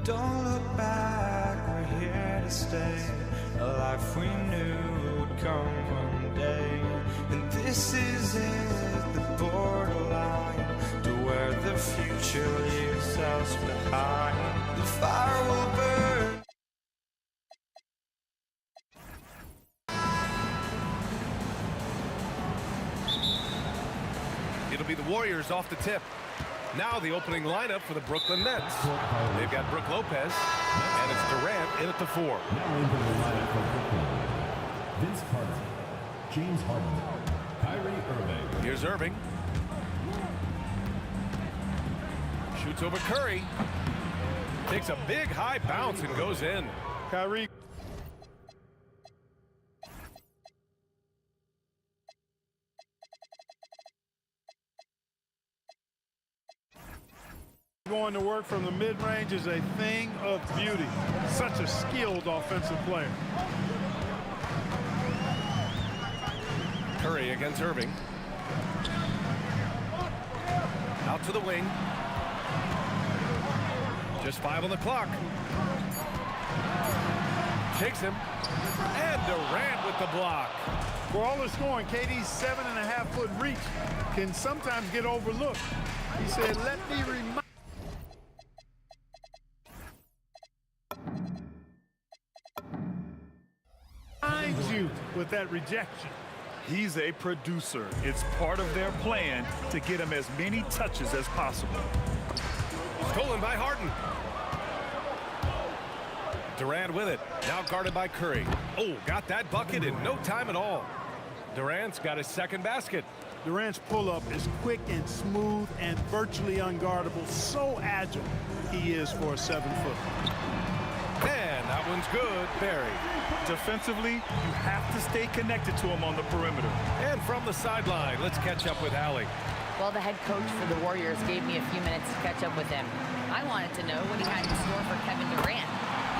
Don't look back, we're here to stay. A life we knew would come one day. And this is it, the borderline to where the future leaves us behind. The fire will burn. It'll be the Warriors off the tip. Now the opening lineup for the Brooklyn Nets. They've got Brook Lopez, and it's Durant in at the 4. Now into the lineup for Brooklyn. Vince Carter, James Harden, Kyrie Irving. Here's Irving. Shoots over Curry. Takes a big high bounce and goes in. Kyrie. Going to work from the mid-range is a thing of beauty. Such a skilled offensive player. Curry against Irving. Out to the wing. Just 5 on the clock. Takes him. And Durant with the block. For all the scoring, KD's 7.5-foot reach can sometimes get overlooked. He said, let me remind you with that rejection. He's a producer. It's part of their plan to get him as many touches as possible. Stolen by Harden. Durant with it. Now guarded by Curry. Oh, got that bucket in no time at all. Durant's got his second basket. Durant's pull-up is quick and smooth and virtually unguardable. So agile he is for a 7-footer. And that one's good. Barry. Defensively, you have to stay connected to him on the perimeter. And from the sideline, let's catch up with Allie. Well, the head coach for the Warriors gave me a few minutes to catch up with him. I wanted to know what he had in store for Kevin Durant.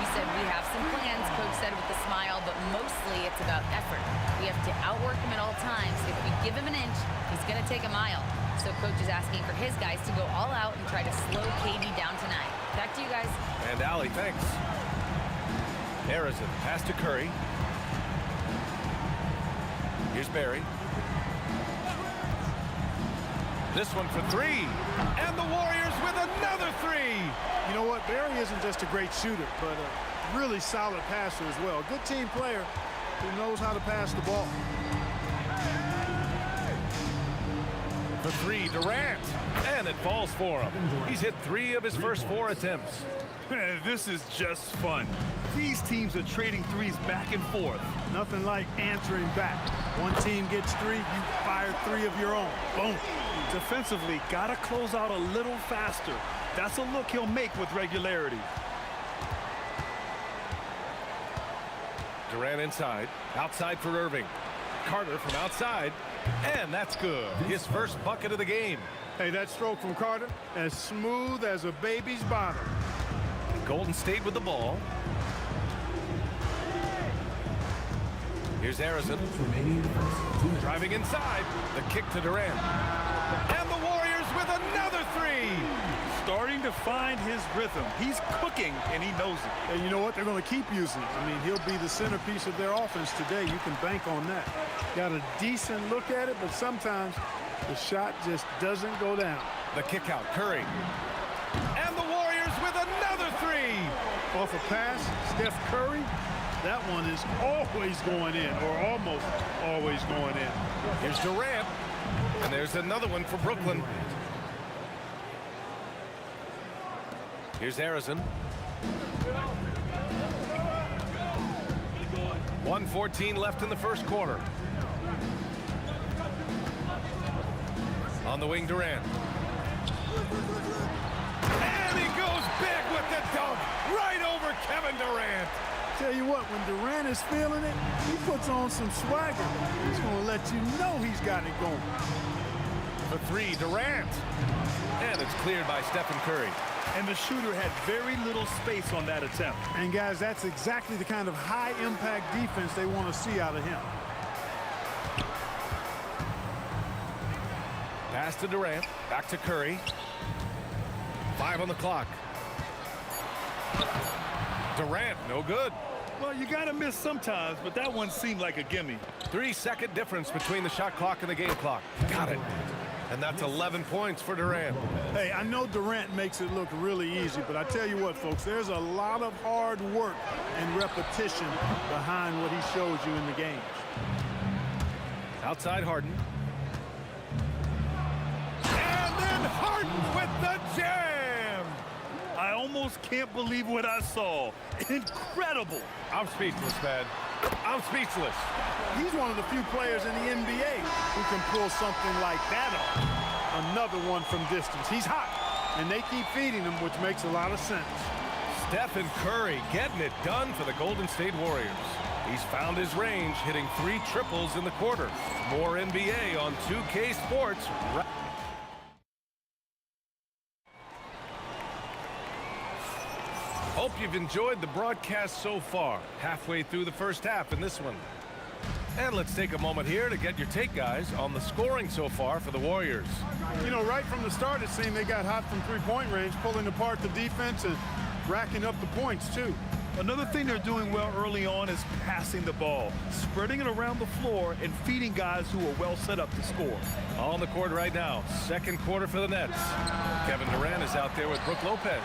He said, we have some plans, Coach said with a smile, but mostly it's about effort. We have to outwork him at all times. If we give him an inch, he's going to take a mile. So Coach is asking for his guys to go all out and try to slow KD down tonight. Back to you guys. And Allie, thanks. Harrison, pass to Curry. Here's Barry. This one for 3. And the Warriors with another 3. You know what? Barry isn't just a great shooter, but a really solid passer as well. Good team player who knows how to pass the ball. For 3, Durant. And it falls for him. He's hit 3 of his first 4 attempts. This is just fun. These teams are trading threes back and forth. Nothing like answering back. One team gets 3, you fire 3 of your own. Boom. Defensively, gotta close out a little faster. That's a look he'll make with regularity. Durant inside. Outside for Irving. Carter from outside. And that's good. His first bucket of the game. Hey, that stroke from Carter, as smooth as a baby's bottom. Golden State with the ball. Here's Harrison. Driving inside. The kick to Durant. And the Warriors with another 3. Starting to find his rhythm. He's cooking, and he knows it. And you know what? They're going to keep using it. I mean, he'll be the centerpiece of their offense today. You can bank on that. Got a decent look at it, but sometimes the shot just doesn't go down. The kick out. Curry. And the Warriors with another 3. Off a pass, Steph Curry. That one is always going in, or almost always going in. Here's Durant. And there's another one for Brooklyn. Here's Harrison. 1:14 left in the first quarter. On the wing, Durant. And he goes big with the dunk right over Kevin Durant. Tell you what, when Durant is feeling it, he puts on some swagger. He's going to let you know he's got it going. For 3, Durant. And it's cleared by Stephen Curry. And the shooter had very little space on that attempt. And guys, that's exactly the kind of high-impact defense they want to see out of him. Pass to Durant. Back to Curry. 5 on the clock. Durant, no good. Well, you got to miss sometimes, but that one seemed like a gimme. 3-second difference between the shot clock and the game clock. Got it. And that's 11 points for Durant. Hey, I know Durant makes it look really easy, but I tell you what, folks, there's a lot of hard work and repetition behind what he shows you in the games. Outside Harden. And then Harden with the jam! I almost can't believe what I saw. Incredible. I'm speechless, man. I'm speechless. He's one of the few players in the NBA who can pull something like that off. Another one from distance. He's hot, and they keep feeding him, which makes a lot of sense. Stephen Curry getting it done for the Golden State Warriors. He's found his range, hitting 3 triples in the quarter. More NBA on 2K Sports. Hope you've enjoyed the broadcast so far. Halfway through the first half in this one. And let's take a moment here to get your take, guys, on the scoring so far for the Warriors. You know, right from the start, it seemed they got hot from three-point range, pulling apart the defense and racking up the points, too. Another thing they're doing well early on is passing the ball, spreading it around the floor, and feeding guys who are well set up to score. On the court right now, second quarter for the Nets. Kevin Durant is out there with Brook Lopez.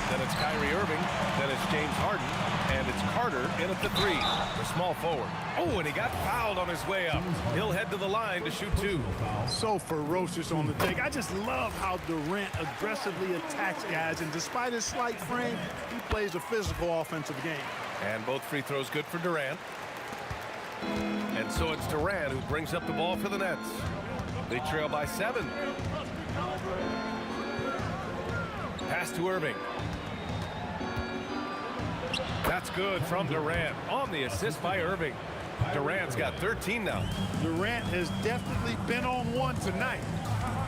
Then it's Kyrie Irving. Then it's James Harden. And it's Carter in at the 3, the small forward. Oh, and he got fouled on his way up. He'll head to the line to shoot 2. So ferocious on the take. I just love how Durant aggressively attacks guys, and despite his slight frame, he plays a physical offensive game. And both free throws good for Durant. And so it's Durant who brings up the ball for the Nets. They trail by 7. Pass to Irving. That's good from Durant on the assist by Irving. Durant's got 13 now. Durant has definitely been on one tonight,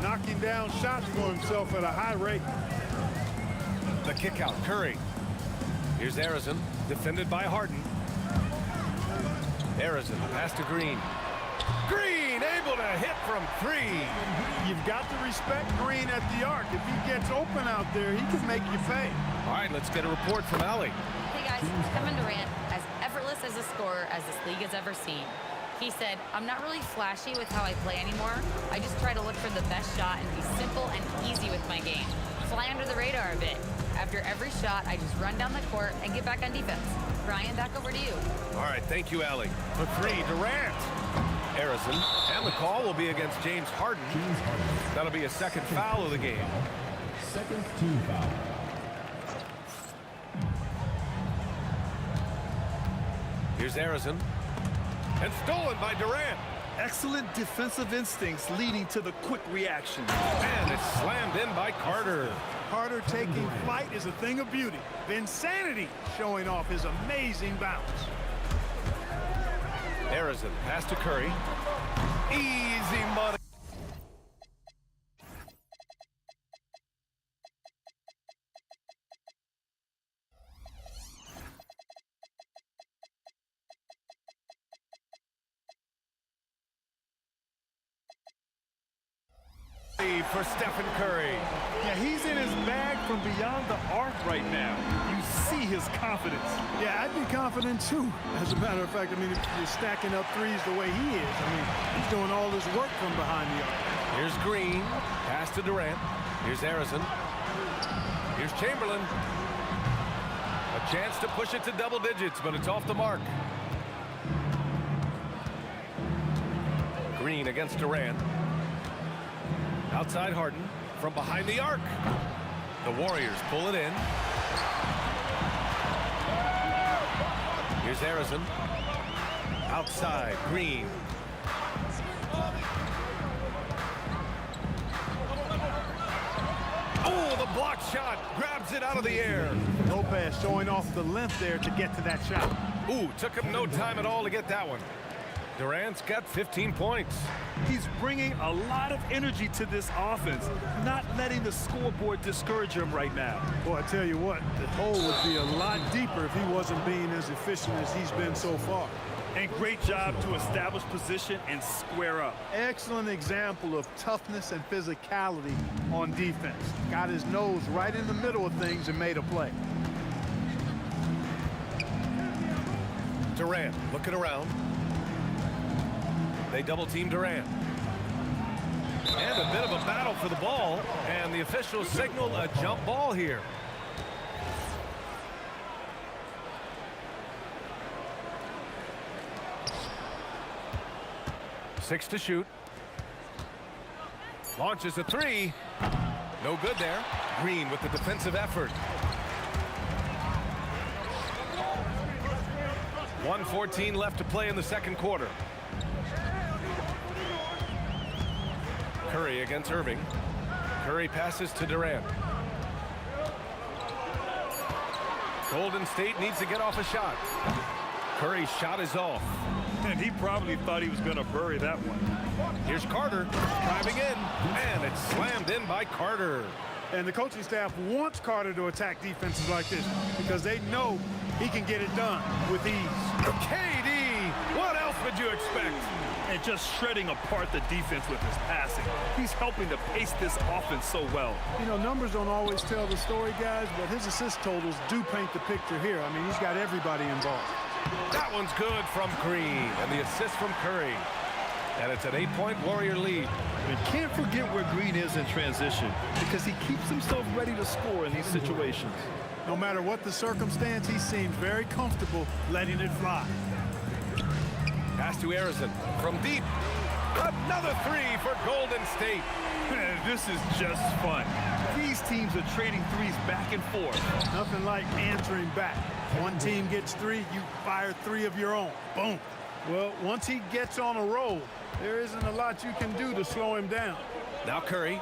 knocking down shots for himself at a high rate. The kick out, Curry. Here's Arizon, defended by Harden. Arizon, pass to Green. Green able to hit from 3. You've got to respect Green at the arc. If he gets open out there, he can make you pay. All right, let's get a report from Allie. Hey guys, Kevin Durant, as effortless as a scorer as this league has ever seen. He said, I'm not really flashy with how I play anymore. I just try to look for the best shot and be simple and easy with my game. Fly under the radar a bit. After every shot, I just run down the court and get back on defense. Brian, back over to you. All right, thank you, Allie. For 3, Durant. Arizon, and the call will be against James Harden. That'll be a second foul of the game. Second team foul. Here's Arizon. And stolen by Durant. Excellent defensive instincts leading to the quick reaction. And it's slammed in by Carter. Carter taking flight is a thing of beauty. Insanity showing off his amazing bounce. Arizon, pass to Curry. Easy money. For Stephen Curry. Yeah, he's in his bag from beyond the arc right now. You see his confidence. Yeah, I'd be confident too. As a matter of fact, I mean, if you're stacking up threes the way he is, I mean, he's doing all this work from behind the arc. Here's Green. Pass to Durant. Here's Arizon. Here's Chamberlain. A chance to push it to double digits, but it's off the mark. Green against Durant. Outside Harden from behind the arc. The Warriors pull it in. Here's Arizon. Outside, Green. Oh, the block shot. Grabs it out of the air. Lopez showing off the length there to get to that shot. Ooh, took him no time at all to get that one. Durant's got 15 points. He's bringing a lot of energy to this offense, not letting the scoreboard discourage him right now. Boy, I tell you what, the hole would be a lot deeper if he wasn't being as efficient as he's been so far. And great job to establish position and square up. Excellent example of toughness and physicality on defense. Got his nose right in the middle of things and made a play. Durant looking around. They double team Durant. And a bit of a battle for the ball. And the officials signal a jump ball here. Six to shoot. Launches a three. No good there. Green with the defensive effort. 1:14 left to play in the second quarter. Curry against Irving. Curry passes to Durant. Golden State needs to get off a shot. Curry's shot is off. And he probably thought he was going to bury that one. Here's Carter driving in, and it's slammed in by Carter. And the coaching staff wants Carter to attack defenses like this because they know he can get it done with ease. KD, what else would you expect? And just shredding apart the defense with his passing. He's helping to pace this offense so well. You know, numbers don't always tell the story, guys, but his assist totals do paint the picture here. I mean, he's got everybody involved. That one's good from Green, and the assist from Curry. And it's an 8-point Warrior lead. And can't forget where Green is in transition because he keeps himself ready to score in these situations. No matter what the circumstance, he seems very comfortable letting it fly. Pass to Arizon from deep. Another three for Golden State. This is just fun. These teams are trading threes back and forth. Nothing like answering back. One team gets three, you fire three of your own. Boom. Well, once he gets on a roll, there isn't a lot you can do to slow him down. Now Curry.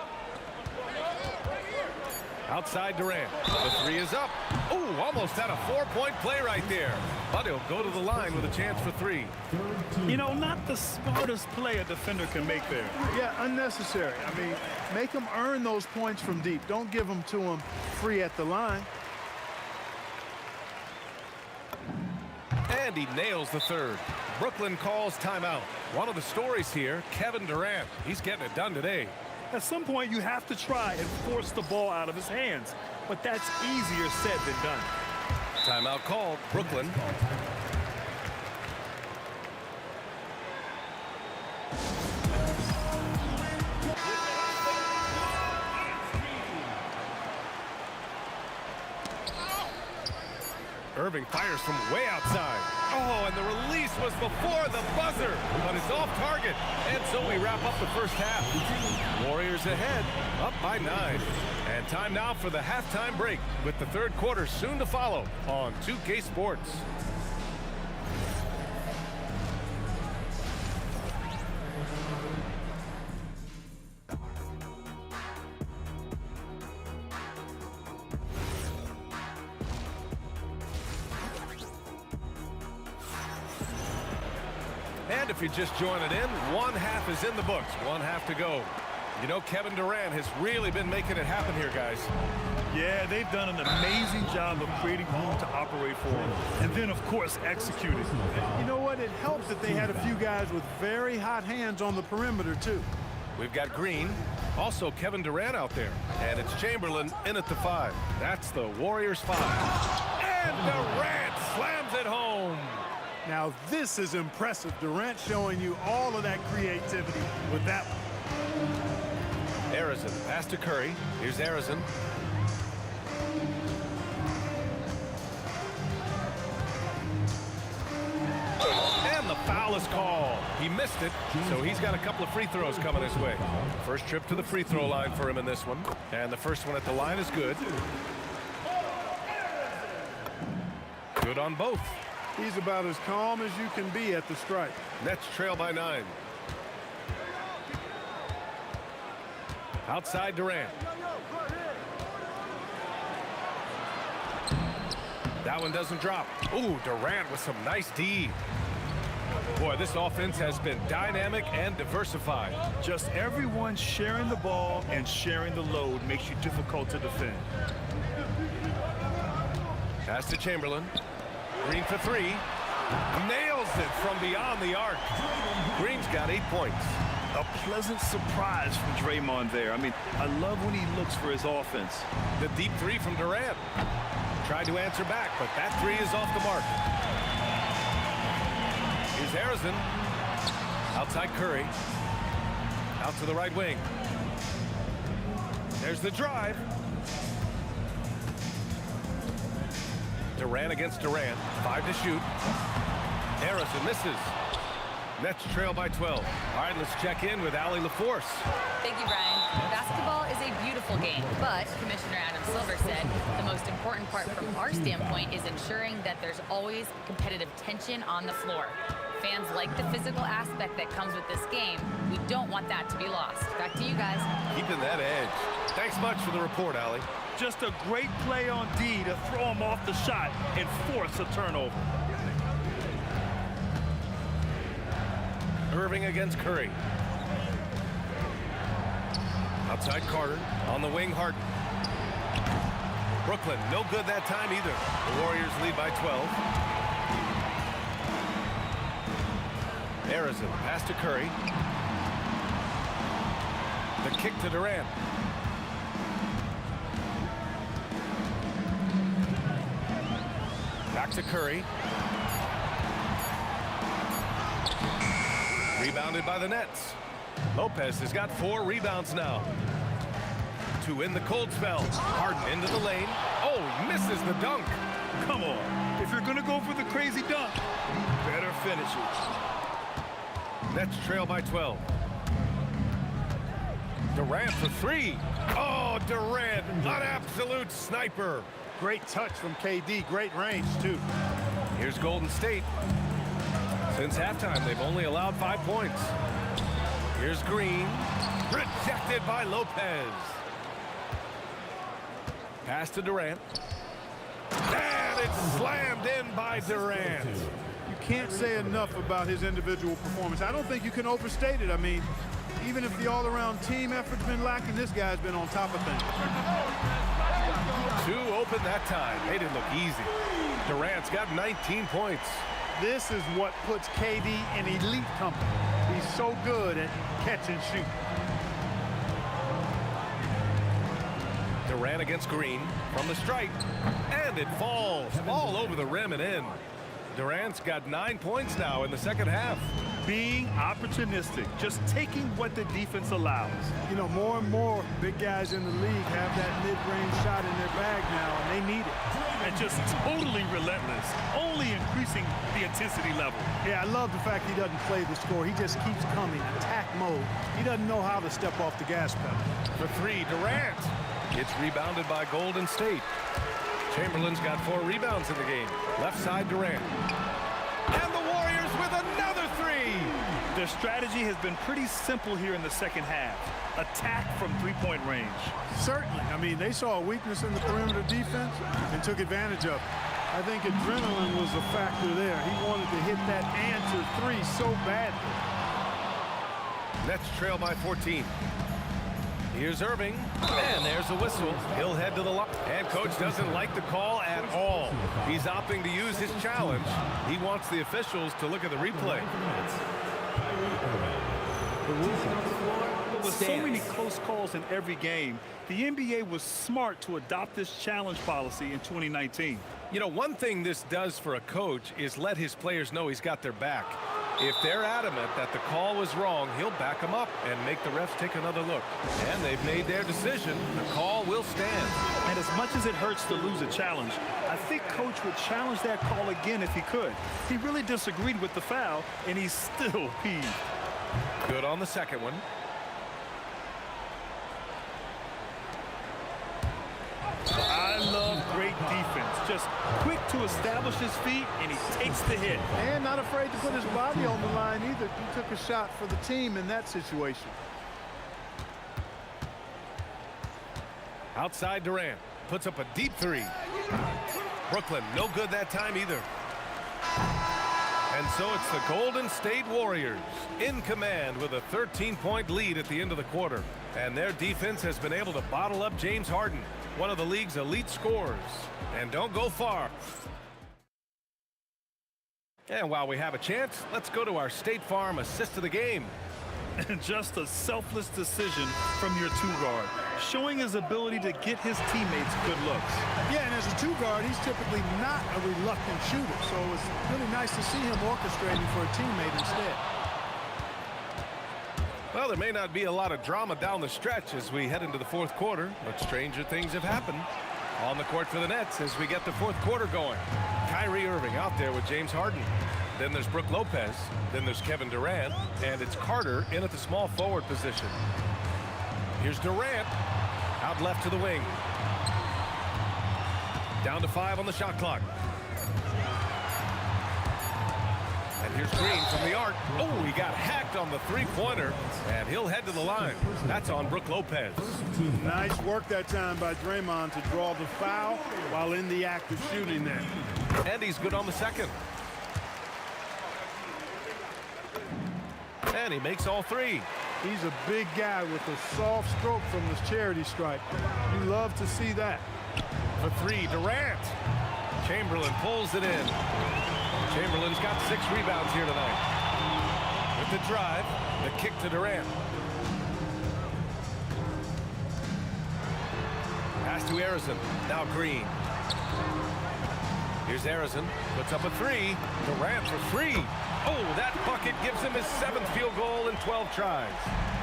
Outside Durant. The three is up. Ooh, almost had a 4-point play right there. But he'll go to the line with a chance for three. You know, not the smartest play a defender can make there. Yeah, unnecessary. I mean, make him earn those points from deep. Don't give them to him free at the line. And he nails the third. Brooklyn calls timeout. One of the stories here, Kevin Durant. He's getting it done today. At some point, you have to try and force the ball out of his hands. But that's easier said than done. Timeout called. Brooklyn. Irving fires from way outside. Oh, and the release was before the buzzer, but it's off target. And so we wrap up the first half. Warriors ahead, up by 9. And time now for the halftime break, with the third quarter soon to follow on 2K Sports. And if you're just joining in, one half is in the books. One half to go. You know, Kevin Durant has really been making it happen here, guys. Yeah, they've done an amazing job of creating room to operate for him. And then, of course, executing. You know what? It helps that they had a few guys with very hot hands on the perimeter, too. We've got Green, also Kevin Durant out there. And it's Chamberlain in at the 5. That's the Warriors 5. And Durant slams it home. Now, this is impressive. Durant showing you all of that creativity with that one. Arizon, pass to Curry. Here's Arizon. And the foul is called. He missed it, so he's got a couple of free throws coming his way. First trip to the free throw line for him in this one. And the first one at the line is good. Good on both. He's about as calm as you can be at the strike. Nets trail by 9. Outside Durant. That one doesn't drop. Ooh, Durant with some nice D. Boy, this offense has been dynamic and diversified. Just everyone sharing the ball and sharing the load makes you difficult to defend. Pass to Chamberlain. Green for 3. Nails it from beyond the arc. Green's got 8 points. A pleasant surprise from Draymond there. I mean, I love when he looks for his offense. The deep 3 from Durant. Tried to answer back, but that 3 is off the mark. Here's Harrison. Outside Curry. Out to the right wing. There's the drive. Durant against Durant. 5 to shoot. Harrison misses. Nets trail by 12. All right, let's check in with Allie LaForce. Thank you, Brian. Basketball is a beautiful game, but Commissioner Adam Silver said the most important part from our standpoint is ensuring that there's always competitive tension on the floor. Fans like the physical aspect that comes with this game. We don't want that to be lost. Back to you guys. Keeping that edge. Thanks much for the report, Allie. Just a great play on D to throw him off the shot and force a turnover. Irving against Curry. Outside Carter. On the wing, Harden. Brooklyn, no good that time either. The Warriors lead by 12. Harrison, pass to Curry. The kick to Durant. Back to Curry. Rebounded by the Nets. Lopez has got 4 rebounds now. To win the cold spell. Harden into the lane. Oh, misses the dunk. Come on. If you're going to go for the crazy dunk, better finish it. Nets trail by 12. Durant for 3. Oh, Durant, an absolute sniper. Great touch from KD. Great range, too. Here's Golden State. Since halftime, they've only allowed 5 points. Here's Green. Rejected by Lopez. Pass to Durant. And it's slammed in by Durant. You can't say enough about his individual performance. I don't think you can overstate it. I mean, even if the all-around team effort's been lacking, this guy's been on top of things. 2 open that time. They didn't look easy. Durant's got 19 points. This is what puts KD in elite company. He's so good at catch and shoot. Durant against Green from the stripe. And it falls all over the rim and in. Durant's got 9 points now in the second half. Being opportunistic, just taking what the defense allows. You know, more and more big guys in the league have that mid-range shot in their bag now, and they need it. And just totally relentless, only increasing the intensity level. Yeah, I love the fact he doesn't play the score. He just keeps coming, attack mode. He doesn't know how to step off the gas pedal. For 3, Durant. It's rebounded by Golden State. Chamberlain's got 4 rebounds in the game. Left side, Durant. And the Warriors with another 3. Their strategy has been pretty simple here in the second half. Attack from 3-point range. Certainly. I mean, they saw a weakness in the perimeter defense and took advantage of it. I think adrenaline was a factor there. He wanted to hit that answer 3 so badly. Nets trail by 14. Here's Irving, and there's a whistle. He'll head to the line. And coach doesn't like the call at all. He's opting to use his challenge. He wants the officials to look at the replay. With so many close calls in every game, the NBA was smart to adopt this challenge policy in 2019. You know, one thing this does for a coach is let his players know he's got their back. If they're adamant that the call was wrong, he'll back them up and make the refs take another look. And they've made their decision. The call will stand. And as much as it hurts to lose a challenge, I think coach would challenge that call again if he could. He really disagreed with the foul, and he's still peeved. Good on the second one. I love great defense. Just quick to establish his feet, and he takes the hit. And not afraid to put his body on the line either. He took a shot for the team in that situation. Outside Durant. Puts up a deep 3. Brooklyn, no good that time either. And so it's the Golden State Warriors in command with a 13-point lead at the end of the quarter. And their defense has been able to bottle up James Harden, one of the league's elite scorers. And don't go far. And while we have a chance, let's go to our State Farm assist of the game. And just a selfless decision from your two-guard, showing his ability to get his teammates good looks. Yeah, and as a two-guard, he's typically not a reluctant shooter, so it's really nice to see him orchestrating for a teammate instead. Well, there may not be a lot of drama down the stretch as we head into the fourth quarter, but stranger things have happened on the court for the Nets as we get the fourth quarter going. Kyrie Irving out there with James Harden. Then there's Brook Lopez. Then there's Kevin Durant. And it's Carter in at the small forward position. Here's Durant. Out left to the wing. Down to 5 on the shot clock. And here's Green from the arc. Oh, he got hacked on the three-pointer. And he'll head to the line. That's on Brook Lopez. Nice work that time by Draymond to draw the foul while in the act of shooting there. And he's good on the second. And he makes all three. He's a big guy with a soft stroke from his charity stripe. You love to see that. For three, Durant. Chamberlain pulls it in. Chamberlain's got 6 rebounds here tonight. With the drive, the kick to Durant. Pass to Harrison. Now Green. Here's Harrison. Puts up a 3. Durant for 3. Oh, that bucket gives him his 7th field goal in 12 tries.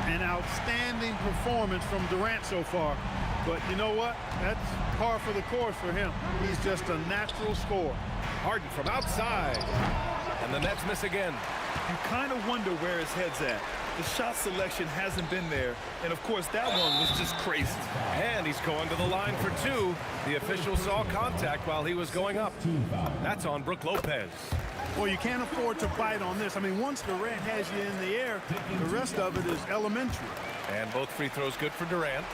An outstanding performance from Durant so far. But you know what? That's par for the course for him. He's just a natural scorer. Harden from outside. And the Nets miss again. You kind of wonder where his head's at. The shot selection hasn't been there. And, of course, that one was just crazy. And he's going to the line for 2. The official saw contact while he was going up. That's on Brook Lopez. Well, you can't afford to bite on this. I mean, once Durant has you in the air, the rest of it is elementary. And both free throws good for Durant.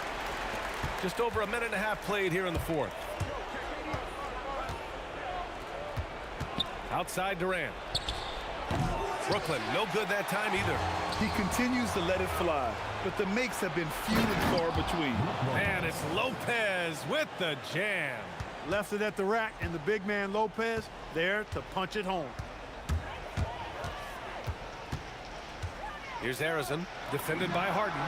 Just over a minute and a half played here in the fourth. Outside Durant. Brooklyn, no good that time either. He continues to let it fly, but the makes have been few and far between. And it's Lopez with the jam. Left it at the rack, and the big man Lopez there to punch it home. Here's Harrison, defended by Harden.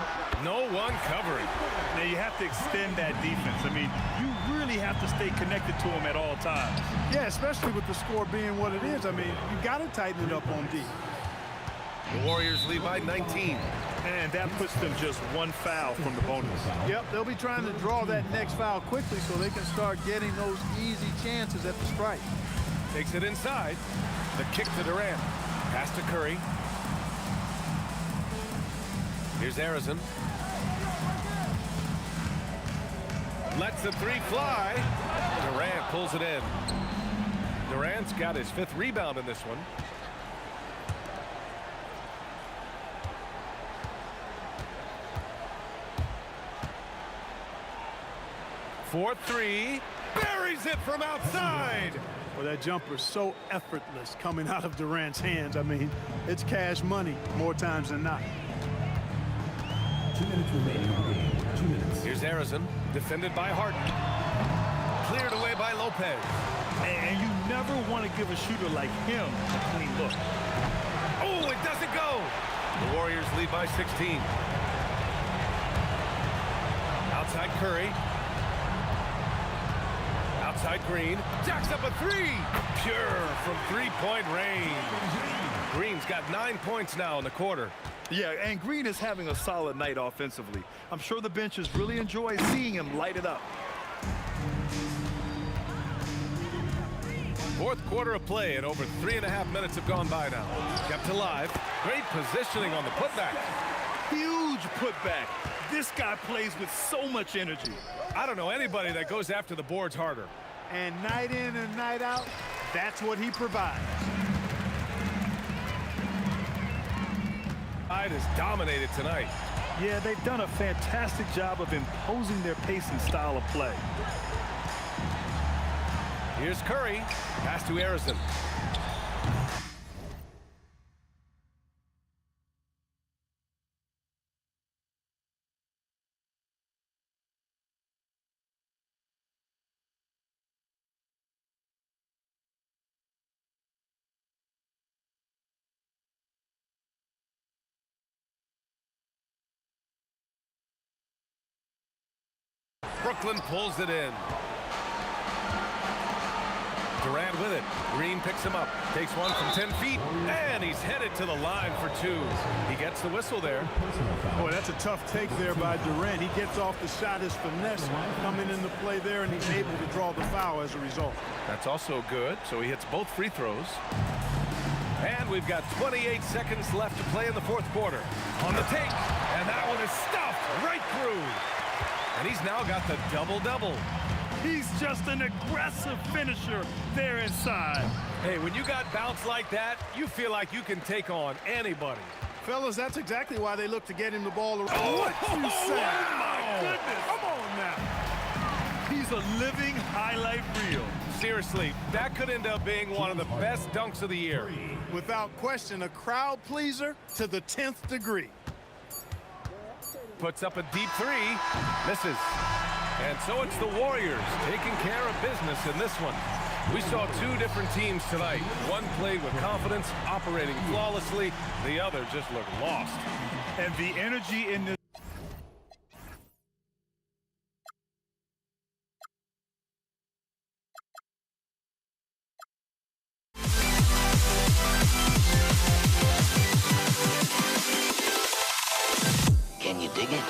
No one covering. Now you have to extend that defense. I mean, you really have to stay connected to him at all times. Yeah, especially with the score being what it is. I mean, you got to tighten it up on D. The Warriors lead by 19. And that puts them just 1 foul from the bonus. Yep, they'll be trying to draw that next foul quickly so they can start getting those easy chances at the stripe. Takes it inside. The kick to Durant. Pass to Curry. Here's Harrison. Lets the 3 fly. Durant pulls it in. Durant's got his 5th rebound in this one. For 3. Buries it from outside. Well, that jumper's so effortless coming out of Durant's hands. I mean, it's cash money more times than not. 2 minutes remaining in the game. 2 minutes. Here's Harrison, defended by Harden. Cleared away by Lopez. And you never want to give a shooter like him a clean look. Oh, it doesn't go. The Warriors lead by 16. Outside Curry. Outside Green. Jacks up a 3. Pure from 3-point range. Green's got 9 points now in the quarter. Yeah, and Green is having a solid night offensively. I'm sure the benches really enjoy seeing him light it up. Fourth quarter of play, and over 3.5 minutes have gone by now. Kept alive. Great positioning on the putback. Huge putback. This guy plays with so much energy. I don't know anybody that goes after the boards harder. And night in and night out, that's what he provides. Tide has dominated tonight. Yeah, they've done a fantastic job of imposing their pace and style of play. Here's Curry. Pass to Harrison. Brooklyn pulls it in. Durant with it. Green picks him up. Takes one from 10 feet. And he's headed to the line for two. He gets the whistle there. Boy, that's a tough take there by Durant. He gets off the shot, his finesse coming into play there, and he's able to draw the foul as a result. That's also good. So he hits both free throws. And we've got 28 seconds left to play in the fourth quarter. On the take. And that one is stuffed right through. And he's now got the double-double. He's just an aggressive finisher there inside. Hey, when you got bounce like that, you feel like you can take on anybody. Fellas, that's exactly why they look to get him the ball around. What you say? Oh, my goodness. Come on now. He's a living highlight reel. Seriously, that could end up being one of the best dunks of the year. Without question, a crowd pleaser to the 10th degree. Puts up a deep three. Misses. And so it's the Warriors taking care of business in this one. We saw two different teams tonight. One played with confidence, operating flawlessly. The other just looked lost. And the energy in this. Can you dig it?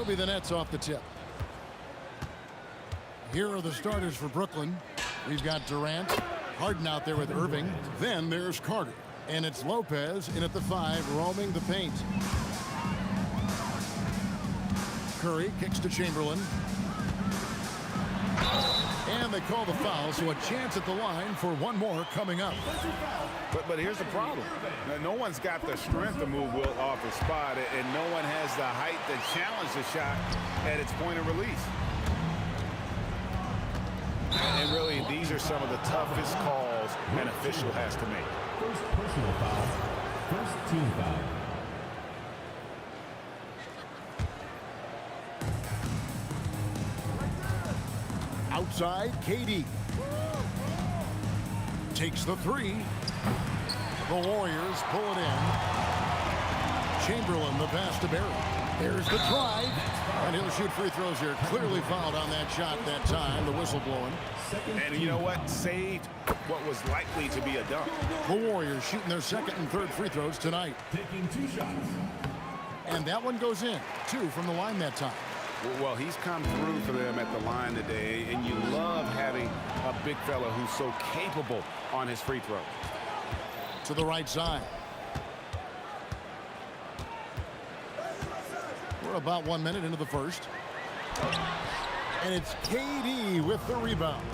Be the Nets off the tip. Here are the starters for Brooklyn. We've got Durant, Harden out there with Irving. Then there's Carter. And it's Lopez in at the 5, roaming the paint. Curry kicks to Chamberlain. And they call the foul, so a chance at the line for one more coming up. But here's the problem. No one's got the strength to move Wilt off his spot, and no one has the height to challenge the shot at its point of release. And really, these are some of the toughest calls an official has to make. First personal foul. First team foul. Outside, KD. Takes the 3. The Warriors pull it in. Chamberlain, the pass to Barry. There's the drive. And he'll shoot free throws here. Clearly fouled on that shot that time. The whistle blowing. And you know what? Saved what was likely to be a dunk. The Warriors shooting their second and third free throws tonight. Taking 2 shots. And that one goes in. 2 from the line that time. Well, he's come through for them at the line today, and you love having a big fella who's so capable on his free throw. To the right side. We're about 1 minute into the first. And it's KD with the rebound.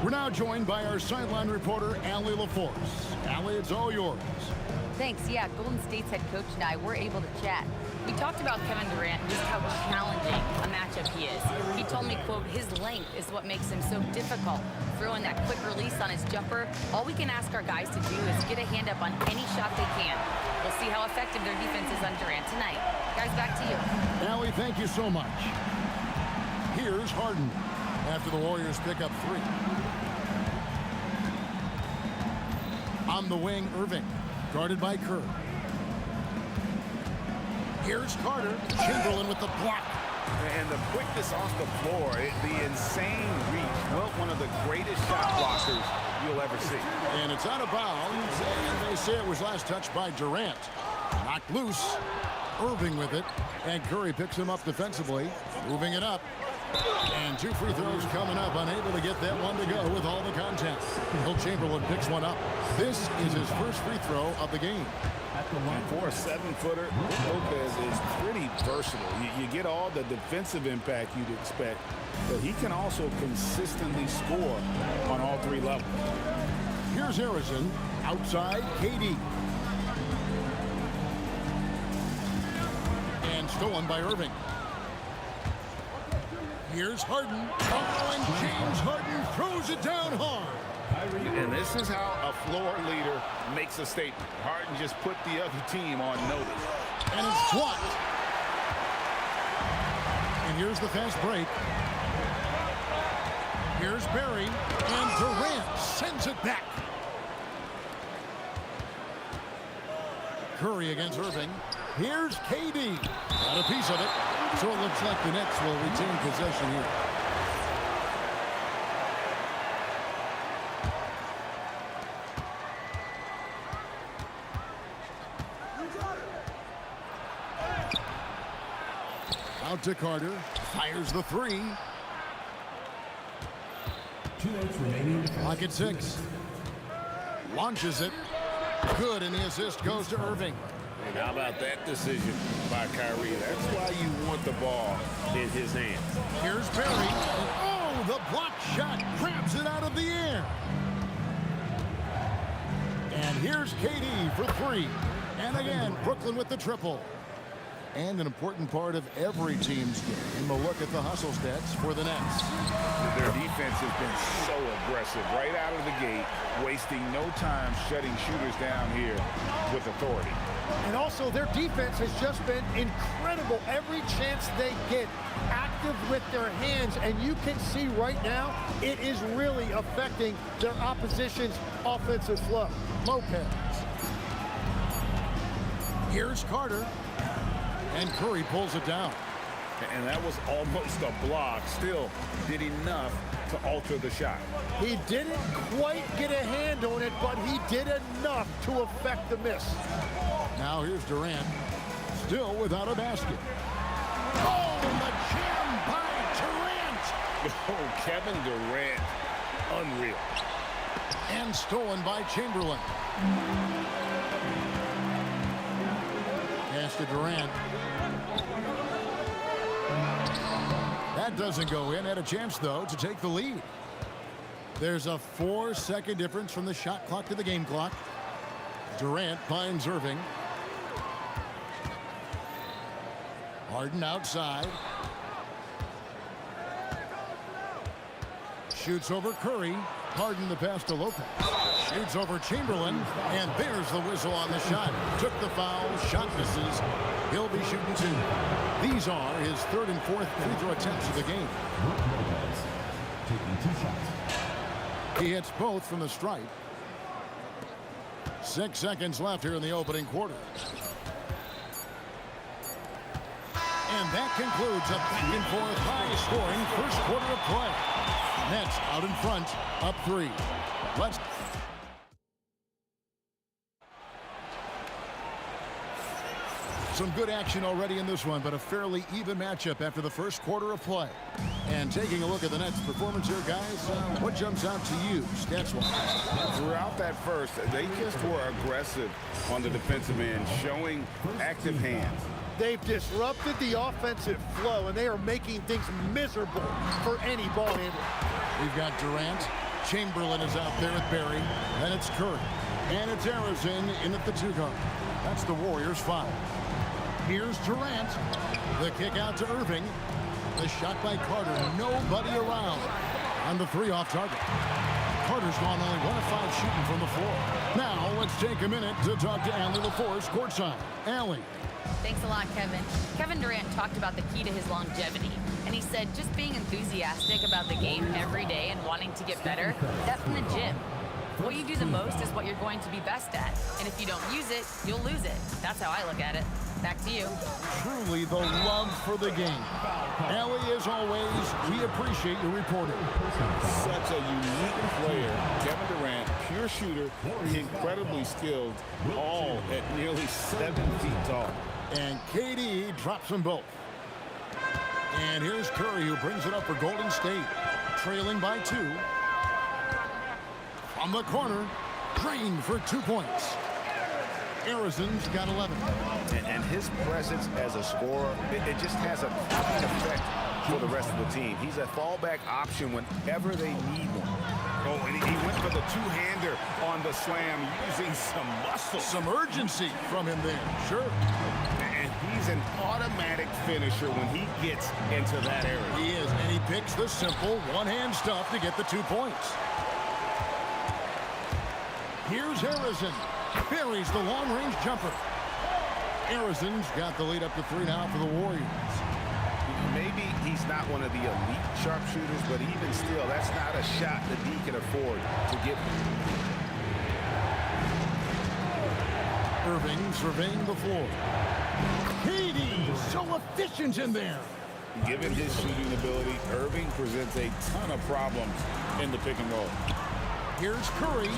We're now joined by our sideline reporter, Allie LaForce. Allie, it's all yours. Thanks. Yeah, Golden State's head coach and I were able to chat. We talked about Kevin Durant, just how challenging a matchup he is. He told me, quote, his length is what makes him so difficult. Throwing that quick release on his jumper, all we can ask our guys to do is get a hand up on any shot they can. We'll see how effective their defense is on Durant tonight. Guys, back to you. Allie, thank you so much. Here's Harden after the Warriors pick up 3. On the wing, Irving, guarded by Kerr. Here's Carter. Chamberlain with the block. And the quickness off the floor, the insane reach. Well, one of the greatest shot blockers you'll ever see. And it's out of bounds, and they say it was last touched by Durant. Knocked loose. Irving with it, and Curry picks him up defensively, moving it up. And 2 free throws coming up, unable to get that one to go with all the contact. Will Chamberlain picks one up. This is his first free throw of the game. And for a 7-footer, Lopez is pretty versatile. You get all the defensive impact you'd expect, but he can also consistently score on all 3 levels. Here's Harrison, outside KD. And stolen by Irving. Here's Harden. Oh, and James Harden throws it down hard. And this is how a floor leader makes a statement. Harden just put the other team on notice. And it's blocked. And here's the fast break. Here's Barry. And Durant sends it back. Curry against Irving. Here's KD. Got a piece of it. So it looks like the Nets will retain possession here. Out to Carter. Fires the 3. 2 minutes remaining. Clock at 6. Launches it. Good, and the assist goes to Irving. And how about that decision by Kyrie? That's why you want the ball in his hands. Here's Barry. Oh, the block shot grabs it out of the air. And here's KD for 3. And again, Brooklyn with the triple. And an important part of every team's game, a look at the hustle stats for the Nets. Their defense has been so aggressive right out of the gate, wasting no time shutting shooters down here with authority. And also their defense has just been incredible every chance they get, active with their hands, and you can see right now it is really affecting their opposition's offensive flow. Lopez. Here's Carter. And Curry pulls it down. And that was almost a block. Still did enough to alter the shot. He didn't quite get a hand on it, but he did enough to affect the miss. Now here's Durant, still without a basket. Oh, the jam by Durant! Oh, Kevin Durant, unreal. And stolen by Chamberlain. Pass to Durant. That doesn't go in. Had a chance, though, to take the lead. There's a 4-second difference from the shot clock to the game clock. Durant finds Irving. Harden outside. Shoots over Curry. Harden the pass to Lopez. Shoots over Chamberlain. And there's the whistle on the shot. Took the foul. Shot misses. He'll be shooting 2. These are his 3rd and 4th free throw attempts of the game. Lopez taking 2 shots. He hits both from the stripe. 6 seconds left here in the opening quarter. And that concludes a back-and-forth high-scoring first quarter of play. Nets out in front, up 3. Some good action already in this one, but a fairly even matchup after the first quarter of play. And taking a look at the Nets' performance here, guys, what jumps out to you, stats-wise? Throughout that first, they just were aggressive on the defensive end, showing active hands. They've disrupted the offensive flow, and they are making things miserable for any ball handler. We've got Durant. Chamberlain is out there with Barry. Then it's Curry. And it's Harrison in at the 2 guard. That's the Warriors' foul. Here's Durant. The kick out to Irving. The shot by Carter. Nobody around. On the 3 off target. Carter's gone only 1 of 5 shooting from the floor. Now let's take a minute to talk to Allie LaForce courtside. Allie. Thanks a lot, Kevin. Kevin Durant talked about the key to his longevity. And he said just being enthusiastic about the game every day and wanting to get better, that's from the gym. What you do the most is what you're going to be best at. And if you don't use it, you'll lose it. That's how I look at it. Back to you. Truly the love for the game. Allie, as always, we appreciate your reporting. Such a unique player. Kevin Durant, pure shooter, incredibly skilled, all at nearly 7 feet tall. And KD drops them both. And here's Curry, who brings it up for Golden State, trailing by 2. From the corner, drained for 2 points. Harrison's got 11. And his presence as a scorer, it just has a calming effect for the rest of the team. He's a fallback option whenever they need one. Oh, and he went for the 2-hander on the slam, using some muscle. Some urgency from him there, sure. And he's an automatic finisher when he gets into that area. He is, and he picks the simple one-hand stuff to get the 2 points. Here's Harrison. Buries the long-range jumper. Harrison's got the lead up to 3 now for the Warriors. Maybe he's not one of the elite sharpshooters, but even still, that's not a shot that he can afford to give. Irving surveying the floor. KD, so efficient in there. Given his shooting ability, Irving presents a ton of problems in the pick and roll. Here's Curry,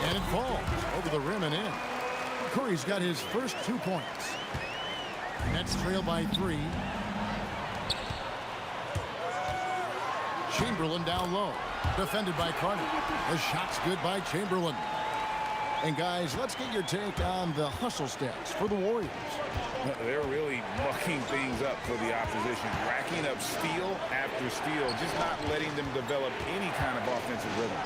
and it falls over the rim and in. Curry's got his first 2 points. Nets trail by 3. Chamberlain down low, defended by Carter. The shot's good by Chamberlain. And guys, let's get your take on the hustle stats for the Warriors. They're really mucking things up for the opposition, racking up steal after steal, just not letting them develop any kind of offensive rhythm.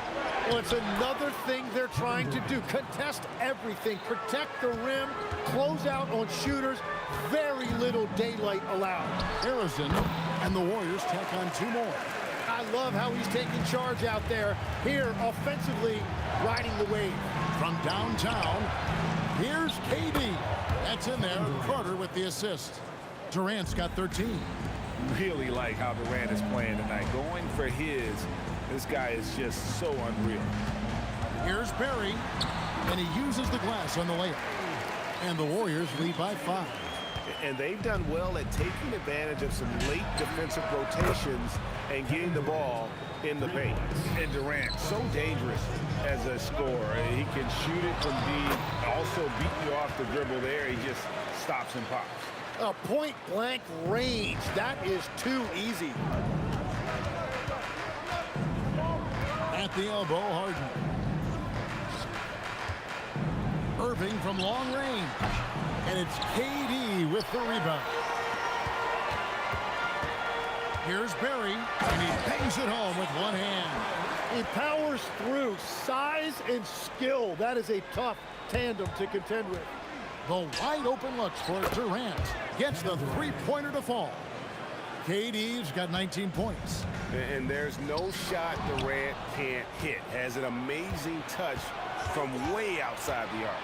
Well, it's another thing they're trying to do. Contest everything. Protect the rim. Close out on shooters. Very little daylight allowed. Harrison and the Warriors tack on 2 more. I love how he's taking charge out there. Here, offensively, riding the wave. From downtown, here's KD. That's in there. Carter with the assist. Durant's got 13. Really like how Durant is playing tonight. Going for his. This guy is just so unreal. Here's Barry, and he uses the glass on the layup. And the Warriors lead by 5. And they've done well at taking advantage of some late defensive rotations and getting the ball in the paint. And Durant, so dangerous as a scorer. He can shoot it from deep, also beat you off the dribble there. He just stops and pops. A point-blank range. That is too easy. At the elbow, Harden. Irving from long range. And it's KD with the rebound. Here's Barry, and he bangs it home with one hand. He powers through. Size and skill. That is a tough tandem to contend with. The wide open looks for Durant. Gets the three-pointer to fall. KD's got 19 points. And there's no shot Durant can't hit. Has an amazing touch from way outside the arc.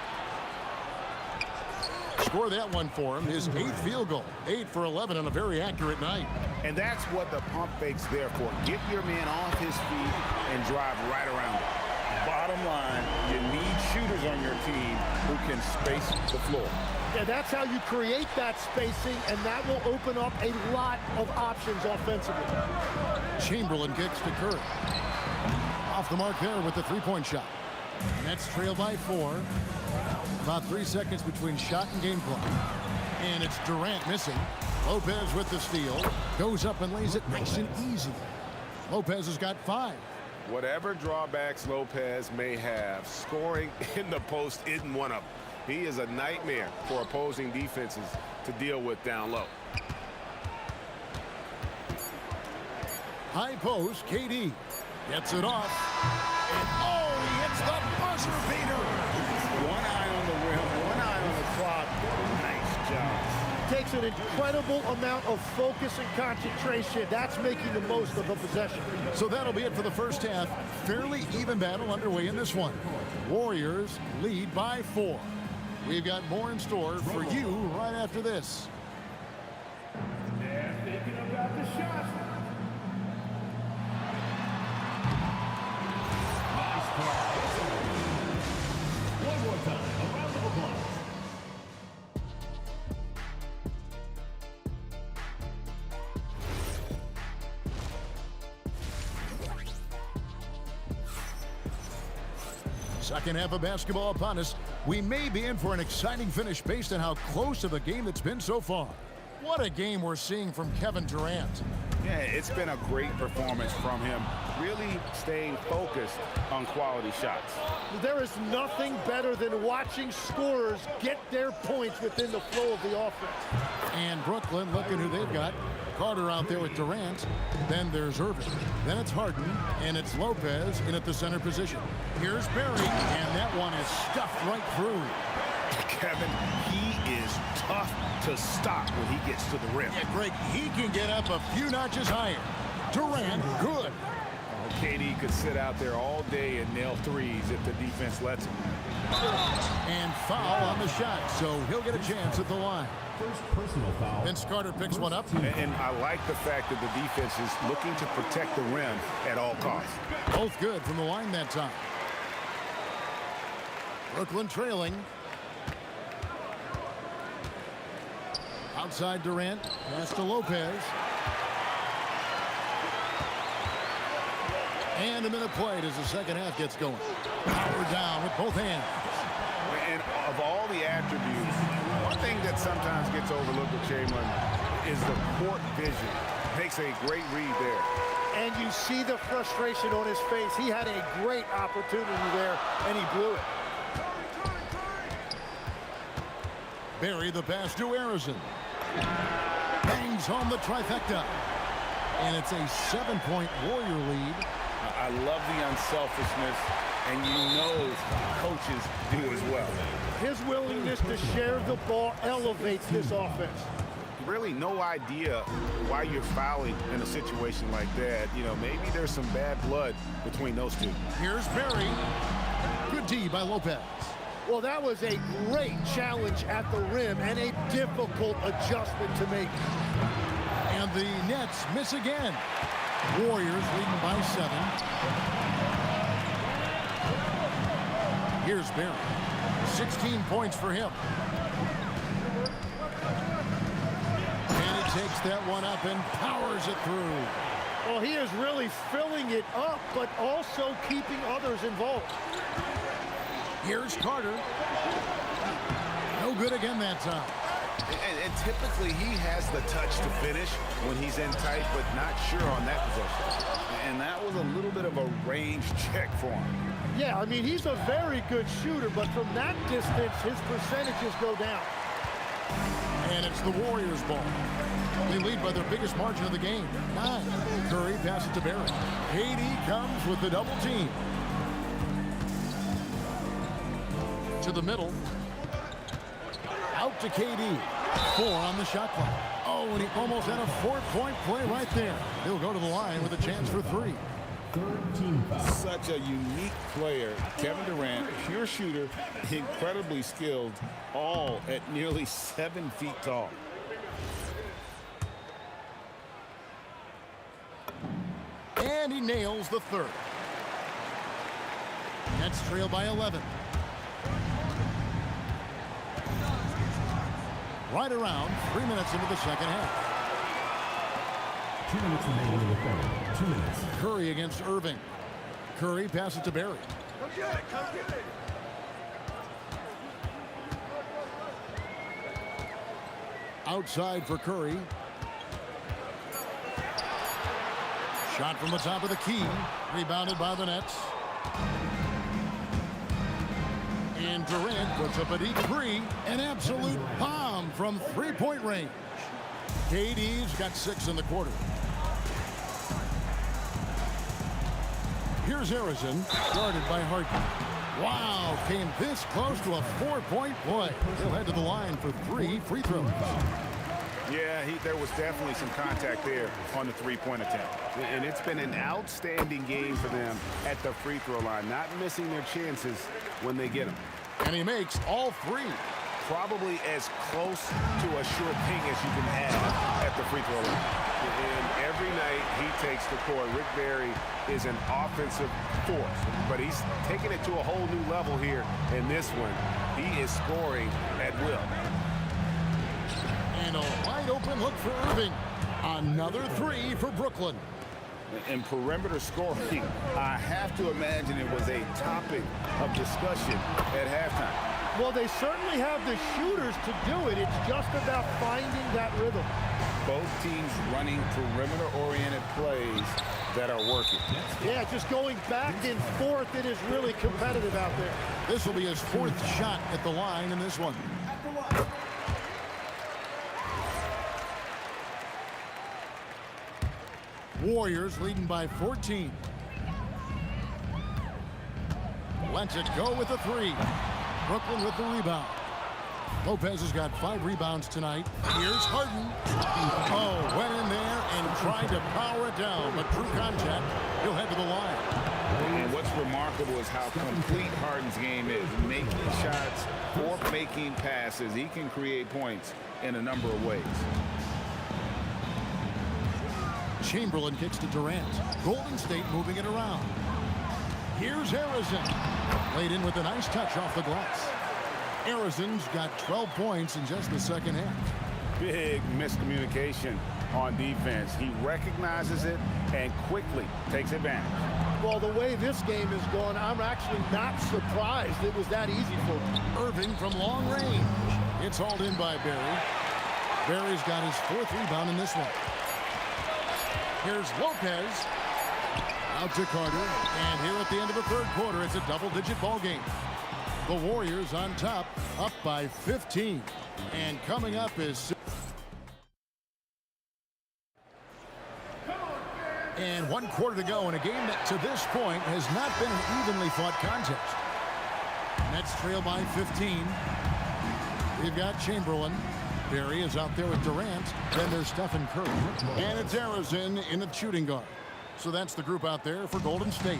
Score that one for him, his 8th field goal. 8 for 11 on a very accurate night. And that's what the pump fake's there for. Get your man off his feet and drive right around him. Bottom line, you need shooters on your team who can space the floor. Yeah, that's how you create that spacing, and that will open up a lot of options offensively. Chamberlain kicks to Curry. Off the mark there with the three-point shot. Nets trail by 4. About 3 seconds between shot and game clock. And it's Durant missing. Lopez with the steal. Goes up and lays it nice and easy. Lopez has got 5. Whatever drawbacks Lopez may have, scoring in the post isn't one of them. He is a nightmare for opposing defenses to deal with down low. High post, KD gets it off. And oh, he hits the buzzer beater. One eye on the rim, one eye on the clock. Nice job. Takes an incredible amount of focus and concentration. That's making the most of a possession. So that'll be it for the first half. Fairly even battle underway in this one. Warriors lead by 4. We've got more in store for you right after this. They're thinking about the shot. Nice pass. One more time. A round of applause. Second half of basketball upon us. We may be in for an exciting finish based on how close of a game it's been so far. What a game we're seeing from Kevin Durant. Yeah, it's been a great performance from him, really staying focused on quality shots. There is nothing better than watching scorers get their points within the flow of the offense. And Brooklyn, looking who they've got. Carter out there with Durant. Then there's Irving. Then it's Harden. And it's Lopez in at the center position. Here's Barry. And that one is stuffed right through. Kevin, he is tough to stop when he gets to the rim. Yeah, Greg, he can get up a few notches higher. Durant, good. KD could sit out there all day and nail threes if the defense lets him. And foul on the shot, so he'll get a chance at the line. First personal foul. Vince Carter picks one up. And I like the fact that the defense is looking to protect the rim at all costs. Both good from the line that time. Brooklyn trailing. Outside Durant. Pass to Lopez. And a minute played as the second half gets going. Power down with both hands. And of all the attributes, one thing that sometimes gets overlooked with Chamberlain is the court vision. Makes a great read there. And you see the frustration on his face. He had a great opportunity there, and he blew it. Barry the pass to Harrison. Bangs home the trifecta. And it's a 7-point Warrior lead. I love the unselfishness, and you know coaches do as well. His willingness to share the ball elevates this offense. Really no idea why you're fouling in a situation like that. You know, maybe there's some bad blood between those two. Here's Barry. Good D by Lopez. Well, that was a great challenge at the rim and a difficult adjustment to make. And the Nets miss again. Warriors leading by 7. Here's Barry. 16 points for him. And he takes that one up and powers it through. Well, he is really filling it up, but also keeping others involved. Here's Carter. No good again that time. And typically he has the touch to finish when he's in tight, but not sure on that possession. And that was a little bit of a range check for him. Yeah, I mean, he's a very good shooter, but from that distance, his percentages go down. And it's the Warriors' ball. They lead by their biggest margin of the game, 9. Curry passes to Barry. KD comes with the double team. To the middle. Out to KD. 4 on the shot clock. Oh, and he almost had a 4-point play right there. He'll go to the line with a chance for 3. Third team foul. Such a unique player. Kevin Durant, pure shooter, incredibly skilled, all at nearly 7 feet tall. And he nails the third. Nets trail by 11. Right around 3 minutes into the second half. 2 minutes remaining in the third. 2 minutes. Curry against Irving. Curry passes to Barry. Come get it, come get it. Outside for Curry. Shot from the top of the key. Rebounded by the Nets. And Durant puts up a deep three. An absolute bomb from three-point range. KD's got 6 in the quarter. Here's Harrison, guarded by Harden. Wow, came this close to a 4-point play. He'll head to the line for 3 free throws. Yeah, there was definitely some contact there on the three-point attempt. And it's been an outstanding game for them at the free throw line, not missing their chances when they get them. And he makes all 3. Probably as close to a sure thing as you can have at the free throw line. And every night he takes the court. Rick Barry is an offensive force, but he's taking it to a whole new level here in this one. He is scoring at will. And a wide open look for Irving. Another 3 for Brooklyn. In perimeter scoring, I have to imagine it was a topic of discussion at halftime. Well, they certainly have the shooters to do it. It's just about finding that rhythm. Both teams running perimeter-oriented plays that are working. Yeah, just going back and forth. It is really competitive out there. This will be his 4th shot at the line in this one. Warriors leading by 14. Lets it go with a 3. Brooklyn with the rebound. Lopez has got 5 rebounds tonight. Here's Harden. Oh, went in there and tried to power it down, but true contact. He'll head to the line. And what's remarkable is how complete Harden's game is. Making shots or making passes. He can create points in a number of ways. Chamberlain kicks to Durant. Golden State moving it around. Here's Harrison. Laid in with a nice touch off the glass. Harrison's got 12 points in just the second half. Big miscommunication on defense. He recognizes it and quickly takes advantage. Well, the way this game is going, I'm actually not surprised it was that easy for him. Irving from long range. It's hauled in by Barry. Barry's got his 4th rebound in this one. Here's Lopez. Out to Carter. And here at the end of the 3rd quarter, it's a double-digit ball game. The Warriors on top, up by 15. And coming up is... And 1 quarter to go in a game that to this point has not been an evenly fought contest. Nets trail by 15. We've got Chamberlain. Barry is out there with Durant. Then there's Stephen Curry. And it's Harrison in the shooting guard. So that's the group out there for Golden State.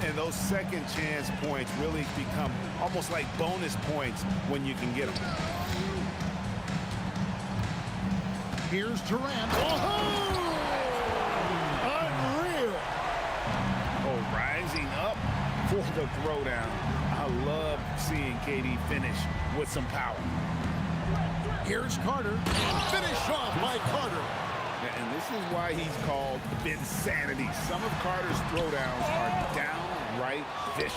And those second chance points really become almost like bonus points when you can get them. Here's Durant. Oh! Unreal! Oh, rising up for the throwdown. I love seeing KD finish with some power. Here's Carter. Finish off by Carter. And this is why he's called Vinsanity. Some of Carter's throwdowns are downright vicious.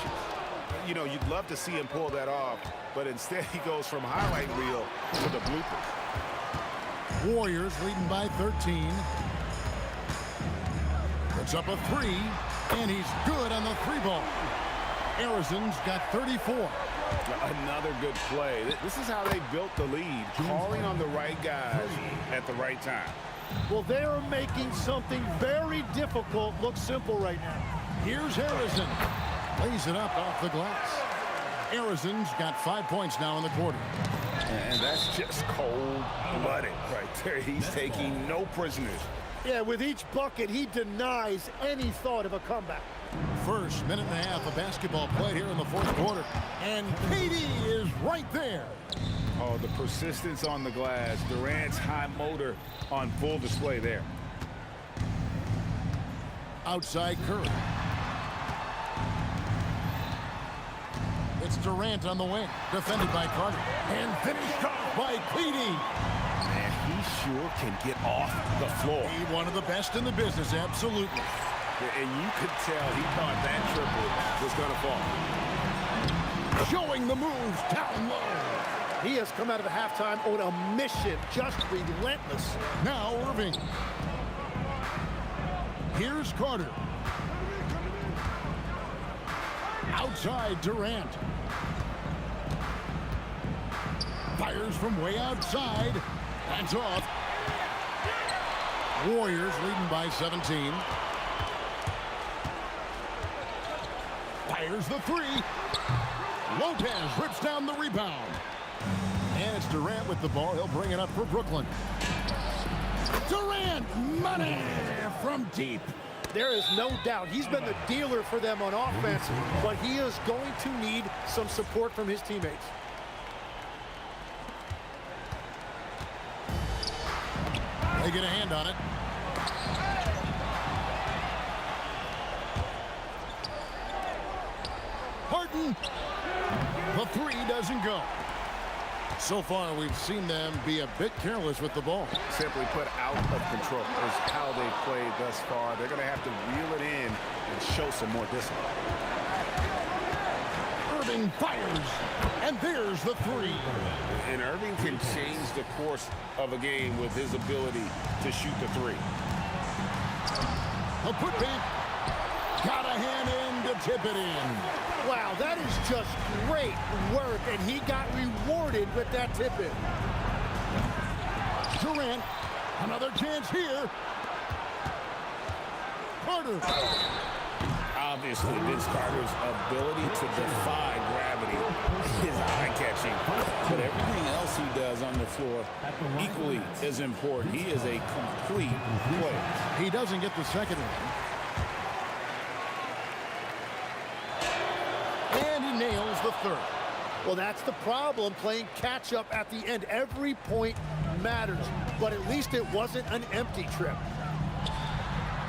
You know, you'd love to see him pull that off, but instead he goes from highlight reel to the bloopers. Warriors leading by 13. Puts up a 3, and he's good on the 3-ball. Harrison's got 34. Another good play. This is how they built the lead, calling on the right guys at the right time. Well, they are making something very difficult look simple right now. Here's Harrison. Lays it up off the glass. Harrison's got 5 points now in the quarter. And that's just cold-blooded right there. He's taking no prisoners. Yeah, with each bucket, he denies any thought of a comeback. First minute and a half of basketball played here in the 4th quarter. And KD is right there. Oh, the persistence on the glass. Durant's high motor on full display there. Outside Curry. It's Durant on the wing. Defended by Carter. And finished off by KD. Man, he sure can get off the floor. He one of the best in the business, absolutely. And you could tell he thought that triple was going to fall. Showing the moves down low. He has come out of the halftime on a mission, just relentless. Now Irving. Here's Carter. Outside Durant. Fires from way outside. That's off. Warriors leading by 17. Fires the three. Lopez rips down the rebound. And it's Durant with the ball. He'll bring it up for Brooklyn. Durant, money from deep. There is no doubt he's been the dealer for them on offense, but he is going to need some support from his teammates. They get a hand on it. Harden. The three doesn't go. So far, we've seen them be a bit careless with the ball. Simply put, out of control is how they played thus far. They're going to have to reel it in and show some more discipline. Irving fires, and there's the three. And Irving can change the course of a game with his ability to shoot the three. A putback. Got a hand in to tip it in. Wow, that is just great work, and he got rewarded with that tip-in. Durant, another chance here. Carter. Obviously, Vince Carter's ability to defy gravity is eye-catching. But everything else he does on the floor equally is important. He is a complete player. He doesn't get the second one. And he nails the third. Well, that's the problem, playing catch-up at the end. Every point matters, but at least it wasn't an empty trip.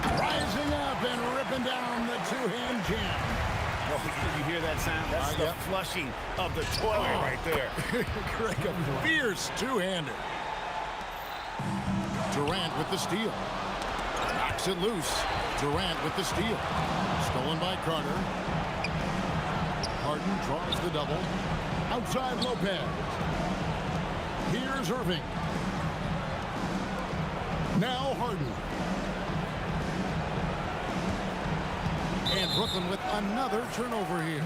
Rising up and ripping down the two-hand jam. Oh, you hear that sound? That's the flushing of the toilet right there. Like a fierce two-hander. Durant with the steal. Knocks it loose. Durant with the steal. Stolen by Carter. Harden draws the double. Outside Lopez. Here's Irving. Now Harden. And Brooklyn with another turnover here.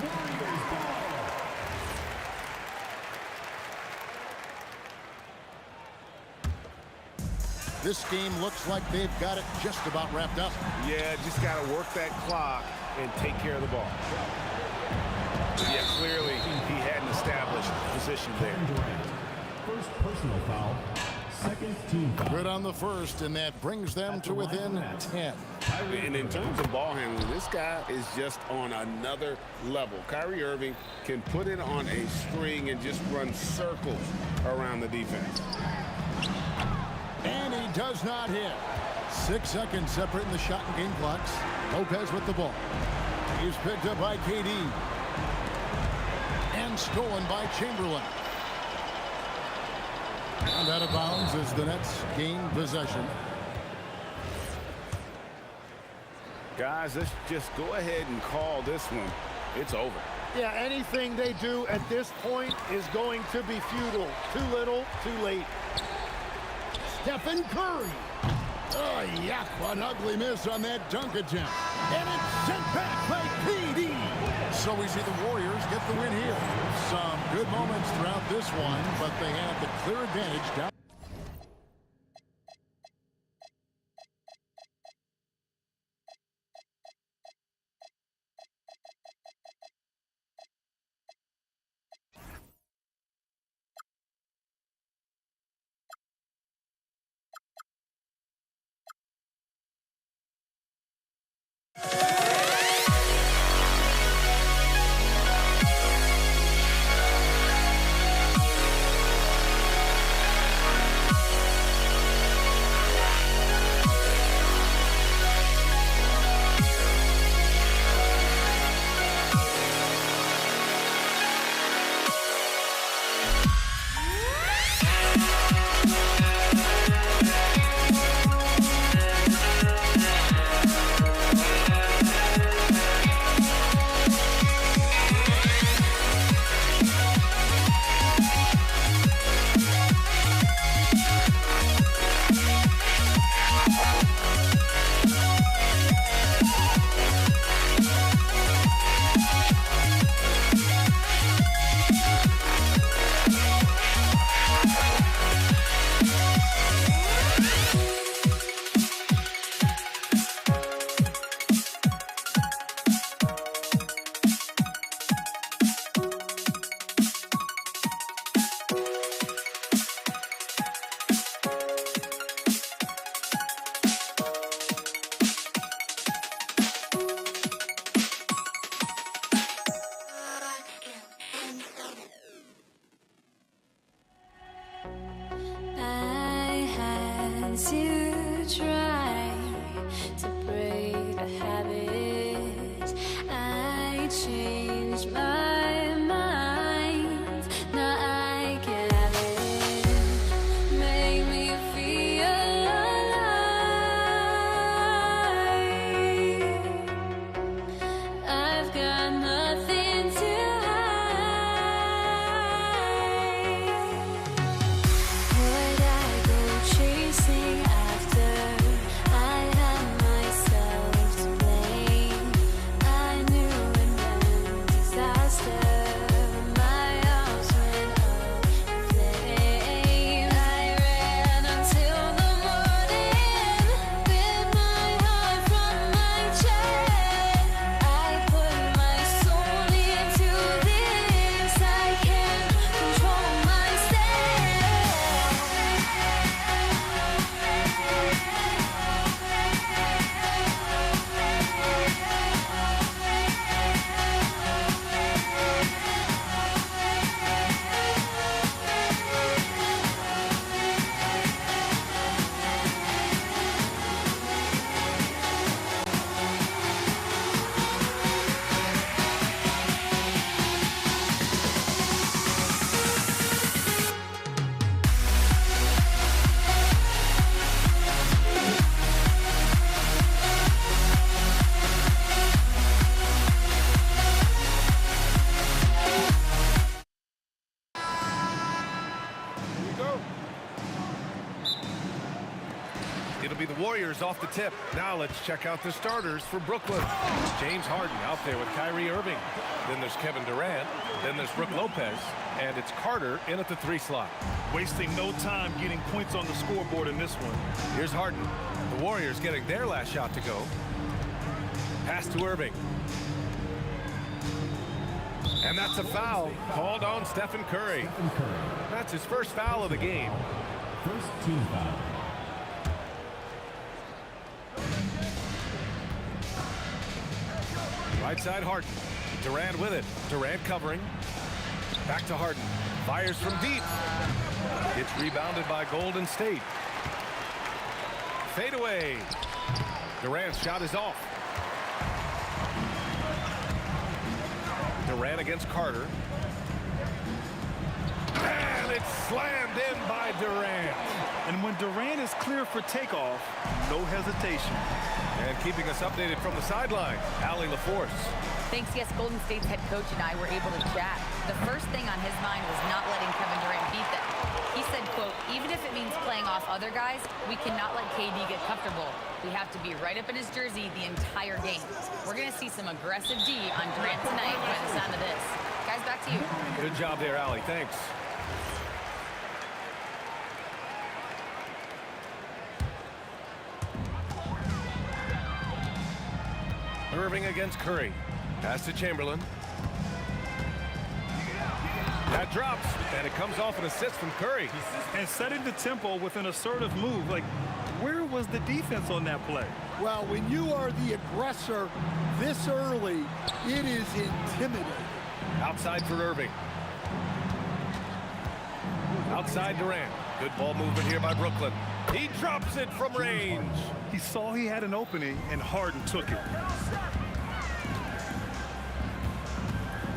This game looks like they've got it just about wrapped up. Yeah, just got to work that clock and take care of the ball. Yeah, clearly he hadn't established position there. First personal foul. Second team foul. Good on the first, and that brings them to within 10. And in terms of ball handling, this guy is just on another level. Kyrie Irving can put it on a string and just run circles around the defense. And he does not hit. 6 seconds separating the shot and game clocks. Lopez with the ball. He's picked up by KD. And stolen by Chamberlain. And out of bounds as the Nets gain possession. Guys, let's just go ahead and call this one. It's over. Yeah, anything they do at this point is going to be futile. Too little, too late. Stephen Curry. Oh, yuck, an ugly miss on that dunk attempt. And it's sent back by KD. So we see the Warriors get the win here. Some good moments throughout this one, but they had the clear advantage down. Since you try to break the habit, I changed my mind. Now I can have it. Make me feel alive. I've got nothing to It'll be the Warriors off the tip. Now let's check out the starters for Brooklyn. James Harden out there with Kyrie Irving. Then there's Kevin Durant. Then there's Brook Lopez. And it's Carter in at the 3 slot. Wasting no time getting points on the scoreboard in this one. Here's Harden. The Warriors getting their last shot to go. Pass to Irving. And that's a foul called on Stephen Curry. That's his first foul of the game. First team foul. Right side Harden. Durant with it. Durant covering. Back to Harden. Fires from deep. It's rebounded by Golden State. Fade away. Durant's shot is off. Durant against Carter. And it's slammed in by Durant. And when Durant is clear for takeoff, no hesitation. And keeping us updated from the sideline, Allie LaForce. Thanks. Yes, Golden State's head coach and I were able to chat. The first thing on his mind was not letting Kevin Durant beat them. He said, quote, even if it means playing off other guys, we cannot let KD get comfortable. We have to be right up in his jersey the entire game. We're going to see some aggressive D on Durant tonight by the sound of this. Guys, back to you. Good job there, Allie. Thanks. Irving against Curry. Pass to Chamberlain. That drops, and it comes off an assist from Curry. And setting the tempo with an assertive move. Like, where was the defense on that play? Well, when you are the aggressor this early, it is intimidating. Outside for Irving. Outside Durant. Good ball movement here by Brooklyn. He drops it from range. He saw he had an opening, and Harden took it.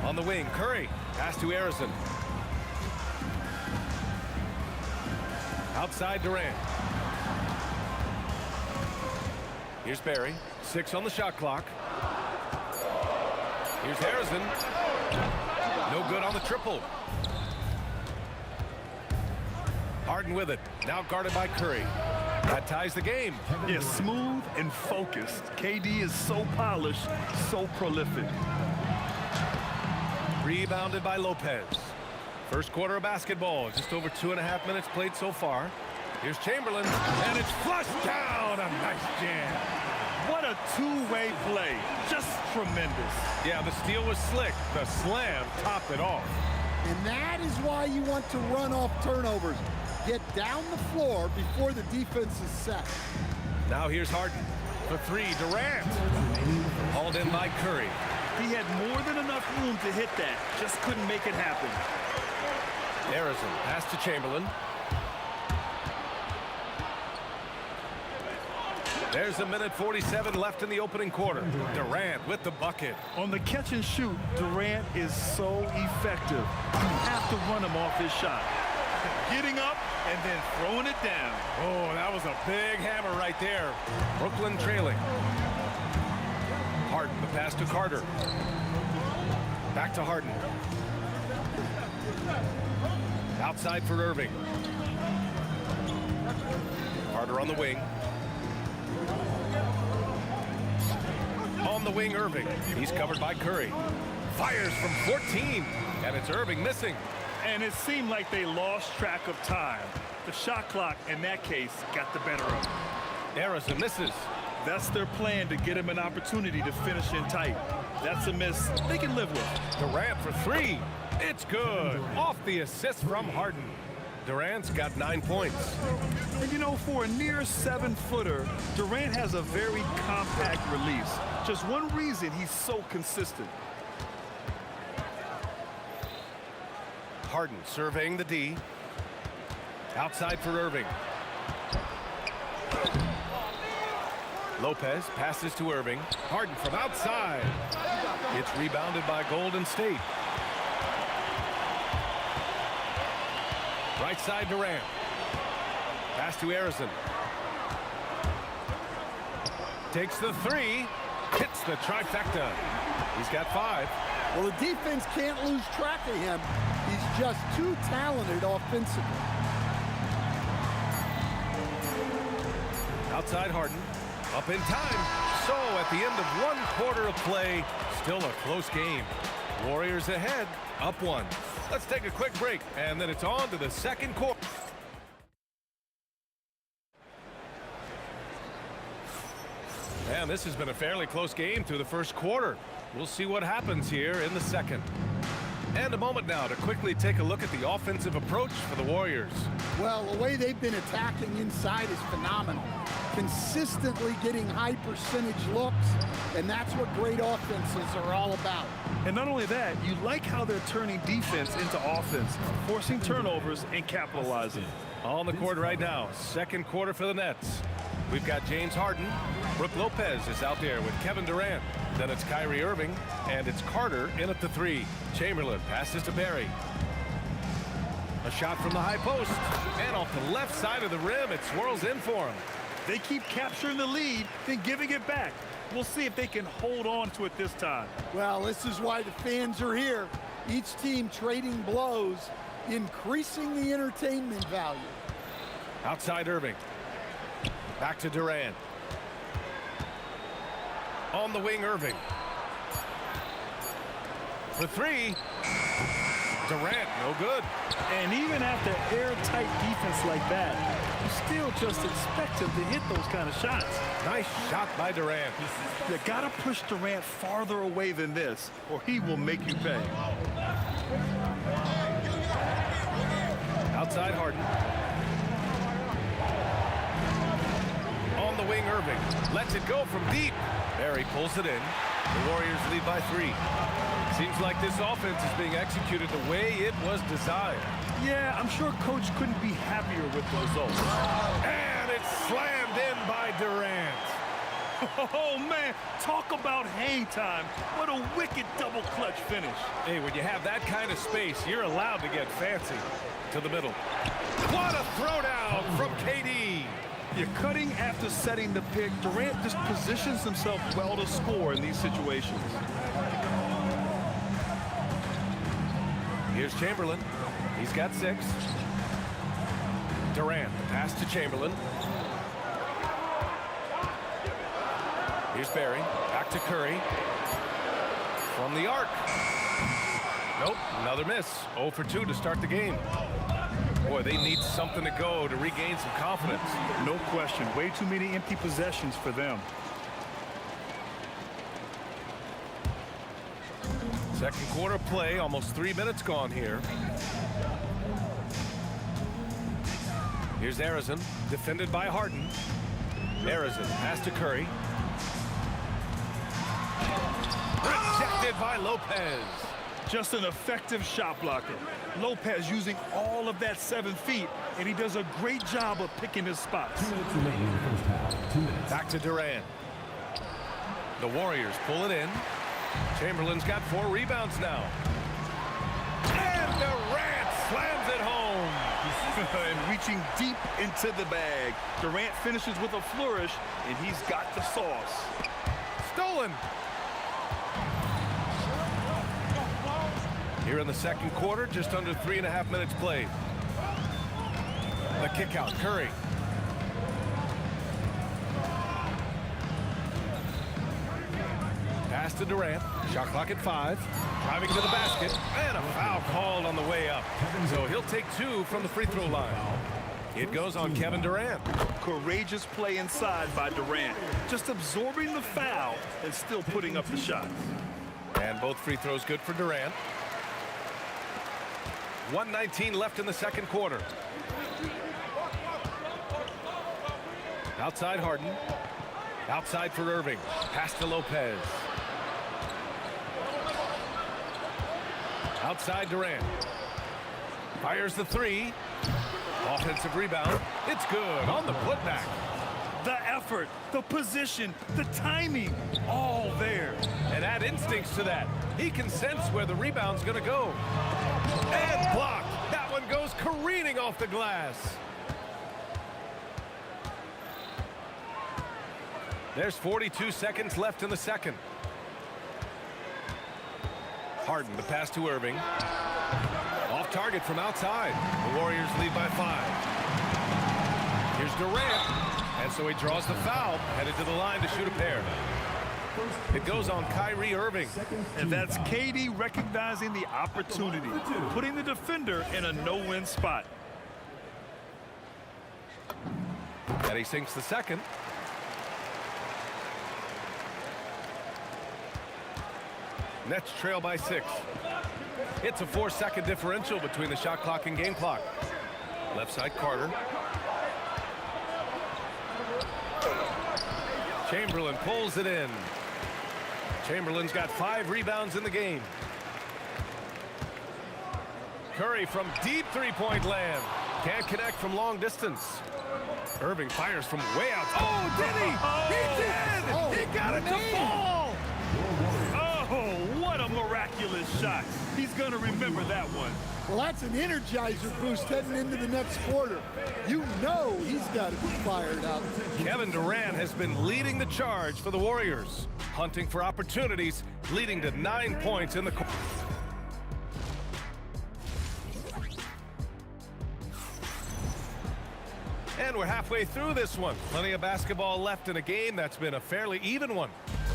On the wing, Curry. Pass to Harrison. Outside Durant. Here's Barry. 6 on the shot clock. Here's Harrison. No good on the triple. Harden with it. Now guarded by Curry. That ties the game. Yeah, smooth and focused. KD is so polished, so prolific. Rebounded by Lopez. First quarter of basketball. Just over 2.5 minutes played so far. Here's Chamberlain. And it's flushed down. A nice jam. What a two-way play. Just tremendous. Yeah, the steal was slick. The slam topped it off. And that is why you want to run off turnovers. Get down the floor before the defense is set. Now here's Harden. For 3, Durant. Hauled in by Curry. He had more than enough room to hit that. Just couldn't make it happen. Harrison, pass to Chamberlain. There's a minute 47 left in the opening quarter. Durant with the bucket. On the catch and shoot, Durant is so effective. You have to run him off his shot. Getting up and then throwing it down. Oh, that was a big hammer right there. Brooklyn trailing. Harden, the pass to Carter. Back to Harden. Outside for Irving. Carter on the wing. On the wing, Irving. He's covered by Curry. Fires from 14, and it's Irving missing. And it seemed like they lost track of time. The shot clock, in that case, got the better of them. Harrison misses. That's their plan, to get him an opportunity to finish in tight. That's a miss they can live with. Durant for three. It's good. Off the assist from Harden. Durant's got 9 points. And you know, for a near 7-footer, Durant has a very compact release. Just one reason he's so consistent. Harden surveying the D. Outside for Irving. Lopez passes to Irving. Harden from outside. It's rebounded by Golden State. Right side Durant. Pass to Harrison. Takes the three. Hits the trifecta. He's got 5. Well, the defense can't lose track of him. He's just too talented offensively. Outside Harden. Up in time. So at the end of 1 quarter of play, still a close game. Warriors ahead, up 1. Let's take a quick break, and then it's on to the second quarter. And this has been a fairly close game through the first quarter. We'll see what happens here in the second. And a moment now to quickly take a look at the offensive approach for the Warriors. Well, the way they've been attacking inside is phenomenal. Consistently getting high percentage looks, and that's what great offenses are all about. And not only that, you like how they're turning defense into offense, forcing turnovers and capitalizing. On the court right now, second quarter for the Nets. We've got James Harden. Brook Lopez is out there with Kevin Durant. Then it's Kyrie Irving, and it's Carter in at the 3. Chamberlain passes to Barry. A shot from the high post, and off the left side of the rim, it swirls in for him. They keep capturing the lead, then giving it back. We'll see if they can hold on to it this time. Well, this is why the fans are here. Each team trading blows, increasing the entertainment value. Outside Irving. Back to Durant. On the wing, Irving. For 3. Durant, no good. And even after airtight defense like that, you still just expect him to hit those kind of shots. Nice shot by Durant. You gotta push Durant farther away than this, or he will make you pay. Outside Harden. On the wing, Irving. Lets it go from deep. Barry pulls it in. The Warriors lead by 3. Seems like this offense is being executed the way it was designed. Yeah, I'm sure Coach couldn't be happier with the results. And it's slammed in by Durant. Oh, man, talk about hang time. What a wicked double clutch finish. Hey, when you have that kind of space, you're allowed to get fancy. To the middle. What a throwdown from KD. You're cutting after setting the pick. Durant just positions himself well to score in these situations. Here's Chamberlain. He's got 6. Durant, pass to Chamberlain. Here's Barry. Back to Curry. From the arc. Nope, another miss. 0 for 2 to start the game. Boy, they need something to go to regain some confidence. No question. Way too many empty possessions for them. Second quarter play, almost 3 minutes gone here. Here's Harrison, defended by Harden. Harrison, pass to Curry. Rejected by Lopez. Just an effective shot blocker. Lopez using all of that 7 feet, and he does a great job of picking his spots. 2 minutes remaining in the first half. 2 minutes. Back to Durant. The Warriors pull it in. Chamberlain's got 4 rebounds now. And Durant slams it home. And reaching deep into the bag. Durant finishes with a flourish, and he's got the sauce. Stolen. Here in the second quarter, just under 3.5 minutes played. The kick out, Curry. Pass to Durant. Shot clock at 5. Driving to the basket. And a foul called on the way up. So he'll take 2 from the free throw line. It goes on Kevin Durant. Courageous play inside by Durant. Just absorbing the foul and still putting up the shot. And both free throws good for Durant. 1:19 left in the second quarter. Outside Harden. Outside for Irving. Pass to Lopez. Outside Durant. Fires the 3. Offensive rebound. It's good on the putback. The effort, the position, the timing, all there. And add instincts to that. He can sense where the rebound's going to go. And blocked. That one goes careening off the glass. There's 42 seconds left in the second. Harden, the pass to Irving. Off target from outside. The Warriors lead by 5. Here's Durant. And so he draws the foul, headed to the line to shoot a pair. It goes on Kyrie Irving. And that's KD recognizing the opportunity, putting the defender in a no-win spot. And he sinks the second. Nets trail by 6. It's a 4-second differential between the shot clock and game clock. Left side Carter. Chamberlain pulls it in. Chamberlain's got 5 rebounds in the game. Curry from deep three-point land. Can't connect from long distance. Irving fires from way out. Oh, did he? He did! He got it to fall! Oh, what a miraculous shot. He's going to remember that one. Well, that's an energizer boost heading into the next quarter. You know he's got to be fired up. Kevin Durant has been leading the charge for the Warriors, hunting for opportunities, leading to 9 points in the quarter. And we're halfway through this one. Plenty of basketball left in a game that's been a fairly even one.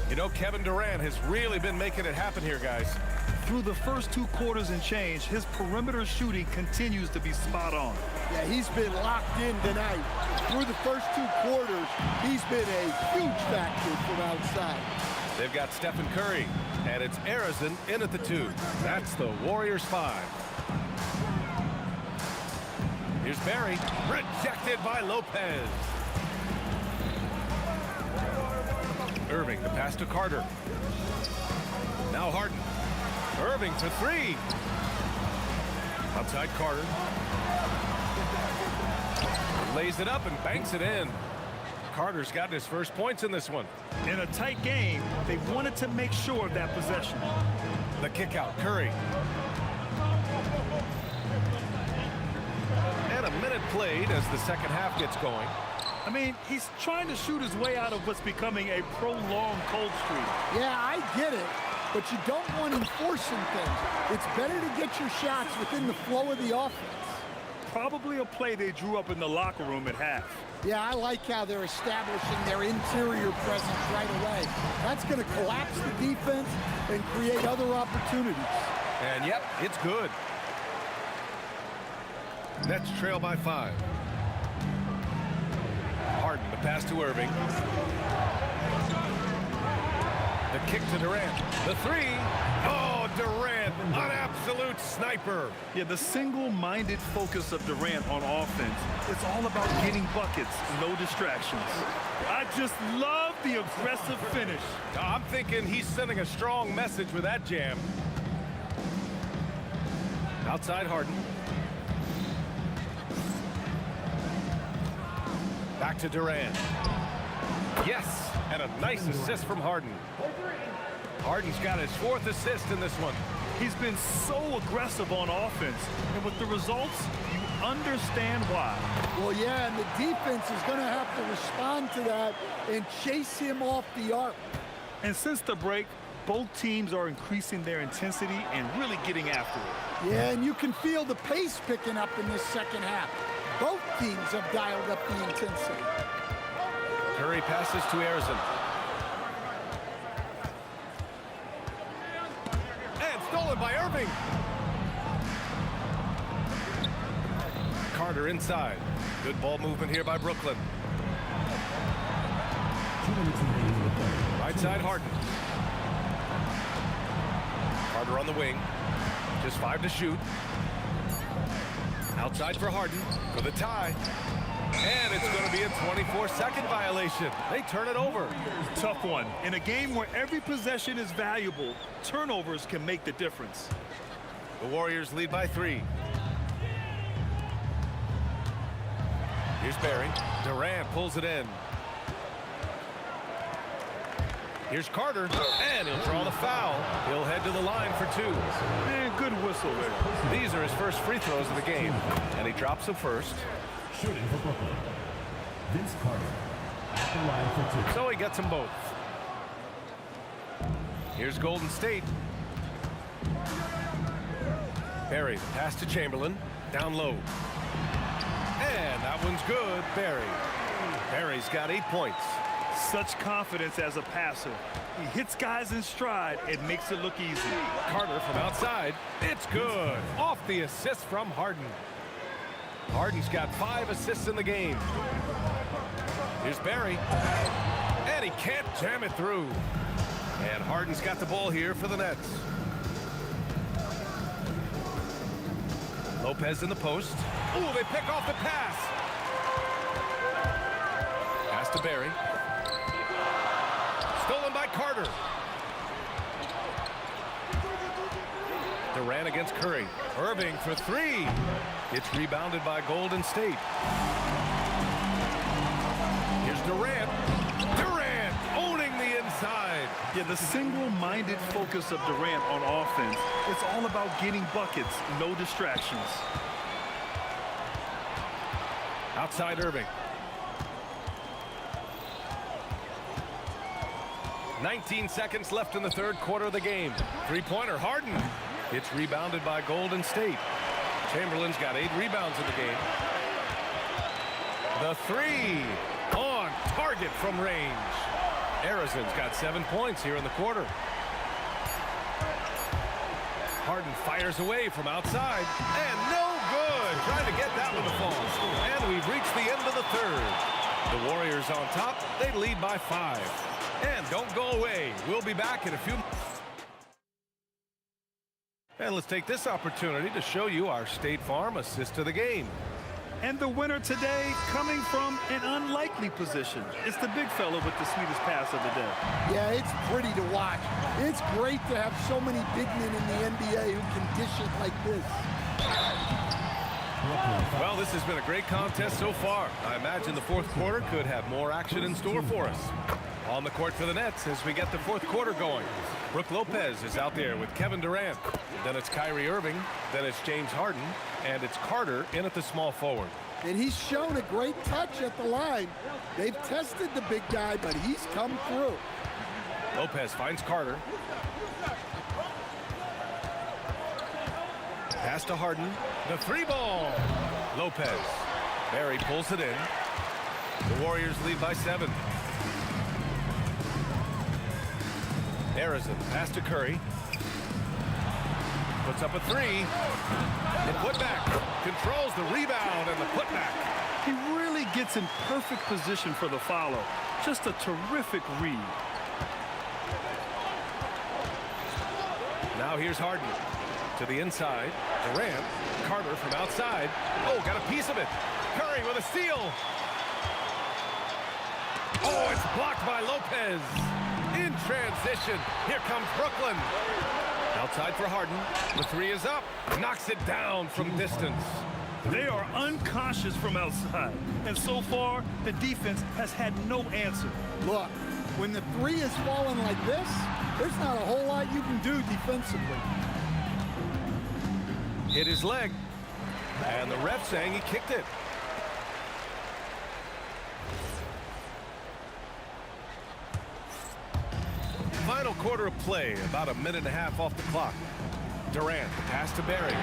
You know, Kevin Durant has really been making it happen here, guys. Through the first 2 quarters and change, his perimeter shooting continues to be spot on. Yeah, he's been locked in tonight. Through the first 2 quarters, he's been a huge factor from outside. They've got Stephen Curry, and it's Arizin in at the 2. That's the Warriors 5. Here's Barry, rejected by Lopez. Irving, the pass to Carter. Now Harden. Irving for 3. Outside Carter. Lays it up and banks it in. Carter's gotten his first points in this one. In a tight game, they wanted to make sure of that possession. The kick out, Curry. And a minute played as the second half gets going. I mean, he's trying to shoot his way out of what's becoming a prolonged cold streak. Yeah, I get it, but you don't want him forcing things. It's better to get your shots within the flow of the offense. Probably a play they drew up in the locker room at half. Yeah, I like how they're establishing their interior presence right away. That's going to collapse the defense and create other opportunities. And yep, it's good. Nets trail by 5. Harden, the pass to Irving. The kick to Durant. The 3. Oh, Durant, an absolute sniper. Yeah, the single-minded focus of Durant on offense. It's all about getting buckets, no distractions. I just love the aggressive finish. I'm thinking he's sending a strong message with that jam. Outside Harden. Back to Durant. Yes, and a nice assist from Harden. Harden's got his 4th assist in this one. He's been so aggressive on offense, and with the results, you understand why. Well, yeah, and the defense is going to have to respond to that and chase him off the arc. And since the break, both teams are increasing their intensity and really getting after it. Yeah, and you can feel the pace picking up in this second half. Both teams have dialed up the intensity. Curry passes to Arizon. And stolen by Irving. Carter inside. Good ball movement here by Brooklyn. Right side Harden. Carter on the wing. Just 5 to shoot. Outside for Harden for the tie. And it's going to be a 24-second violation. They turn it over. Tough one. In a game where every possession is valuable, turnovers can make the difference. The Warriors lead by 3. Here's Barry. Durant pulls it in. Here's Carter, and he'll draw the foul. He'll head to the line for 2. And good whistle there. These are his first free throws of the game, and he drops them first. Shooting for Brooklyn, Vince Carter at the line for 2. So he gets them both. Here's Golden State. Barry, pass to Chamberlain, down low. And that one's good, Barry. Barry's got 8 points. Such confidence as a passer. He hits guys in stride and makes it look easy. Carter from outside. It's good. Off the assist from Harden. Harden's got 5 assists in the game. Here's Barry. And he can't jam it through. And Harden's got the ball here for the Nets. Lopez in the post. Ooh, they pick off the pass. Pass to Barry. Stolen by Carter. Durant against Curry. Irving for 3. It's rebounded by Golden State. Here's Durant. Durant owning the inside. Yeah, the single-minded focus of Durant on offense. It's all about getting buckets, no distractions. Outside Irving. 19 seconds left in the 3rd quarter of the game. 3-pointer Harden. It's rebounded by Golden State. Chamberlain's got 8 rebounds in the game. The 3 on target from range. Arizon's got 7 points here in the quarter. Harden fires away from outside. And no good. Trying to get that one to fall. And we've reached the end of the 3rd. The Warriors on top. They lead by 5. And don't go away. We'll be back in a few minutes. And let's take this opportunity to show you our State Farm assist of the game. And the winner today coming from an unlikely position. It's the big fella with the sweetest pass of the day. Yeah, it's pretty to watch. It's great to have so many big men in the NBA who can dish it like this. Well, this has been a great contest so far. I imagine the 4th quarter could have more action in store for us. On the court for the Nets as we get the 4th quarter going. Brook Lopez is out there with Kevin Durant. Then it's Kyrie Irving. Then it's James Harden. And it's Carter in at the small forward. And he's shown a great touch at the line. They've tested the big guy, but he's come through. Lopez finds Carter. Pass to Harden. The 3-ball. Lopez. Barry pulls it in. The Warriors lead by 7. Arizon, pass to Curry. Puts up a 3. And putback. Controls the rebound and the putback. He really gets in perfect position for the follow. Just a terrific read. Now here's Harden. To the inside. Durant. Carter from outside. Oh, got a piece of it. Curry with a steal. Oh, it's blocked by Lopez. In transition. Here comes Brooklyn. Outside for Harden. The three is up. Knocks it down from distance. They are uncautious from outside. And so far, the defense has had no answer. Look, when the three is falling like this, there's not a whole lot you can do defensively. Hit his leg. And the ref saying he kicked it. Final quarter of play, about a minute and a half off the clock. Durant, the pass to Barry.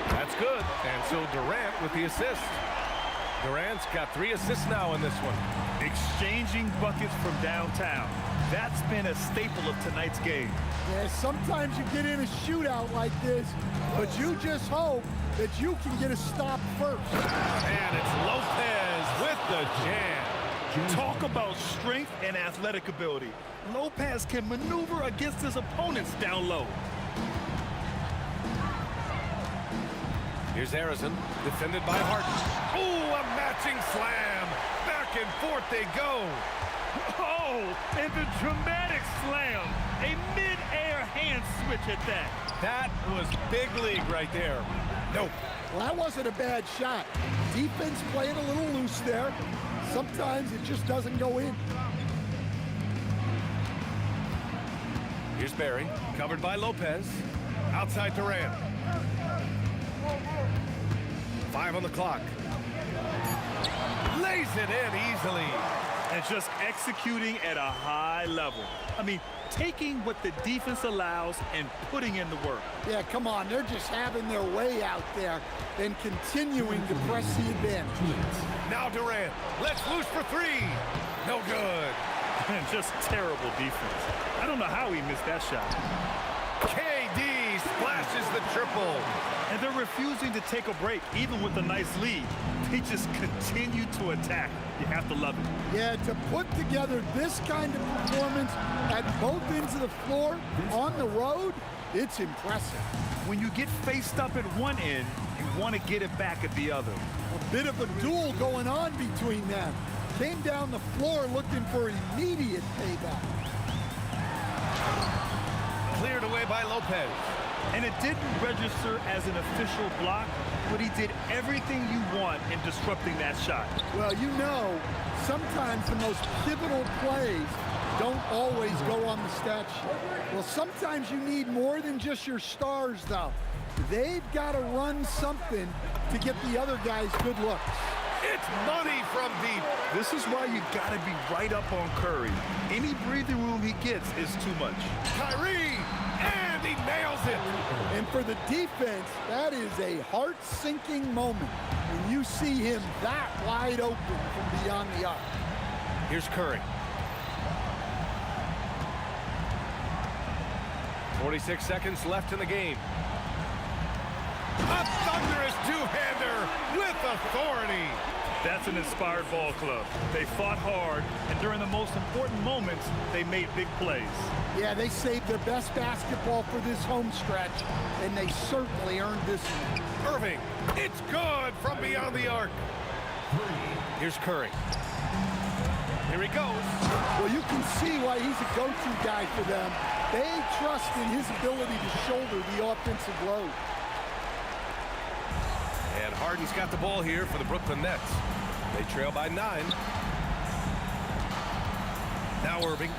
That's good. And so Durant with the assist. Durant's got 3 assists now in this one. Exchanging buckets from downtown. That's been a staple of tonight's game. Yeah, sometimes you get in a shootout like this, but you just hope that you can get a stop first. And it's Lopez with the jam. Talk about strength and athletic ability. Lopez can maneuver against his opponents down low. Here's Harrison, defended by Harden. Oh, a matching slam. Back and forth they go. Oh, and the dramatic slam. A mid-air hand switch at that. That was big league right there. Nope. Well, that wasn't a bad shot. Defense playing a little loose there. Sometimes it just doesn't go in. Here's Barry, covered by Lopez. Outside Durant. 5 on the clock. Lays it in easily. And just executing at a high level. I mean, taking what the defense allows and putting in the work. Yeah, come on. They're just having their way out there and continuing to press the advantage. Now Durant lets loose for 3. No good. And just terrible defense. I don't know how he missed that shot. KD splashes the triple. And they're refusing to take a break, even with a nice lead. They just continue to attack. You have to love it. Yeah, to put together this kind of performance at both ends of the floor on the road, it's impressive. When you get faced up at one end, you want to get it back at the other. A bit of a duel going on between them. Came down the floor looking for immediate payback. Cleared away by Lopez. And it didn't register as an official block, but he did everything you want in disrupting that shot. Well, you know, sometimes the most pivotal plays don't always go on the stat sheet. Well, sometimes you need more than just your stars, though. They've got to run something to get the other guys good looks. It's money from deep. This is why you got to be right up on Curry. Any breathing room he gets is too much. Kyrie, and he nails it. And for the defense, that is a heart-sinking moment when you see him that wide open from beyond the arc. Here's Curry. 46 seconds left in the game. A thunderous two-hander with authority. That's an inspired ball club. They fought hard, and during the most important moments, they made big plays. Yeah, they saved their best basketball for this home stretch, and they certainly earned this one. Irving, it's good from beyond the arc. Here's Curry. Here he goes. Well, you can see why he's a go-to guy for them. They trust in his ability to shoulder the offensive load. And Harden's got the ball here for the Brooklyn Nets. They trail by 9. Now Irving.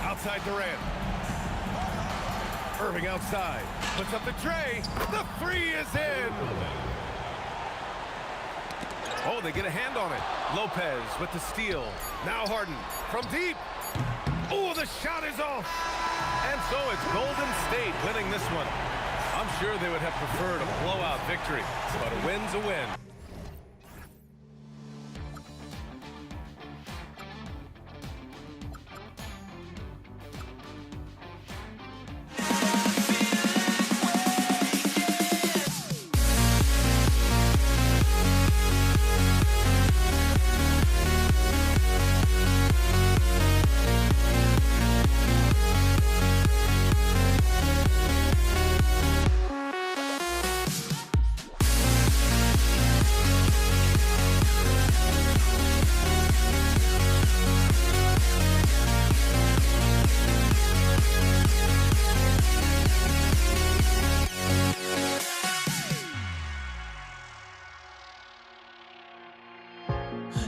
Outside Durant. Irving outside. Puts up the tray. The 3 is in. Oh, they get a hand on it. Lopez with the steal. Now Harden from deep. Oh, the shot is off. And so it's Golden State winning this one. I'm sure they would have preferred a blowout victory, but a win's a win.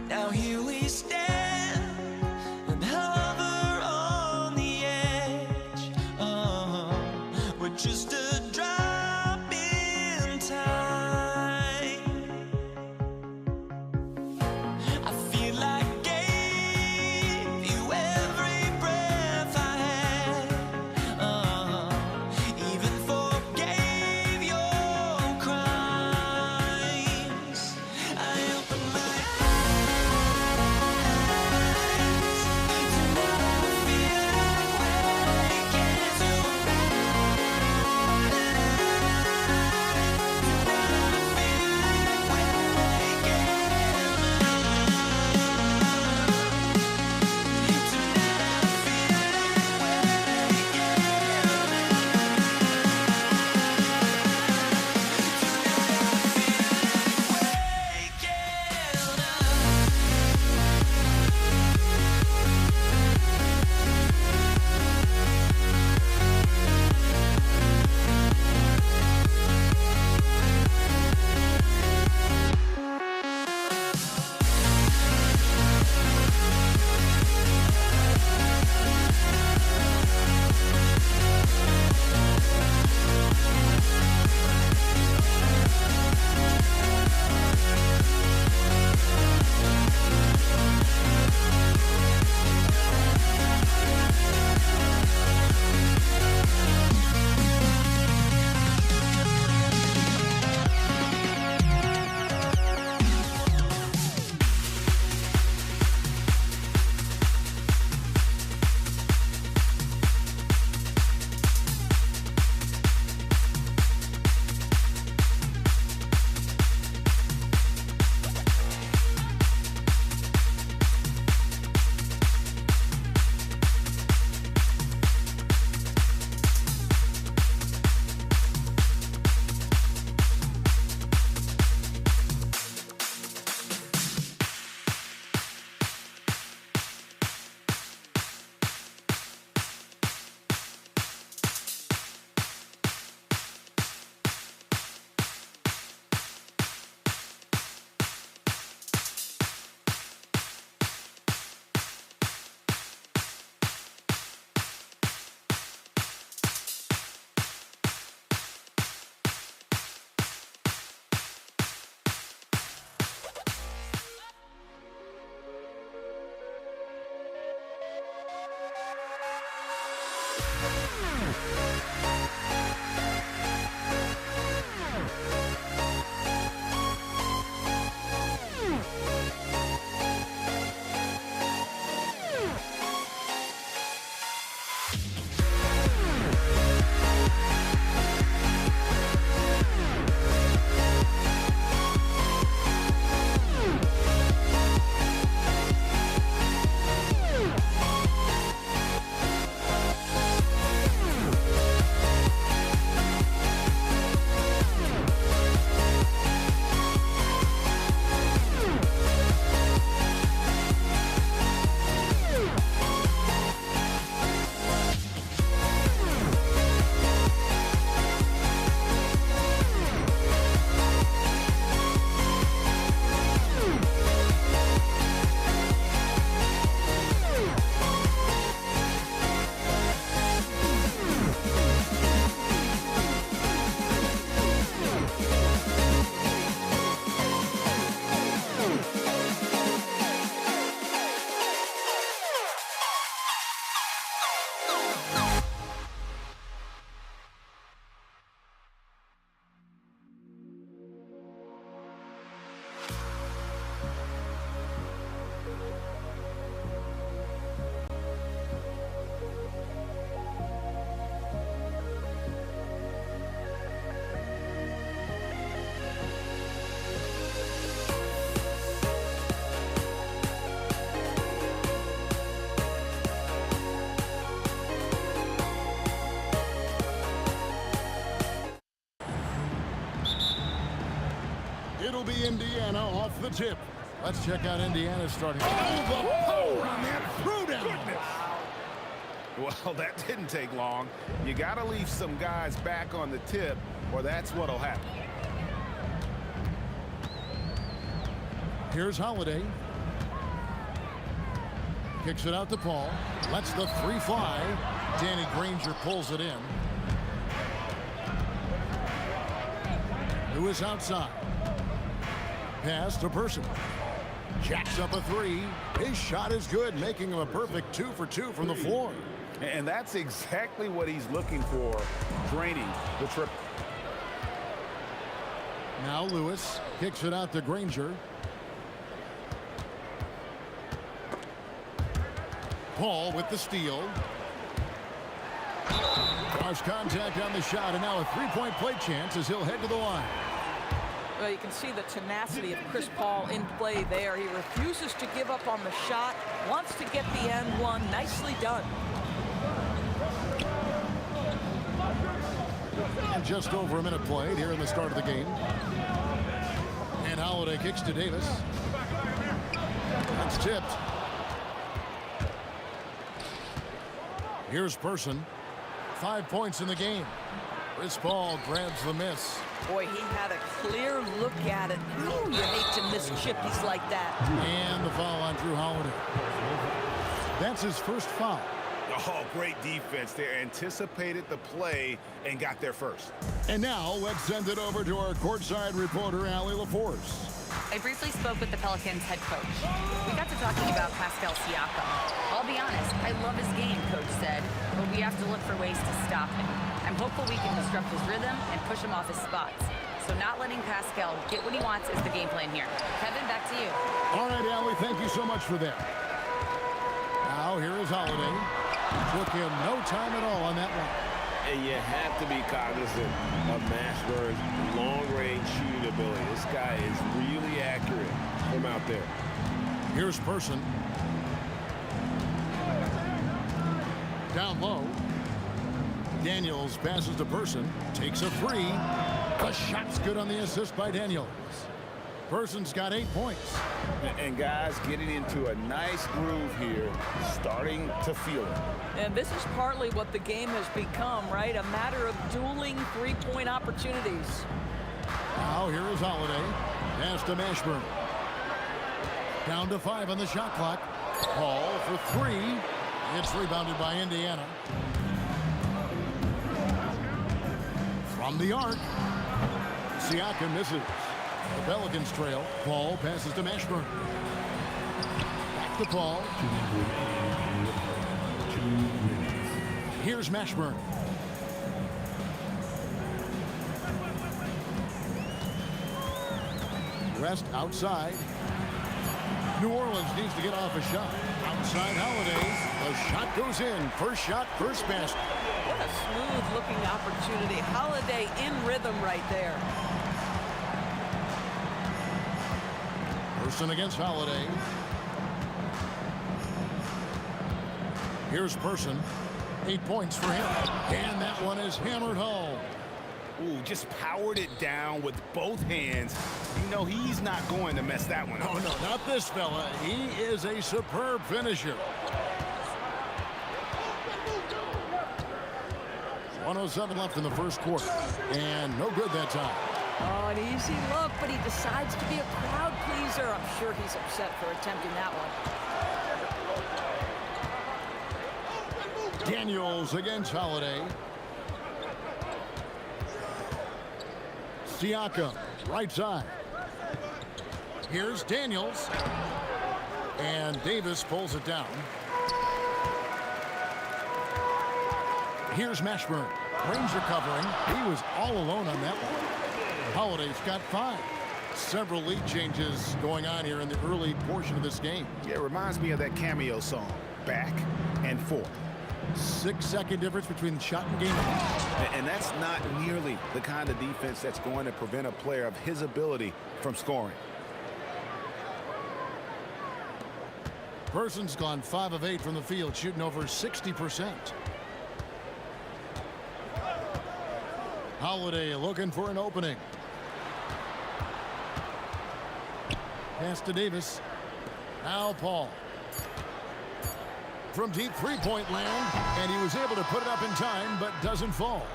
Now here we stand and hover on the edge. We're just a drop in time. I feel like I gave you every breath I had. Even forgave your crimes. I open my eyes to never feel like waking to It'll be Indiana off the tip. Let's check out Indiana's starting. Oh, the power on that throwdown. Well, that didn't take long. You got to leave some guys back on the tip, or that's what'll happen. Here's Holiday. Kicks it out to Paul. Lets the three fly. Danny Granger pulls it in. Lewis outside. Pass to Person. Jacks up a three. His shot is good, making him a perfect 2 for 2 from the floor. And that's exactly what he's looking for, draining the triple. Now Lewis kicks it out to Granger. Paul with the steal. Cross contact on the shot, and now a three-point play chance as he'll head to the line. Well, you can see the tenacity of Chris Paul in play there. He refuses to give up on the shot, wants to get the end one. Nicely done. And just over a minute played here in the start of the game. And Holiday kicks to Davis. That's tipped. Here's Person. 5 points in the game. Chris Paul grabs the miss. Boy, he had a clear look at it. Ooh, you hate to miss chippies like that. And the foul on Drew Holiday. That's his first foul. Oh, great defense there. Anticipated the play and got there first. And now let's send it over to our courtside reporter, Allie LaForce. I briefly spoke with the Pelicans head coach. We got to talking about Pascal Siakam. I'll be honest, I love his game, coach said, but we have to look for ways to stop him. I'm hopeful we can disrupt his rhythm and push him off his spots. So not letting Pascal get what he wants is the game plan here. Kevin, back to you. All right, Allie, thank you so much for that. Now here is Holiday. Took him no time at all on that one. And you have to be cognizant of Mashburn's long-range shooting ability. This guy is really accurate from out there. Here's Person. Down low. Daniels passes to Person. Takes a three. The shot's good on the assist by Daniels. Person's got 8 points. And guys getting into a nice groove here, starting to feel it. And this is partly what the game has become, right? A matter of dueling three-point opportunities. Now here is Holiday. Pass to Mashburn. Down to 5 on the shot clock. Paul for 3. It's rebounded by Indiana. From the arc. Siakam misses. The Pelicans trail. Paul passes to Mashburn. Back to Paul. Here's Mashburn. Rest outside. New Orleans needs to get off a shot. Outside Holiday. The shot goes in. First shot, first basket. What a smooth-looking opportunity. Holiday in rhythm right there. Person against Holiday. Here's Person. 8 points for him. And that one is hammered home. Ooh, just powered it down with both hands. You know he's not going to mess that one up. Oh, no, not this fella. He is a superb finisher. 1:07 left in the first quarter. And no good that time. Oh, an easy look, but he decides to be a crowd pleaser. I'm sure he's upset for attempting that one. Daniels against Holiday. Siakam, right side. Here's Daniels. And Davis pulls it down. Here's Mashburn. Ranger covering. He was all alone on that one. Holiday's got 5. Several lead changes going on here in the early portion of this game. Yeah, it reminds me of that cameo song, Back and Forth. 6-second difference between shot and game. And that's not nearly the kind of defense that's going to prevent a player of his ability from scoring. Person's gone 5 of 8 from the field, shooting over 60%. Holiday looking for an opening. Pass to Davis. Now Paul. From deep three-point land, and he was able to put it up in time, but doesn't fall.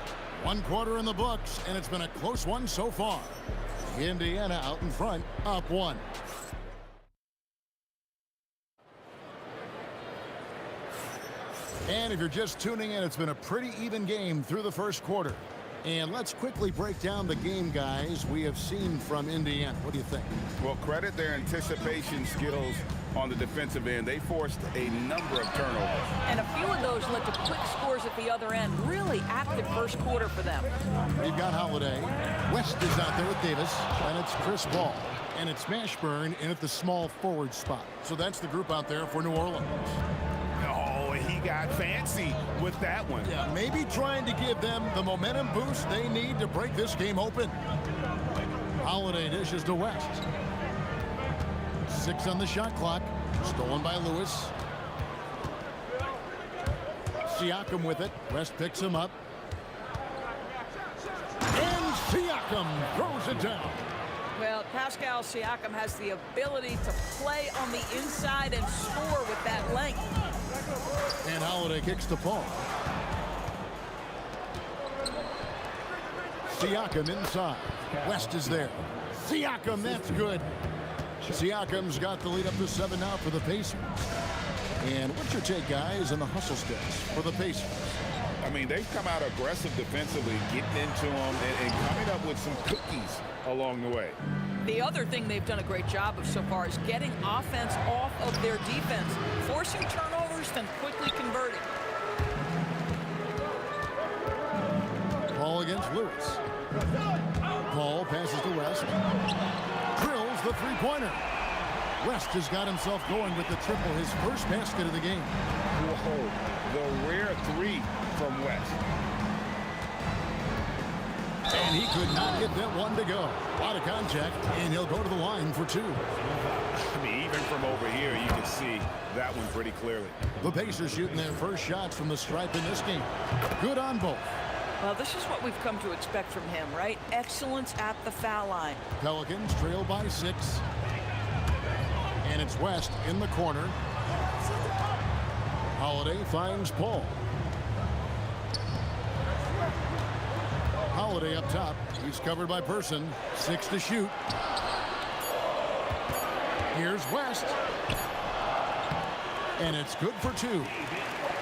1 quarter in the books, and it's been a close one so far. Indiana out in front, up 1. And if you're just tuning in, it's been a pretty even game through the first quarter. And let's quickly break down the game, guys, we have seen from Indiana. What do you think? Well, credit their anticipation skills on the defensive end. They forced a number of turnovers. And a few of those led to quick scores at the other end. Really active first quarter for them. We've got Holiday. West is out there with Davis. And it's Chris Paul. And it's Mashburn in at the small forward spot. So that's the group out there for New Orleans. Oh, he got fancy with that one. Yeah, maybe trying to give them the momentum boost they need to break this game open. Holiday dishes to West. 6 on the shot clock. Stolen by Lewis. Siakam with it. West picks him up. And Siakam throws it down. Well, Pascal Siakam has the ability to play on the inside and score with that length. And Holiday kicks to Paul. Siakam inside. West is there. Siakam, that's good. Siakam's got the lead up to 7 now for the Pacers. And what's your take, guys, on the hustle steps for the Pacers? I mean, they've come out aggressive defensively, getting into them and coming up with some cookies along the way. The other thing they've done a great job of so far is getting offense off of their defense, forcing turnovers, then quickly converting. Paul against Lewis. Paul passes to West. Drills the three-pointer. West has got himself going with the triple, his first basket of the game. Whoa, the rare 3 from West. And he could not get that one to go. A lot of contact, and he'll go to the line for 2. I mean, even from over here, you can see that one pretty clearly. The Pacers shooting their first shots from the stripe in this game. Good on both. Well, this is what we've come to expect from him, right? Excellence at the foul line. Pelicans trail by 6. And it's West in the corner. Holiday finds Paul. Holiday up top. He's covered by Person. 6 to shoot. Here's West. And it's good for 2.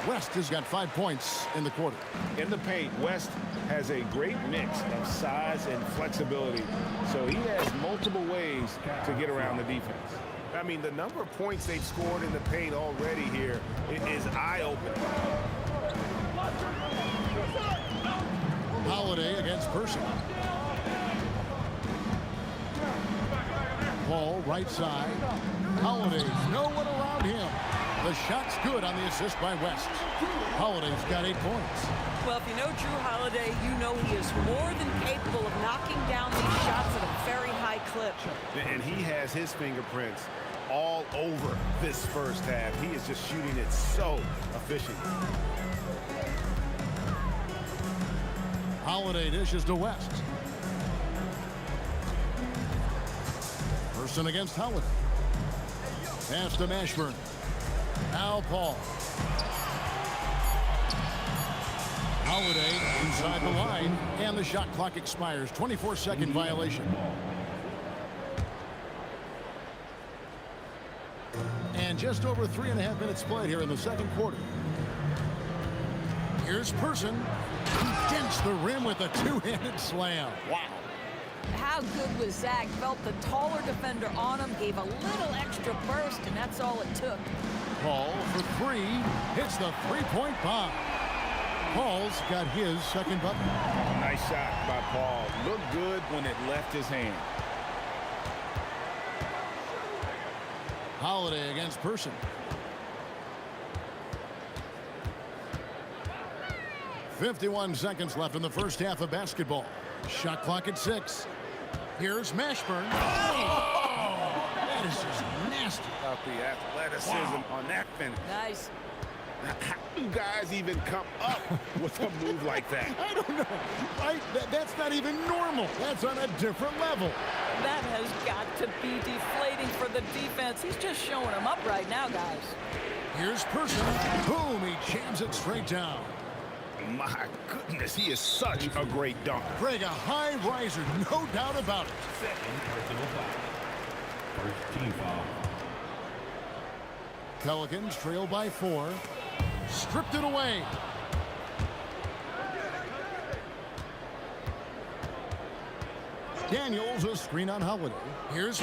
West has got 5 points in the quarter. In the paint, West has a great mix of size and flexibility, so he has multiple ways to get around the defense. I mean, the number of points they've scored in the paint already here is eye-opening. Holiday against Person. Paul right side. Holiday, no one around him. The shot's good on the assist by West. Holiday's got 8 points. Well, if you know Drew Holiday, you know he is more than capable of knocking down these shots at a very high clip. And he has his fingerprints all over this first half. He is just shooting it so efficiently. Holiday dishes to West. Person against Holiday. Pass to Mashburn. Now Paul. Holiday inside the line, and the shot clock expires. 24-second violation. And just over 3.5 minutes played here in the second quarter. Here's Person. He dents the rim with a 2-handed slam. Wow. How good was Zach? Felt the taller defender on him, gave a little extra burst, and that's all it took. Paul for 3, hits the three-point bomb. Paul's got his second bucket. Nice shot by Paul. Looked good when it left his hand. Holiday against Person. .51 seconds left in the first half of basketball. Shot clock at 6. Here's Mashburn. Oh! That is just nasty. About the athleticism on that finish. Nice. How do guys even come up with a move like that? I don't know. That's not even normal. That's on a different level. That has got to be deflating for the defense. He's just showing them up right now, guys. Here's Person. Boom, he jams it straight down. My goodness, he is such a great dunker. Greg, a high riser, no doubt about it. First team foul. Pelicans trail by 4. stripped it away. Daniels, a screen on Holiday. Here's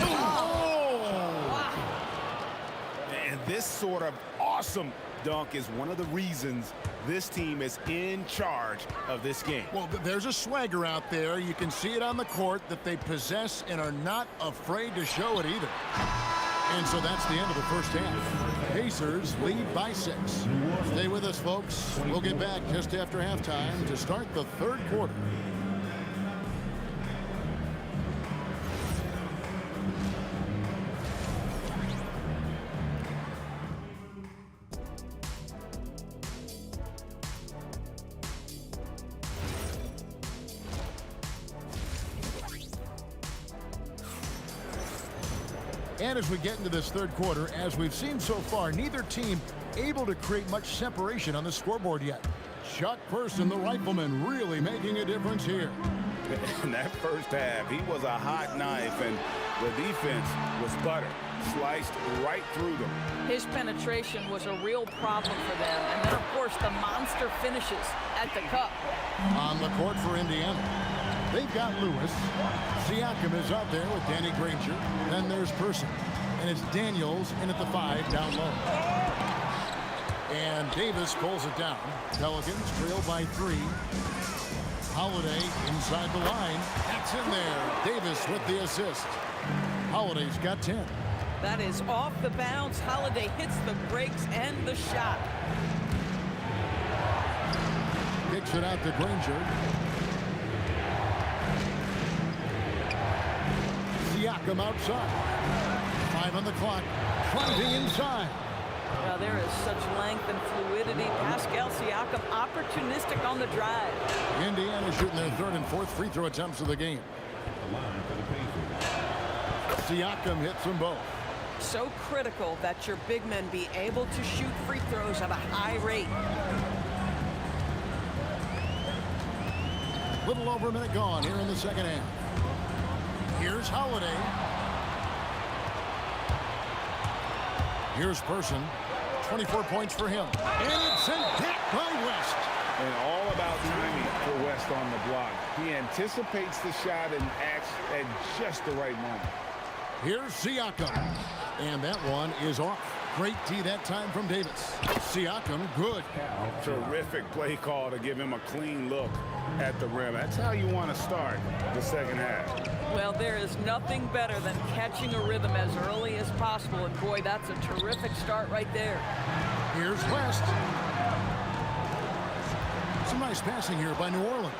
And this sort of awesome dunk is one of the reasons this team is in charge of this game. Well, there's a swagger out there. You can see it on the court that they possess and are not afraid to show it either. And so that's the end of the first half. Pacers lead by 6. Stay with us, folks. We'll get back just after halftime to start the third quarter. And as we get into this third quarter, as we've seen so far, neither team able to create much separation on the scoreboard yet. Chuck Person, the rifleman, really making a difference here. In that first half, he was a hot knife, and the defense was butter, sliced right through them. His penetration was a real problem for them. And then, of course, the monster finishes at the cup. On the court for Indiana, they've got Lewis. Siakam is out there with Danny Granger. Then there's Person. And it's Daniels in at the 5 down low. And Davis pulls it down. Pelicans trail by 3. Holiday inside the line. That's in there. Davis with the assist. Holiday's got 10. That is off the bounce. Holiday hits the brakes and the shot. Kicks it out to Granger. Siakam outside. 5 on the clock. Driving inside. Now there is such length and fluidity. Pascal Siakam opportunistic on the drive. Indiana shooting their 3rd and 4th free throw attempts of the game. Siakam hits them both. So critical that your big men be able to shoot free throws at a high rate. Little over a minute gone here in the second half. Here's Holiday. Here's Person. 24 points for him. And it's sent back by West. And all about timing for West on the block. He anticipates the shot and acts at just the right moment. Here's Siakam. And that one is off. Great D that time from Davis. Siakam, good. Terrific play call to give him a clean look at the rim. That's how you want to start the second half. Well, there is nothing better than catching a rhythm as early as possible. And boy, that's a terrific start right there. Here's West. Some nice passing here by New Orleans.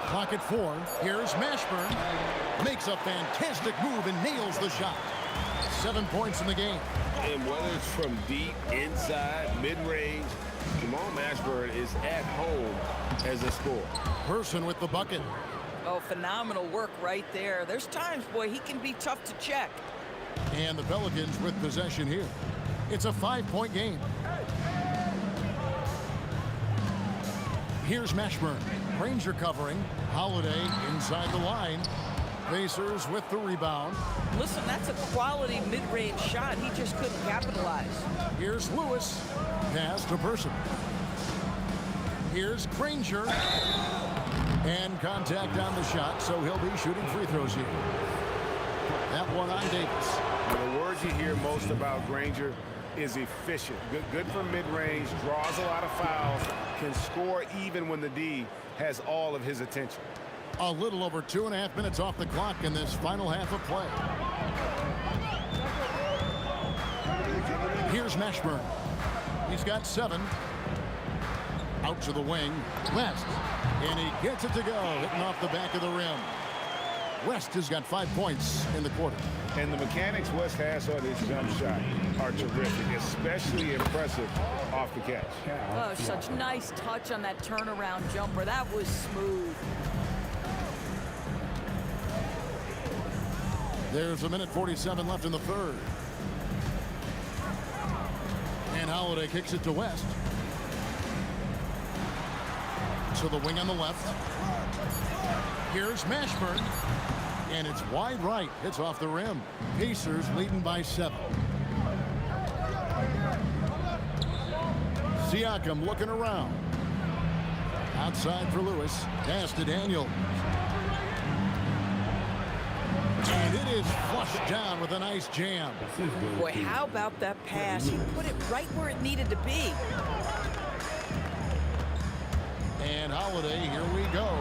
Clock at 4. Here's Mashburn. Makes a fantastic move and nails the shot. 7 points in the game. And whether it's from deep, inside, mid-range, Jamal Mashburn is at home as a scorer. Person with the bucket. Oh, phenomenal work right there. There's times, boy, he can be tough to check. And the Pelicans with possession here. It's a 5-point game. Here's Mashburn. Granger covering. Holiday inside the line. Pacers with the rebound. Listen, that's a quality mid-range shot. He just couldn't capitalize. Here's Lewis. Pass to Person. Here's Granger. And contact on the shot, so he'll be shooting free throws here. That one on Davis. The words you hear most about Granger is efficient. Good from mid-range, draws a lot of fouls, can score even when the D has all of his attention. A little over 2.5 minutes off the clock in this final half of play. Here's Mashburn. He's got 7. Out to the wing. West. And he gets it to go. Hitting off the back of the rim. West has got 5 points in the quarter. And the mechanics West has on his jump shot are terrific, especially impressive off the catch. Oh, such nice touch on that turnaround jumper. That was smooth. There's a minute 47 left in the third. And Holiday kicks it to West. To the wing on the left. Here's Mashburn. And it's wide right. It's off the rim. Pacers leading by 7. Siakam looking around. Outside for Lewis. Pass to Daniel. And it is flushed down with a nice jam. Boy, how about that pass? He put it right where it needed to be. And Holiday, here we go.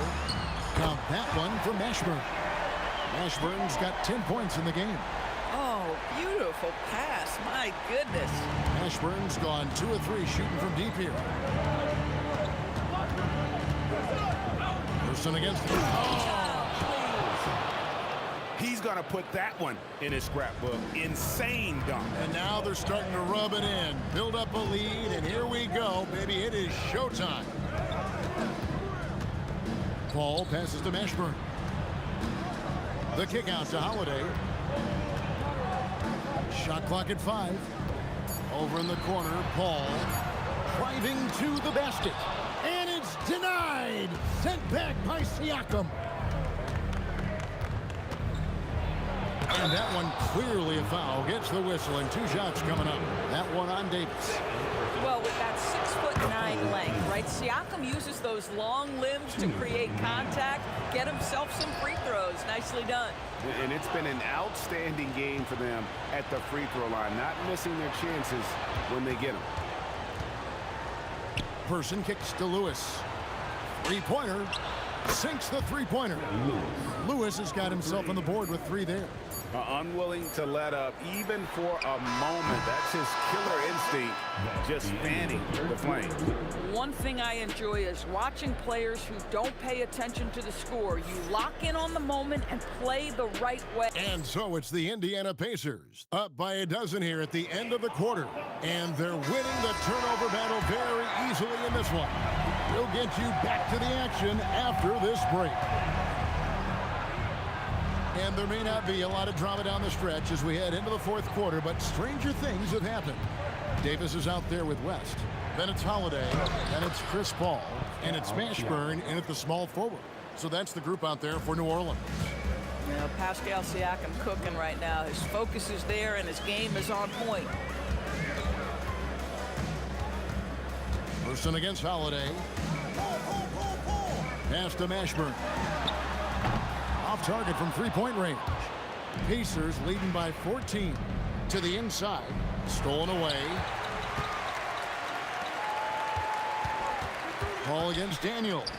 Count that one for Mashburn. Mashburn's got 10 points in the game. Oh, beautiful pass. My goodness. Mashburn's gone 2 of 3 shooting from deep here. Person against him. He's going to put that one in his scrapbook. Insane dunk. And now they're starting to rub it in. Build up a lead, and here we go, baby. It is showtime. Paul passes to Mashburn. The kick out to Holiday. Shot clock at 5. Over in the corner, Paul driving to the basket. And it's denied. Sent back by Siakam. And that one clearly a foul. Gets the whistle, and 2 shots coming up. That one on Davis. Well, with that 6'9" length, right? Siakam uses those long limbs to create contact, get himself some free throws. Nicely done. And it's been an outstanding game for them at the free throw line, not missing their chances when they get them. Person kicks to Lewis. Three-pointer. Sinks the three-pointer. Lewis has got himself on the board with 3 there. Unwilling to let up even for a moment. That's his killer instinct, just fanning the flame. One thing I enjoy is watching players who don't pay attention to the score. You lock in on the moment and play the right way. And so it's the Indiana Pacers, up by a dozen here at the end of the quarter. And they're winning the turnover battle very easily in this one. We'll get you back to the action after this break. And there may not be a lot of drama down the stretch as we head into the 4th quarter, but stranger things have happened. Davis is out there with West. Then it's Holiday, and it's Chris Paul, and it's Mashburn in at the small forward. So that's the group out there for New Orleans. You know, Pascal Siakam cooking right now. His focus is there, and his game is on point. Person against Holiday. Pass to Mashburn. Off target from 3-point range. Pacers leading by 14. To the inside. Stolen away. Paul against Daniels.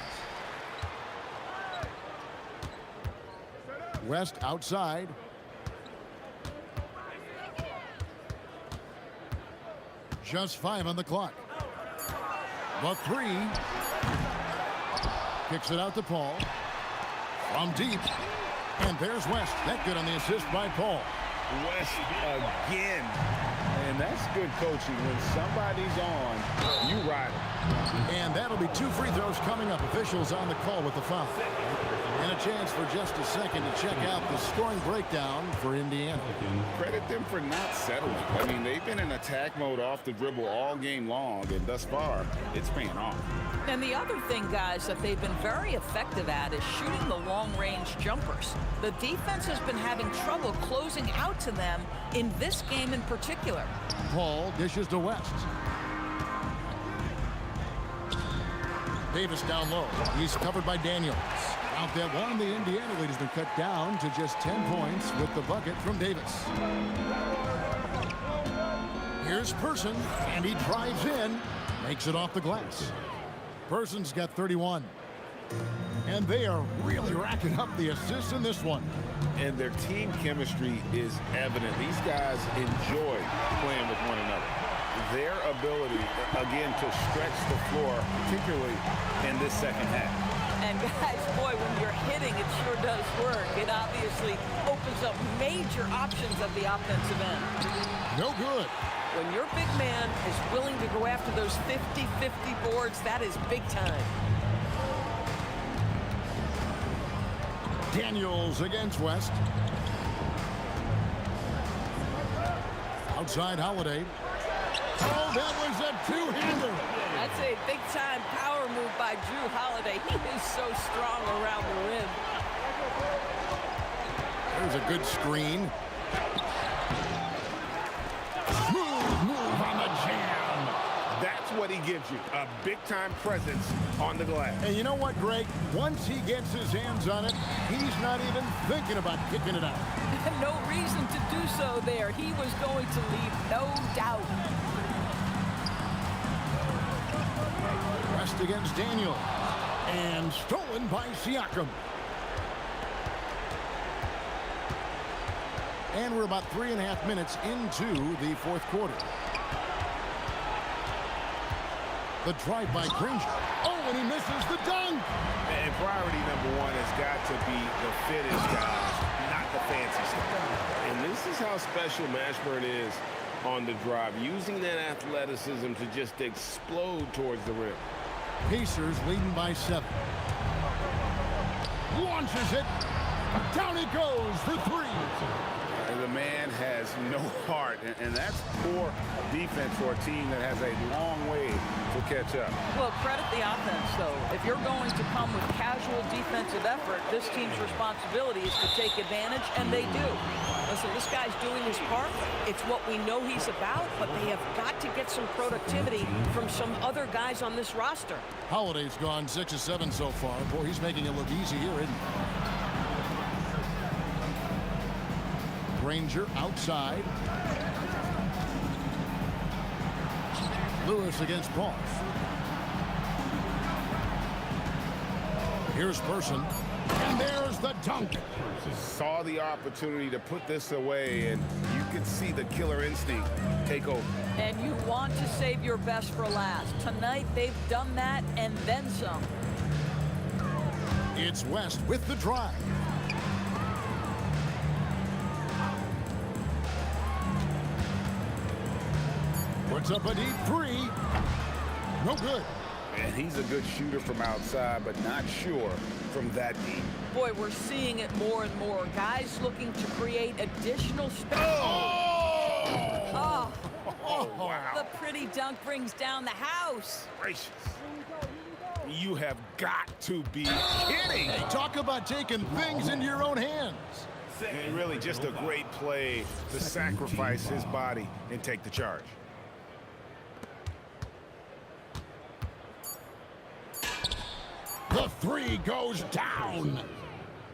West outside. Just 5 on the clock. The 3. Kicks it out to Paul. From deep. And there's West. That good on the assist by Paul. West again. And that's good coaching. When somebody's on, you ride them. And that'll be 2 free throws coming up. Officials on the call with the foul. And a chance for just a second to check out the scoring breakdown for Indiana. Credit them for not settling. I mean, they've been in attack mode off the dribble all game long, and thus far, it's paying off. And the other thing, guys, that they've been very effective at is shooting the long-range jumpers. The defense has been having trouble closing out to them in this game in particular. Paul dishes to West. Davis down low. He's covered by Daniels. Out that one, the Indiana lead has been cut down to just 10 points with the bucket from Davis. Here's Person, and he drives in, makes it off the glass. Person's got 31. And they are really racking up the assists in this one. And their team chemistry is evident. These guys enjoy playing with one another. Their ability, again, to stretch the floor, particularly in this second half. And guys, boy, when you're hitting, it sure does work. It obviously opens up major options at the offensive end. No good. When your big man is willing to go after those 50-50 boards, that is big time. Daniels against West. Outside Holiday. Oh, that was a two-hander. That's a big-time power move by Drew Holiday. He is so strong around the rim. There's a good screen. Smooth move on the jam. That's what he gives you, a big-time presence on the glass. And you know what, Greg? Once he gets his hands on it, he's not even thinking about kicking it out. No reason to do so there. He was going to leave, no doubt. West against Daniel. And stolen by Siakam. And we're about 3.5 minutes into the fourth quarter. The drive by Granger. Oh, and he misses the dunk. And priority number one has got to be the finish, guys, not the fancy stuff. And this is how special Mashburn is on the drive, using that athleticism to just explode towards the rim. Pacers leading by 7. Launches it. Down it goes for 3. The man has no heart, and that's poor defense for a team that has a long way to catch up. Well, credit the offense, though. If you're going to come with casual defensive effort, this team's responsibility is to take advantage, and they do. Listen, this guy's doing his part. It's what we know he's about, but they have got to get some productivity from some other guys on this roster. Holiday's gone 6 of 7 so far. Boy, he's making it look easy here, isn't he? Granger outside. Lewis against Paul. Here's Person. And there's the dunk. Saw the opportunity to put this away, and you could see the killer instinct take over. And you want to save your best for last. Tonight, they've done that and then some. It's West with the drive. Puts up a deep 3. No good. And he's a good shooter from outside, but not sure from that deep. Boy, we're seeing it more and more. Guys looking to create additional space. Oh! Oh, wow. The pretty dunk brings down the house. Gracious. You have got to be kidding. Hey, talk about taking things into your own hands. And really just a great play to sacrifice his body and take the charge. The 3 goes down.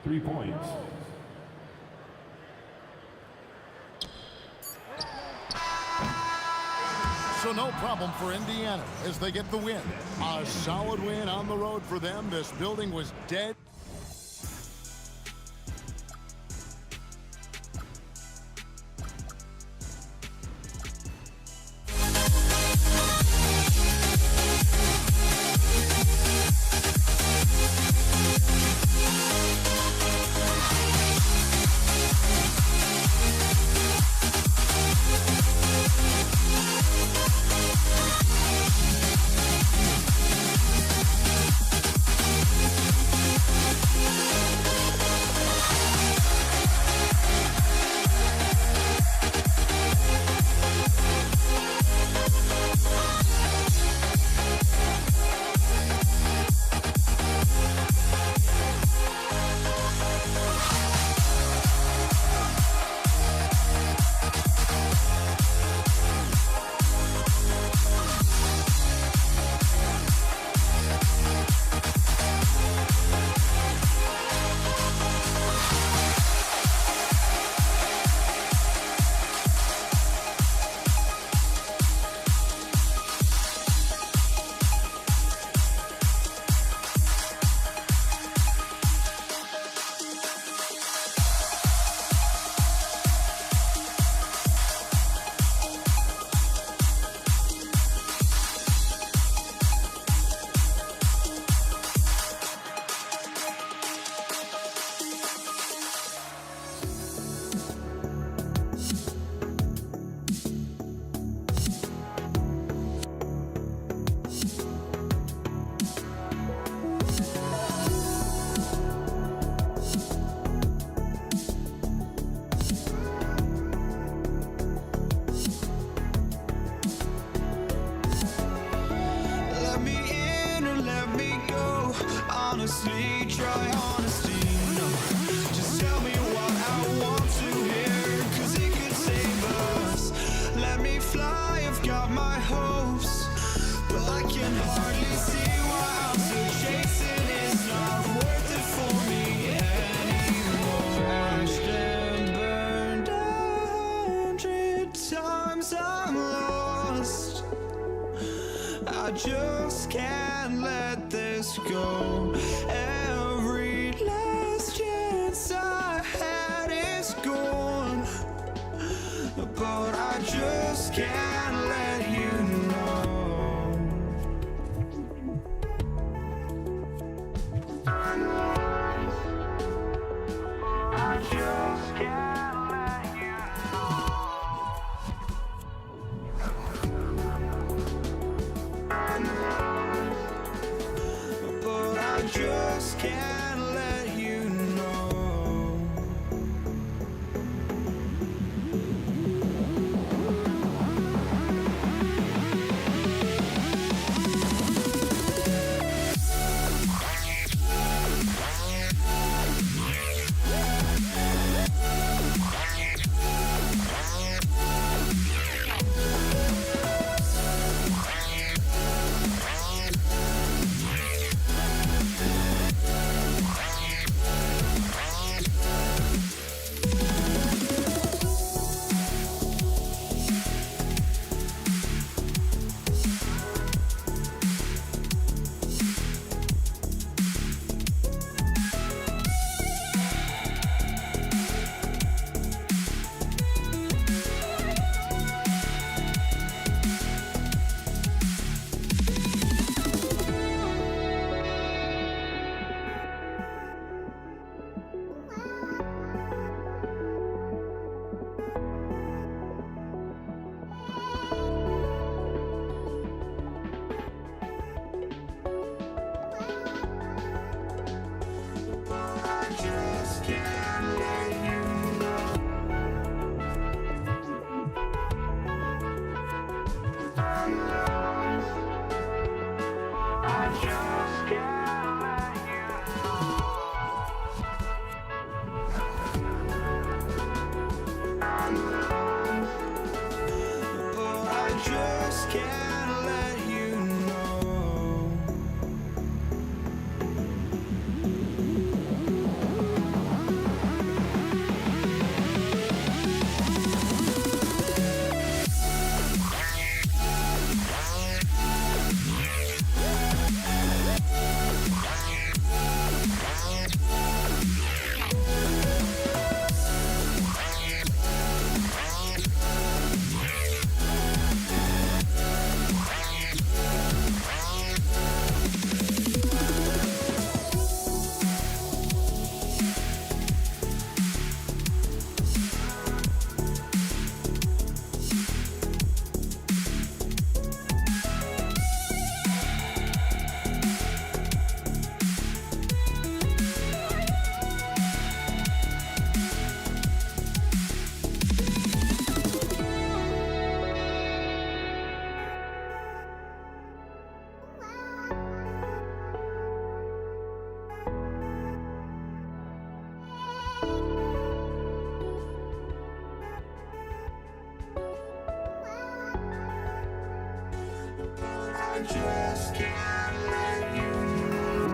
3 points. So no problem for Indiana as they get the win. A solid win on the road for them. This building was dead. honestly, try honesty, no. Just tell me what I want to hear, 'cause it could save us. Let me fly, I've got my hopes, but Well, I can hardly see why I'm still chasing. It's not worth it for me anymore. Crashed and burned 100 times, I'm lost. I just can't let this go. Every last chance I had is gone, but I just can't let you know. I just can't let you know. But I just can't let you know. Just can't let you know.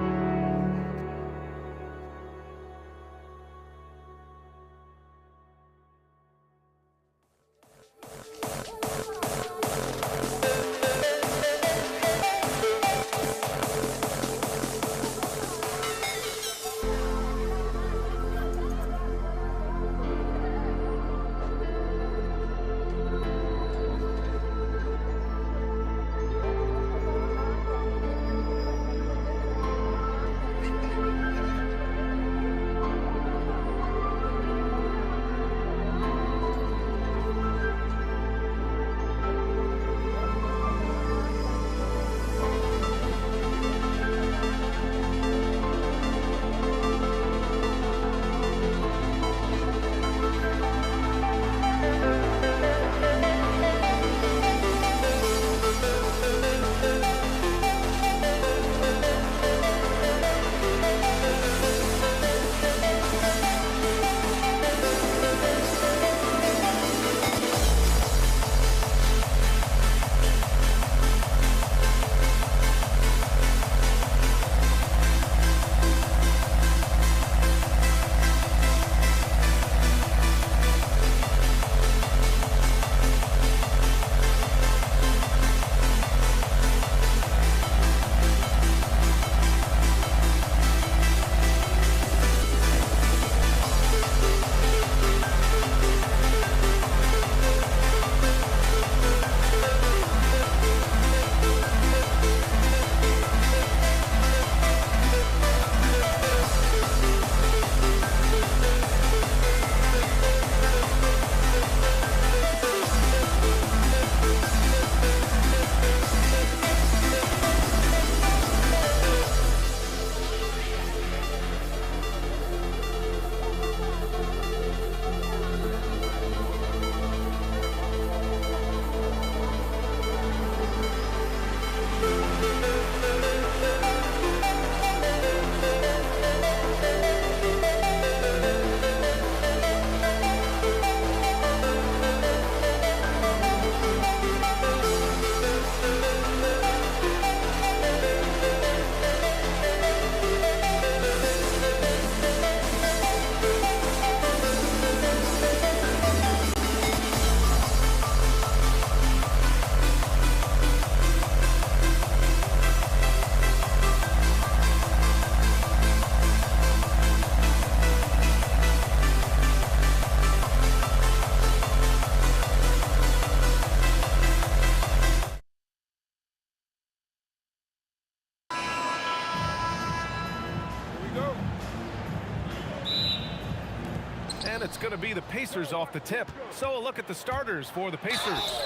It's going to be the Pacers off the tip. So a look at the starters for the Pacers.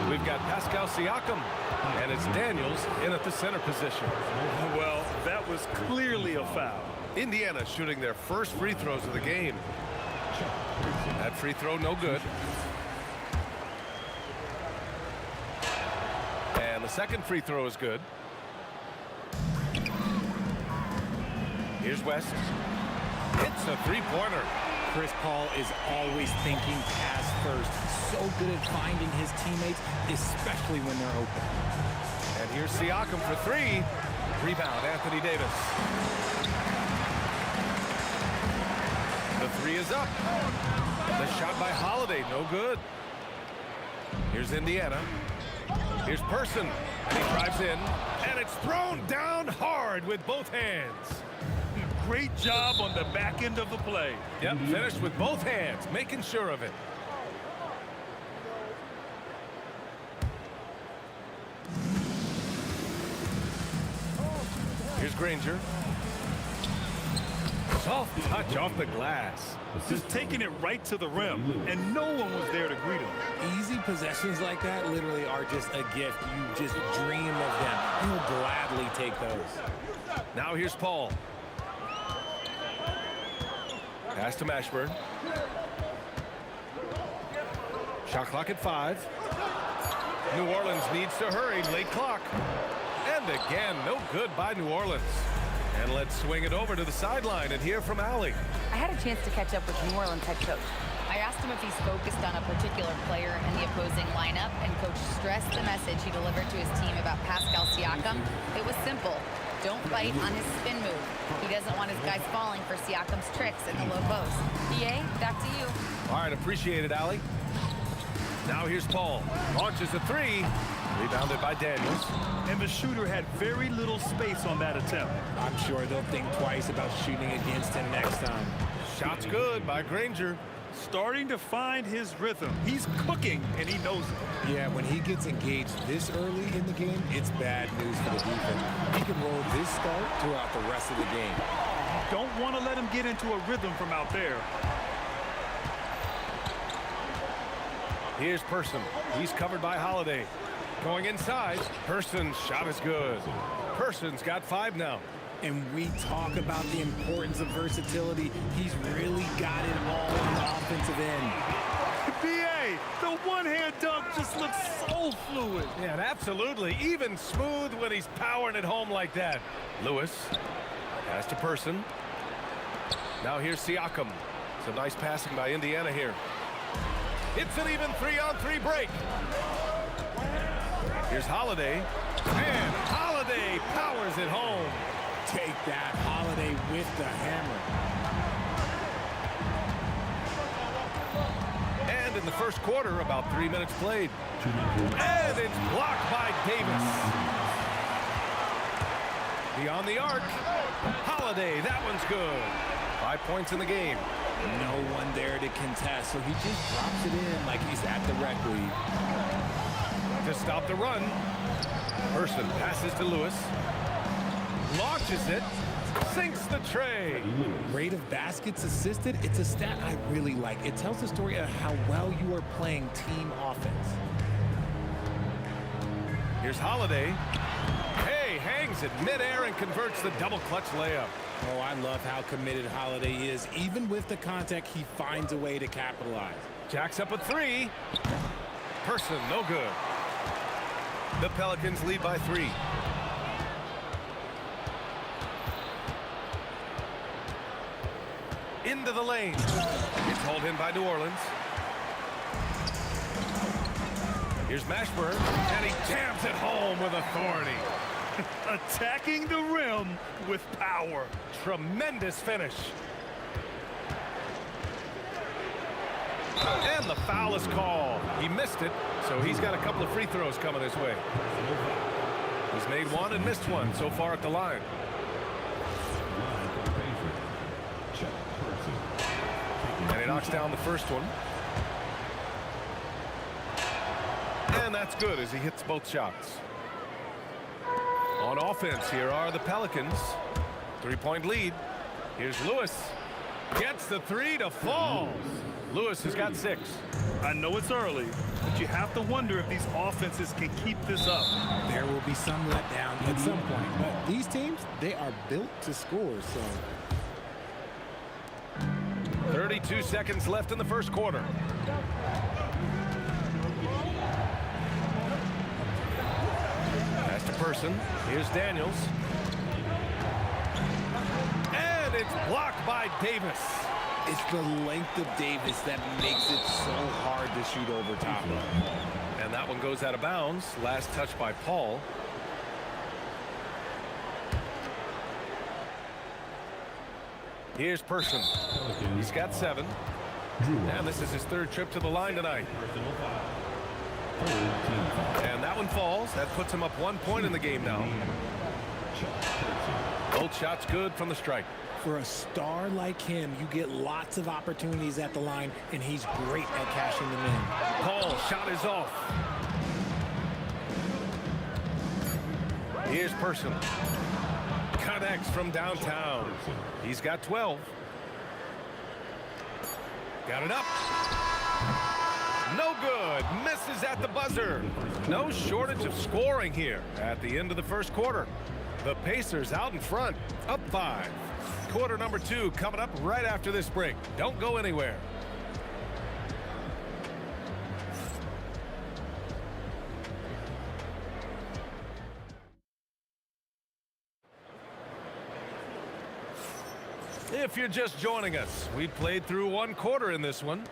We've got Pascal Siakam, and it's Daniels in at the center position. Well, that was clearly a foul. Indiana shooting their first free throws of the game. That free throw no good. And the second free throw is good. Here's West. It's a three-pointer. Chris Paul is always thinking pass first. So good at finding his teammates, especially when they're open. And here's Siakam for three. Rebound, Anthony Davis. The three is up. The shot by Holiday, no good. Here's Indiana. Here's Person, and he drives in, and it's thrown down hard with both hands. Great job on the back end of the play. Yep, finished with both hands, making sure of it. Here's Granger. Soft touch off the glass. Just taking it right to the rim, and no one was there to greet him. Easy possessions like that literally are just a gift. You just dream of them. You'll gladly take those. Now here's Paul. Pass to Mashburn. Shot clock at 5. New Orleans needs to hurry. Late clock. And again, no good by New Orleans. And let's swing it over to the sideline and hear from Allie. I had a chance to catch up with New Orleans head coach. I asked him if he's focused on a particular player in the opposing lineup, and coach stressed the message he delivered to his team about Pascal Siakam. It was simple. Don't bite on his spin move. He doesn't want his guys falling for Siakam's tricks in the low post. PA, back to you. All right, appreciate it, Allie. Now here's Paul. Launches a three. Rebounded by Daniels. And the shooter had very little space on that attempt. I'm sure they'll think twice about shooting against him next time. Shot's good by Granger. Starting to find his rhythm. He's cooking, and he knows it. Yeah, when he gets engaged this early in the game, it's bad news for the defense. He can roll this start throughout the rest of the game. Don't want to let him get into a rhythm from out there. Here's Person. He's covered by Holiday. Going inside. Person's shot is good. Person's got 5 now. And we talk about the importance of versatility. He's really got it all on the offensive end. BA, the one-hand dunk just looks so fluid. Yeah, absolutely. Even smooth when he's powering it home like that. Lewis. Pass to Person. Now here's Siakam. Some nice passing by Indiana here. It's an even 3-on-3 break. Here's Holiday. And Holiday powers it home. Take that, Holiday with the hammer. And in the first quarter, about 3 minutes played. And it's blocked by Davis. Beyond the arc. Holiday, that one's good. 5 points in the game. No one there to contest, so he just drops it in like he's at the rec league. To stop the run. Person passes to Lewis. Launches it. Sinks the tray. Rate of baskets assisted, it's a stat I really like. It tells the story of how well you are playing team offense. Here's Holiday. Hey, hangs it midair and converts the double clutch layup. Oh, I love how committed Holiday is. Even with the contact, he finds a way to capitalize. Jacks up a 3. Person, no good. The Pelicans lead by 3. Into the lane. It's hauled in by New Orleans. Here's Mashburn, and he jams it home with authority. Attacking the rim with power. Tremendous finish. And the foul is called. He missed it, so he's got a couple of free throws coming his way. He's made one and missed one so far at the line. And he knocks down the first one. And that's good as he hits both shots. On offense, here are the Pelicans. 3-point lead. Here's Lewis. Gets the 3 to fall. Lewis has got 6. I know it's early, but you have to wonder if these offenses can keep this up. There will be some letdown at some point, but these teams, they are built to score, so. 32 seconds left in the first quarter. Pass to Person. Here's Daniels. And it's blocked by Davis. It's the length of Davis that makes it so hard to shoot over top of. And that one goes out of bounds. Last touch by Paul. Here's Person. He's got 7. And this is his 3rd trip to the line tonight. And that one falls. That puts him up 1 point in the game now. Both shots good from the strike. For a star like him, you get lots of opportunities at the line, and he's great at cashing them in. Paul, shot is off. Here's Person. Connects from downtown. He's got 12. Got it up. No good. Misses at the buzzer. No shortage of scoring here at the end of the first quarter. The Pacers out in front, up 5. Quarter number 2 coming up right after this break. Don't go anywhere. If you're just joining us, we played through 1 quarter in this one.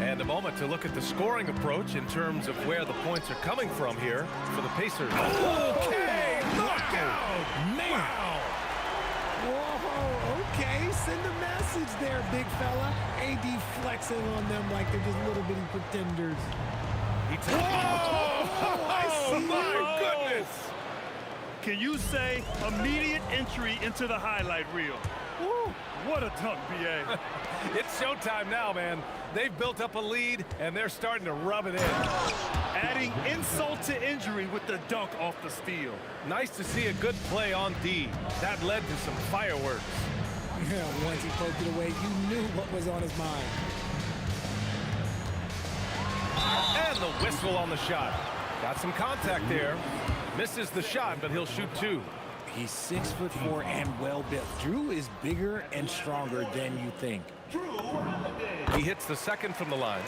And a moment to look at the scoring approach in terms of where the points are coming from here for the Pacers. Okay, knockout! Man! Wow! Whoa, okay, send a message there, big fella. AD flexing on them like they're just little bitty pretenders. Oh, my goodness! Can you say immediate entry into the highlight reel? Woo, what a dunk, B.A. It's showtime now, man. They've built up a lead, and they're starting to rub it in. Adding insult to injury with the dunk off the steal. Nice to see a good play on D. That led to some fireworks. Yeah, once he poked it away, you knew what was on his mind. And the whistle on the shot. Got some contact there. Misses the shot, but he'll shoot 2. He's 6'4" and well built. Drew is bigger and stronger than you think. He hits the second from the line.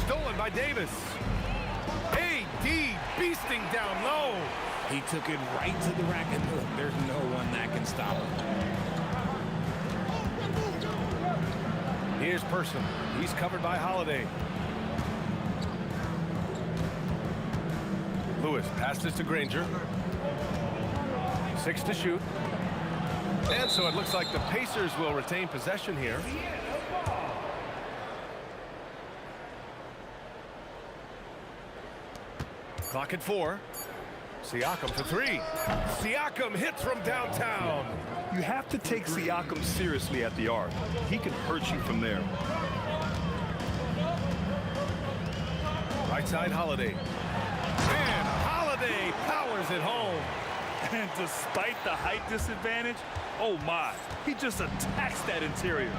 Stolen by Davis. AD beasting down low. He took it right to the rack, and look, there's no one that can stop him. Here's Person. He's covered by Holiday. Lewis passes to Granger. 6 to shoot. And so it looks like the Pacers will retain possession here. Clock at 4. Siakam for 3. Siakam hits from downtown. You have to take Siakam seriously at the arc. He can hurt you from there. Right side, Holiday. And Holiday powers it home. And despite the height disadvantage, oh my, he just attacks that interior.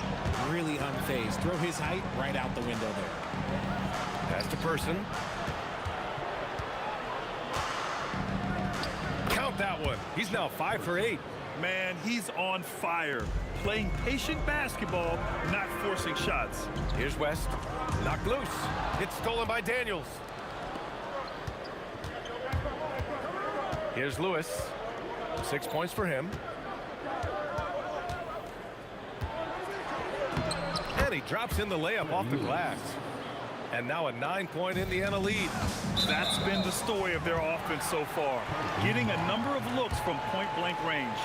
Really unfazed. Throw his height right out the window there. Pass to Person. Count that one. He's now 5 for 8. Man, he's on fire. Playing patient basketball, not forcing shots. Here's West. Knocked loose. It's stolen by Daniels. Here's Lewis. 6 points for him. And he drops in the layup off the glass. And now a 9-point Indiana lead. That's been the story of their offense so far. Getting a number of looks from point-blank range.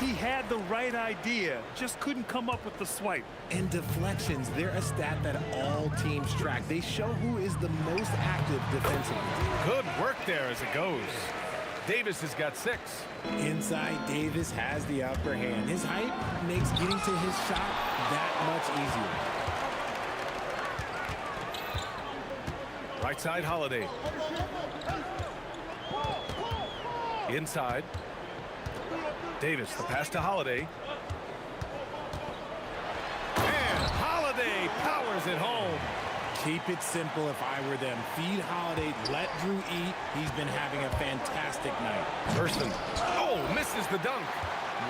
He had the right idea, just couldn't come up with the swipe. And deflections, they're a stat that all teams track. They show who is the most active defensively. Good work there as it goes. Davis has got 6. Inside, Davis has the upper hand. His height makes getting to his shot that much easier. Right side, Holiday. Inside. Davis, the pass to Holiday. And Holiday powers it home. Keep it simple if I were them. Feed Holiday, let Drew eat. He's been having a fantastic night. Thurston, oh, misses the dunk.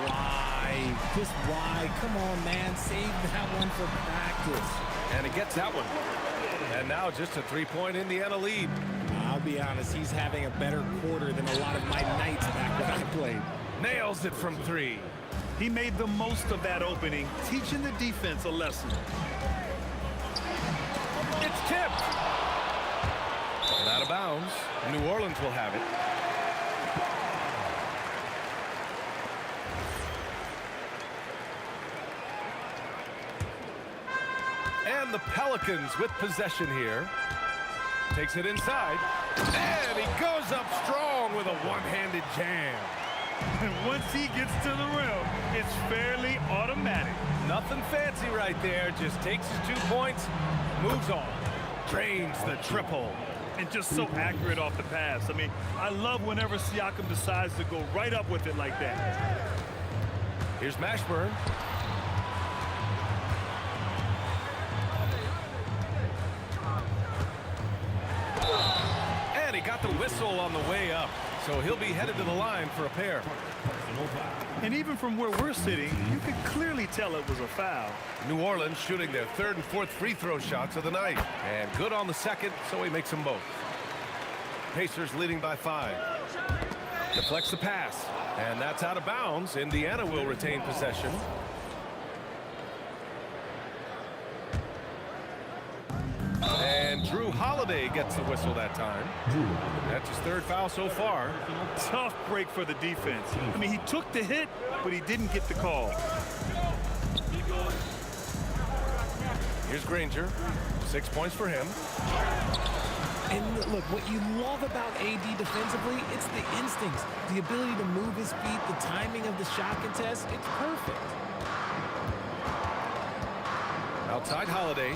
Why? Just why? Come on, man. Save that one for practice. And he gets that one. And now just a three-point Indiana lead. I'll be honest, he's having a better quarter than a lot of my nights back when I played. Nails it from three. He made the most of that opening, teaching the defense a lesson. It's tipped. And out of bounds. New Orleans will have it. And the Pelicans with possession here. Takes it inside. And he goes up strong with a one-handed jam. And once he gets to the rim, it's fairly automatic. Nothing fancy right there. Just takes his 2 points, moves on. Drains the triple. And just so accurate off the pass. I mean, I love whenever Siakam decides to go right up with it like that. Here's Mashburn. And he got the whistle on the way up. So he'll be headed to the line for a pair. And even from where we're sitting, you could clearly tell it was a foul. New Orleans shooting their third and fourth free throw shots of the night. And good on the second, so he makes them both. Pacers leading by 5. Deflects the pass. And that's out of bounds. Indiana will retain possession. And Drew Holiday gets the whistle that time. That's his third foul so far. Tough break for the defense. I mean, he took the hit, but he didn't get the call. Here's Granger. 6 points for him. And look, what you love about AD defensively, it's the instincts. The ability to move his feet, the timing of the shot contest, it's perfect. Outside Holiday.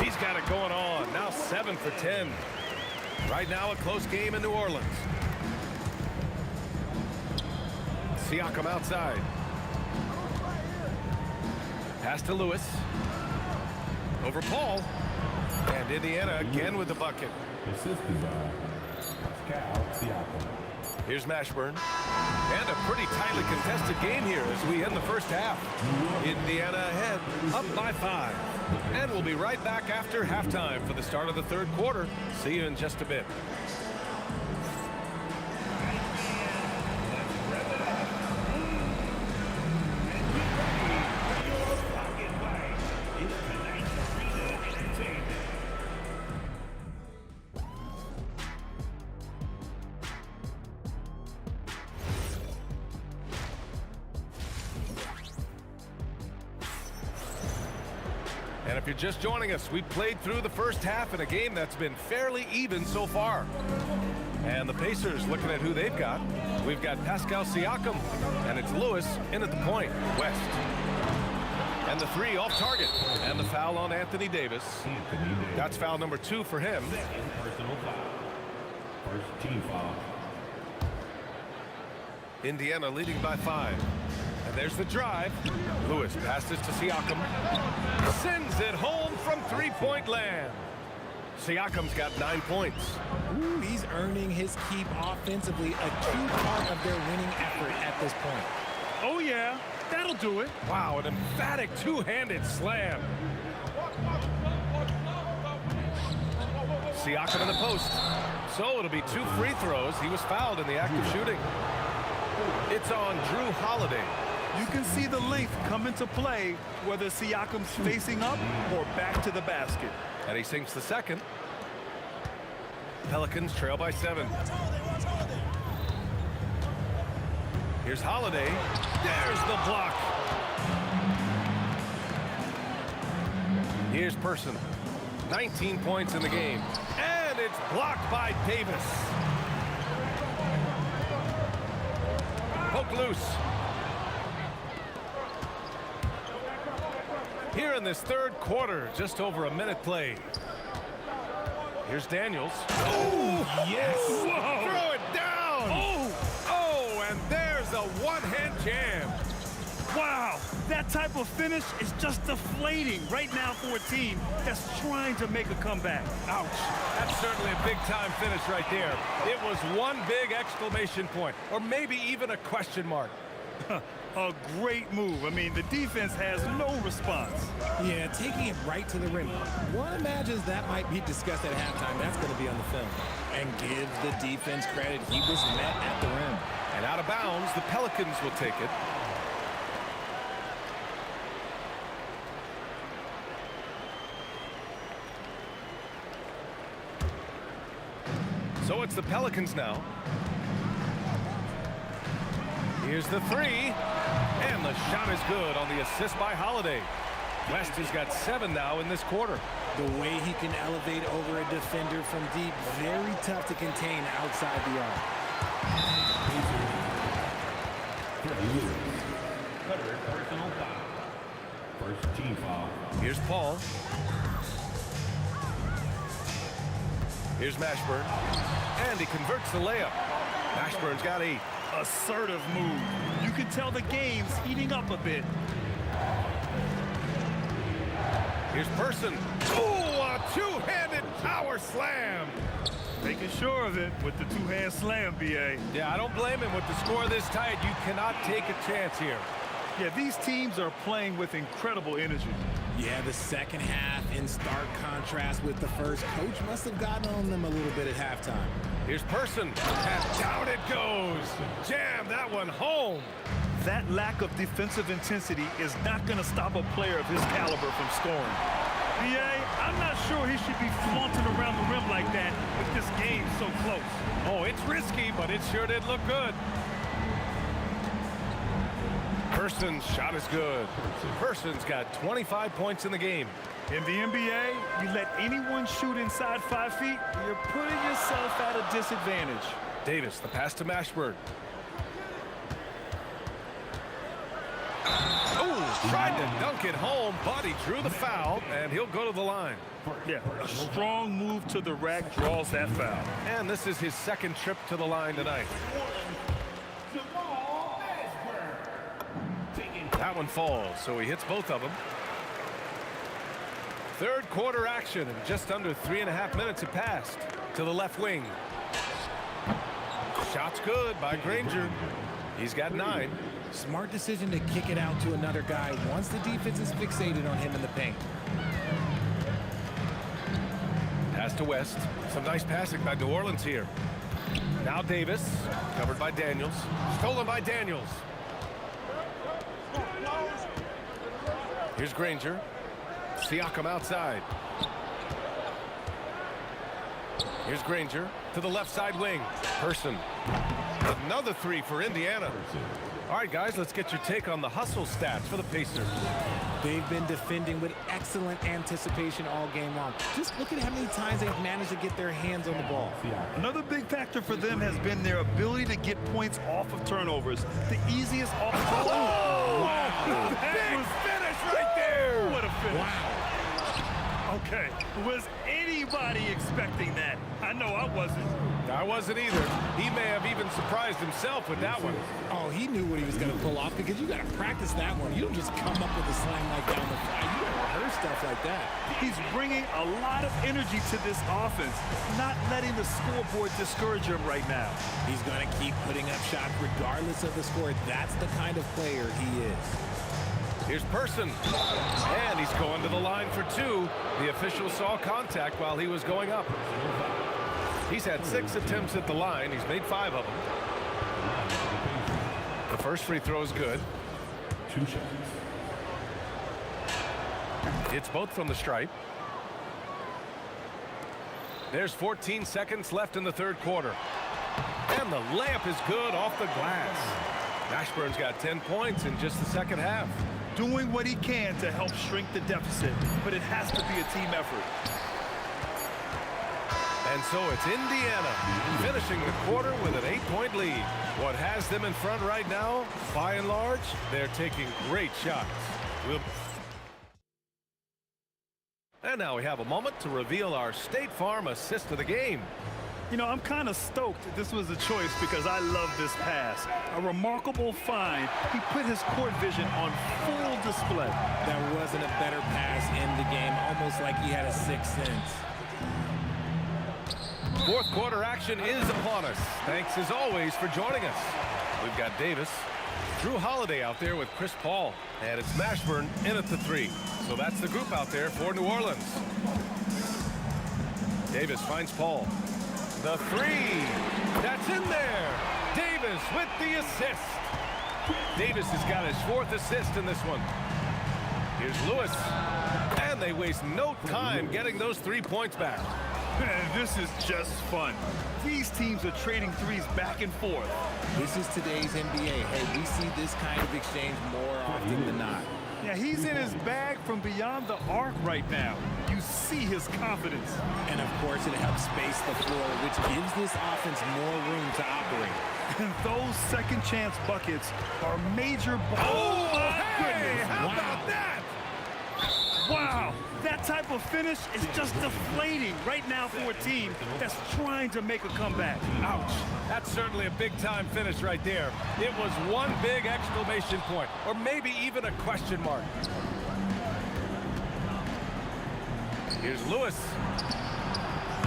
He's got it going on. Now 7 for 10. Right now a close game in New Orleans. Siakam outside. Pass to Lewis. Over Paul. And Indiana again with the bucket. Assisted by Pascal Siakam. Here's Mashburn. And a pretty tightly contested game here as we end the first half. Indiana ahead, up by 5. And we'll be right back after halftime for the start of the third quarter. See you in just a bit. And if you're just joining us, we played through the first half in a game that's been fairly even so far. And the Pacers looking at who they've got. We've got Pascal Siakam, and it's Lewis in at the point. West. And the three off target. And the foul on Anthony Davis. That's foul number 2 for him. Personal foul. First team foul. Indiana leading by 5. And there's the drive. Lewis passes to Siakam. Sends it home from three-point land. Siakam's got 9 points. Ooh, he's earning his keep offensively, a key part of their winning effort at this point. Oh, yeah. That'll do it. Wow, an emphatic two-handed slam. Siakam in the post. So it'll be 2 free throws. He was fouled in the act of shooting. It's on Drew Holiday. You can see the length come into play, whether Siakam's facing up or back to the basket. And he sinks the second. Pelicans trail by 7. Here's Holiday. There's the block. Here's Person. 19 points in the game. And it's blocked by Davis. Poke loose. Here in this third quarter, just over a minute played. Here's Daniels. Oh, yes! Whoa. Throw it down! Oh, and there's a one-hand jam. Wow, type of finish is just deflating right now for a team that's trying to make a comeback. Ouch. That's certainly a big-time finish right there. It was one big exclamation point, or maybe even a question mark. A great move. I mean, the defense has no response. Yeah, taking it right to the rim. One imagines that might be discussed at halftime. That's going to be on the film. And give the defense credit. He was met at the rim. And out of bounds, the Pelicans will take it. So it's the Pelicans now. Here's the three. And the shot is good on the assist by Holiday. West has got 7 now in this quarter. The way he can elevate over a defender from deep, very tough to contain outside the arc. Personal foul. First team foul. Here's Paul. Here's Mashburn. And he converts the layup. Mashburn's got 8. Assertive move. You can tell the game's heating up a bit. Here's Person. Ooh, a two-handed power slam. Making sure of it with the two-hand slam, B.A. Yeah, I don't blame him. With the score this tight, you cannot take a chance here. Yeah, these teams are playing with incredible energy. Yeah, the second half in stark contrast with the first. Coach must have gotten on them a little bit at halftime. Here's Person. And down it goes. Jam that one home. That lack of defensive intensity is not going to stop a player of his caliber from scoring. B.A., I'm not sure he should be flaunting around the rim like that with this game so close. Oh, it's risky, but it sure did look good. Person's shot is good. Person's got 25 points in the game. In the NBA, you let anyone shoot inside 5 feet, you're putting yourself at a disadvantage. Davis, the pass to Mashburn. Oh, tried to dunk it home, but he drew the foul, and he'll go to the line. Yeah, a strong move to the rack draws that foul. And this is his second trip to the line tonight. That one falls, so he hits both of them. Third quarter action, and just under 3.5 minutes have passed. To the left wing. Shot's good by Granger. He's got 9. Smart decision to kick it out to another guy once the defense is fixated on him in the paint. Pass to West. Some nice passing by New Orleans here. Now Davis, covered by Daniels. Stolen by Daniels. Here's Granger. Siakam outside. Here's Granger to the left side wing. Person. Another 3 for Indiana. All right, guys, let's get your take on the hustle stats for the Pacers. They've been defending with excellent anticipation all game long. Just look at how many times they've managed to get their hands on the ball. Another big factor for them has been their ability to get points off of turnovers. The easiest off the ball. Oh, wow. Big finish right there. What a finish. Wow. Okay, was anybody expecting that? I know I wasn't. I wasn't either. He may have even surprised himself with that one. Oh, he knew what he was going to pull off because you got to practice that one. You don't just come up with a slam like that on the fly. You got to rehearse stuff like that. He's bringing a lot of energy to this offense, not letting the scoreboard discourage him right now. He's going to keep putting up shots regardless of the score. That's the kind of player he is. Here's Person. And he's going to the line for 2. The official saw contact while he was going up. He's had 6 attempts at the line. He's made 5 of them. The first free throw is good. 2 shots. It's both from the stripe. There's 14 seconds left in the third quarter. And the layup is good off the glass. Mashburn's got 10 points in just the second half. Doing what he can to help shrink the deficit, but it has to be a team effort. And so it's Indiana finishing the quarter with an 8-point lead. What has them in front right now, by and large, they're taking great shots. And now we have a moment to reveal our State Farm assist of the game. You know, I'm kind of stoked that this was a choice because I love this pass. A remarkable find. He put his court vision on full display. There wasn't a better pass in the game, almost like he had a sixth sense. Fourth quarter action is upon us. Thanks as always for joining us. We've got Davis, Drew Holiday out there with Chris Paul, and it's Mashburn in at the 3. So that's the group out there for New Orleans. Davis finds Paul. The 3. That's in there. Davis with the assist. Davis has got his 4th assist in this one. Here's Lewis. And they waste no time getting those 3 points back. Man, this is just fun. These teams are trading threes back and forth. This is today's NBA. Hey, we see this kind of exchange more often than not. Yeah, he's in his bag from beyond the arc right now. You see his confidence. And, of course, it helps space the floor, which gives this offense more room to operate. And those second-chance buckets are major. Oh, my goodness. How about that? Wow, that type of finish is just deflating right now for a team that's trying to make a comeback. Ouch. That's certainly a big-time finish right there. It was one big exclamation point, or maybe even a question mark. Here's Lewis.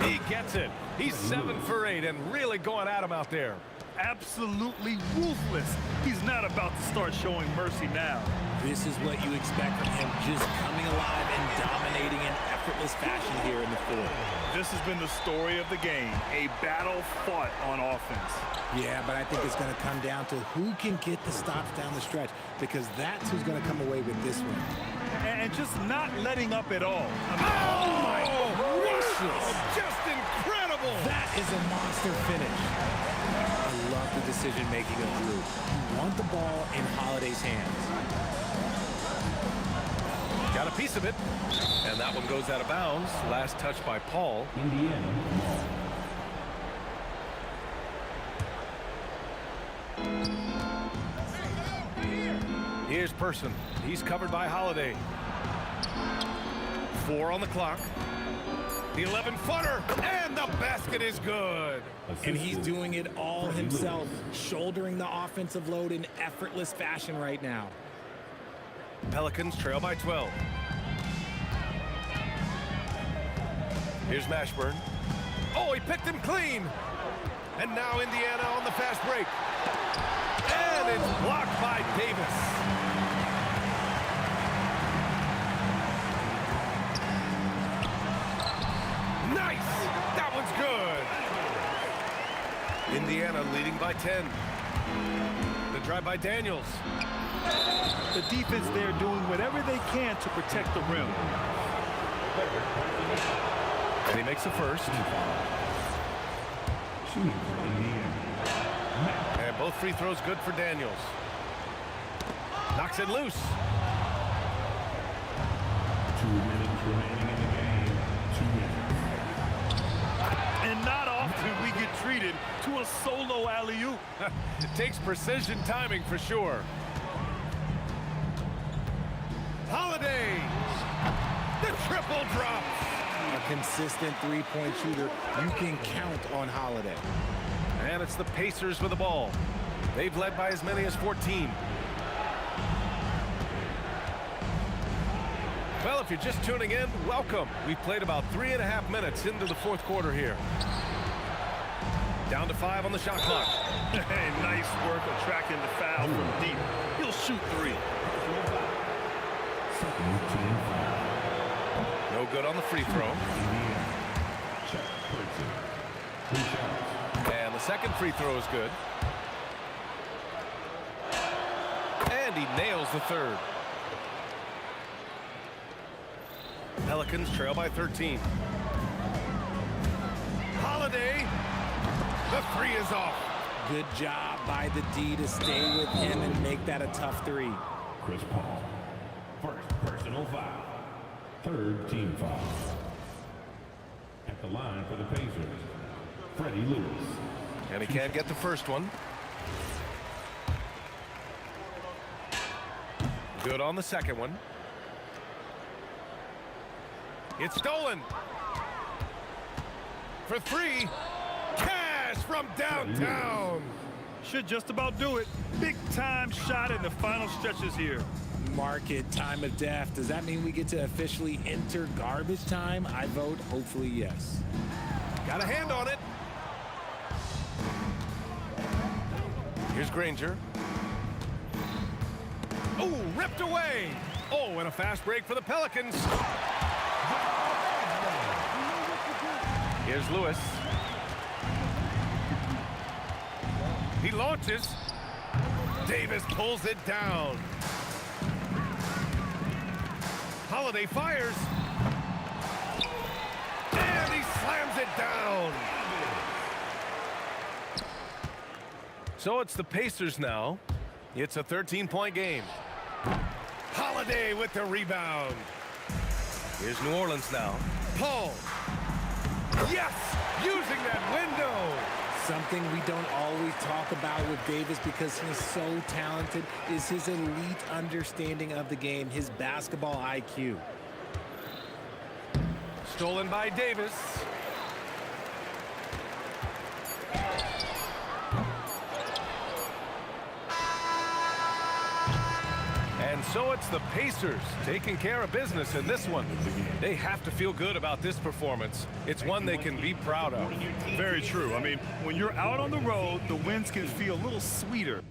He gets it. He's 7 for 8 and really going at him out there. Absolutely ruthless. He's not about to start showing mercy now. This is what you expect from him, just coming alive and dominating in effortless fashion here in the fourth. This has been the story of the game, a battle fought on offense. Yeah, but I think it's going to come down to who can get the stops down the stretch, because that's who's going to come away with this one. And just not letting up at all. Oh my gracious! Just incredible! That is a monster finish. I love the decision-making of Drew. You want the ball in Holiday's hands. Got a piece of it, and that one goes out of bounds. Last touch by Paul. Indiana. Here's Person. He's covered by Holiday. 4 on the clock. The 11-footer, and the basket is good. And he's doing it all himself, shouldering the offensive load in effortless fashion right now. Pelicans trail by 12. Here's Mashburn. Oh, he picked him clean. And now Indiana on the fast break. And it's blocked by Davis. Nice! That one's good. Indiana leading by 10. The drive by Daniels. The defense there doing whatever they can to protect the rim. And he makes the first. And both free throws good for Daniels. Knocks it loose. 2 minutes remaining in the game. 2 minutes. And not often we get treated to a solo alley-oop. It takes precision timing for sure. Holiday. The triple drops. A consistent three-point shooter. You can count on Holiday. And it's the Pacers with the ball. They've led by as many as 14. Well, if you're just tuning in, welcome. We've played about 3.5 minutes into the fourth quarter here. Down to 5 on the shot clock. Hey, nice work attracting the foul from deep. He'll shoot 3. No good on the free throw. And the second free throw is good. And he nails the third. Pelicans trail by 13. Holiday. The 3 is off. Good job by the D to stay with him and make that a tough 3. Chris Paul. First personal foul. Third team foul. At the line for the Pacers, Freddie Lewis. And he can't get the first one. Good on the second one. It's stolen. For 3. Cash from downtown. Should just about do it. Big time shot in the final stretches here. Mark it, time of death. Does that mean we get to officially enter garbage time? I vote hopefully yes. Got a hand on it. Here's Granger. Oh, ripped away. Oh, and a fast break for the Pelicans. Here's Lewis. He launches. Davis pulls it down. Holiday fires. And he slams it down. So it's the Pacers now. It's a 13-point game. Holiday with the rebound. Here's New Orleans now. Paul. Yes! Using that window. Something we don't always talk about with Davis because he's so talented is his elite understanding of the game, his basketball IQ. Stolen by Davis. And so it's the Pacers taking care of business in this one. They have to feel good about this performance. It's one they can be proud of. Very true. I mean, when you're out on the road, the wins can feel a little sweeter.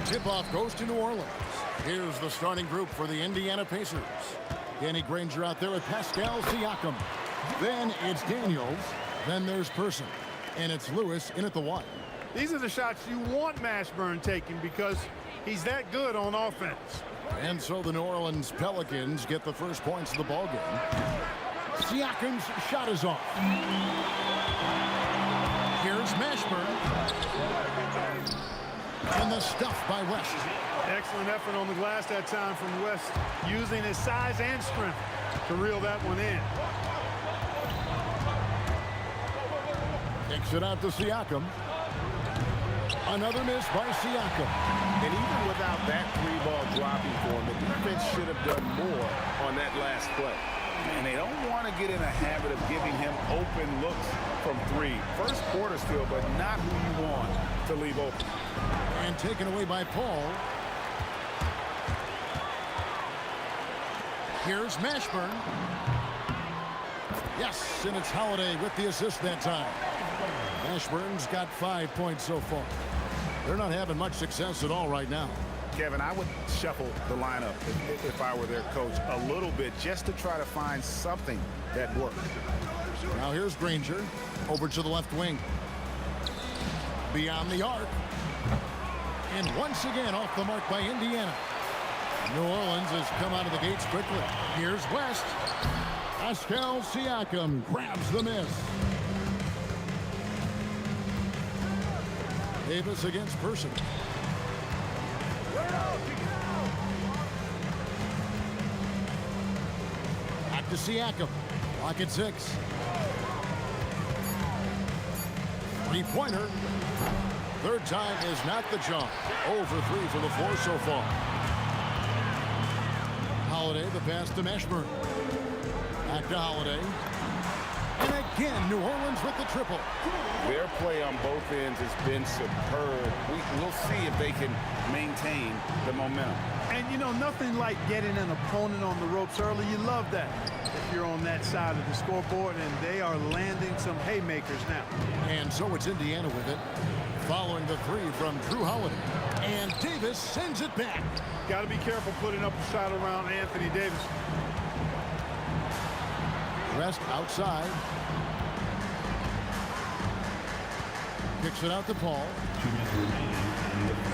Tip-off goes to New Orleans. Here's the starting group for the Indiana Pacers. Danny Granger out there with Pascal Siakam. Then it's Daniels. Then there's Person. And it's Lewis in at the one. These are the shots you want Mashburn taking because he's that good on offense. And so the New Orleans Pelicans get the first points of the ballgame. Siakam's shot is off. Here's Mashburn. And the stuff by West. Excellent effort on the glass that time from West, using his size and strength to reel that one in. Kicks it out to Siakam. Another miss by Siakam. And even without that three-ball dropping for him, the defense should have done more on that last play. And they don't want to get in a habit of giving him open looks from three. First quarter still, but not who you want to leave open. And taken away by Paul. Here's Mashburn. Yes, and it's Holiday with the assist that time. Mashburn's got 5 points so far. They're not having much success at all right now. Kevin, I would shuffle the lineup if I were their coach a little bit just to try to find something that worked. Now here's Granger over to the left wing. Beyond the arc. And once again off the mark by Indiana. New Orleans has come out of the gates quickly. Here's West. Pascal Siakam grabs the miss. Davis against Person. Back to Siakam. Lock at 6. Three-pointer. Third time is not the charm. 0 for 3 for the 4 so far. Holiday, the pass to Mashburn. Back to Holiday. And again, New Orleans with the triple. Their play on both ends has been superb. We'll see if they can maintain the momentum. And, you know, nothing like getting an opponent on the ropes early. You love that if you're on that side of the scoreboard, and they are landing some haymakers now. And so it's Indiana with it. Following the three from Drew Holiday. And Davis sends it back. Got to be careful putting up a shot around Anthony Davis. Rest outside. Kicks it out to Paul.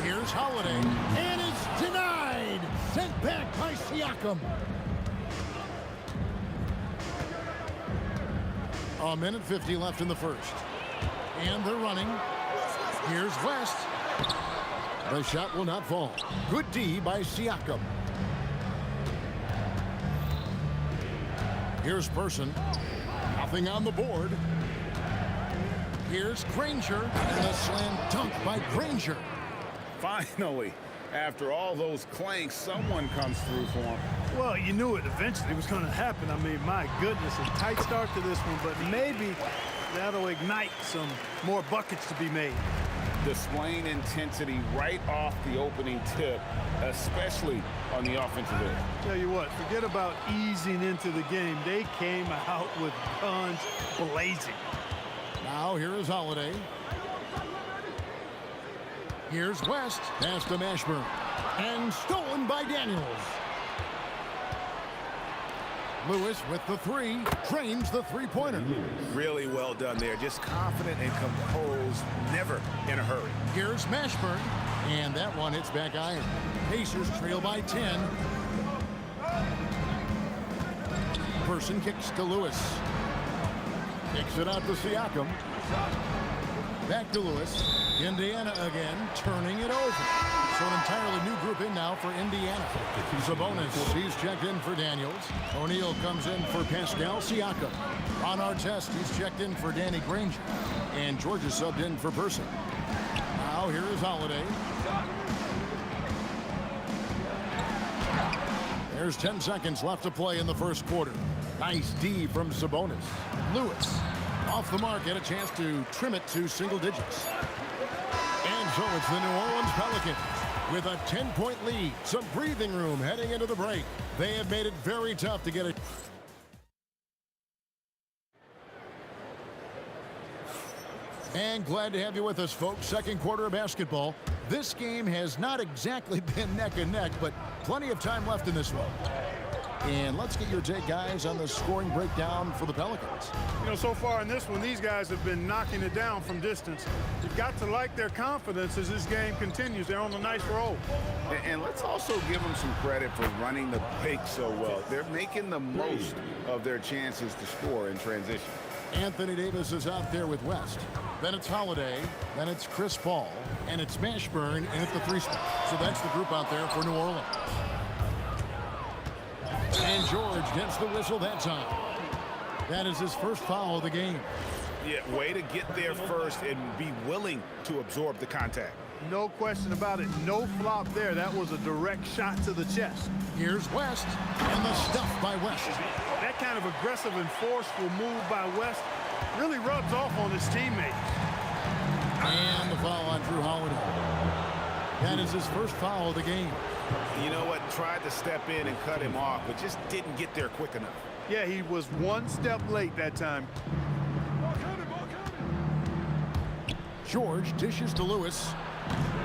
Here's Holiday. And it's denied. Sent back by Siakam. A minute 50 left in the first. And they're running. Here's West. The shot will not fall. Good D by Siakam. Here's Person. Nothing on the board. Here's Granger. And a slam dunk by Granger. Finally, after all those clanks, someone comes through for him. Well, you knew it eventually was going to happen. I mean, my goodness, a tight start to this one, but maybe that'll ignite some more buckets to be made. Displaying intensity right off the opening tip, especially on the offensive end. Tell you what, forget about easing into the game. They came out with guns blazing. Now here is Holiday. Here's West. Pass to Mashburn. And stolen by Daniels. Lewis with the three. Trains the three-pointer. Really well done there. Just confident and composed. Never in a hurry. Here's Mashburn. And that one hits back iron. Pacers trail by 10. Person kicks to Lewis. Kicks it out to Siakam. Back to Lewis. Indiana again, turning it over. So an entirely new group in now for Indiana. Sabonis, he's checked in for Daniels. O'Neal comes in for Pascal Siakam. On our test, he's checked in for Danny Granger. And Georgia subbed in for Person. Now here is Holiday. There's 10 seconds left to play in the first quarter. Nice D from Sabonis. Lewis off the mark, had a chance to trim it to single digits. And so it's the New Orleans Pelicans with a 10-point lead. Some breathing room heading into the break. They have made it very tough to get it. And glad to have you with us, folks. Second quarter of basketball. This game has not exactly been neck and neck, but plenty of time left in this one. And let's get your take, guys, on the scoring breakdown for the Pelicans. You know, so far in this one, these guys have been knocking it down from distance. You've got to like their confidence as this game continues. They're on a nice roll. And let's also give them some credit for running the pick so well. They're making the most of their chances to score in transition. Anthony Davis is out there with West. Then it's Holiday. Then it's Chris Paul. And it's Mashburn in at the 3 spot. So that's the group out there for New Orleans. And George gets the whistle that time. That is his first foul of the game. Yeah, way to get there first and be willing to absorb the contact. No question about it. No flop there. That was a direct shot to the chest. Here's West. And the stuff by West. That kind of aggressive and forceful move by West really rubs off on his teammates. And the foul on Drew Holiday. That is his first foul of the game. You know what? Tried to step in and cut him off, but just didn't get there quick enough. Yeah, he was one step late that time. George dishes to Lewis.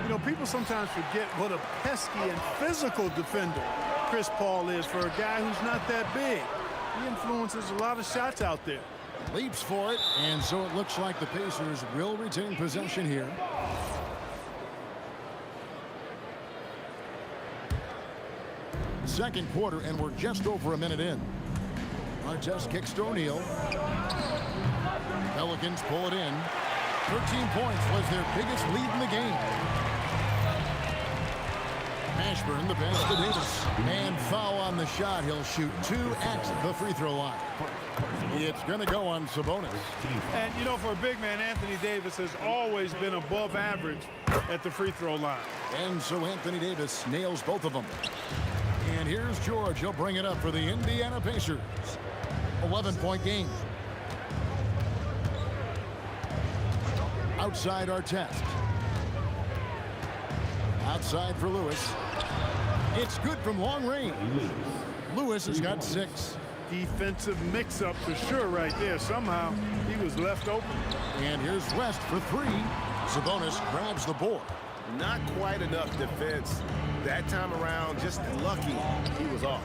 You know, people sometimes forget what a pesky and physical defender Chris Paul is for a guy who's not that big. He influences a lot of shots out there. Leaps for it, and so it looks like the Pacers will retain possession here. Second quarter, and we're just over a minute in. Artest kicks to O'Neal. Pelicans pull it in. 13 points was their biggest lead in the game. Ashburn, the pass to Davis. And foul on the shot. He'll shoot 2 at the free throw line. It's going to go on Sabonis. And, you know, for a big man, Anthony Davis has always been above average at the free throw line. And so Anthony Davis nails both of them. And here's George. He'll bring it up for the Indiana Pacers. 11-point game. Outside Artest. Outside for Lewis. It's good from long range. Lewis has got 6. Defensive mix-up for sure right there. Somehow he was left open. And here's West for 3. Sabonis grabs the board. Not quite enough defense that time around. Just lucky he was off.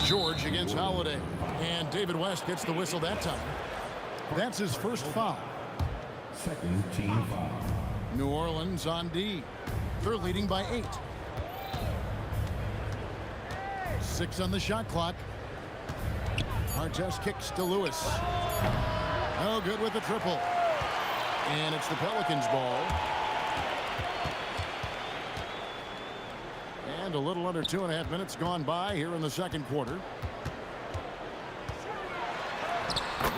George against Holiday. And David West gets the whistle that time. That's his first foul. Second team foul. New Orleans on D. They're leading by 8. 6 on the shot clock. Artest kicks to Lewis. No good with the triple. And it's the Pelicans' ball. And a little under 2.5 minutes gone by here in the second quarter.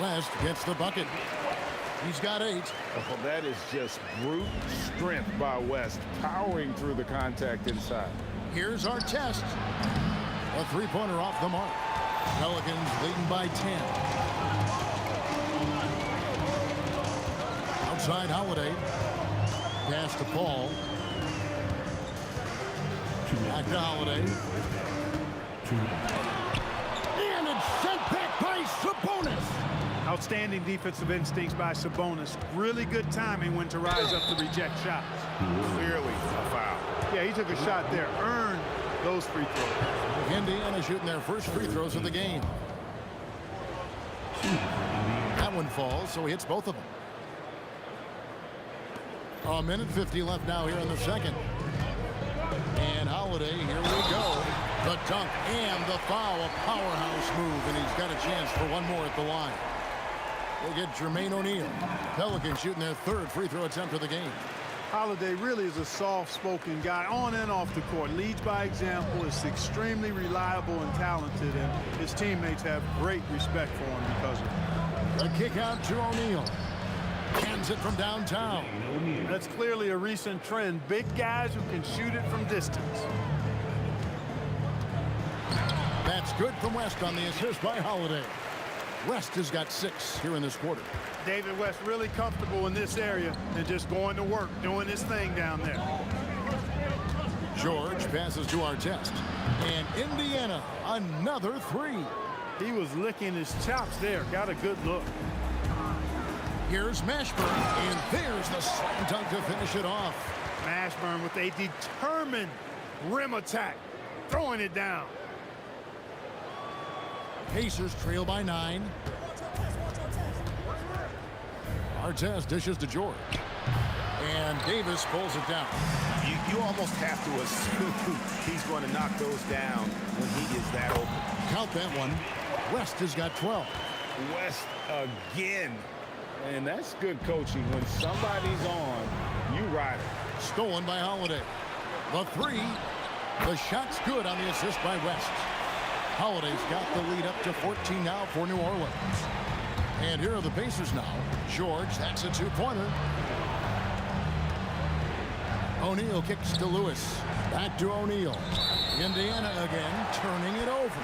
West gets the bucket. He's got 8. Oh, that is just brute strength by West, powering through the contact inside. Here's Artest. A 3-pointer off the mark. Pelicans leading by 10. Outside Holiday. Pass to Paul. Back to Holiday. And it's sent back by Sabonis. Outstanding defensive instincts by Sabonis. Really good timing when to rise up to reject shots. Clearly a foul. Yeah, he took a shot there. Earned those free throws. Indiana shooting their first free throws of the game. That one falls, so he hits both of them. A minute 50 left now here in the second. And Holiday, here we go. The dunk and the foul, a powerhouse move, and he's got a chance for one more at the line. We'll get Jermaine O'Neal. Pelicans shooting their 3rd free throw attempt of the game. Holiday really is a soft-spoken guy on and off the court. Leads by example, is extremely reliable and talented, and his teammates have great respect for him because of it. The kick out to O'Neal. Cans it from downtown. That's clearly a recent trend. Big guys who can shoot it from distance. That's good from West on the assist by Holiday. West has got 6 here in this quarter. David West really comfortable in this area and just going to work, doing his thing down there. George passes to Artest. And Indiana, another 3. He was licking his chops there. Got a good look. Here's Mashburn, and there's the slam dunk to finish it off. Mashburn with a determined rim attack, throwing it down. Pacers trail by 9. Artest dishes to George. And Davis pulls it down. You almost have to assume he's going to knock those down when he is that open. Count that one. West has got 12. West again. And that's good coaching. When somebody's on, you ride it. Stolen by Holiday. The 3. The shot's good on the assist by West. Holiday's got the lead up to 14 now for New Orleans. And here are the Pacers now. George, that's a 2-pointer. O'Neal kicks to Lewis. Back to O'Neal. Indiana again, turning it over.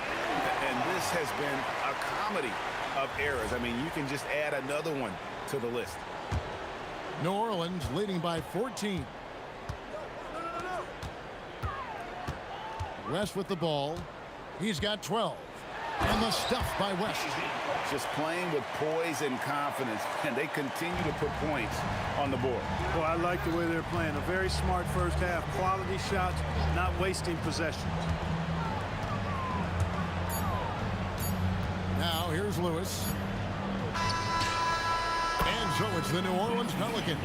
And this has been a comedy of errors. I mean, you can just add another one to the list. New Orleans leading by 14. West with the ball. He's got 12. And the stuff by West. Just playing with poise and confidence, and they continue to put points on the board. Well, I like the way they're playing. A very smart first half. Quality shots, not wasting possessions. Now here's Lewis. And so it's the New Orleans Pelicans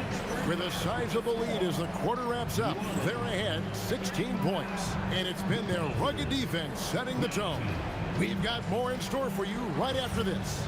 with a sizable lead as the quarter wraps up. They're ahead 16 points. And it's been their rugged defense setting the tone. We've got more in store for you right after this.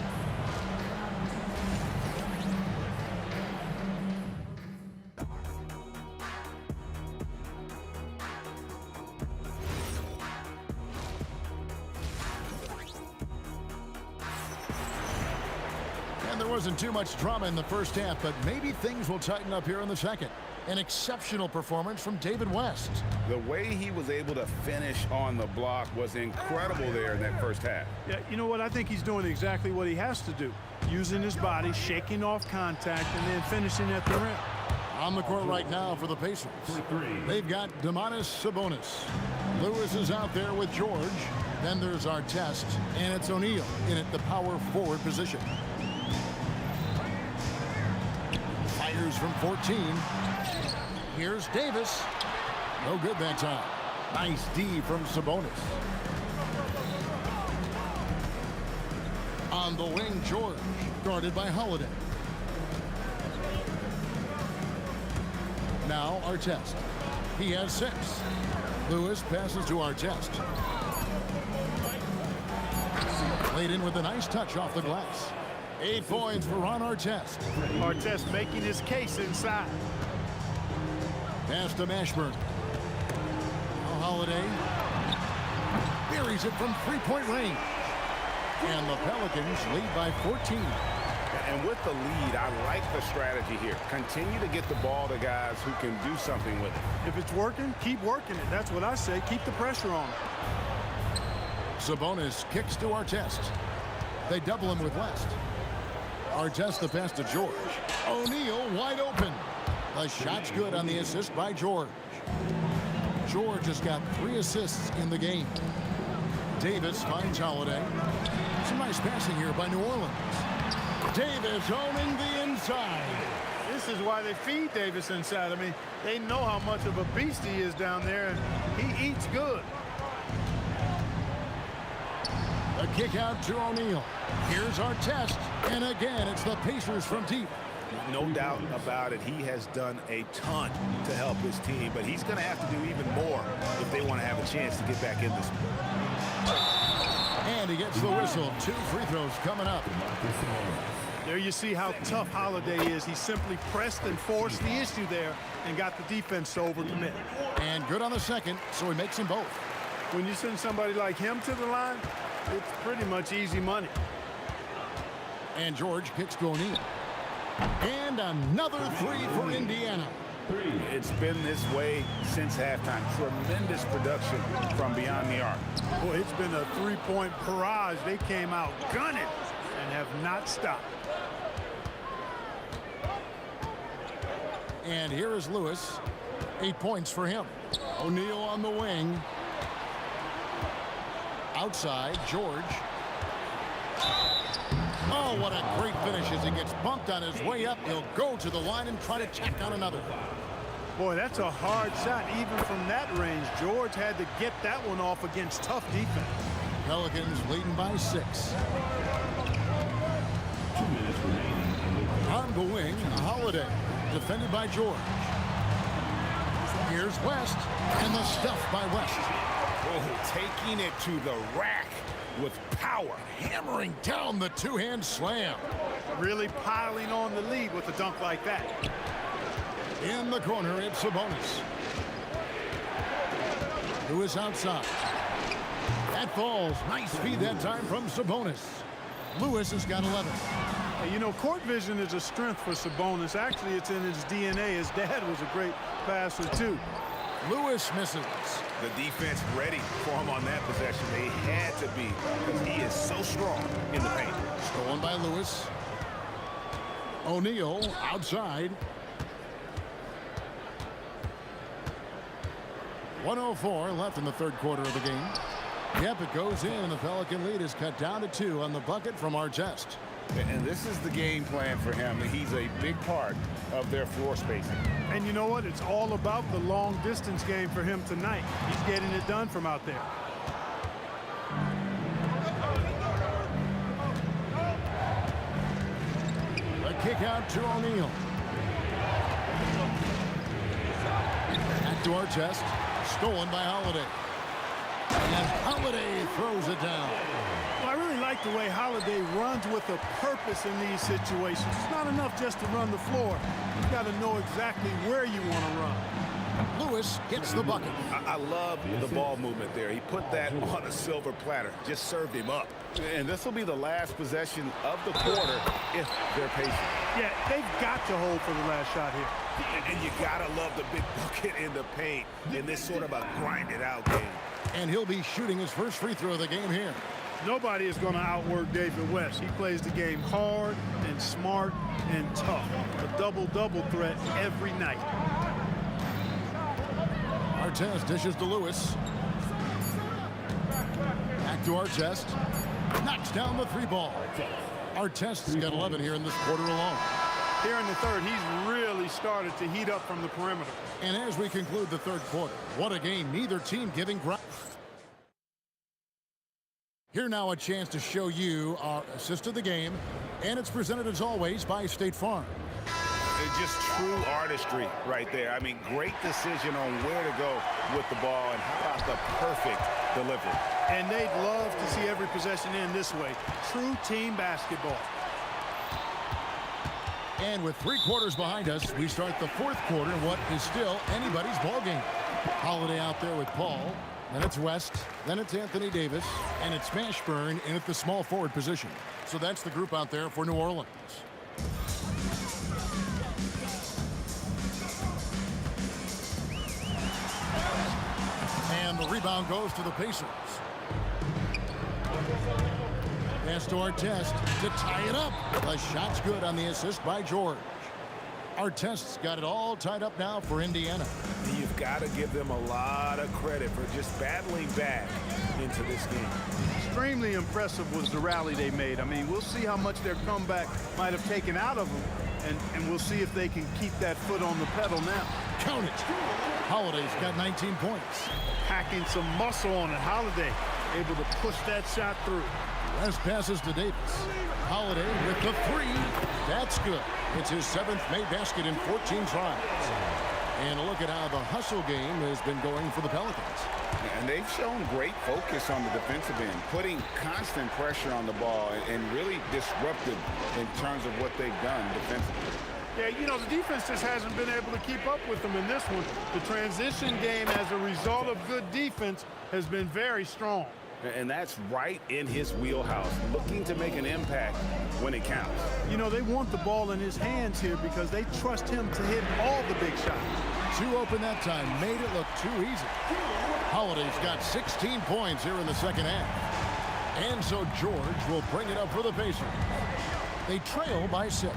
And there wasn't too much drama in the first half, but maybe things will tighten up here in the second. An exceptional performance from David West. The way he was able to finish on the block was incredible there in that first half. Yeah, you know what? I think he's doing exactly what he has to do. Using his body, shaking off contact, and then finishing at the rim. On the court right now for the Pacers. They've got Domantas Sabonis. Lewis is out there with George. Then there's Artest, and it's O'Neal in at the power forward position. Fires from 14. Here's Davis. No good that time. Nice D from Sabonis. On the wing, George, guarded by Holiday. Now Artest. He has 6. Lewis passes to Artest. Laid in with a nice touch off the glass. 8 points for Ron Artest. Artest making his case inside. Pass to Mashburn. Now Holiday buries it from 3-point range. And the Pelicans lead by 14. And with the lead, I like the strategy here. Continue to get the ball to guys who can do something with it. If it's working, keep working it. That's what I say. Keep the pressure on. Sabonis kicks to Artest. They double him with West. Artest the pass to George. O'Neal wide open. The shot's good on the assist by George. George has got 3 assists in the game. Davis finds Holiday. Some nice passing here by New Orleans. Davis owning the inside. This is why they feed Davis inside. I mean, they know how much of a beast he is down there, and he eats good. A kick out to O'Neal. Here's Artest. And again, it's the Pacers from deep. No doubt about it. He has done a ton to help his team, but he's going to have to do even more if they want to have a chance to get back in this one. And he gets the whistle. 2 free throws coming up. There you see how tough Holiday is. He simply pressed and forced the issue there and got the defense to overcommit. And good on the second, so he makes them both. When you send somebody like him to the line, it's pretty much easy money. And George kicks to O'Neal. And another 3 for Indiana. It's been this way since halftime. Tremendous production from beyond the arc. Boy, it's been a 3-point barrage. They came out gunning and have not stopped. And here is Lewis. 8 points for him. O'Neal on the wing. Outside, George. what a great finish as he gets bumped on his way up. He'll go to the line and try to check on another. Boy, that's a hard shot even from that range. George had to get that one off against tough defense. Pelicans leading by 6. 2 minutes remaining. On the wing, Holiday, defended by George. Here's West, and the stuff by West. Oh, taking it to the rack with power. Hammering down the two-hand slam. Really piling on the lead with a dunk like that. In the corner, it's Sabonis. Lewis outside. That falls. Nice feed that time from Sabonis. Lewis has got 11. You know, court vision is a strength for Sabonis. Actually, it's in his DNA. His dad was a great passer, too. Lewis misses. The defense ready for him on that possession. They had to be because he is so strong in the paint. Stolen by Lewis. O'Neal outside. 1:04 left in the third quarter of the game. Yep, it goes in, and the Pelican lead is cut down to 2 on the bucket from Artest. And this is the game plan for him. He's a big part of their floor spacing. And you know what? It's all about the long distance game for him tonight. He's getting it done from out there. A kick out to O'Neal. Back to Artest. Stolen by Holiday. And Holiday throws it down. Well, I really like the way Holiday runs with a purpose in these situations. It's not enough just to run the floor. You've got to know exactly where you want to run. Lewis gets the bucket. I love the ball movement there. He put that on a silver platter. Just served him up. And this will be the last possession of the quarter if they're patient. Yeah, they've got to hold for the last shot here. And you got to love the big bucket in the paint in this sort of a grind-it-out game. And he'll be shooting his first free throw of the game here. Nobody is going to outwork David West. He plays the game hard and smart and tough. A double-double threat every night. Artest dishes to Lewis. Back to Artest. Knocks down the 3 ball. Artest's got 11 here in this quarter alone. Here in the third, he's really started to heat up from the perimeter. And as we conclude the third quarter, what a game. Neither team giving ground. Here now a chance to show you our assist of the game. And it's presented as always by State Farm. It's just true artistry right there. I mean, great decision on where to go with the ball, and how about the perfect delivery. And they'd love to see every possession end this way. True team basketball. And with 3 quarters behind us, we start the fourth quarter in what is still anybody's ball game. Holiday out there with Paul. Then it's West. Then it's Anthony Davis. And it's Mashburn in at the small forward position. So that's the group out there for New Orleans. And the rebound goes to the Pacers. Pass to Artest to tie it up. The shot's good on the assist by George. Artest's got it all tied up now for Indiana. You've got to give them a lot of credit for just battling back into this game. Extremely impressive was the rally they made. I mean, we'll see how much their comeback might have taken out of them, and we'll see if they can keep that foot on the pedal now. Count it. Holiday's got 19 points. Packing some muscle on it. Holiday able to push that shot through. West passes to Davis. Holiday with the 3. That's good. It's his 7th made basket in 14 tries. And a look at how the hustle game has been going for the Pelicans. And they've shown great focus on the defensive end, putting constant pressure on the ball and really disruptive in terms of what they've done defensively. Yeah, you know, the defense just hasn't been able to keep up with them in this one. The transition game as a result of good defense has been very strong. And that's right in his wheelhouse, looking to make an impact when it counts. You know, they want the ball in his hands here because they trust him to hit all the big shots. 2 open that time, made it look too easy. Holiday's got 16 points here in the second half. And so George will bring it up for the Pacers. They trail by 6.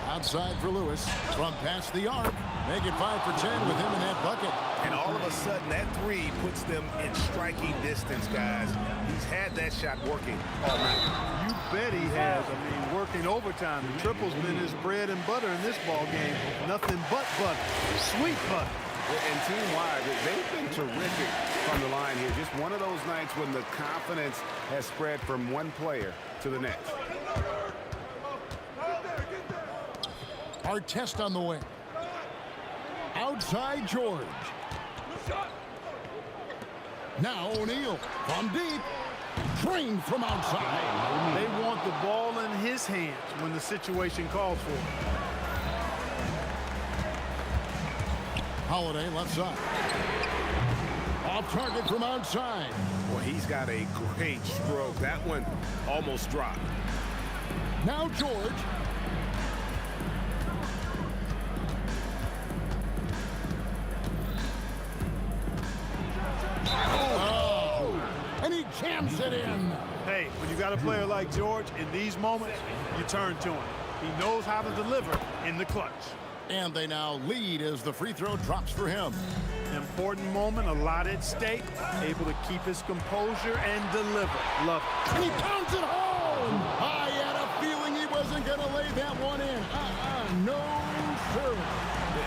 Outside for Lewis from past the arc. Make it 5 for 10 with him in that bucket. And all of a sudden, that three puts them in striking distance, guys. He's had that shot working all night. You bet he has. I mean, working overtime. The triple's been his bread and butter in this ball game. Nothing but butter. Sweet butter. And team-wide, they've been terrific from the line here. Just one of those nights when the confidence has spread from one player to the next. Our test on the wing. Outside George. Now O'Neal from deep. Trained from outside. They want the ball in his hands when the situation calls for it. Holiday left side. Off target from outside. Well, he's got a great stroke. That one almost dropped. Now George. And he jams it in. Hey, when you got a player like George, in these moments, you turn to him. He knows how to deliver in the clutch. And they now lead as the free throw drops for him. Important moment, a lot at stake. Able to keep his composure and deliver. Love it. And he pounds it home. I had a feeling he wasn't going to lay that one in. No, sir.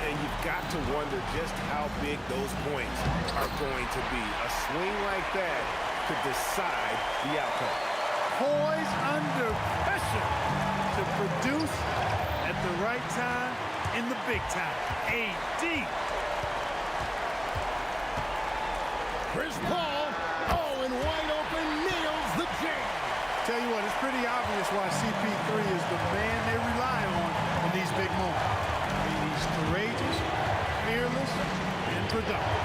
And you've got to wonder just how big those points are going to be. A swing like that could decide the outcome. Poised under pressure to produce at the right time in the big time. AD. Chris Paul, and wide open, nails the jam. Tell you what, it's pretty obvious why CP3 is the man they rely on in these big moments. I mean, he's courageous, fearless, and productive.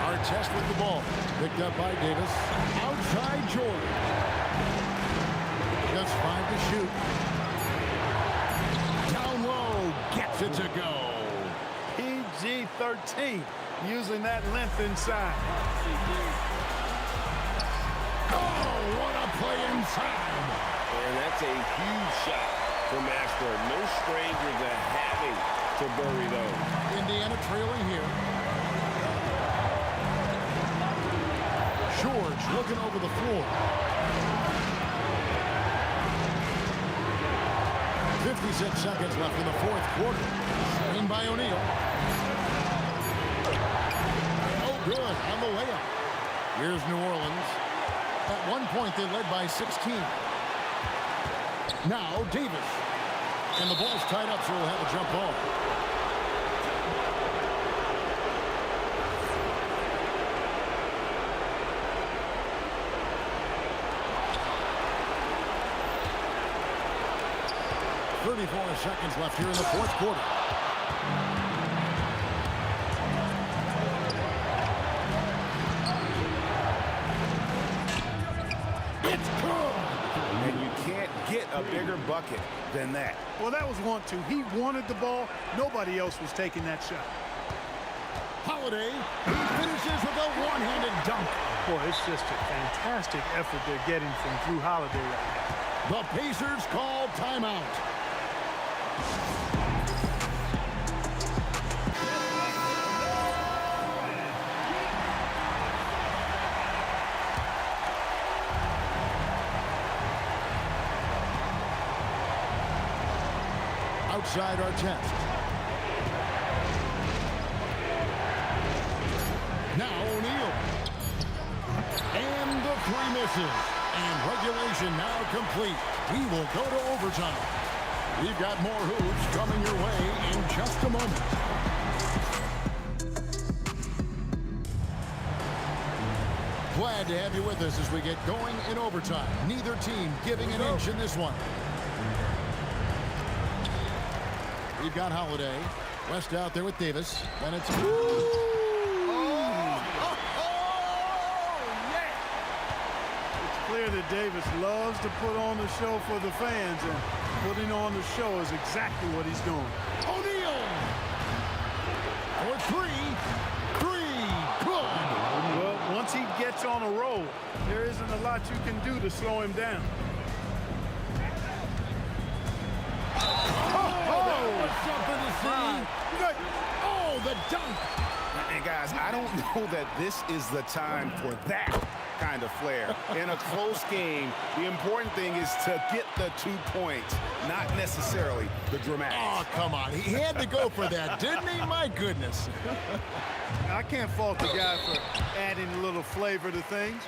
Our test with the ball. Picked up by Davis. Outside Jordan. Just 5 to shoot. Down low. Gets it to go. PG-13. Using that length inside. Oh, what a play inside. And that's a huge shot from Astro. No stranger to having to bury those. Indiana trailing here. George looking over the floor. 56 seconds left in the fourth quarter. Screen by O'Neal. Oh, good on the layup. Here's New Orleans. At one point, they led by 16. Now, Davis. And the ball's tied up, so we'll have a jump ball. .34 seconds left here in the fourth quarter. It's good! And you can't get a bigger bucket than that. Well, that was 1-2. He wanted the ball. Nobody else was taking that shot. Holiday, he finishes with a one-handed dunk. Boy, it's just a fantastic effort they're getting from Drew Holiday right now. The Pacers call timeout. Outside our test. Now O'Neal. And the three misses. And regulation now complete. We will go to overtime. We've got more hoops coming your way in just a moment. Glad to have you with us as we get going in overtime. Neither team giving an inch in this one. We've got Holiday. West out there with Davis. And it's... Clear that Davis loves to put on the show for the fans, and putting on the show is exactly what he's doing. O'Neal for three, good. Well, once he gets on a roll, there isn't a lot you can do to slow him down. That was something to see. guys, I don't know that this is the time for that kind of flair. In a close game, the important thing is to get the 2 points, not necessarily the dramatics. Oh, come on. He had to go for that, didn't he? My goodness. I can't fault the guy for adding a little flavor to things.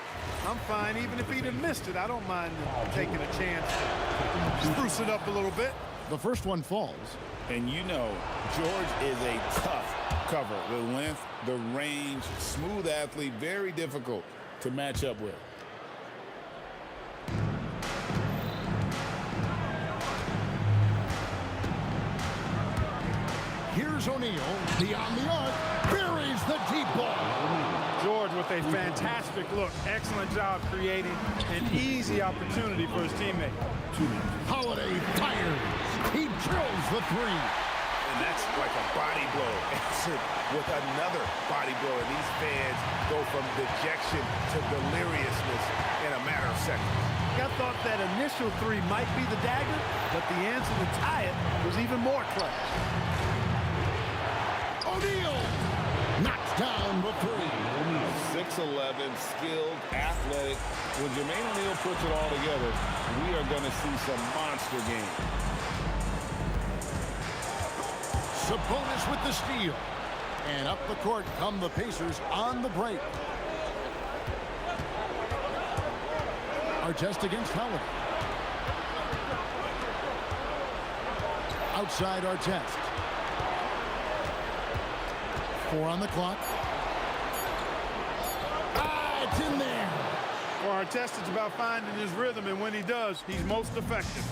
I'm fine. Even if he'd have missed it, I don't mind taking a chance to spruce it up a little bit. The first one falls. And you know, George is a tough cover. The length, the range, smooth athlete, very difficult to match up with. Here's O'Neal, beyond the arc, buries the deep ball. George with a fantastic look. Excellent job creating an easy opportunity for his teammate. Holiday fires. He drills the three. And that's like a body blow. Answered with another body blow. And these fans go from dejection to deliriousness in a matter of seconds. I thought that initial three might be the dagger, but the answer to tie it was even more clutch. O'Neal knocks down the three. 6'11", skilled, athletic. When Jermaine O'Neal puts it all together, we are going to see some monster games. Sabonis with the steal. And up the court come the Pacers on the break. Artest against Howard. Outside Artest. 4 on the clock. It's in there. For Artest, it's about finding his rhythm, and when he does, he's most effective.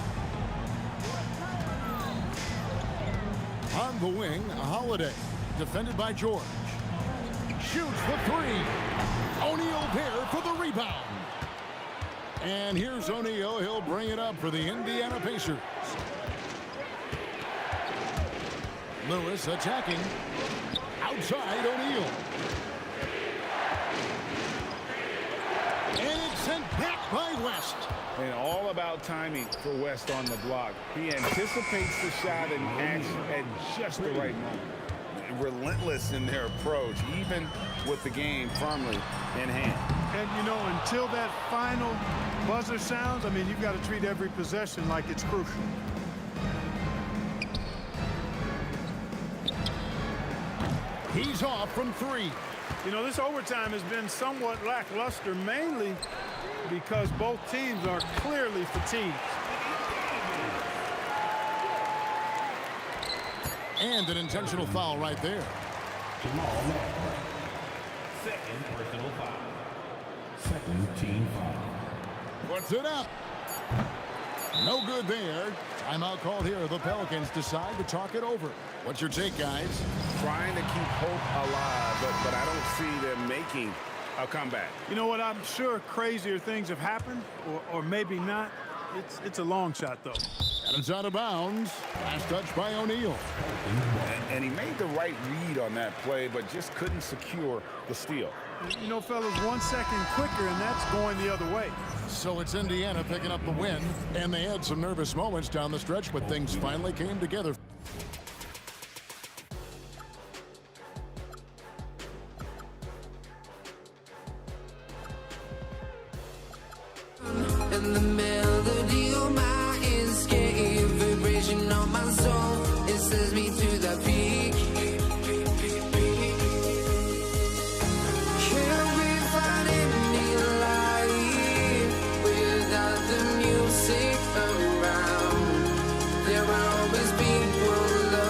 On the wing, Holiday, defended by George. Shoots the three. O'Neal there for the rebound. And here's O'Neal. He'll bring it up for the Indiana Pacers. Lewis attacking. Outside O'Neal. And it's sent back by West. And all about timing for West on the block. He anticipates the shot and acts at just the right moment. Relentless in their approach, even with the game firmly in hand. And, you know, until that final buzzer sounds, I mean, you've got to treat every possession like it's crucial. He's off from 3. You know, this overtime has been somewhat lackluster, mainly because both teams are clearly fatigued. And an intentional foul right there. Second personal foul. Second team foul. Puts it up. No good there. Timeout called here. The Pelicans decide to talk it over. What's your take, guys? Trying to keep hope alive, but I don't see them making a comeback. You know what? I'm sure crazier things have happened, or maybe not. It's a long shot, though. And it's out of bounds. Last touch by O'Neal. And he made the right read on that play, but just couldn't secure the steal. You know, fellas, 1 second quicker, and that's going the other way. So it's Indiana picking up the win, and they had some nervous moments down the stretch, but things finally came together. And the melody of my escape, vibration on my soul, it sends me to the peak. Can we find any light without the music around? There will always be one love.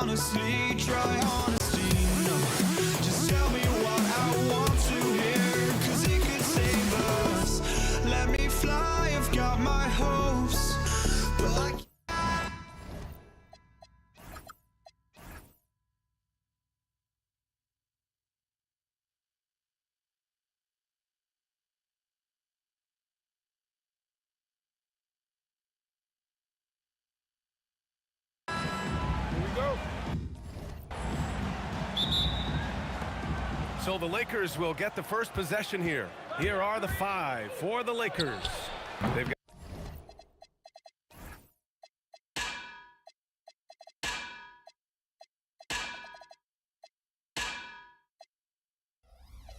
honestly, try honesty. No, just tell me what I want to hear, 'cause it could save us. Let me fly, I've got my hopes, but I can't. So the Lakers will get the first possession here. Here are the 5 for the Lakers. They've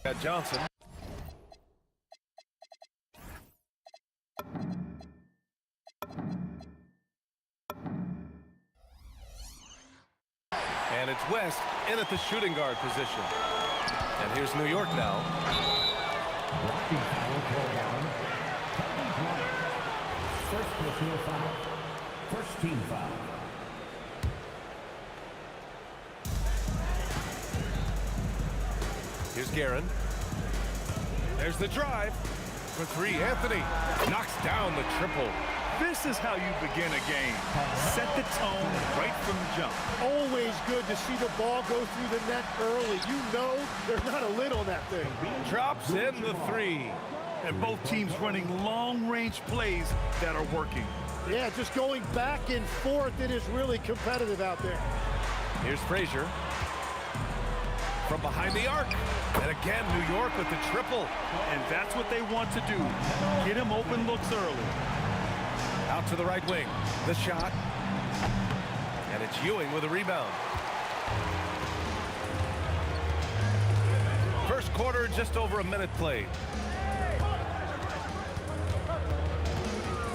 got Johnson. And it's West in at the shooting guard position. And here's New York now. First personal foul. First team foul. Here's Guerin. There's the drive. For 3, Anthony knocks down the triple. This is how you begin a game. Set the tone right from the jump. Always good to see the ball go through the net early. You know there's not a lid on that thing. Drops in the 3. And both teams running long-range plays that are working. Yeah, just going back and forth. It is really competitive out there. Here's Frazier. From behind the arc. And again, New York with the triple. And that's what they want to do. Get him open looks early. Out to the right wing. The shot. And it's Ewing with a rebound. First quarter, just over a minute played.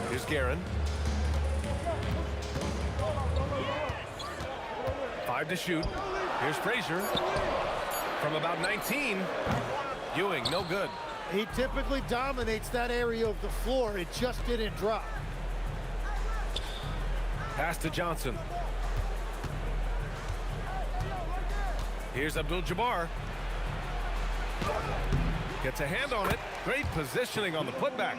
Here's Guerin. 5 to shoot. Here's Frazier. From about 19. Ewing, no good. He typically dominates that area of the floor. It just didn't drop. Pass to Johnson. Here's Abdul-Jabbar. Gets a hand on it. Great positioning on the putback.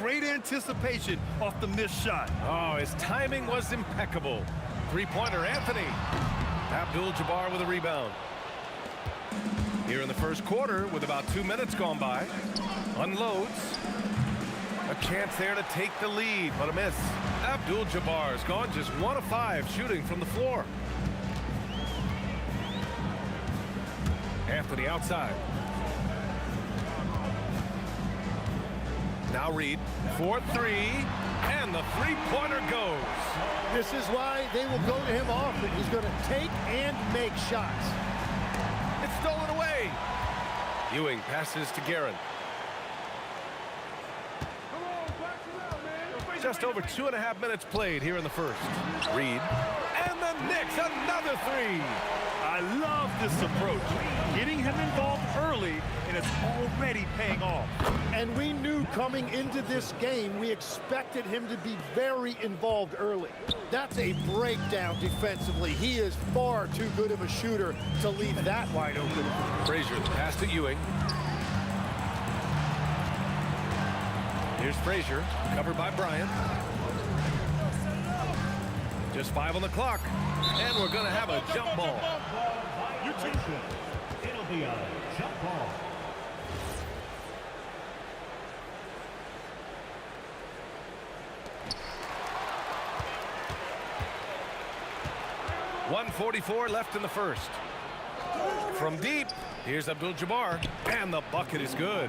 Great anticipation off the missed shot. Oh, his timing was impeccable. Three-pointer, Anthony. Abdul-Jabbar with a rebound. Here in the first quarter, with about 2 minutes gone by, unloads. A chance there to take the lead, but a miss. Abdul-Jabbar's gone just 1 of 5 shooting from the floor. Anthony outside. Now Reed, 4-3, and the three-pointer goes. This is why they will go to him often. He's going to take and make shots. It's stolen away. Ewing passes to Guerin. Just over 2.5 minutes played here in the first. Reed, and the Knicks, another 3. I love this approach. Getting him involved early, and it's already paying off. And we knew coming into this game, we expected him to be very involved early. That's a breakdown defensively. He is far too good of a shooter to leave that wide open. Frazier, the pass to Ewing. Here's Frazier, covered by Bryant. Just 5 on the clock, and we're going to have a jump ball. It'll be a jump ball. .144 left in the first. From deep, here's Abdul-Jabbar, and the bucket is good.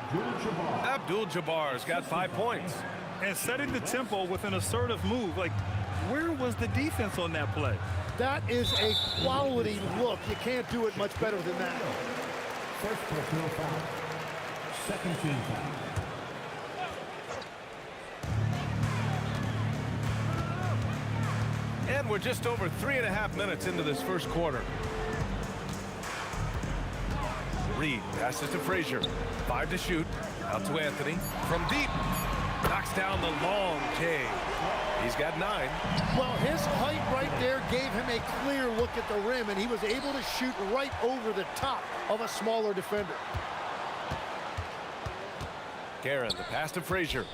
Abdul-Jabbar's got 5 points. And setting the tempo with an assertive move. Like, where was the defense on that play? That is a quality look. You can't do it much better than that. First personal foul. Second team foul. And we're just over 3.5 minutes into this first quarter. Reed passes to Frazier. 5 to shoot. Out to Anthony. From deep. Knocks down the long J. He's got 9. Well, his height right there gave him a clear look at the rim, and he was able to shoot right over the top of a smaller defender. Guerin, the pass to Frazier.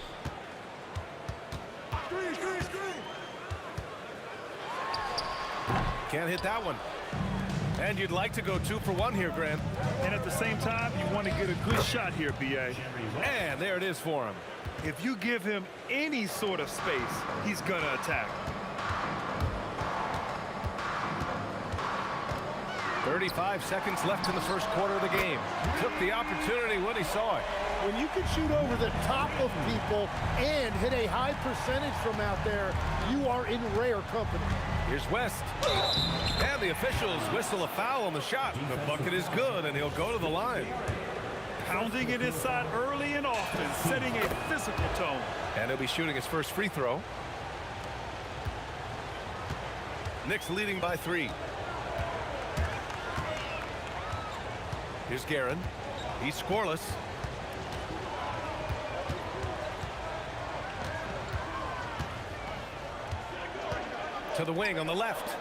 Can't hit that one. And you'd like to go 2 for 1 here, Grant. And at the same time, you want to get a good shot here, B.A. And there it is for him. If you give him any sort of space, he's going to attack. 35 seconds left in the first quarter of the game. Took the opportunity when he saw it. When you can shoot over the top of people and hit a high percentage from out there, you are in rare company. Here's West. And the officials whistle a foul on the shot. The bucket is good, and he'll go to the line. Pounding it inside early and often, setting a physical tone. And he'll be shooting his first free throw. Knicks leading by 3. Here's Guerin. He's scoreless. To the wing on the left.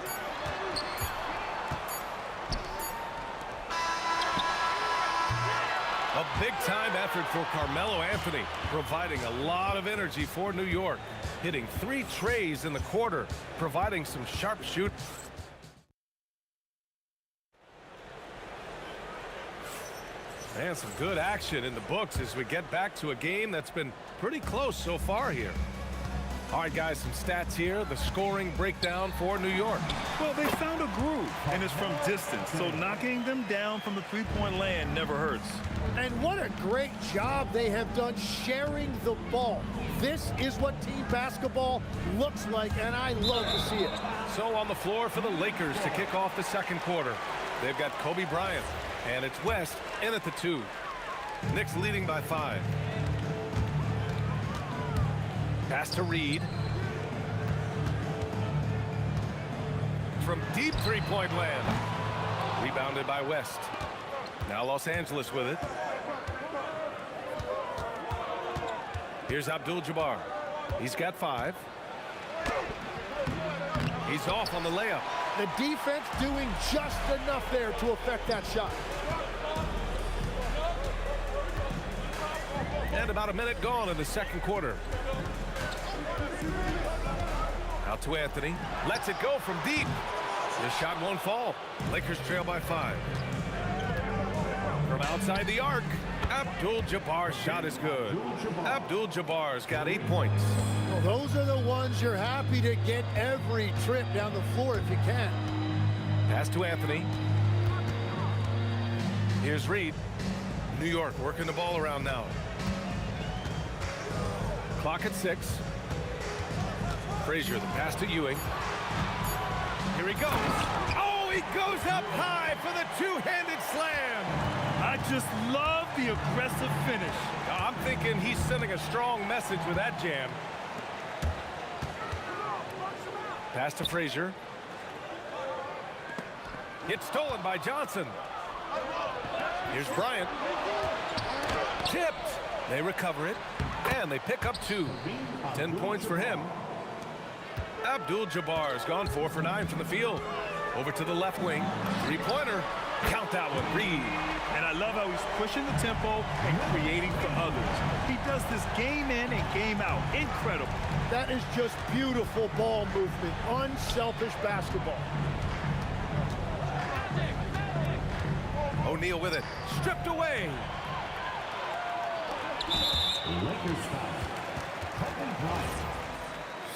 A big-time effort for Carmelo Anthony, providing a lot of energy for New York. Hitting 3 trays in the quarter, providing some sharp shoot. And some good action in the books as we get back to a game that's been pretty close so far here. All right, guys, some stats here. The scoring breakdown for New York. Well, they found a groove, and it's from distance, so knocking them down from the three-point land never hurts. And what a great job they have done sharing the ball. This is what team basketball looks like, and I love to see it. So on the floor for the Lakers to kick off the second quarter. They've got Kobe Bryant, and it's West in at the 2. Knicks leading by 5. Pass to Reed. From deep three-point land. Rebounded by West. Now Los Angeles with it. Here's Abdul-Jabbar. He's got 5. He's off on the layup. The defense doing just enough there to affect that shot. And about a minute gone in the second quarter. Out to Anthony. Lets it go from deep. The shot won't fall. Lakers trail by 5. From outside the arc, Abdul-Jabbar's shot is good. Abdul-Jabbar's got 8 points. Well, those are the ones you're happy to get every trip down the floor if you can. Pass to Anthony. Here's Reed. New York working the ball around now. Clock at 6. Frazier, the pass to Ewing. Here he goes. Oh, he goes up high for the two-handed slam. I just love the aggressive finish. I'm thinking he's sending a strong message with that jam. Pass to Frazier. It's stolen by Johnson. Here's Bryant. Tipped. They recover it, and they pick up 2. 10 points for him. Abdul-Jabbar's gone 4 for 9 from the field. Over to the left wing. Three-pointer. Count that one. Reed. And I love how he's pushing the tempo and creating for others. He does this game in and game out. Incredible. That is just beautiful ball movement. Unselfish basketball. O'Neal with it. Stripped away. Lakers foul. Kobe Bryant.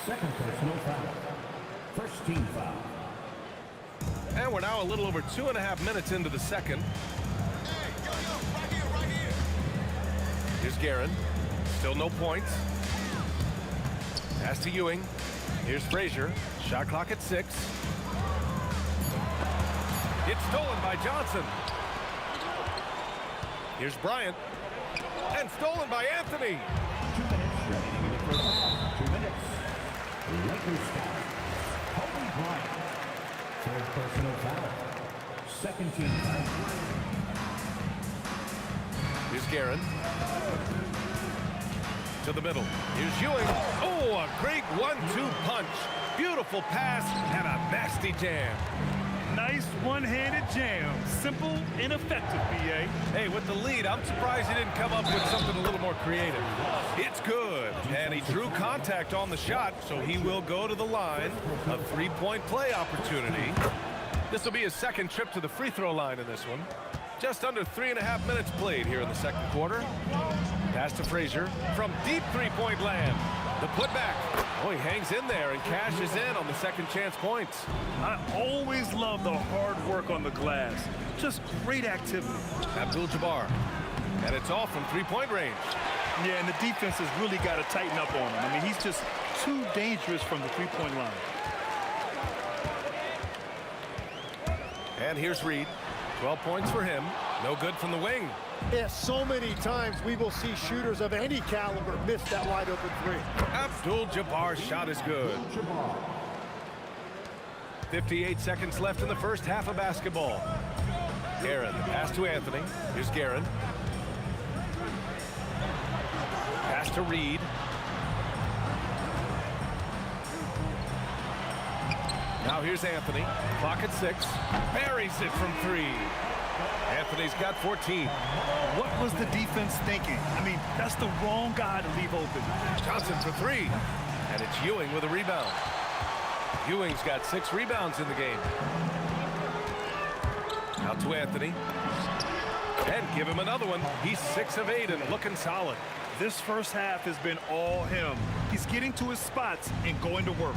Second personal foul. First team foul. And we're now a little over 2.5 minutes into the second. Here's Guerin. Still no points. Pass to Ewing. Here's Frazier. Shot clock at 6. It's stolen by Johnson. Here's Bryant. And stolen by Anthony. 2 minutes remaining in the first half. 2 minutes. Lakers foul. Kobe Bryant. Third personal foul. Second team foul. Here's Guerin. To the middle. Here's Ewing. Oh, a great 1-2 punch. Beautiful pass and a nasty jam. Nice one-handed jam. Simple and effective, B.A. Hey, with the lead, I'm surprised he didn't come up with something a little more creative. It's good. And he drew contact on the shot, so he will go to the line. A three-point play opportunity. This will be his second trip to the free throw line in this one. Just under 3.5 minutes played here in the second quarter. Pass to Frazier from deep three-point land. The putback. Oh, he hangs in there and cashes in on the second chance points. I always love the hard work on the glass. Just great activity. Abdul-Jabbar. And it's all from three-point range. Yeah, and the defense has really got to tighten up on him. I mean, he's just too dangerous from the three-point line. And here's Reed. 12 points for him. No good from the wing. Yeah, so many times we will see shooters of any caliber miss that wide open three. Abdul-Jabbar's shot is good. 58 seconds left in the first half of basketball. Aaron, the pass to Anthony. Here's Guerin. Pass to Reed. Now here's Anthony. Clock at 6. Buries it from 3. Anthony's got 14. What was the defense thinking? I mean, that's the wrong guy to leave open. Johnson for 3. And it's Ewing with a rebound. Ewing's got 6 rebounds in the game. Out to Anthony. And give him another one. He's 6 of 8 and looking solid. This first half has been all him. He's getting to his spots and going to work.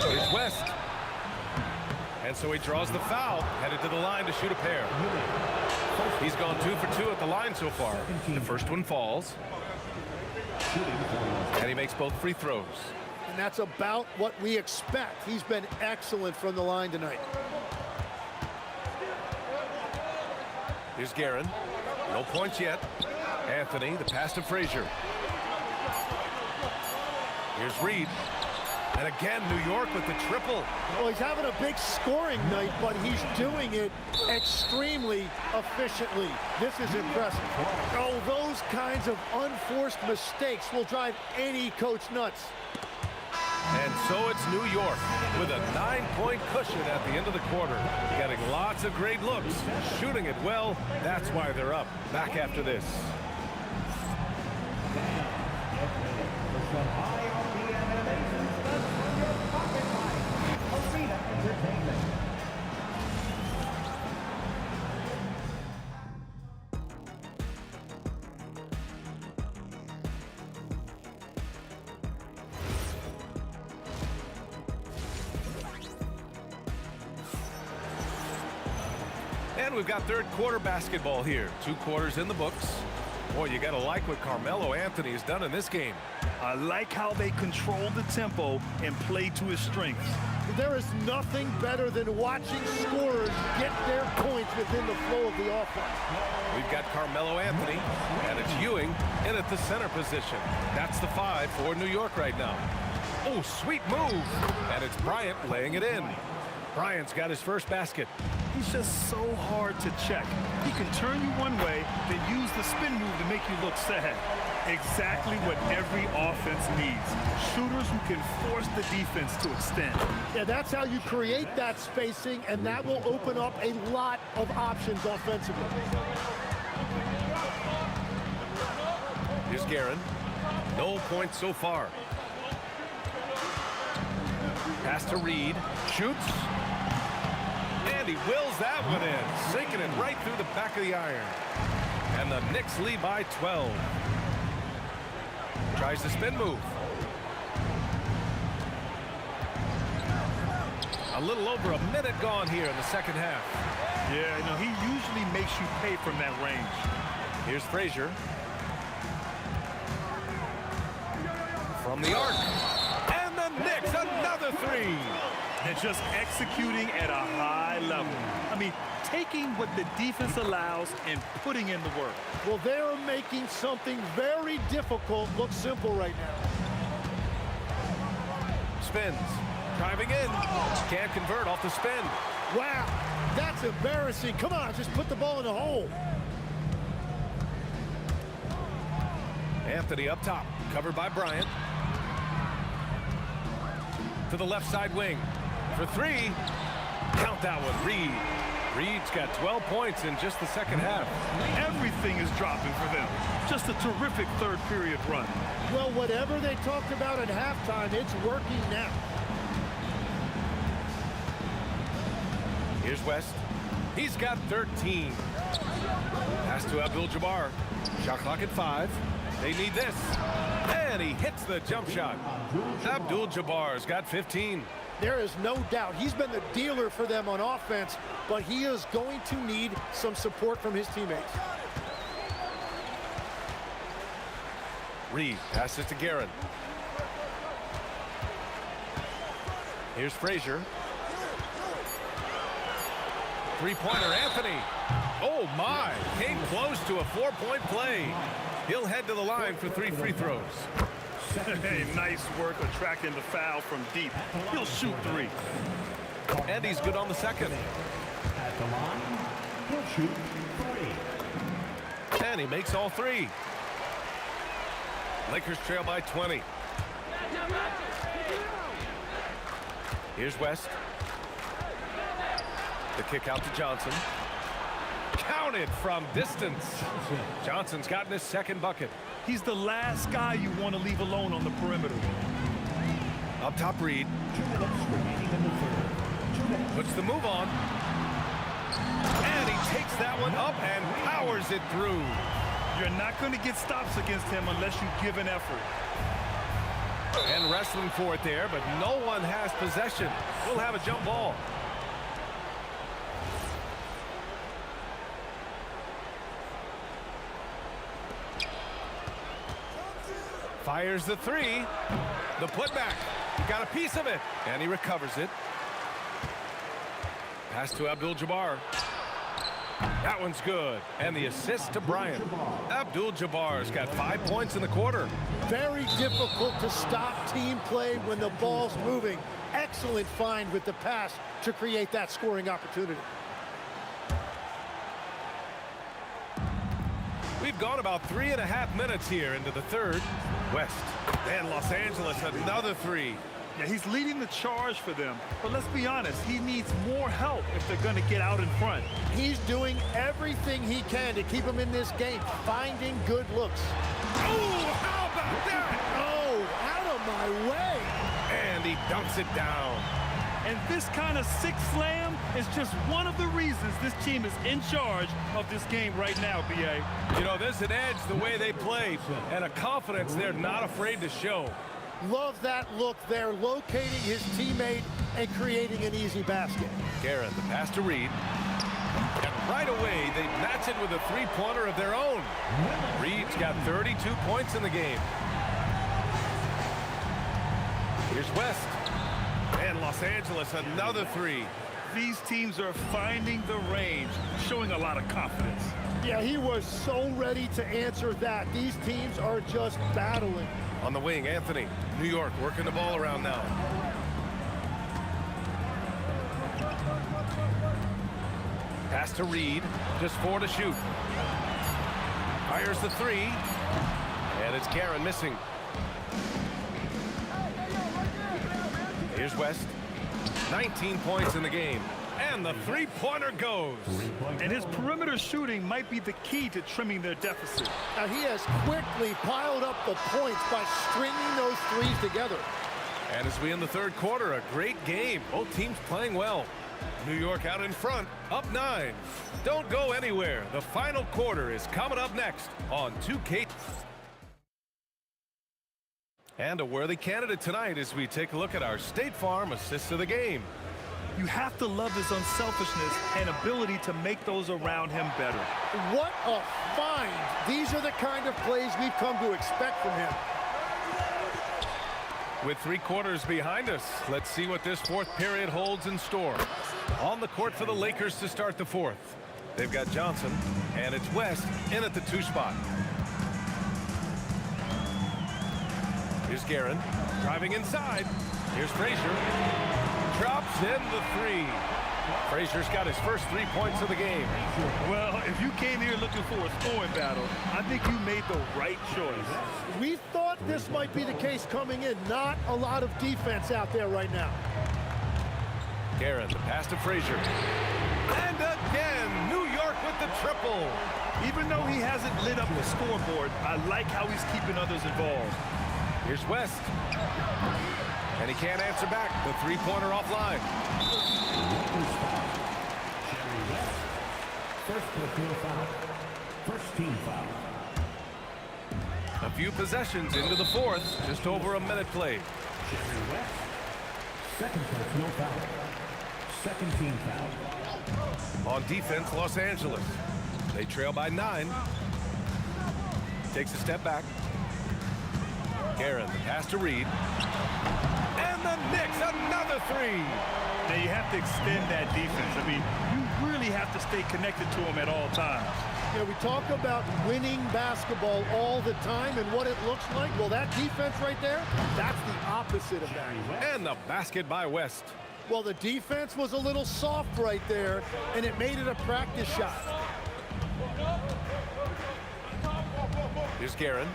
Here's West. And so he draws the foul, headed to the line to shoot a pair. He's gone 2 for 2 at the line so far. The first one falls. And he makes both free throws. And that's about what we expect. He's been excellent from the line tonight. Here's Guerin. No points yet. Anthony, the pass to Frazier. Here's Reed. And again, New York with the triple. Well, he's having a big scoring night, but he's doing it extremely efficiently. This is impressive. Oh, those kinds of unforced mistakes will drive any coach nuts. And so it's New York with a 9-point cushion at the end of the quarter. Getting lots of great looks, shooting it well. That's why they're up. Back after this. And we've got third quarter basketball here. 2 quarters in the books. Boy, you got to like what Carmelo Anthony has done in this game. I like how they control the tempo and play to his strengths. There is nothing better than watching scorers get their points within the flow of the offense. We've got Carmelo Anthony, and it's Ewing in at the center position. That's the 5 for New York right now. Oh, sweet move. And it's Bryant laying it in. Bryant's got his first basket. He's just so hard to check. He can turn you one way, then use the spin move to make you look sad. Exactly what every offense needs. Shooters who can force the defense to extend. Yeah, that's how you create that spacing, and that will open up a lot of options offensively. Here's Guerin. No points so far. Pass to Reed. Shoots. And he wills that one in, sinking it right through the back of the iron. And the Knicks lead by 12. Tries the spin move. A little over a minute gone here in the second half. Yeah, no, he usually makes you pay from that range. Here's Frazier. From the arc. And the Knicks, another 3. And just executing at a high level. I mean, taking what the defense allows and putting in the work. Well, they're making something very difficult look simple right now. Spins. Driving in. Can't convert off the spin. Wow, that's embarrassing. Come on, just put the ball in the hole. Anthony up top, covered by Bryant. To the left side wing. For three. Count that one, Reed. Reed's got 12 points in just the second half. Everything is dropping for them. Just a terrific third period run. Well, whatever they talked about at halftime, it's working now. Here's West. He's got 13. Pass to Abdul-Jabbar. Shot clock at 5. They need this. And he hits the jump shot. Abdul-Jabbar's got 15. There is no doubt he's been the dealer for them on offense, but he is going to need some support from his teammates. Reed passes to Guerin. Here's Frazier. Three-pointer, Anthony. Oh, my. Came close to a 4-point play. He'll head to the line for 3 free throws. Hey, nice work attracting the foul from deep. He'll shoot 3. And he's good on the second. At the line, he'll shoot 3. And he makes all 3. Lakers trail by 20. Here's West. The kick out to Johnson. Counted from distance. Johnson's gotten his second bucket. He's the last guy you want to leave alone on the perimeter. Up top, Reed. 2 minutes remaining in the third. Puts the move on. And he takes that one up and powers it through. You're not going to get stops against him unless you give an effort. And wrestling for it there, but no one has possession. We'll have a jump ball. Fires the 3. The putback. He got a piece of it, and he recovers it. Pass to Abdul-Jabbar. That one's good. And the assist to Bryant. Abdul-Jabbar's got 5 points in the quarter. Very difficult to stop team play when the ball's moving. Excellent find with the pass to create that scoring opportunity. We've gone about 3.5 minutes here into the third. West and Los Angeles, another 3. Yeah, he's leading the charge for them. But let's be honest, he needs more help if they're going to get out in front. He's doing everything he can to keep them in this game, finding good looks. Oh, how about that? Oh, out of my way. And he dunks it down. And this kind of sick slam is just one of the reasons this team is in charge of this game right now, B.A. You know, there's an edge the way they play and a confidence they're not afraid to show. Love that look there, locating his teammate and creating an easy basket. Guerin, the pass to Reed. And right away, they match it with a 3-pointer of their own. Reed's got 32 points in the game. Here's West. And Los Angeles, another 3. These teams are finding the range, showing a lot of confidence. Yeah, he was so ready to answer that. These teams are just battling. On the wing, Anthony. New York working the ball around now. Pass to Reed. Just 4 to shoot. Fires the 3. And it's Guerin missing. Here's West. 19 points in the game. And the 3-pointer goes. And his perimeter shooting might be the key to trimming their deficit. Now he has quickly piled up the points by stringing those 3s together. And as we end the third quarter, a great game. Both teams playing well. New York out in front, up 9. Don't go anywhere. The final quarter is coming up next on 2K. And a worthy candidate tonight as we take a look at our State Farm assists of the game. You have to love his unselfishness and ability to make those around him better. What a find. These are the kind of plays we've come to expect from him. With 3 quarters behind us, let's see what this fourth period holds in store. On the court for the Lakers to start the fourth. They've got Johnson, and it's West in at the 2 spot. Here's Guerin, driving inside. Here's Frazier. Drops in the 3. Frazier's got his first 3 points of the game. Well, if you came here looking for a scoring battle, I think you made the right choice. We thought this might be the case coming in. Not a lot of defense out there right now. Guerin, the pass to Frazier. And again, New York with the triple. Even though he hasn't lit up the scoreboard, I like how he's keeping others involved. Here's West. And he can't answer back. The three-pointer offline. First personal foul. First team foul. A few possessions into the fourth. Just over a minute played. Second personal foul. Second team foul. On defense, Los Angeles. They trail by 9. Takes a step back. Guerin, the pass to Reed. And the Knicks, another three. Now you have to extend that defense. I mean, you really have to stay connected to them at all times. You know, we talk about winning basketball all the time and what it looks like. Well, that defense right there, that's the opposite of that. And the basket by West. Well, the defense was a little soft right there, and it made it a practice shot. Here's Guerin.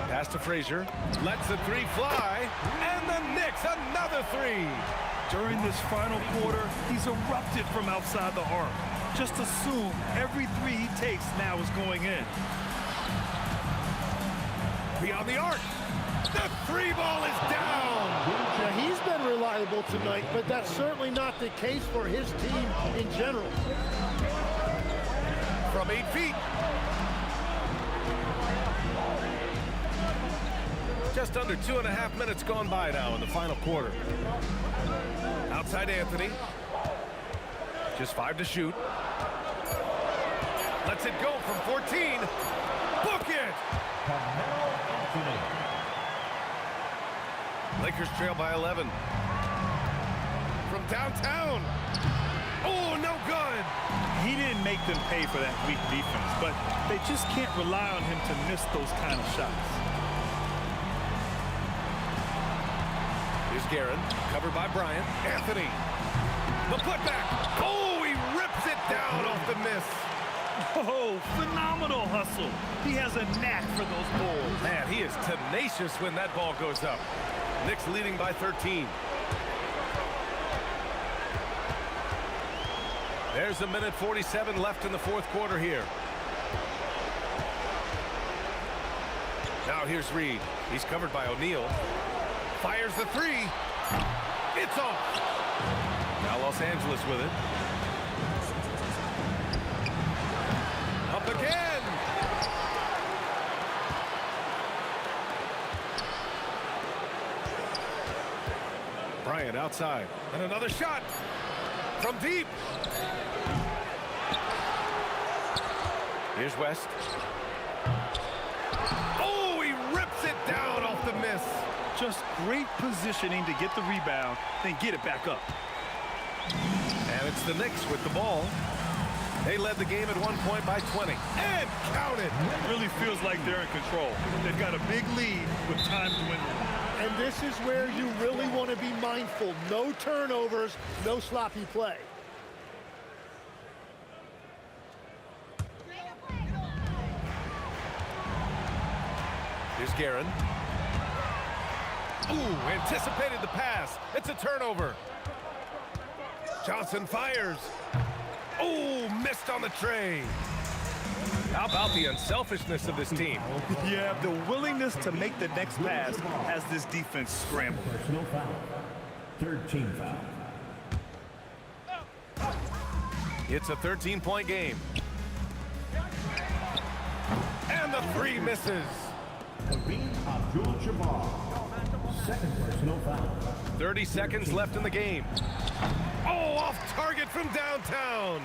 Pass to Frazier. Lets the three fly. And the Knicks, another three. During this final quarter, he's erupted from outside the arc. Just assume every three he takes now is going in. Beyond the arc. The three ball is down. Now, he's been reliable tonight, but that's certainly not the case for his team in general. From 8 feet. Just under 2.5 minutes gone by now in the final quarter. Outside Anthony. Just 5 to shoot. Lets it go from 14. Book it! Lakers trail by 11. From downtown. Oh, no good. He didn't make them pay for that weak defense, but they just can't rely on him to miss those kind of shots. Here's Guerin, covered by Bryant. Anthony. The putback. Oh, he rips it down off the miss. Oh, phenomenal hustle. He has a knack for those balls. Man, he is tenacious when that ball goes up. Knicks leading by 13. There's a minute 47 left in the fourth quarter here. Now here's Reed. He's covered by O'Neal. Fires the three. It's off. Now Los Angeles with it. Up again. Bryant outside. And another shot. From deep. Here's West. Oh, he rips it down off the miss. Just great positioning to get the rebound, then get it back up. And it's the Knicks with the ball. They led the game at one point by 20. And count it. It really feels like they're in control. They've got a big lead with time dwindling. And this is where you really want to be mindful. No turnovers, no sloppy play. Here's Guerin. Ooh, anticipated the pass. It's a turnover. Johnson fires. Ooh, missed on the tray. How about the unselfishness of this team? Yeah, the willingness to make the next pass has this defense scrambled. Personal foul. Third team foul. It's a 13-point game. And the three misses. Kareem Abdul-Jabbar. Second personal foul. 30 seconds left in the game. Oh, off target from downtown.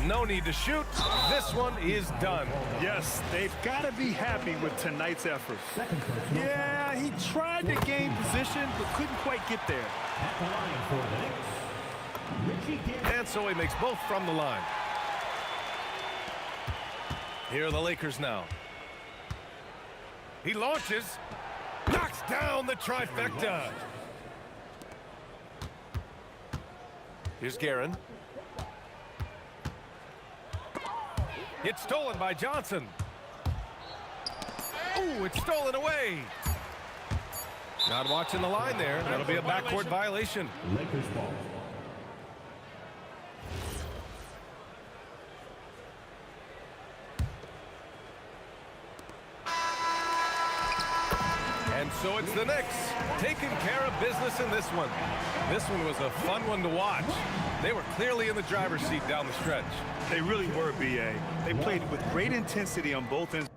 No need to shoot. This one is done. Yes, they've got to be happy with tonight's effort. Yeah, he tried to gain position, but couldn't quite get there. At the line for the Knicks. And so he makes both from the line. Here are the Lakers now. He launches, knocks down the trifecta. Here's Guerin. It's stolen by Johnson. Ooh, it's stolen away. Not watching the line there. That'll be a backcourt violation. Lakers ball. And so it's the Knicks taking care of business in this one. This one was a fun one to watch. They were clearly in the driver's seat down the stretch. They really were, B.A. They played with great intensity on both ends.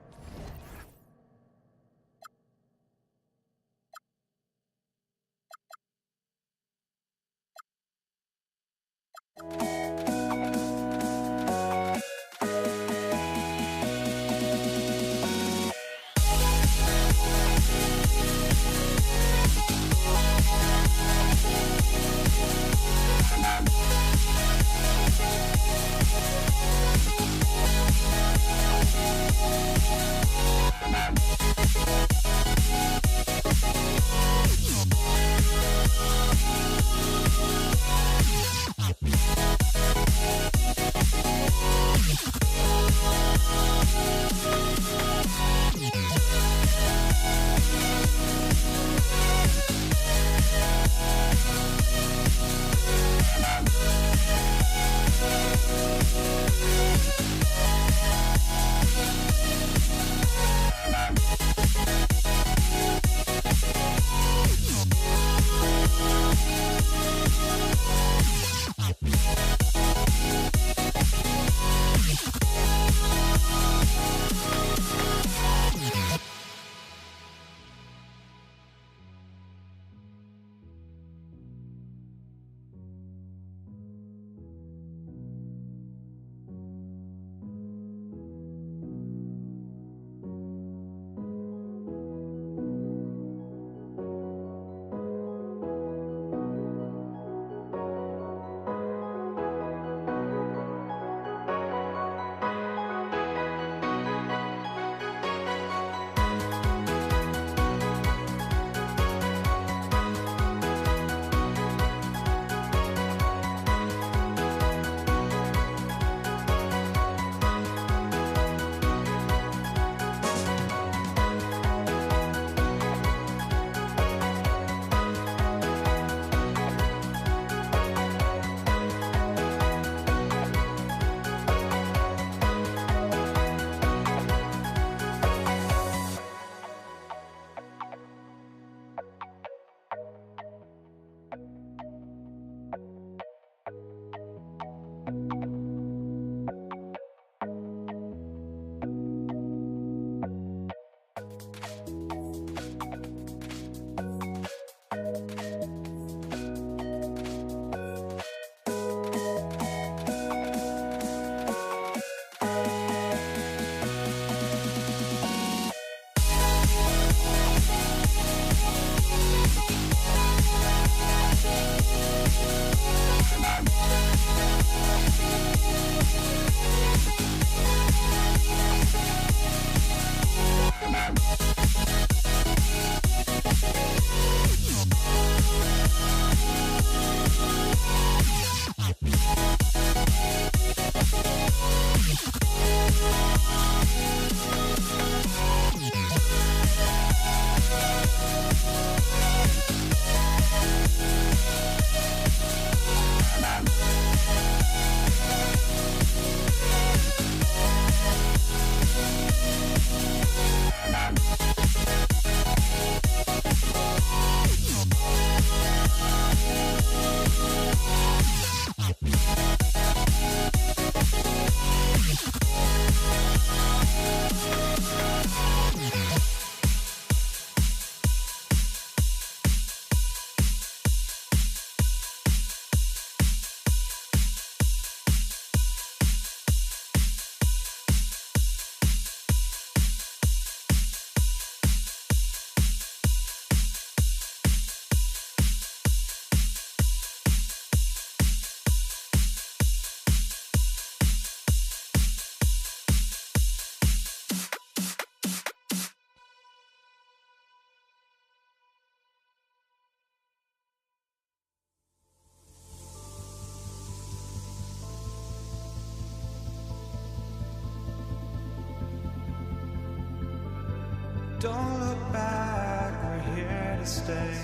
Don't look back, we're here to stay.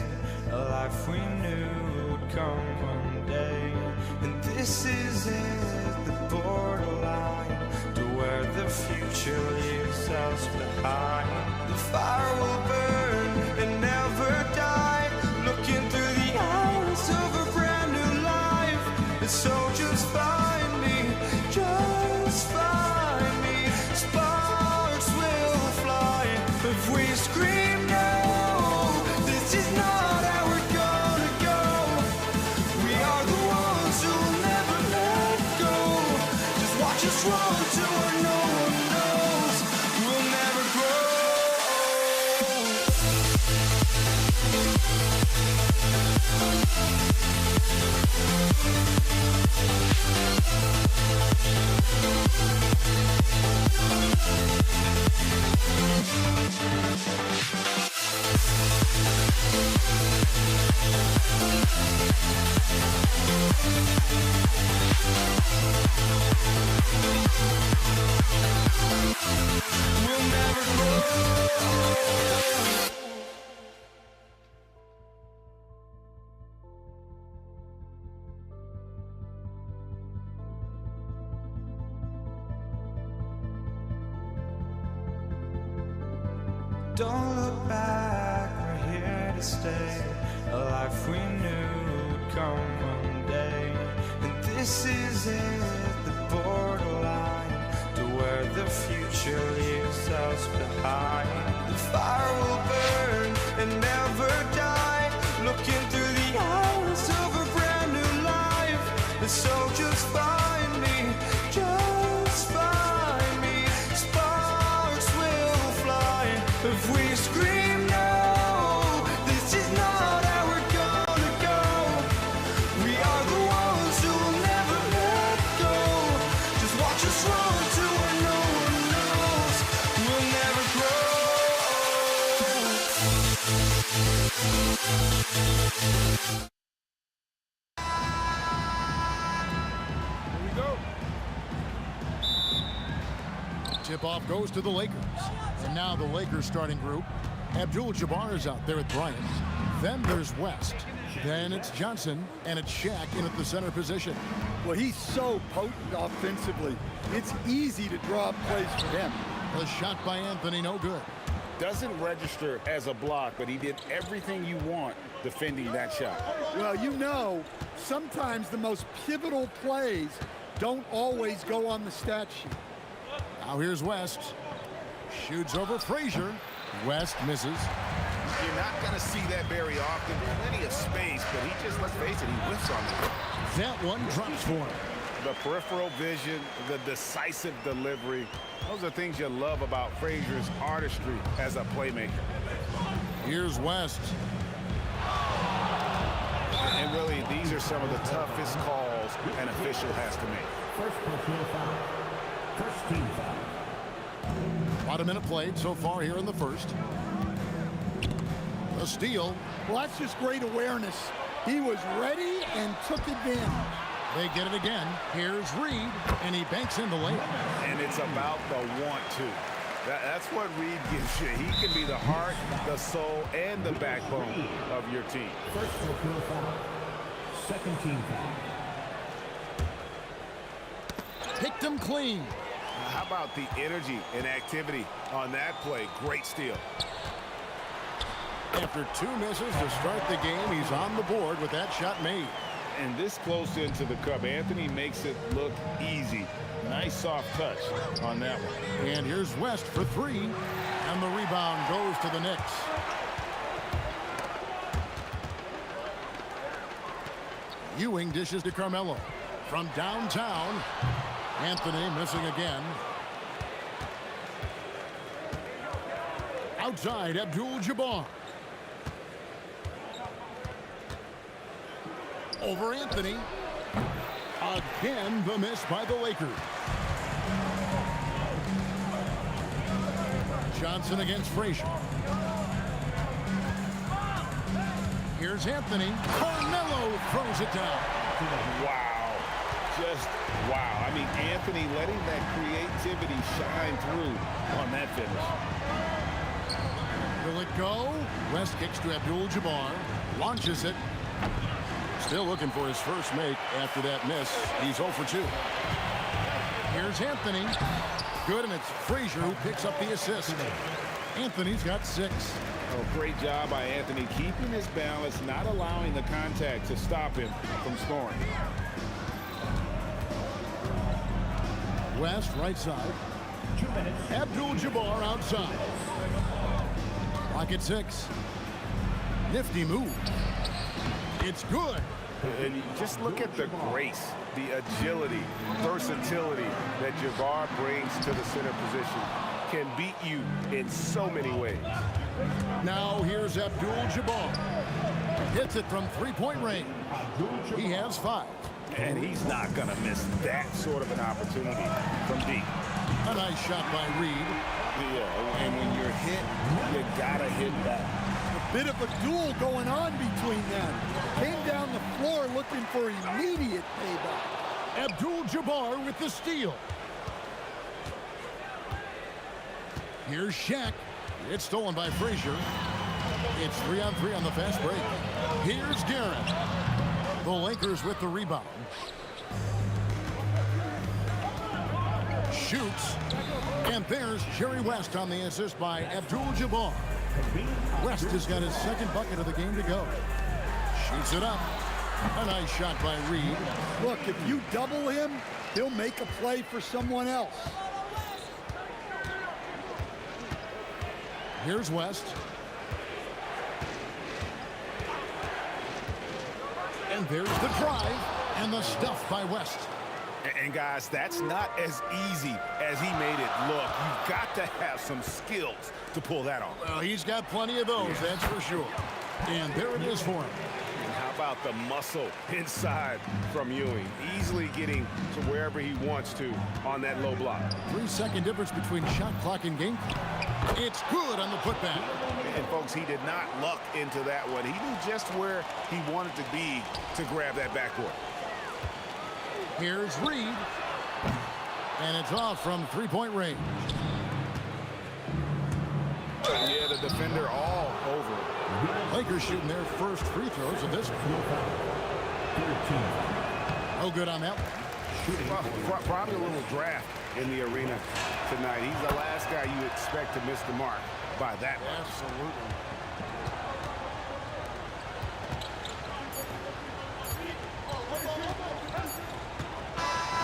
A life we knew would come one day. And this is it, the borderline, to where the future leaves us behind. The fire will burn and never die, looking through the eyes of a brand new life. And so just find me, just find me. Sparks will fly if we scream no. This is not how we're gonna go. We are the ones who'll never let go. Just watch us run to where no one knows. We'll never grow. We'll never grow. Don't look back, we're here to stay. A life we knew would come one day. And this is it, the borderline, to where the future leaves us behind. The fire will burn and never die, looking through the eyes of a brand new life. And so just find me, just find me. Sparks will fly if we scream no. This is not how we're gonna go. We are the ones who'll never let go. Just watch us run to where no one knows. We'll never Here we go. Tip-off goes to the Lakers. And now the Lakers starting group. Abdul-Jabbar is out there with Bryant. Then there's West. Then it's Johnson, and it's Shaq in at the center position. Well, he's so potent offensively. It's easy to draw up plays for him. The shot by Anthony, no good. Doesn't register as a block, but he did everything you want defending that shot. Well, you know, sometimes the most pivotal plays don't always go on the stat sheet. Now here's West. Shoots over Frazier. West misses. You're not going to see that very often. Plenty of space, but he just, let's face it, he whiffs on it. That one drops for him. The peripheral vision, the decisive delivery, those are things you love about Frazier's artistry as a playmaker. Here's West. And really, these are some of the toughest calls an official has to make. First personal foul. First team foul. About a minute played so far here in the first. A steal. Well, that's just great awareness. He was ready and took advantage. They get it again. Here's Reed, and he banks in the layup. And it's about the want to. That's what Reed gives you. He can be the heart, the soul, and the backbone of your team. First personal foul. Second team foul. Picked him clean. How about the energy and activity on that play? Great steal. After two misses to start the game, he's on the board with that shot made. And this close into the cup, Anthony makes it look easy. Nice soft touch on that one. And here's West for three. And the rebound goes to the Knicks. Ewing dishes to Carmelo. From downtown, Anthony missing again. Outside, Abdul-Jabbar. Over Anthony. Again, the miss by the Lakers. Johnson against Frazier. Here's Anthony. Carmelo throws it down. Wow. Just wow. I mean, Anthony letting that creativity shine through on that finish. Will it go? West kicks to Abdul-Jabbar. Launches it. Still looking for his first make after that miss. He's 0 for 2. Here's Anthony. Good, and it's Frazier who picks up the assist. Anthony's got 6. Oh, great job by Anthony keeping his balance, not allowing the contact to stop him from scoring. West, right side. Abdul-Jabbar outside. Rocket 6. Nifty move. It's good. And you just look at the grace, the agility, versatility that Jabbar brings to the center position. Can beat you in so many ways. Now here's Abdul-Jabbar. Hits it from three-point range. He has 5. And he's not going to miss that sort of an opportunity from deep. A nice shot by Reed. Yeah, and when you're hit, you got to hit back. A bit of a duel going on between them. Came down the floor looking for immediate payback. Abdul-Jabbar with the steal. Here's Shaq. It's stolen by Frazier. It's 3-on-3 on the fast break. Here's Garrett. The Lakers with the rebound. Shoots. And there's Jerry West on the assist by Abdul-Jabbar. West has got his second bucket of the game to go. Shoots it up. A nice shot by Reed. Look, if you double him, he'll make a play for someone else. Here's West. And there's the drive and the stuff by West. And guys, that's not as easy as he made it look. You've got to have some skills to pull that off. Well, he's got plenty of those, that's for sure. And there it is for him. And how about the muscle inside from Ewing? Easily getting to wherever he wants to on that low block. 3-second difference between shot clock and game clock. It's good on the putback. And folks, he did not luck into that one. He knew just where he wanted to be to grab that backboard. Here's Reed. And it's off from three-point range. Yeah, the defender all over it. Lakers shooting their first free throws of this one. No good on that one. Probably a little draft in the arena tonight. He's the last guy you expect to miss the mark by that much. Absolutely.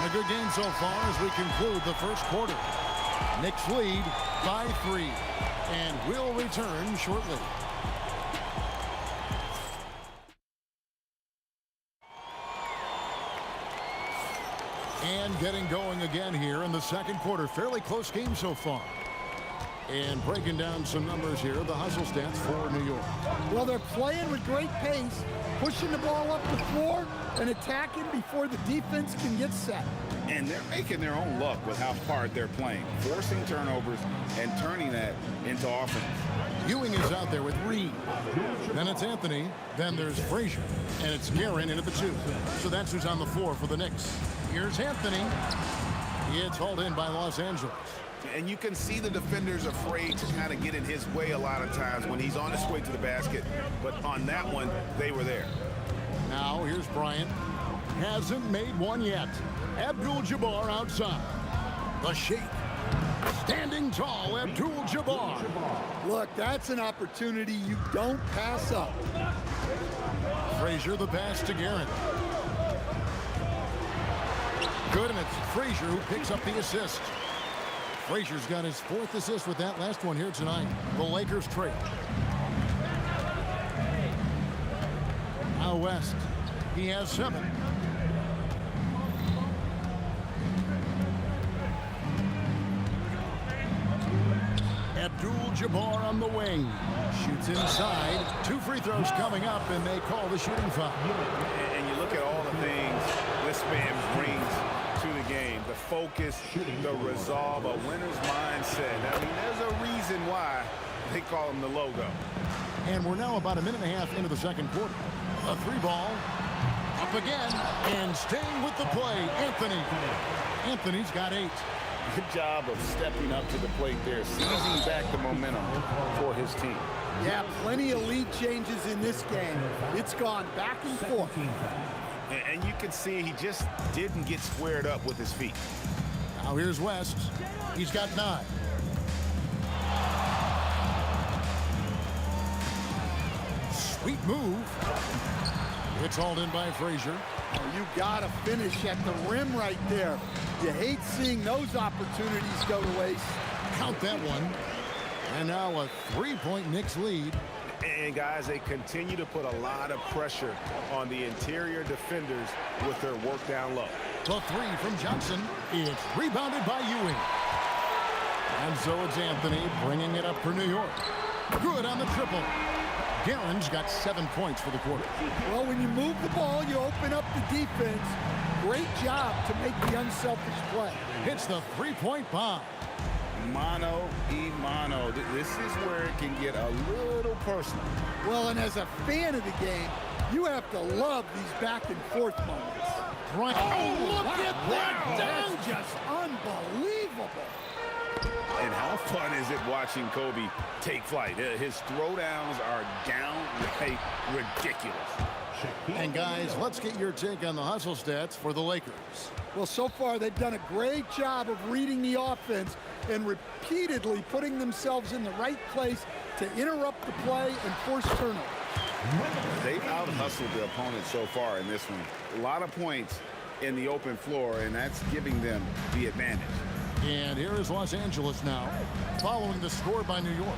A good game so far as we conclude the first quarter. Knicks lead by 3 and will return shortly. And getting going again here in the second quarter. Fairly close game so far. And breaking down some numbers here, the hustle stats for New York. Well, they're playing with great pace, pushing the ball up the floor and attacking before the defense can get set. And they're making their own luck with how hard they're playing, forcing turnovers and turning that into offense. Ewing is out there with Reed. Then it's Anthony. Then there's Frazier. And it's Guerin in at the 2. So that's who's on the floor for the Knicks. Here's Anthony. It's hauled in by Los Angeles. And you can see the defenders afraid to kind of get in his way a lot of times when he's on his way to the basket. But on that one, they were there. Now here's Bryant. Hasn't made one yet. Abdul-Jabbar outside. The shake. Standing tall, Abdul-Jabbar. Look, that's an opportunity you don't pass up. Frazier the pass to Guerin. Good, and it's Frazier who picks up the assist. Frazier's got his 4th assist with that last one here tonight. The Lakers trail. Now West. He has 7. Abdul-Jabbar on the wing. Shoots inside. 2 free throws coming up, and they call the shooting foul. And you look at all the things this man brings to the game. The focus, the resolve, a winner's mindset. I mean, there's a reason why they call him the logo. And we're now about a minute and a half into the second quarter. A 3-ball. Up again. And staying with the play, Anthony. Anthony's got 8. Good job of stepping up to the plate there, seizing back the momentum for his team. Yeah, plenty of lead changes in this game. It's gone back and forth. And you can see he just didn't get squared up with his feet. Now here's West. He's got 9. Sweet move. It's hauled in by Frazier. Oh, you gotta finish at the rim right there. You hate seeing those opportunities go to waste. Count that one. And now a 3-point Knicks lead. And guys, they continue to put a lot of pressure on the interior defenders with their work down low. The 3 from Johnson. It's rebounded by Ewing. And so it's Anthony bringing it up for New York. Good on the triple. Garen's got 7 points for the quarter. Well, when you move the ball, you open up the defense. Great job to make the unselfish play. Hits the 3-point bomb. Mano y mano. This is where it can get a little personal. Well, and as a fan of the game, you have to love these back and forth moments. Right. Oh, look at that down. Just unbelievable. And how fun is it watching Kobe take flight? His throwdowns are downright ridiculous. And guys, let's get your take on the hustle stats for the Lakers. Well, so far they've done a great job of reading the offense and repeatedly putting themselves in the right place to interrupt the play and force turnovers. They've out-hustled the opponent so far in this one. A lot of points in the open floor, and that's giving them the advantage. And here is Los Angeles now, following the score by New York.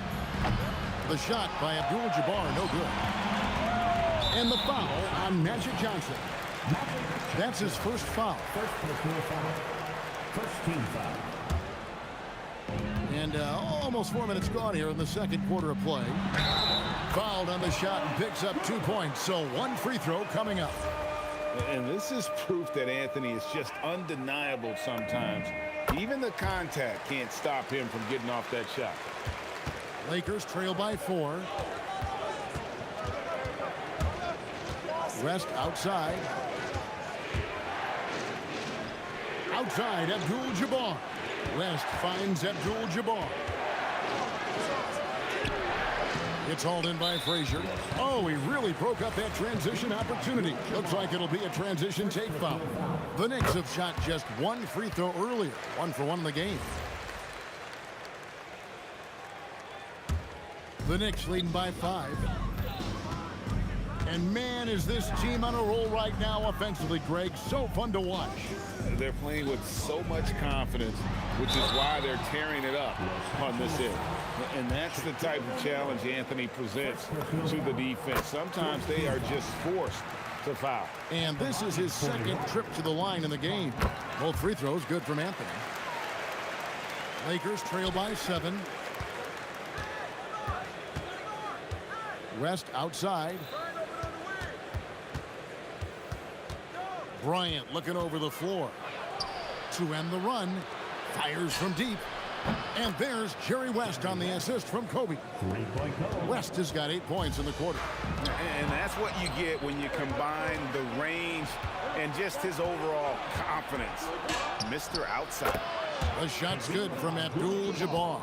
The shot by Abdul-Jabbar, no good. And the foul on Magic Johnson. That's his first foul. First team foul. And almost 4 minutes gone here in the second quarter of play. Fouled on the shot and picks up 2 points. So 1 free throw coming up. And this is proof that Anthony is just undeniable sometimes. Even the contact can't stop him from getting off that shot. Lakers trail by 4. West outside. Outside, Abdul-Jabbar. West finds Abdul-Jabbar. It's hauled in by Frazier. Oh, he really broke up that transition opportunity. Looks like it'll be a transition take foul. The Knicks have shot just 1 free throw earlier. 1 for 1 in the game. The Knicks leading by 5. And man, is this team on a roll right now offensively, Greg. So fun to watch. They're playing with so much confidence, which is why they're tearing it up on this end. And that's the type of challenge Anthony presents to the defense. Sometimes they are just forced to foul. And this is his second trip to the line in the game. Both free throws good from Anthony. Lakers trail by 7. West outside. Bryant looking over the floor to end the run. Fires from deep. And there's Jerry West on the assist from Kobe. West has got 8 points in the quarter. And that's what you get when you combine the range and just his overall confidence. Mr. Outside. The shot's good from Abdul-Jabbar.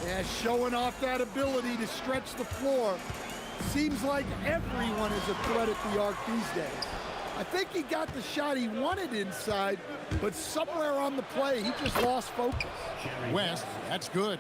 Yeah, showing off that ability to stretch the floor. Seems like everyone is a threat at the arc these days. I think he got the shot he wanted inside, but somewhere on the play, he just lost focus. West, that's good.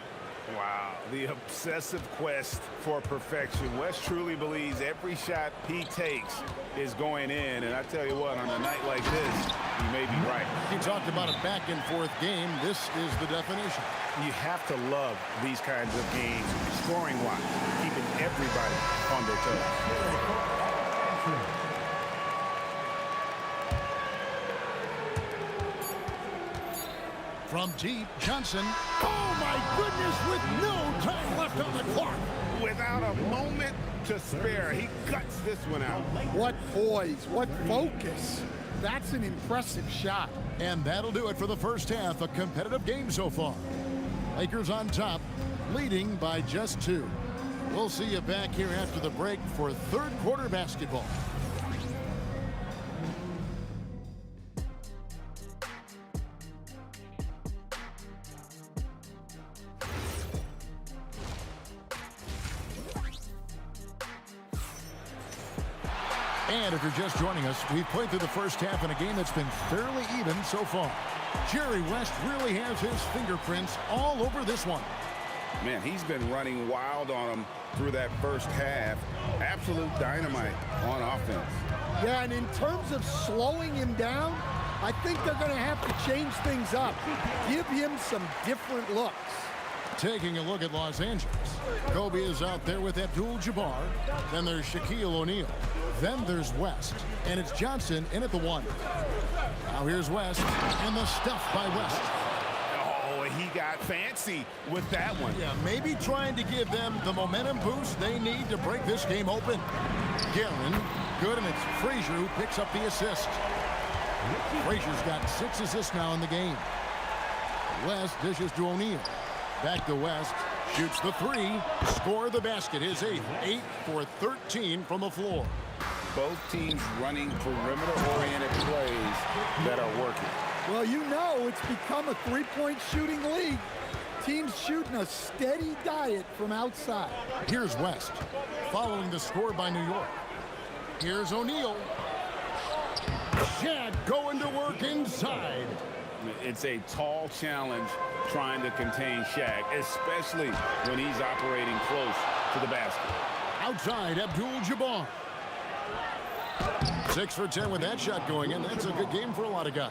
Wow, the obsessive quest for perfection. West truly believes every shot he takes is going in, and I tell you what, on a night like this, he may be right. He talked about a back-and-forth game. This is the definition. You have to love these kinds of games, scoring-wise, keeping everybody on their toes. From deep, Johnson. Oh, my goodness, with no time left on the clock. Without a moment to spare, he guts this one out. What poise, what focus. That's an impressive shot. And that'll do it for the first half. A competitive game so far. Lakers on top, leading by just 2. We'll see you back here after the break for third quarter basketball. And if you're just joining us, we've played through the first half in a game that's been fairly even so far. Jerry West really has his fingerprints all over this one. Man, he's been running wild on him through that first half. Absolute dynamite on offense. Yeah, and in terms of slowing him down, I think they're going to have to change things up. Give him some different looks. Taking a look at Los Angeles. Kobe is out there with Abdul-Jabbar. Then there's Shaquille O'Neal. Then there's West. And it's Johnson in at the 1. Now here's West. And the stuff by West. Oh, he got fancy with that one. Yeah, maybe trying to give them the momentum boost they need to break this game open. Guerin, good, and it's Frazier who picks up the assist. Frazier's got 6 assists now in the game. West dishes to O'Neal. Back to West, shoots the 3, score the basket, his 8th, 8 for 13 from the floor. Both teams running perimeter-oriented plays that are working. Well, you know it's become a three-point shooting league. Teams shooting a steady diet from outside. Here's West, following the score by New York. Here's O'Neal. Shad going to work inside. It's a tall challenge trying to contain Shaq, especially when he's operating close to the basket. Outside, Abdul-Jabbar. 6 for 10 with that shot going in. That's a good game for a lot of guys.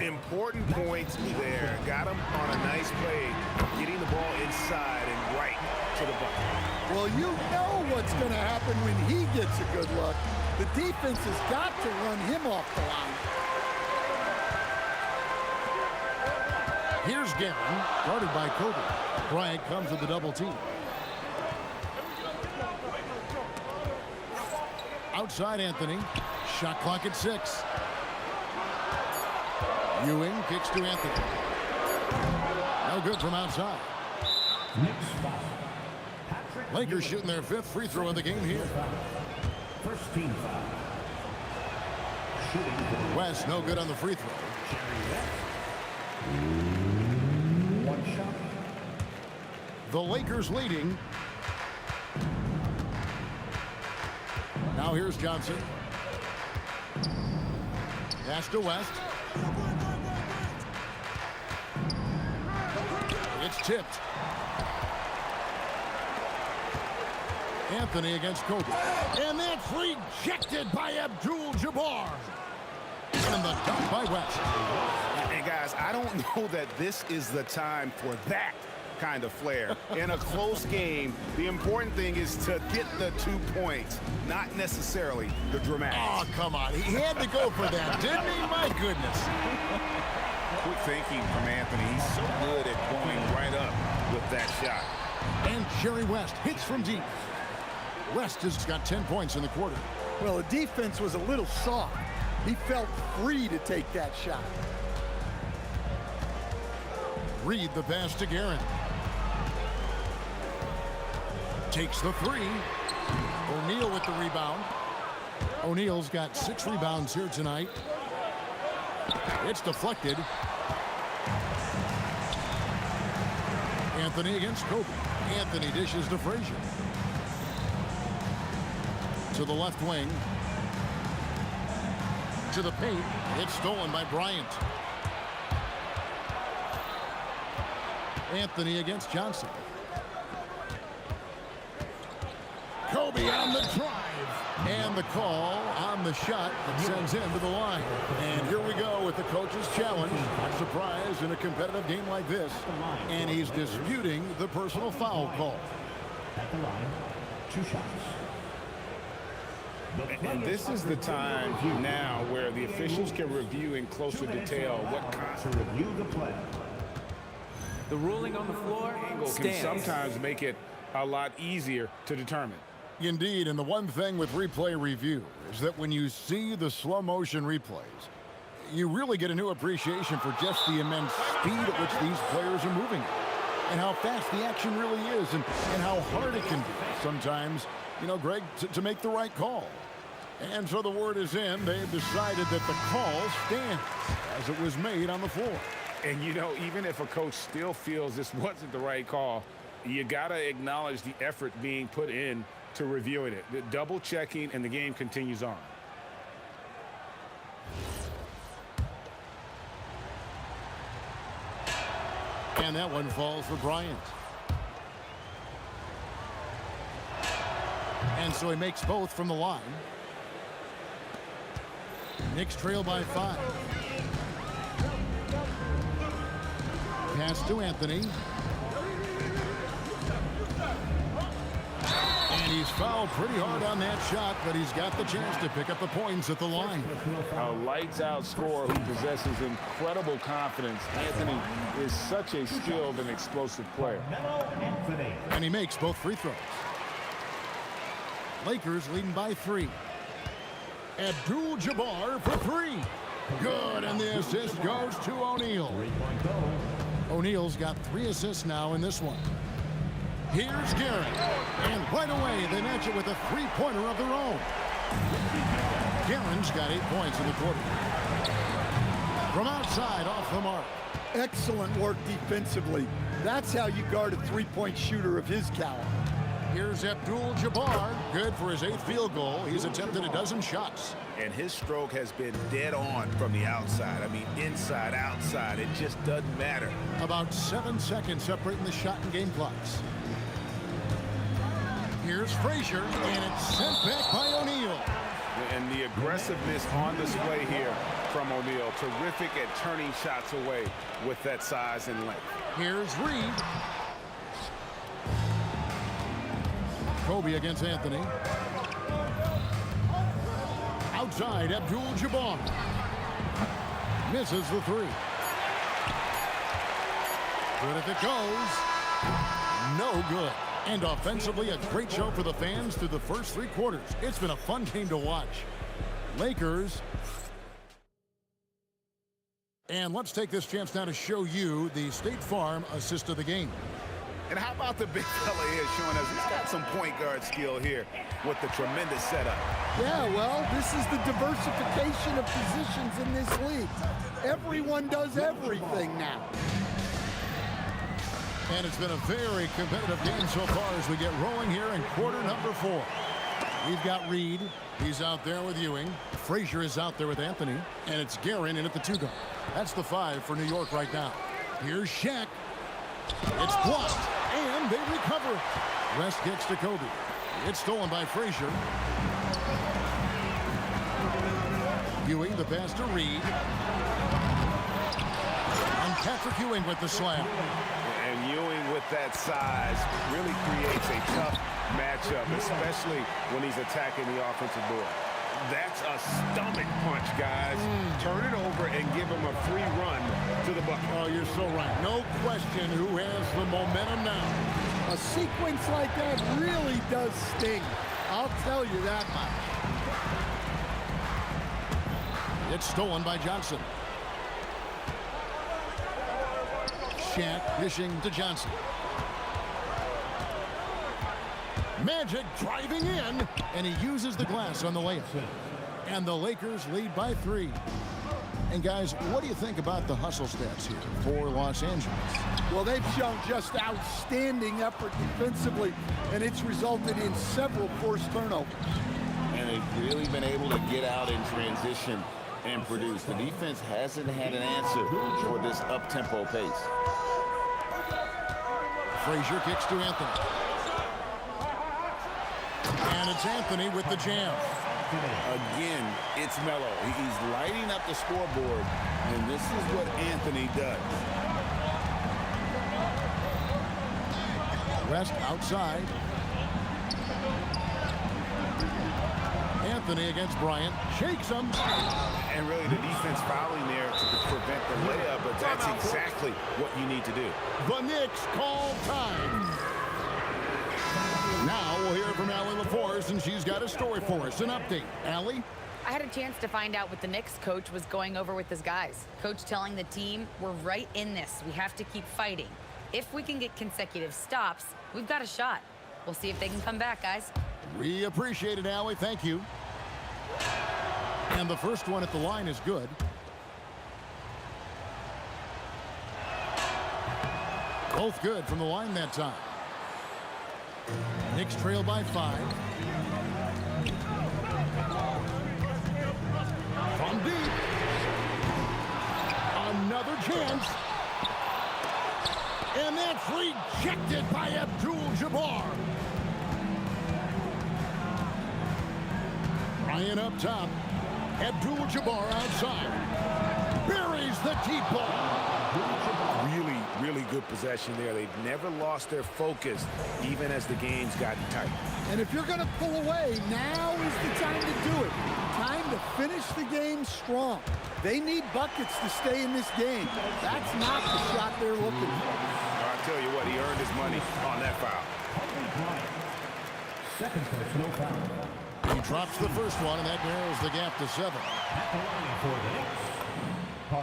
Important points there. Got him on a nice play, getting the ball inside and right to the bucket. Well, you know what's going to happen when he gets a good look. The defense has got to run him off the line. Here's Guerin, guarded by Kobe. Bryant comes with the double team. Outside Anthony. Shot clock at 6. Ewing kicks to Anthony. No good from outside. Lakers shooting their 5th free throw of the game here. First team foul. West no good on the free throw. One shot. The Lakers leading. Now here's Johnson. Pass to West. It's tipped. Anthony against Kobe. And that's rejected by Abdul-Jabbar. And the dunk by West. And guys, I don't know that this is the time for that kind of flair. In a close game, the important thing is to get the 2 points, not necessarily the dramatics. Oh, come on. He had to go for that, didn't he? My goodness. Quick thinking from Anthony. He's so good at going right up with that shot. And Jerry West hits from deep. West has got 10 points in the quarter. Well, the defense was a little soft. He felt free to take that shot. Reed the pass to Guerin. Takes the 3. O'Neal with the rebound. O'Neal's got 6 rebounds here tonight. It's deflected. Anthony against Kobe. Anthony dishes to Frazier. To the left wing. To the paint. It's stolen by Bryant. Anthony against Johnson. Kobe on the drive. And the call on the shot that sends him to the line. And here we go with the coach's challenge. Not surprised in a competitive game like this. And he's disputing the personal foul call. At the line, 2 shots. And this is the time now where the officials can review in closer detail what kind to review the play. The ruling on the floor angle can stands. sometimes make it a lot easier to determine. Indeed, and the one thing with replay review is that when you see the slow motion replays, you really get a new appreciation for just the immense speed at which these players are moving and how fast the action really is and how hard it can be sometimes, you know, Greg, to make the right call. And so the word is in. They've decided that the call stands as it was made on the floor. And, you know, even if a coach still feels this wasn't the right call, you got to acknowledge the effort being put in to reviewing it. The double checking, and the game continues on. And that one falls for Bryant. And so he makes both from the line. Knicks trail by 5. Pass to Anthony. And he's fouled pretty hard on that shot, but he's got the chance to pick up the points at the line. A lights-out scorer who possesses incredible confidence. Anthony is such a skilled and explosive player. And he makes both free throws. Lakers leading by 3. Abdul-Jabbar for 3. Good, and the assist goes to O'Neal. O'Neal's got 3 assists now in this one. Here's Garrett, and right away they match it with a three-pointer of their own. Garrett's got 8 points in the quarter. From outside, off the mark. Excellent work defensively. That's how you guard a three-point shooter of his caliber. Here's Abdul-Jabbar, good for his 8th field goal. He's attempted a dozen shots. And his stroke has been dead on from the outside. I mean, inside, outside, it just doesn't matter. About 7 seconds separating the shot and game clocks. Here's Frazier, and it's sent back by O'Neal. And the aggressiveness on display here from O'Neal. Terrific at turning shots away with that size and length. Here's Reed. Kobe against Anthony. Outside, Abdul-Jabbar. Misses the 3. Good if it goes. No good. And offensively, a great show for the fans through the first 3 quarters. It's been a fun game to watch. Lakers. And let's take this chance now to show you the State Farm assist of the game. And how about the big fella here showing us he's got some point guard skill here with the tremendous setup. Yeah, well, this is the diversification of positions in this league. Everyone does everything now. And it's been a very competitive game so far as we get rolling here in quarter number 4. We've got Reed. He's out there with Ewing. Frazier is out there with Anthony. And it's Guerin in at the 2 guard. That's the 5 for New York right now. Here's Shaq. It's blocked, and they recover. West gets to Kobe. It's stolen by Frazier. Ewing, the pass to Reed. And Patrick Ewing with the slam. And Ewing with that size really creates a tough matchup, especially when he's attacking the offensive board. That's a stomach punch, guys. Turn it over and give him a free run to the bucket. Oh, you're so right. No question who has the momentum now. A sequence like that really does sting. I'll tell you that much. It's stolen by Johnson. Shaq dishing to Johnson. Magic driving in, and he uses the glass on the layup. And the Lakers lead by 3. And guys, what do you think about the hustle stats here for Los Angeles? Well, they've shown just outstanding effort defensively, and it's resulted in several forced turnovers. And they've really been able to get out in transition and produce. The defense hasn't had an answer for this up-tempo pace. Frazier kicks to Anthony. And it's Anthony with the jam. Again, it's Melo. He's lighting up the scoreboard, and this is what Anthony does. West outside. Anthony against Bryant. Shakes him. And really the defense fouling there to prevent the layup, but that's exactly what you need to do. The Knicks call time. Now we'll hear from Allie LaForce, and she's got a story for us. An update. Allie? I had a chance to find out what the Knicks coach was going over with his guys. Coach telling the team, we're right in this. We have to keep fighting. If we can get consecutive stops, we've got a shot. We'll see if they can come back, guys. We appreciate it, Allie. Thank you. And the first one at the line is good. Both good from the line that time. Knicks trail by 5. From deep. Another chance. And that's rejected by Abdul-Jabbar. Ryan up top. Abdul-Jabbar outside. Buries the deep ball. Really good possession there. They've never lost their focus, even as the game's gotten tight. And if you're going to pull away, now is the time to do it. Time to finish the game strong. They need buckets to stay in this game. That's not the shot they're looking for. I'll tell you what, he earned his money on that foul. Second personal foul. He drops the first one, and that narrows the gap to 7.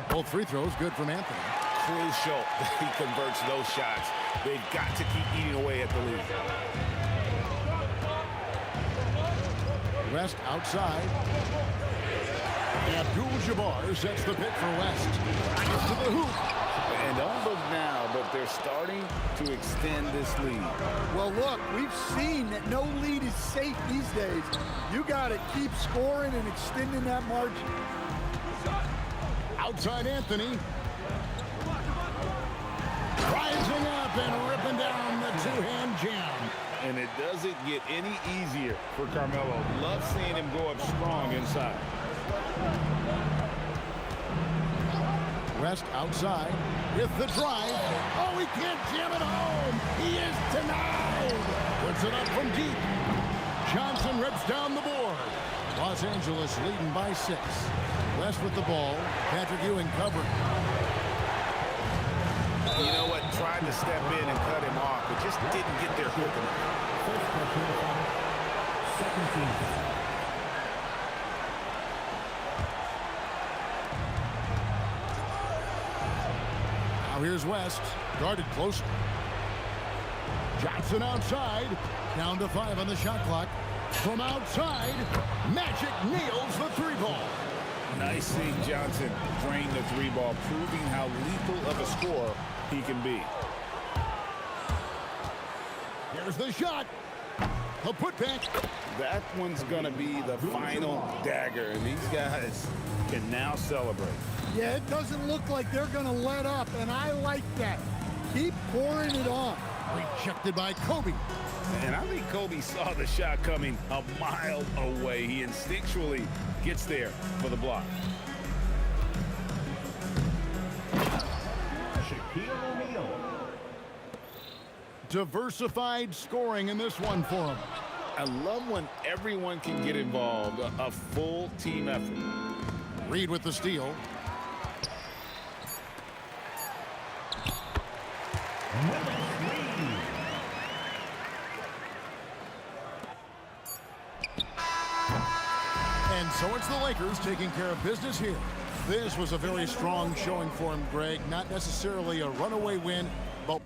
Both free throws good from Anthony. Crucial that he converts those shots. They've got to keep eating away at the lead. West outside. Abdul-Jabbar sets the pick for West. Gets to the hoop. And don't look now, but they're starting to extend this lead. Well, look, we've seen that no lead is safe these days. You got to keep scoring and extending that margin. Outside Anthony. Rising up and ripping down the two-hand jam. And it doesn't get any easier for Carmelo. Love seeing him go up strong inside. West outside with the drive. Oh, he can't jam it home. He is denied. Puts it up from deep. Johnson rips down the board. Los Angeles leading by 6. West with the ball. Patrick Ewing covering. You know what? Tried to step in and cut him off, but just didn't get there quick enough. Second team. Now here's West. Guarded closer. Johnson outside. Down to 5 on the shot clock. From outside, Magic nails the 3-ball. Nice seeing Johnson drain the 3-ball, proving how lethal of a scorer he can be. Here's the shot. A putback. That one's going to be the final dagger, and these guys can now celebrate. Yeah, it doesn't look like they're going to let up, and I like that. Keep pouring it on. Rejected by Kobe. And I think Kobe saw the shot coming a mile away. He instinctually gets there for the block. Shaquille O'Neal. Diversified scoring in this one for him. I love when everyone can get involved, a full team effort. Reed with the steal. And so it's the Lakers taking care of business here. This was a very strong showing for him, Greg. Not necessarily a runaway win, but...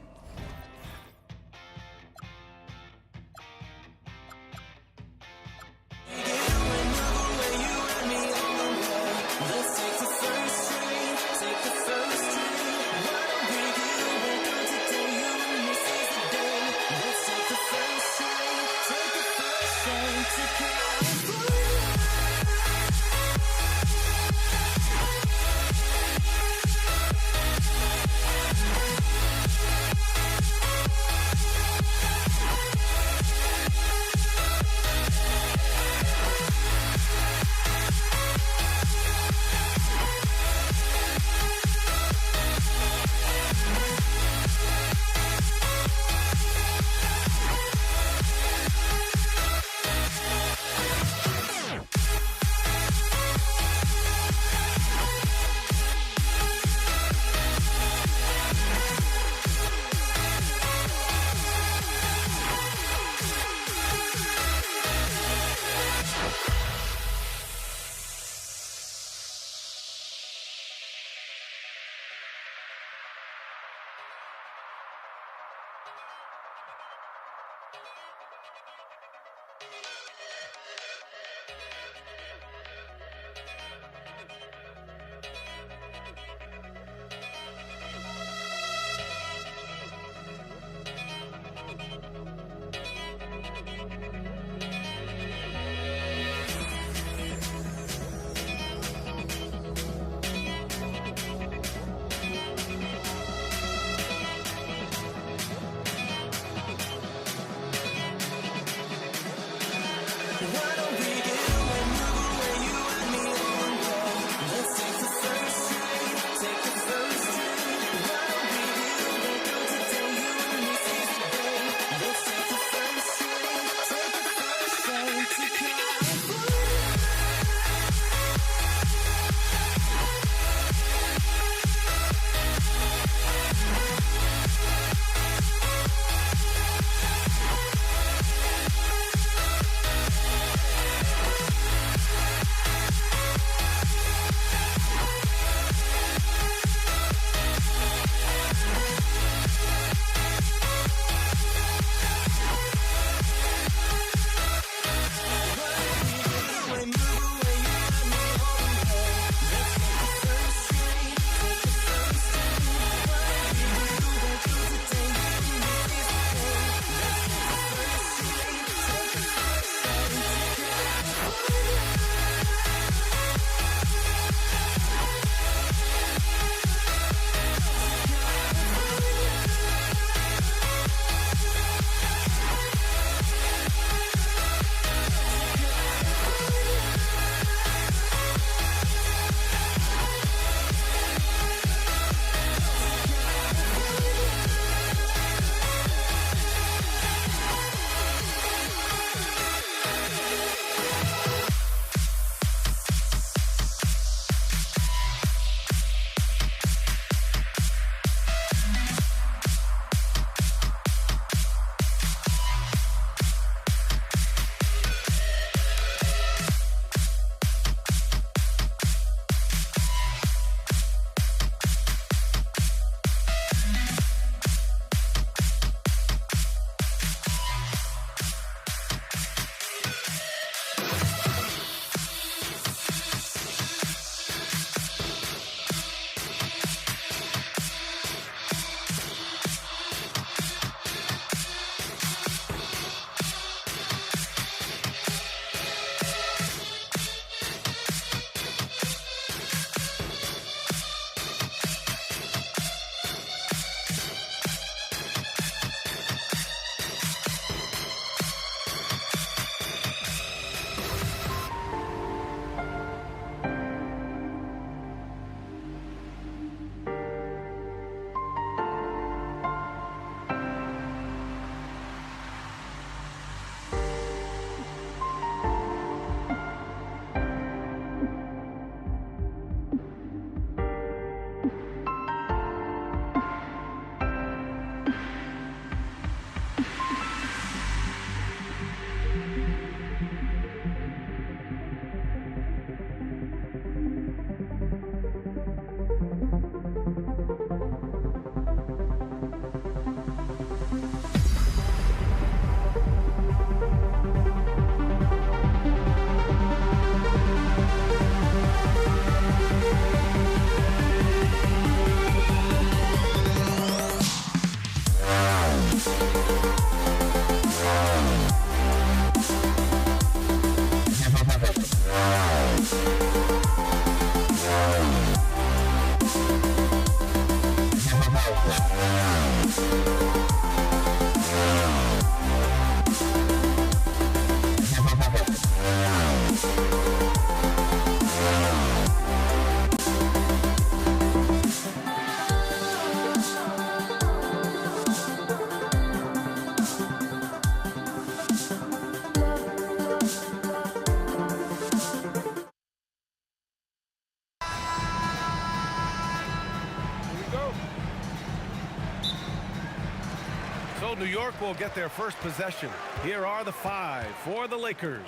New York will get their first possession. Here are the 5 for the Lakers.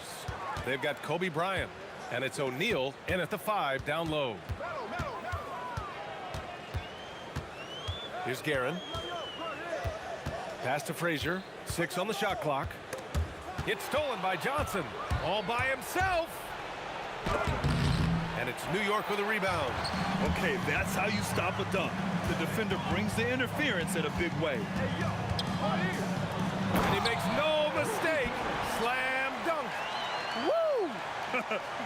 They've got Kobe Bryant, and it's O'Neal in at the 5 down low. Here's Guerin. Pass to Frazier. 6 on the shot clock. It's stolen by Johnson. All by himself. And it's New York with a rebound. Okay, that's how you stop a dunk. The defender brings the interference in a big way. And he makes no mistake. Slam dunk. Woo!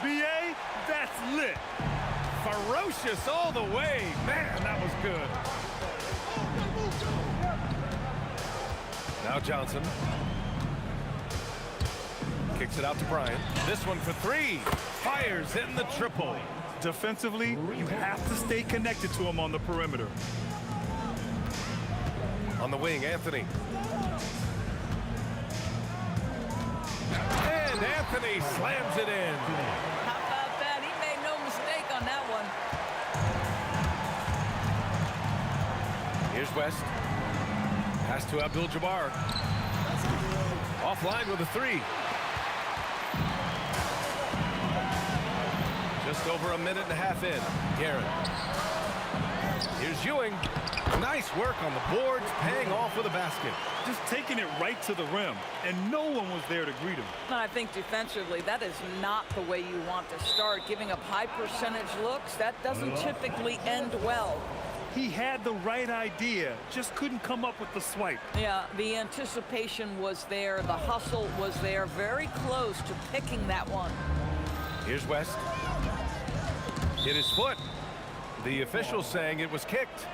BA, that's lit. Ferocious all the way. Man, that was good. Now Johnson. Kicks it out to Bryant. This one for 3. Fires in the triple. Defensively, you have to stay connected to him on the perimeter. On the wing, Anthony. And Anthony slams it in. How about that? He made no mistake on that one. Here's West. Pass to Abdul-Jabbar. Offline with a 3. Just over a minute and a half in. Guerin. Here's Ewing. Nice work on the boards, paying off with a basket. Just taking it right to the rim, and no one was there to greet him. I think defensively, that is not the way you want to start. Giving up high percentage looks, that doesn't typically end well. He had the right idea, just couldn't come up with the swipe. Yeah, the anticipation was there, the hustle was there, very close to picking that one. Here's West. Hit his foot. The official saying it was kicked.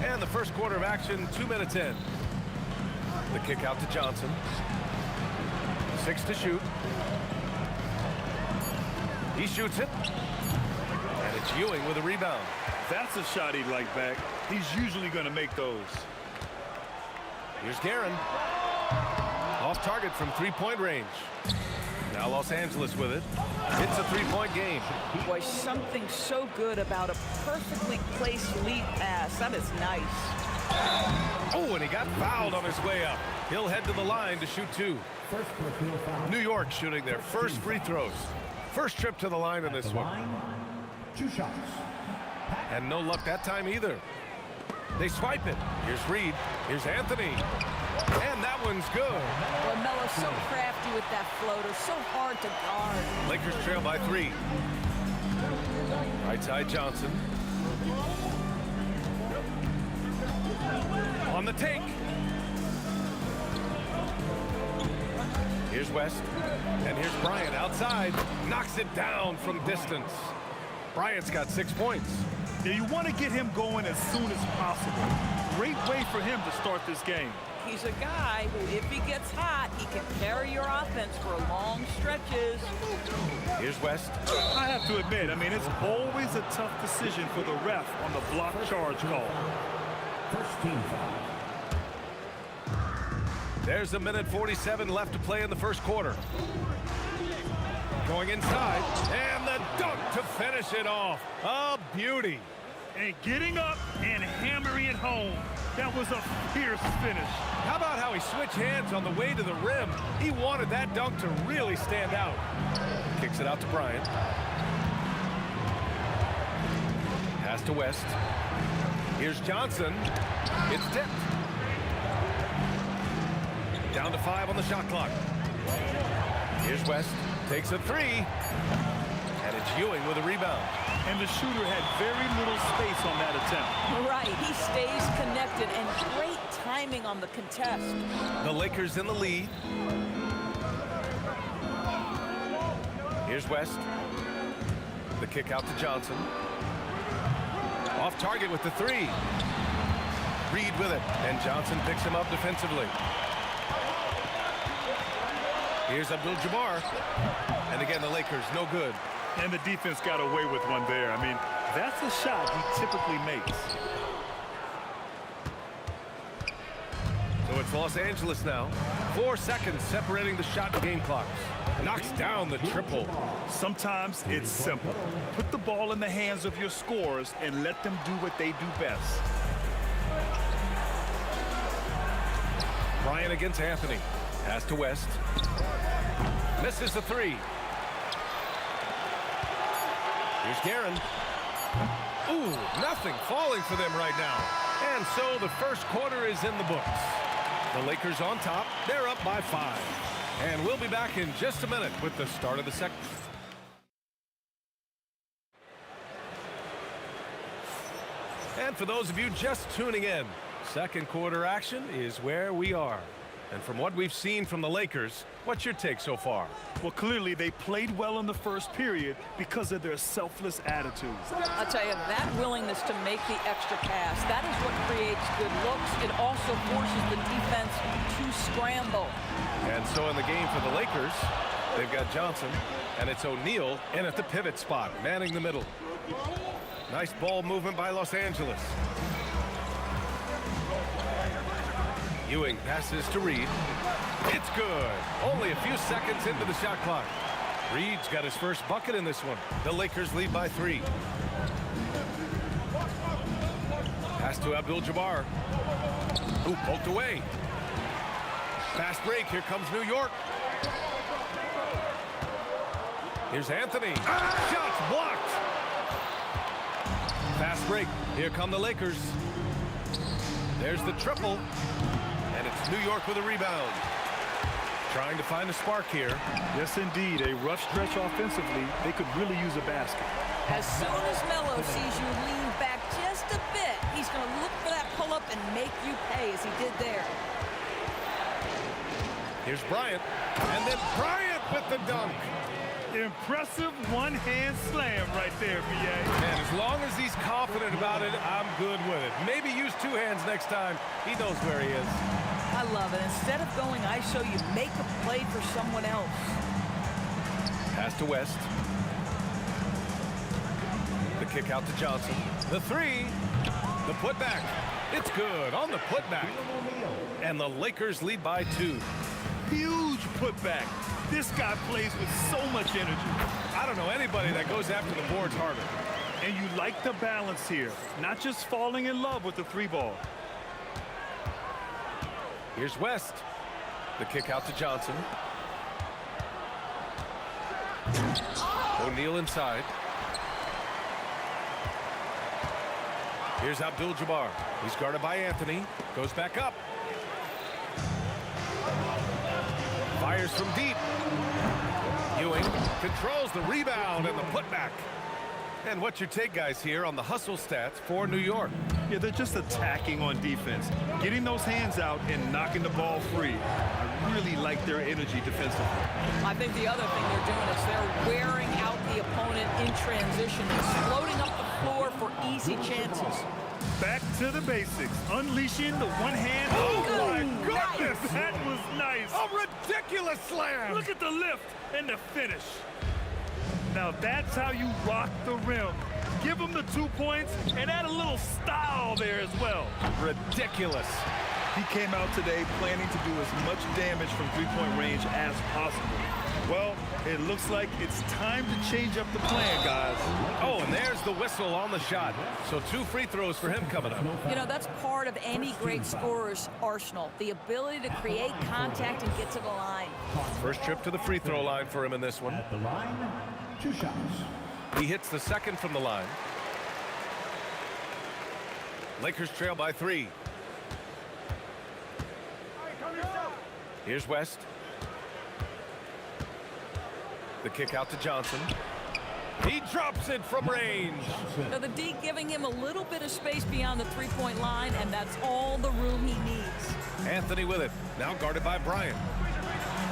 And the first quarter of action, 2 minutes in. The kick out to Johnson. 6 to shoot. He shoots it. And it's Ewing with a rebound. That's a shot he'd like back. He's usually going to make those. Here's Guerin. Off target from 3-point range. Now Los Angeles with it. It's a 3-point game. Boy, something so good about a perfectly placed lead pass. That is nice. Oh, and he got fouled on his way up. He'll head to the line to shoot 2. New York shooting their first free throws. First trip to the line in this one. 2 shots. And no luck that time either. They swipe it. Here's Reed. Here's Anthony. And that one's good. Well, Melo's so crafty with that floater. So hard to guard. Lakers trail by 3. Right side Johnson. On the take. Here's West. And here's Bryant outside. Knocks it down from distance. Bryant's got 6 points. Yeah, you want to get him going as soon as possible. Great way for him to start this game. He's a guy who, if he gets hot, he can carry your offense for long stretches. Here's West. I have to admit, I mean, it's always a tough decision for the ref on the block charge call. First team foul. There's a minute 47 left to play in the first quarter. Going inside, and the dunk to finish it off. A beauty. And getting up and hammering it home. That was a fierce finish. How about how he switched hands on the way to the rim? He wanted that dunk to really stand out. Kicks it out to Bryant. Pass to West. Here's Johnson. It's tipped. Down to 5 on the shot clock. Here's West. Takes a 3. And it's Ewing with a rebound. And the shooter had very little space on that attempt. Right, he stays connected, and great timing on the contest. The Lakers in the lead. Here's West. The kick out to Johnson. Off target with the 3. Reed with it, and Johnson picks him up defensively. Here's Abdul-Jabbar. And again, the Lakers, no good. And the defense got away with one there. I mean, that's a shot he typically makes. So it's Los Angeles now. 4 seconds separating the shot and game clocks. Knocks down the triple. Sometimes it's simple. Put the ball in the hands of your scorers and let them do what they do best. Bryant against Anthony. Pass to West. Misses the three. Here's Guerin. Ooh, nothing falling for them right now. And so the first quarter is in the books. The Lakers on top. They're up by 5. And we'll be back in just a minute with the start of the second. And for those of you just tuning in, second quarter action is where we are. And from what we've seen from the Lakers, what's your take so far? Well, clearly they played well in the first period because of their selfless attitudes. I'll tell you, that willingness to make the extra pass, that is what creates good looks. It also forces the defense to scramble. And so in the game for the Lakers, they've got Johnson, and it's O'Neal in at the pivot spot, manning the middle. Nice ball movement by Los Angeles. Ewing passes to Reed. It's good. Only a few seconds into the shot clock. Reed's got his first bucket in this one. The Lakers lead by 3. Pass to Abdul-Jabbar. Ooh, poked away. Fast break. Here comes New York. Here's Anthony. Shots blocked. Fast break. Here come the Lakers. There's the triple. And it's New York with a rebound. Trying to find a spark here. Yes, indeed. A rough stretch offensively. They could really use a basket. As soon as Melo sees you lean back just a bit, he's going to look for that pull-up and make you pay as he did there. Here's Bryant. And then Bryant with the dunk. Impressive one-hand slam right there, B.A. And as long as he's confident about it, I'm good with it. Maybe use 2 hands next time. He knows where he is. I love it. Instead of going ISO, you make a play for someone else. Pass to West. The kick out to Johnson. The 3. The putback. It's good on the putback. And the Lakers lead by 2. Huge putback. This guy plays with so much energy. I don't know anybody that goes after the boards harder. And you like the balance here, not just falling in love with the 3 ball. Here's West. The kick out to Johnson. O'Neal inside. Here's Abdul-Jabbar. He's guarded by Anthony. Goes back up. Fires from deep. Ewing controls the rebound and the putback. And what's your take, guys, here on the hustle stats for New York? Yeah, they're just attacking on defense, getting those hands out and knocking the ball free. I really like their energy defensively. I think the other thing they're doing is they're wearing out the opponent in transition, exploding up the floor for easy chances. Back to the basics, unleashing the one hand. Oh my goodness, nice. That was nice. A ridiculous slam. Look at the lift and the finish. Now that's how you rock the rim. Give him the 2 points and add a little style there as well. Ridiculous. He came out today planning to do as much damage from 3-point range as possible. Well, it looks like it's time to change up the plan, guys. Oh, and there's the whistle on the shot. So 2 free throws for him coming up. You know, that's part of any great scorer's arsenal, the ability to create contact and get to the line. First trip to the free throw line for him in this one. At the line, 2 shots. He hits the second from the line. Lakers trail by 3. Here's West. The kick out to Johnson. He drops it from range. So the D giving him a little bit of space beyond the 3-point line, and that's all the room he needs. Anthony with it. Now guarded by Bryant.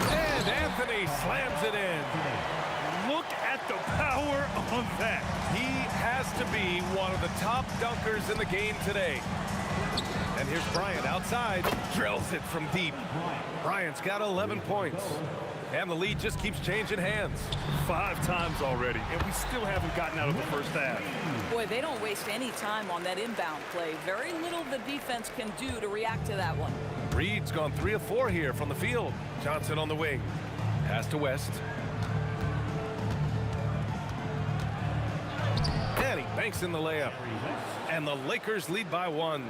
And Anthony slams it in. Look at the power on that. He has to be one of the top dunkers in the game today. And here's Bryant outside. Drills it from deep. Bryant's got 11 points. And the lead just keeps changing hands. 5 times already, and we still haven't gotten out of the first half. Boy, they don't waste any time on that inbound play. Very little the defense can do to react to that one. Reed's gone 3 of 4 here from the field. Johnson on the wing. Pass to West. And he banks in the layup. And the Lakers lead by 1.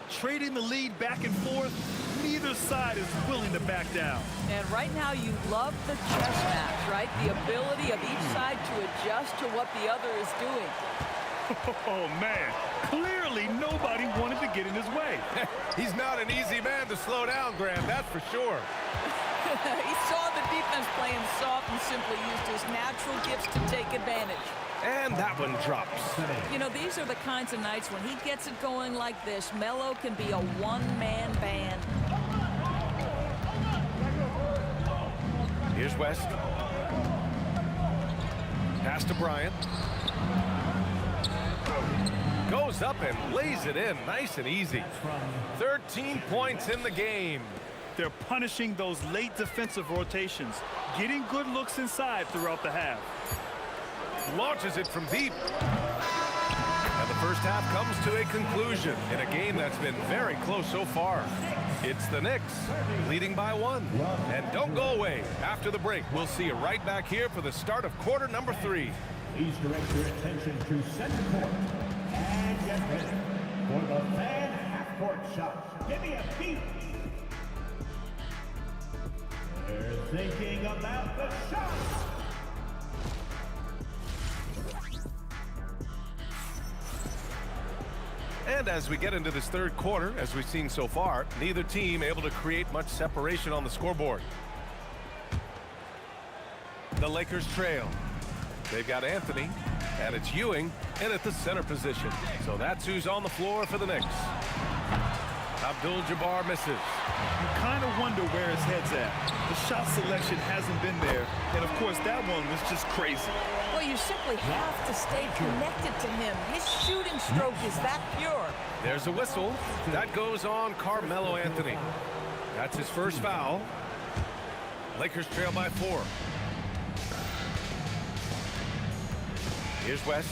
Trading the lead back and forth, neither side is willing to back down. And right now you love the chess match, right? The ability of each side to adjust to what the other is doing. Oh, man. Clearly nobody wanted to get in his way. He's not an easy man to slow down, Graham, that's for sure. He saw the defense playing soft and simply used his natural gifts to take advantage. And that one drops. You know, these are the kinds of nights when he gets it going like this. Melo can be a one-man band. Here's West. Pass to Bryant. Goes up and lays it in nice and easy. 13 points in the game. They're punishing those late defensive rotations, getting good looks inside throughout the half. Launches it from deep. And the first half comes to a conclusion in a game that's been very close so far. It's the Knicks leading by 1. And don't go away. After the break, we'll see you right back here for the start of quarter number 3. Please direct your attention to center court. And get ready for the fan half-court shot. Give me a beat. They're thinking about the shot. And as we get into this third quarter, as we've seen so far, neither team able to create much separation on the scoreboard. The Lakers trail. They've got Anthony, and it's Ewing in at the center position. So that's who's on the floor for the Knicks. Abdul-Jabbar misses. You kind of wonder where his head's at. The shot selection hasn't been there, and of course that one was just crazy. Well, you simply have to stay connected to him. His shooting stroke is that pure. There's a whistle. That goes on Carmelo Anthony. That's his first foul. Lakers trail by 4. Here's West.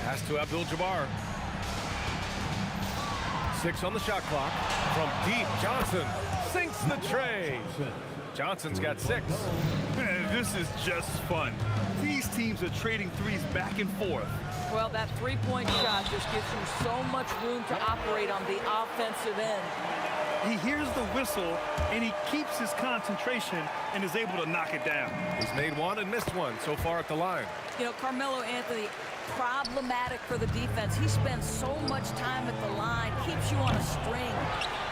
Pass to Abdul-Jabbar. 6 on the shot clock. From deep, Johnson sinks the tray. Johnson's got 6. Man, this is just fun. These teams are trading threes back and forth. Well, that three-point shot just gives him so much room to operate on the offensive end. He hears the whistle, and he keeps his concentration and is able to knock it down. He's made 1 and missed 1 so far at the line. You know, Carmelo Anthony, problematic for the defense. He spends so much time at the line, keeps you on a string.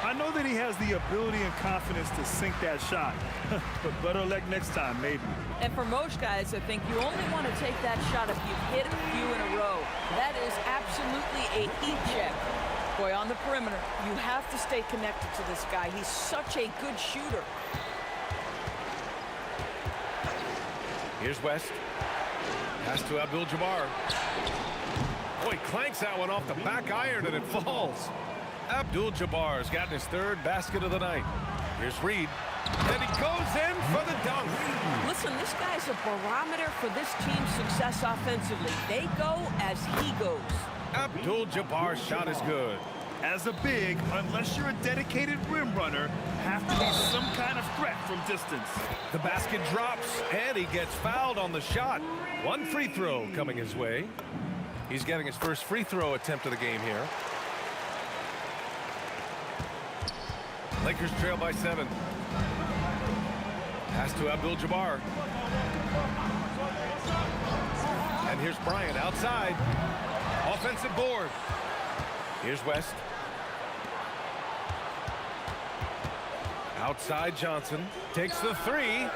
I know that he has the ability and confidence to sink that shot, but better luck next time, maybe. And for most guys, I think you only want to take that shot if you've hit a few in a row. That is absolutely a heat check. Boy, on the perimeter, you have to stay connected to this guy. He's such a good shooter. Here's West. Pass to Abdul-Jabbar. Boy, clanks that one off the back iron and it falls. Abdul-Jabbar's gotten his 3rd basket of the night. Here's Reed. And he goes in for the dunk. Listen, this guy's a barometer for this team's success offensively. They go as he goes. Abdul-Jabbar's shot is good. As a big, unless you're a dedicated rim runner, have to be some kind of threat from distance. The basket drops, and he gets fouled on the shot. 1 free throw coming his way. He's getting his first free throw attempt of the game here. Lakers trail by 7. Pass to Abdul-Jabbar. And here's Bryant outside. Offensive board. Here's West. Outside Johnson. Takes the 3.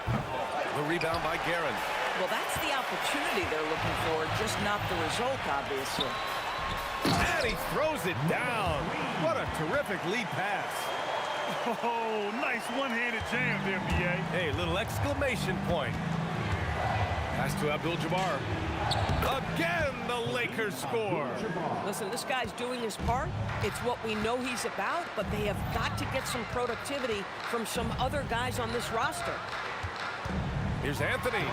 The rebound by Guerin. Well, that's the opportunity they're looking for, just not the result, obviously. And he throws it down. What a terrific lead pass. Oh, nice one-handed jam there, B.A. Hey, little exclamation point. Pass to Abdul-Jabbar. Again, the Lakers score. Listen, this guy's doing his part. It's what we know he's about, but they have got to get some productivity from some other guys on this roster. Here's Anthony.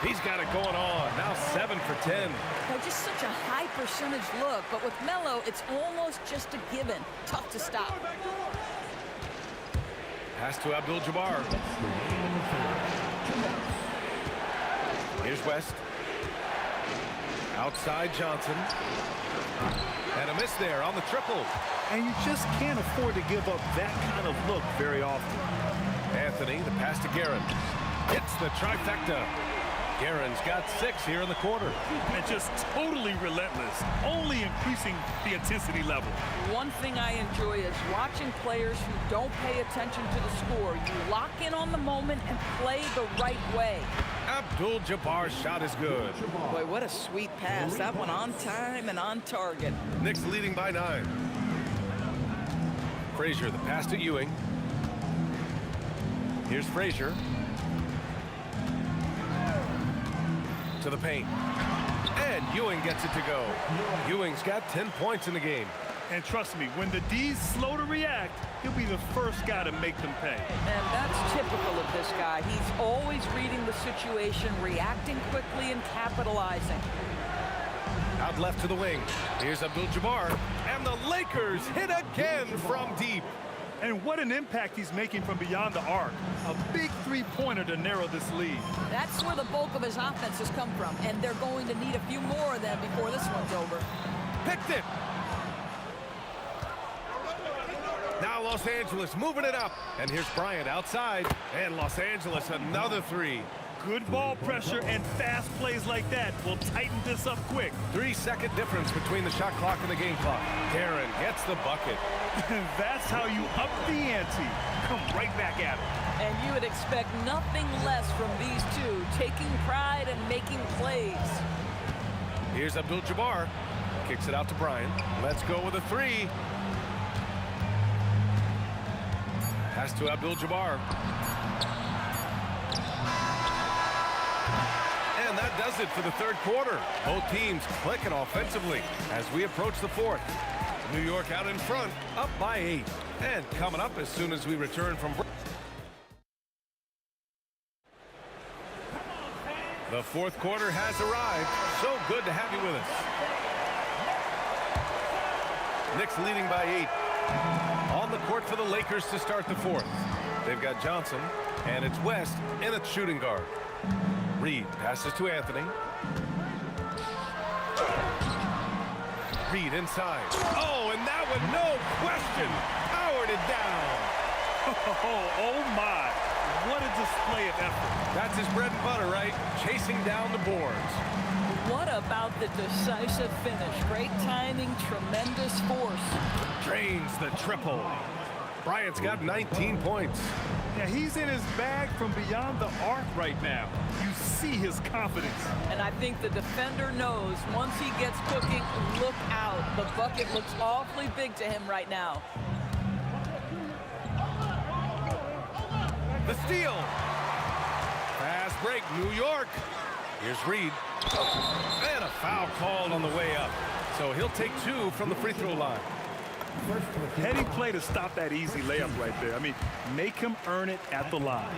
He's got it going on. Now 7 for 10. Just such a high percentage look, but with Melo, it's almost just a given. Tough to stop. Pass to Abdul-Jabbar. Here's West. Outside Johnson. And a miss there on the triple. And you just can't afford to give up that kind of look very often. Anthony, the pass to Guerin. Hits the trifecta. Guerin's got 6 here in the quarter. And just totally relentless, only increasing the intensity level. One thing I enjoy is watching players who don't pay attention to the score. You lock in on the moment and play the right way. Abdul-Jabbar's shot is good. Boy, what a sweet pass. That one on time and on target. Knicks leading by 9. Frazier, the pass to Ewing. Here's Frazier. To the paint. And Ewing gets it to go. Ewing's got 10 points in the game. And trust me, when the D's slow to react, he'll be the first guy to make them pay. And that's typical of this guy. He's always reading the situation, reacting quickly, and capitalizing. Out left to the wing. Here's Abdul-Jabbar. And the Lakers hit again from deep. And what an impact he's making from beyond the arc. A big three-pointer to narrow this lead. That's where the bulk of his offense has come from, and they're going to need a few more of them before this one's over. Picked it. Now Los Angeles moving it up. And here's Bryant outside. And Los Angeles another 3. Good ball pressure and fast plays like that will tighten this up quick. 3-second difference between the shot clock and the game clock. Guerin gets the bucket. That's how you up the ante. Come right back at it. And you would expect nothing less from these two, taking pride and making plays. Here's Abdul-Jabbar. Kicks it out to Bryant. Let's go with a 3. Pass to Abdul-Jabbar. And that does it for the third quarter. Both teams clicking offensively as we approach the fourth. New York out in front, up by 8. And coming up as soon as we return from break. The fourth quarter has arrived. So good to have you with us. Knicks leading by 8. On the court for the Lakers to start the fourth. They've got Johnson, and it's West in a shooting guard. Reed passes to Anthony. Reed inside. Oh, and that one, no question, powered it down. Oh my, what a display of effort. That's his bread and butter, right? Chasing down the boards. What about the decisive finish? Great timing, tremendous force. Drains the triple. Bryant's got 19 points. Yeah, he's in his bag from beyond the arc right now. You see his confidence. And I think the defender knows once he gets cooking, look out. The bucket looks awfully big to him right now. The steal. Fast break, New York. Here's Reed. And a foul called on the way up. So he'll take 2 from the free throw line. Heady play to stop that easy layup right there. I mean, make him earn it at the line.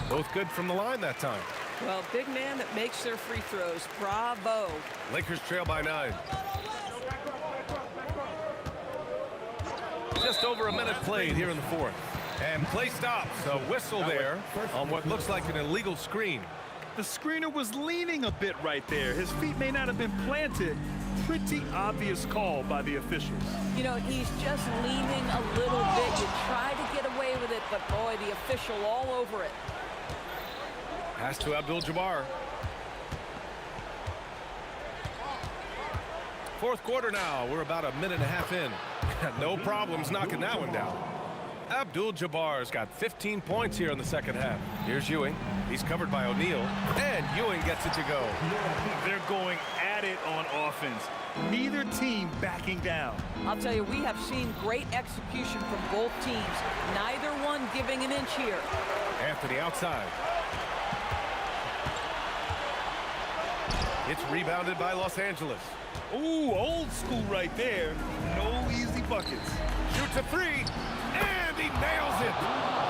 Both good from the line that time. Well, big man that makes their free throws. Bravo. Lakers trail by 9. Just over a minute played here in the fourth. And play stops. A whistle there on what looks like an illegal screen. The screener was leaning a bit right there. His feet may not have been planted. Pretty obvious call by the officials. You know, he's just leaning a little bit. You try to get away with it, but boy, the official all over it. Pass to Abdul-Jabbar. Fourth quarter now. We're about a minute and a half in. No problems knocking that one down. Abdul-Jabbar's got 15 points here in the second half. Here's Ewing. He's covered by O'Neal. And Ewing gets it to go. They're going at it on offense. Neither team backing down. I'll tell you, we have seen great execution from both teams. Neither one giving an inch here. Anthony outside. It's rebounded by Los Angeles. Ooh, old school right there. No easy buckets. Shoots a 3. And he nails it.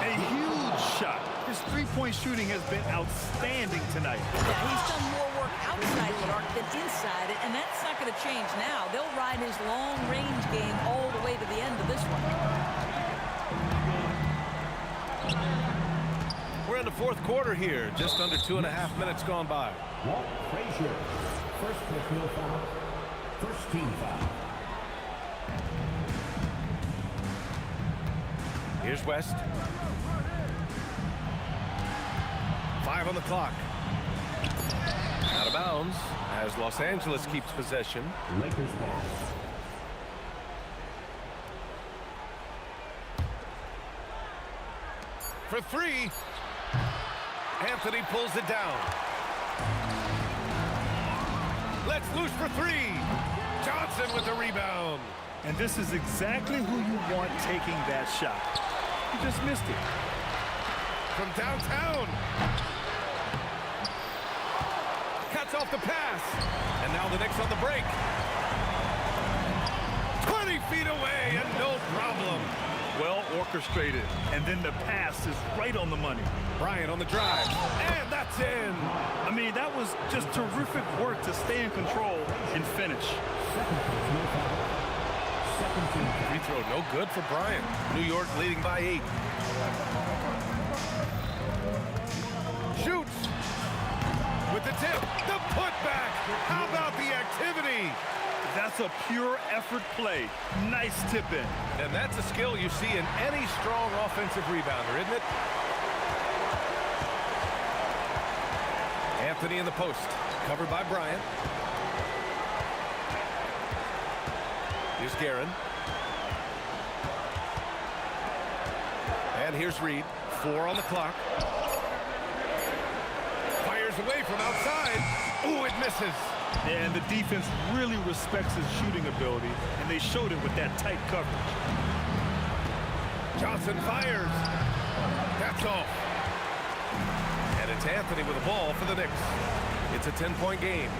A huge shot. His three-point shooting has been outstanding tonight. Yeah, he's done more work outside the arc than inside it, and that's not going to change now. They'll ride his long-range game all the way to the end of this one. We're in the fourth quarter here. Just under 2.5 minutes gone by. Walt Frazier, first personal foul, first team foul. Here's West. 5 on the clock. Out of bounds as Los Angeles keeps possession. Lakers ball. For three. Anthony pulls it down. Let's loose for three. Johnson with the rebound. And this is exactly who you want taking that shot. He just missed it. From downtown. Cuts off the pass. And now the Knicks on the break. 20 feet away and no problem. Well orchestrated. And then the pass is right on the money. Bryant on the drive. And that's in. I mean, that was just terrific work to stay in control and finish. Free throw no good for Bryant. New York leading by 8. Shoots. With the tip. The putback. How about the activity? That's a pure effort play. Nice tip in. And that's a skill you see in any strong offensive rebounder, isn't it? Anthony in the post. Covered by Bryant. Here's Guerin. And here's Reed. 4 on the clock. Fires away from outside. Ooh, it misses. And the defense really respects his shooting ability, and they showed it with that tight coverage. Johnson fires. That's off. And it's Anthony with the ball for the Knicks. It's a 10-point game.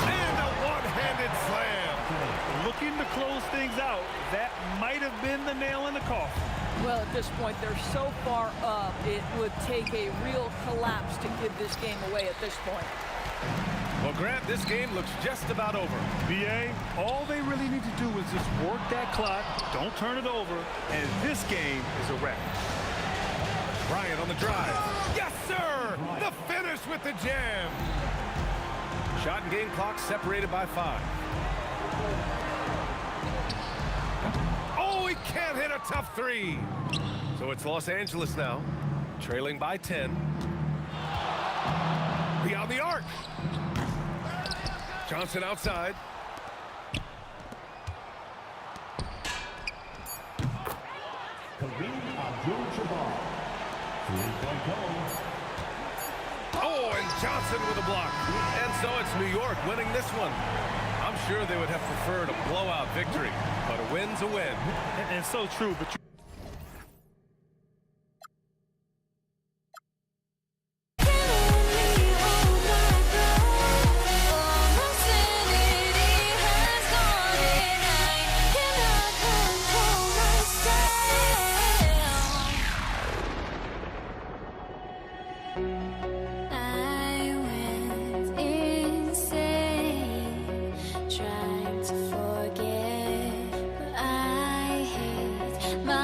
And a one-handed slam. Looking to close things out. That might have been the nail in the coffin. Well, at this point, they're so far up, it would take a real collapse to give this game away at this point. Well, Grant, this game looks just about over. BA, all they really need to do is just work that clock, don't turn it over, and this game is a wrap. Bryant on the drive. Yes, sir! The finish with the jam. Shot and game clock separated by 5. Oh, he can't hit a tough three. So it's Los Angeles now, trailing by 10. Beyond the arc. Johnson outside. Kareem Abdul-Jabbar. 3-point goal. Oh, and Johnson with a block. And so it's New York winning this one. I'm sure they would have preferred a blowout victory, but a win's a win. And so true, but trying to forget, but I hate my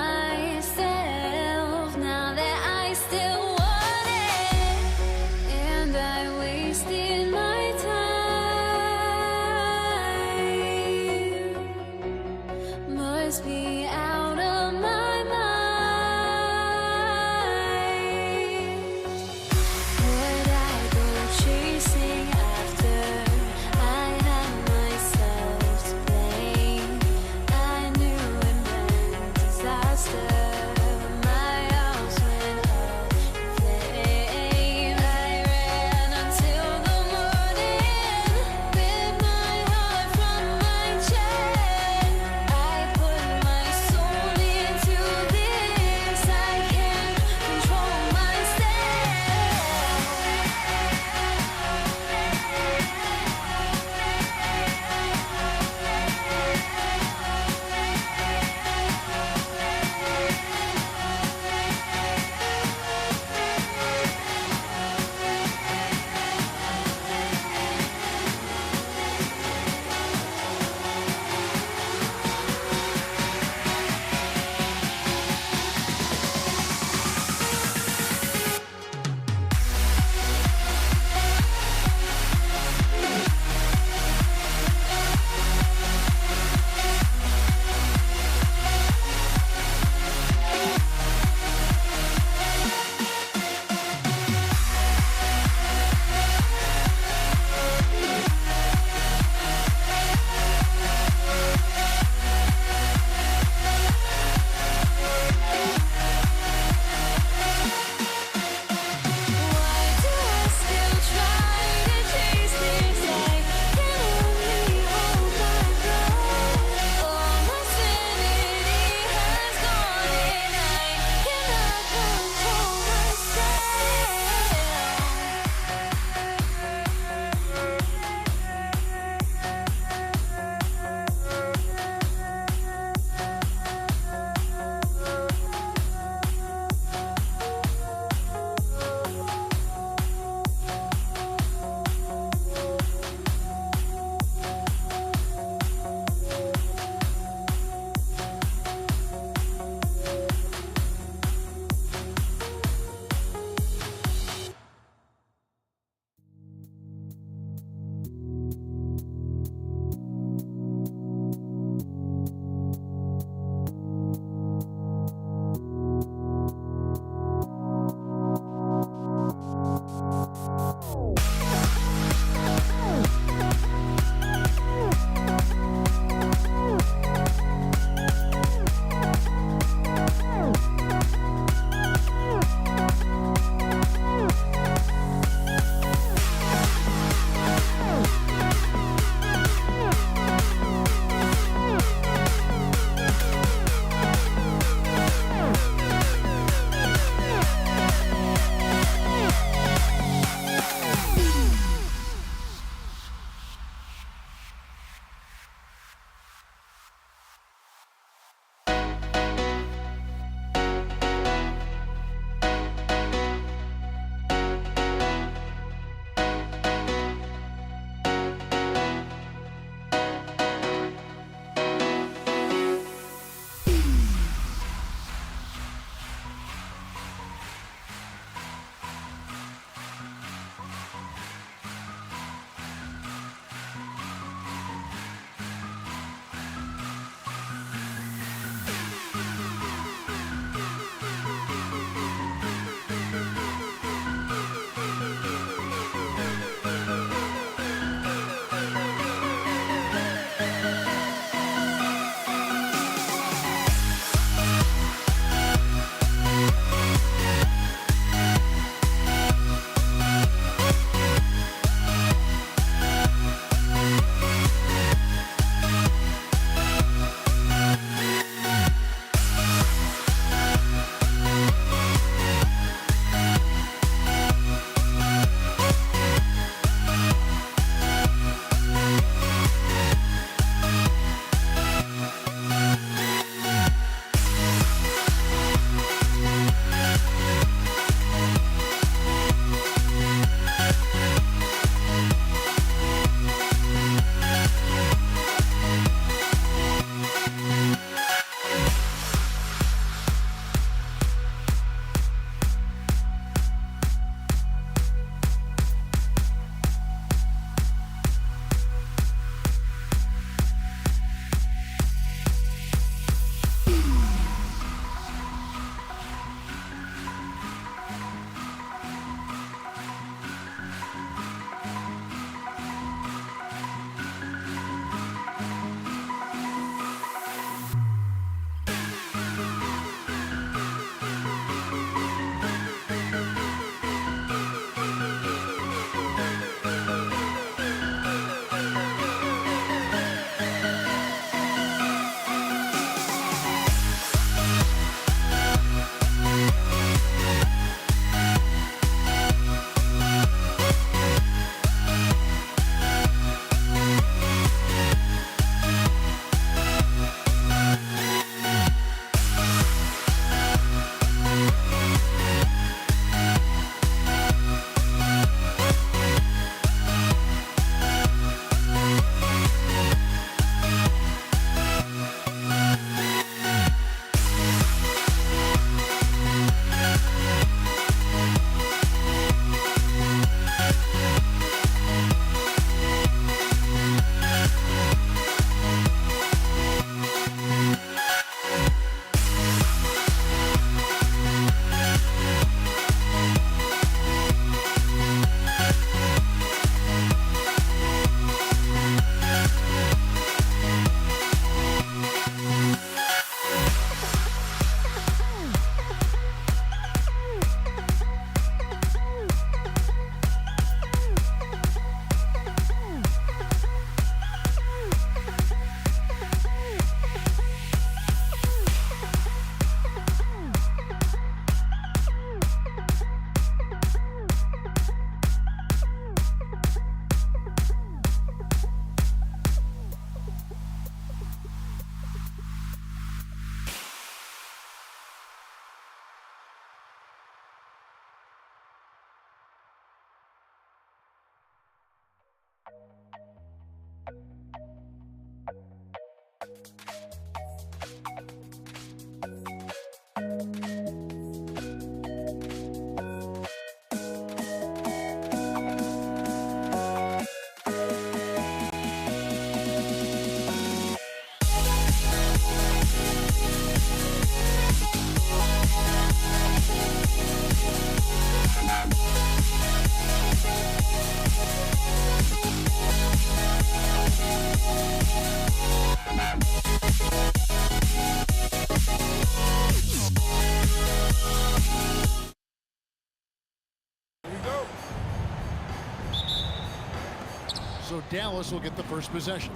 so Dallas will get the first possession.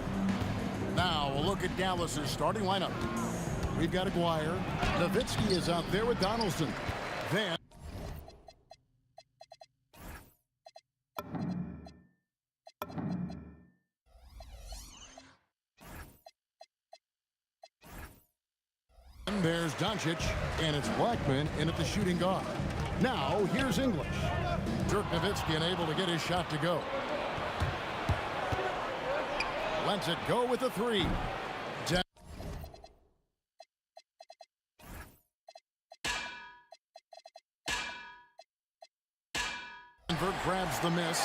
Now we'll look at Dallas's starting lineup. We've got Aguirre. Nowitzki is out there with Donaldson. Then there's Doncic, and it's Blackman in at the shooting guard. Now here's English. Dirk Nowitzki unable to get his shot to go. Lets it go with a three. Denver grabs the miss.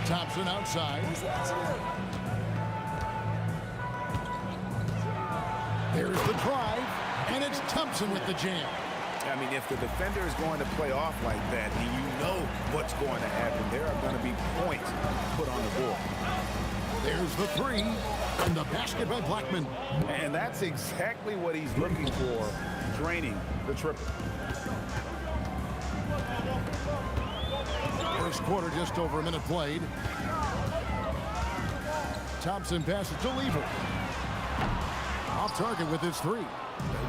Thompson outside. There's the drive, and it's Thompson with the jam. I mean, if the defender is going to play off like that, then you know what's going to happen. There are going to be points put on the board. There's the three, and the basket by Blackman. And that's exactly what he's looking for, draining the triple. First quarter, just over a minute played. Thompson passes to Lever. Off target with his three.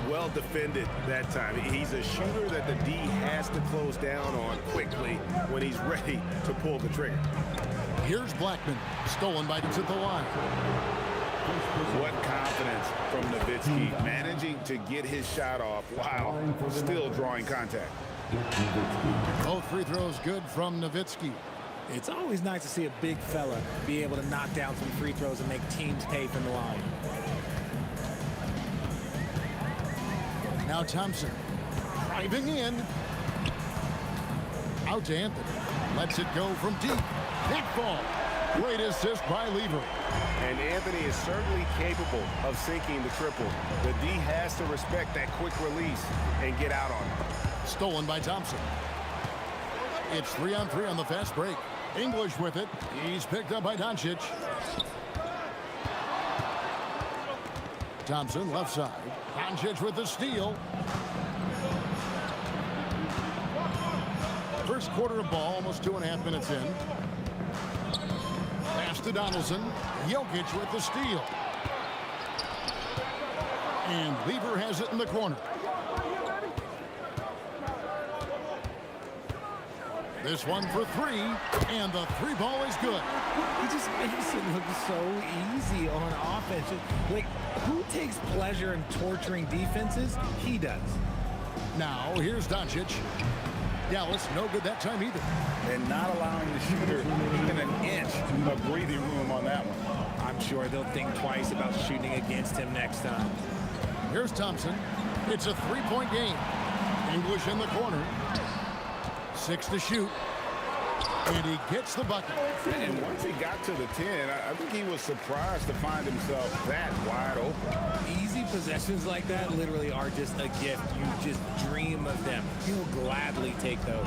Well defended that time. He's a shooter that the D has to close down on quickly when he's ready to pull the trigger. Here's Blackman, stolen by at the line. What confidence from Nowitzki, managing to get his shot off while still drawing contact. Both free throws good from Nowitzki. It's always nice to see a big fella be able to knock down some free throws and make teams pay from the line. Now Thompson driving in. Out to Anthony. Lets it go from deep. That ball. Great assist by Lever. And Anthony is certainly capable of sinking the triple. The D has to respect that quick release and get out on it. Stolen by Thompson. It's 3-on-3 on the fast break. English with it. He's picked up by Doncic. Thompson left side. Doncic with the steal. First quarter of ball, almost 2.5 minutes in. Pass to Donaldson. Jokic with the steal. And Lever has it in the corner. This one for three, and the three ball is good. He just makes it look so easy on offense. Like, who takes pleasure in torturing defenses? He does. Now, here's Doncic. Dallas, no good that time either. And not allowing the shooter even an inch of breathing room on that one. I'm sure they'll think twice about shooting against him next time. Here's Thompson. It's a three-point game. English in the corner. 6 to shoot. And he gets the bucket. And once he got to the 10, I think he was surprised to find himself that wide open. Easy possessions like that literally are just a gift. You just dream of them. He'll gladly take those.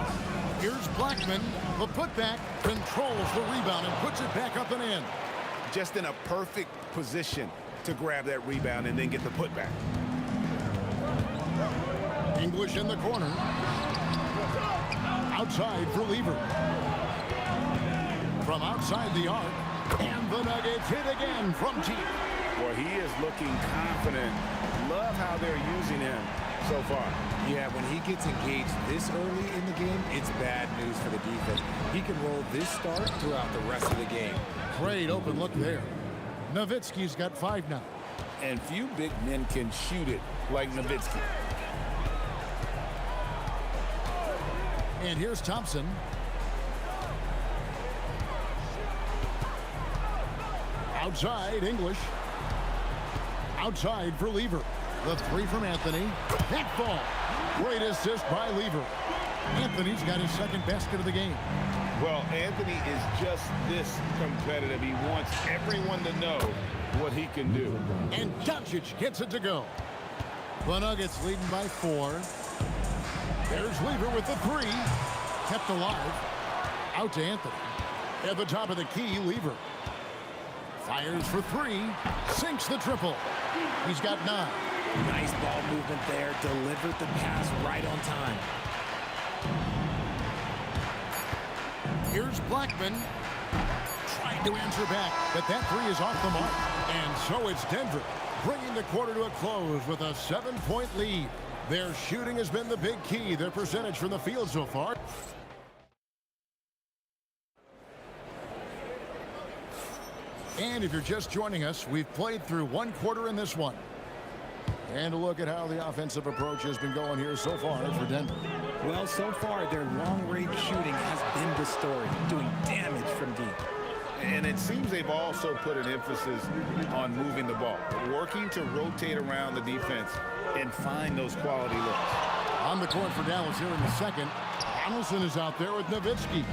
Here's Blackman. The putback controls the rebound and puts it back up and in. Just in a perfect position to grab that rebound and then get the putback. English in the corner. Outside for Lever. From outside the arc. And the Nuggets hit again from deep. Well, he is looking confident. Love how they're using him so far. Yeah, when he gets engaged this early in the game, it's bad news for the defense. He can roll this start throughout the rest of the game. Great open look there. Nowitzki's got 5 now. And few big men can shoot it like Nowitzki. And here's Thompson. Outside, English. Outside for Lever. The three from Anthony. That ball. Great assist by Lever. Anthony's got his second basket of the game. Well, Anthony is just this competitive. He wants everyone to know what he can do. And Doncic gets it to go. The Nuggets leading by 4. There's Lever with the three. Kept alive. Out to Anthony. At the top of the key, Lever. Fires for 3. Sinks the triple. He's got 9. Nice ball movement there. Delivered the pass right on time. Here's Blackman. Trying to answer back, but that three is off the mark. And so it's Denver, bringing the quarter to a close with a 7-point lead. Their shooting has been the big key. Their percentage from the field so far. And if you're just joining us, we've played through one quarter in this one. And a look at how the offensive approach has been going here so far for Denver. Well, so far, their long-range shooting has been the story, doing damage from deep. And it seems they've also put an emphasis on moving the ball, working to rotate around the defense and find those quality looks. On the court for Dallas here in the second. Donaldson is out there with Nowitzki.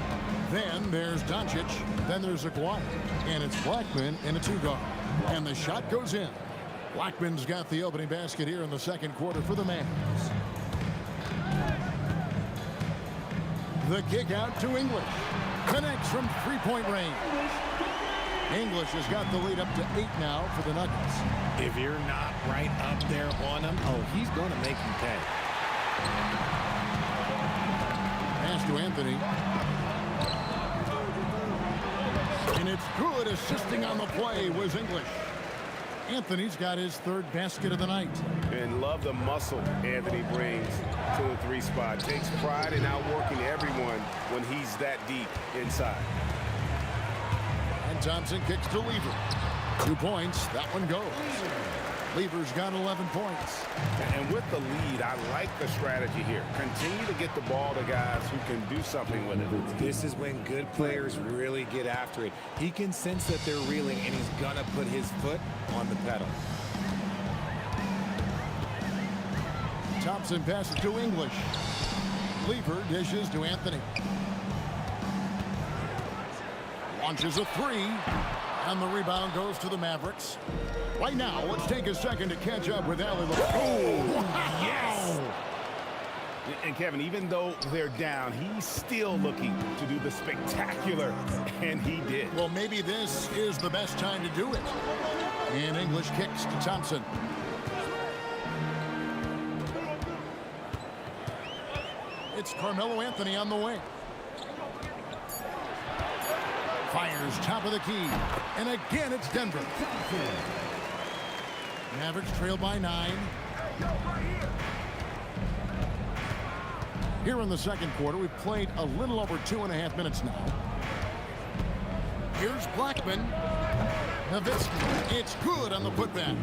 Then there's Doncic. Then there's Aguirre. And it's Blackman in a two-guard. And the shot goes in. Blackman's got the opening basket here in the second quarter for the Mavs. The kick out to English. Connects from three-point range. English has got the lead up to 8 now for the Nuggets. If you're not right up there on him, oh, he's going to make you pay. Pass to Anthony. And it's good. Assisting on the play was English. Anthony's got his third basket of the night. And love the muscle Anthony brings to the three spot. Takes pride in outworking everyone when he's that deep inside. And Thompson kicks to Lever. 2 points. That one goes. Lever's got 11 points. And with the lead, I like the strategy here. Continue to get the ball to guys who can do something with it. This is when good players really get after it. He can sense that they're reeling, and he's going to put his foot on the pedal. Thompson passes to English. Lever dishes to Anthony. Launches a three. And the rebound goes to the Mavericks. Right now, let's take a second to catch up with Allie. Oh, wow. Yes! And Kevin, even though they're down, he's still looking to do the spectacular, and he did. Well, maybe this is the best time to do it. And English kicks to Thompson. It's Carmelo Anthony on the wing. Fires top of the key. And again, it's Denver. Mavericks trail by 9. Here in the second quarter, we've played a little over 2.5 minutes now. Here's Blackman. Nowitzki. It's good on the putback.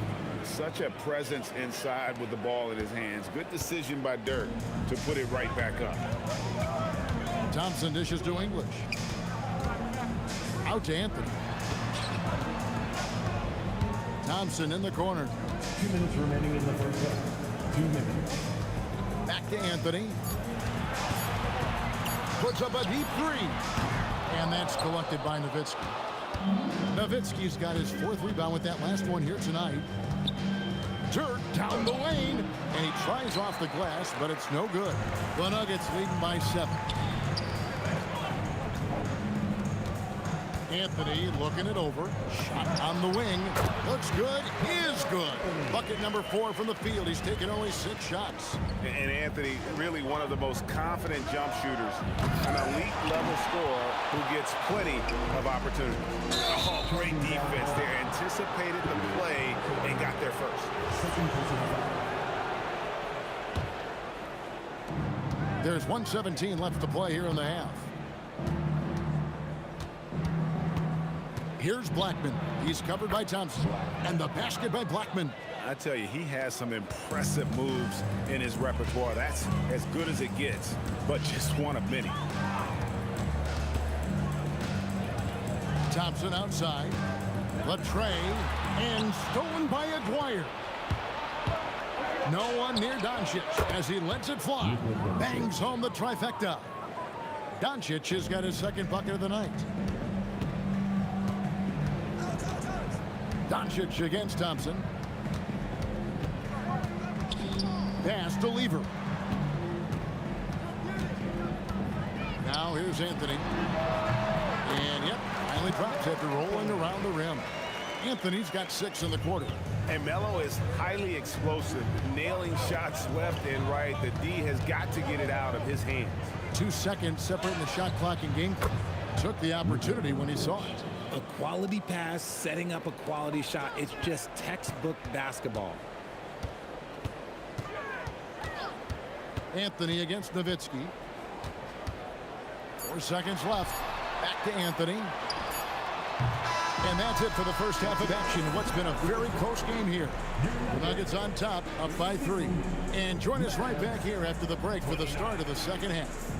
Such a presence inside with the ball in his hands. Good decision by Dirk to put it right back up. Thompson dishes to English. Out to Anthony. Thompson in the corner. 2 minutes remaining in the first half. 2 minutes. Back to Anthony. Puts up a deep three. And that's collected by Nowitzki. Nowitzki's got his 4th rebound with that last one here tonight. Dirk down the lane. And he tries off the glass, but it's no good. The Nuggets leading by 7. Anthony looking it over. Shot on the wing. Looks good. Is good. Bucket number 4 from the field. He's taken only 6 shots. And Anthony, really one of the most confident jump shooters. An elite level scorer who gets plenty of opportunity. Oh, great defense there. Anticipated the play and got there first. There's 1:17 left to play here in the half. Here's Blackman. He's covered by Thompson. And the basket by Blackman. I tell you, he has some impressive moves in his repertoire. That's as good as it gets, but just one of many. Thompson outside. Latrey. And stolen by Aguirre. No one near Doncic as he lets it fly. Bangs home the trifecta. Doncic has got his 2nd bucket of the night. Doncic against Thompson. Pass to Lever. Now here's Anthony. And yep, finally drops after rolling around the rim. Anthony's got 6 in the quarter. And Melo is highly explosive, nailing shots left and right. The D has got to get it out of his hands. 2 seconds separating the shot clock and game clock. took the opportunity when he saw it. A quality pass, setting up a quality shot. It's just textbook basketball. Anthony against Nowitzki. 4 seconds left. Back to Anthony. And that's it for the first half of action. What's been a very close game here. The Nuggets on top, up by 3. And join us right back here after the break for the start of the second half.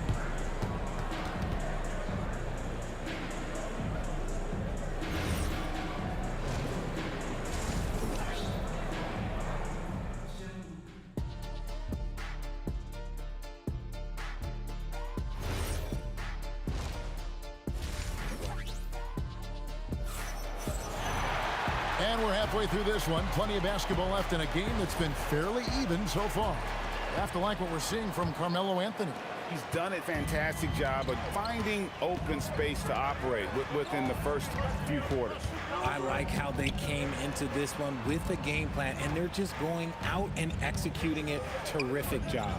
And we're halfway through this one. Plenty of basketball left in a game that's been fairly even so far. You have to like what we're seeing from Carmelo Anthony. He's done a fantastic job of finding open space to operate within the first few quarters. I like how they came into this one with a game plan, and they're just going out and executing it. Terrific job.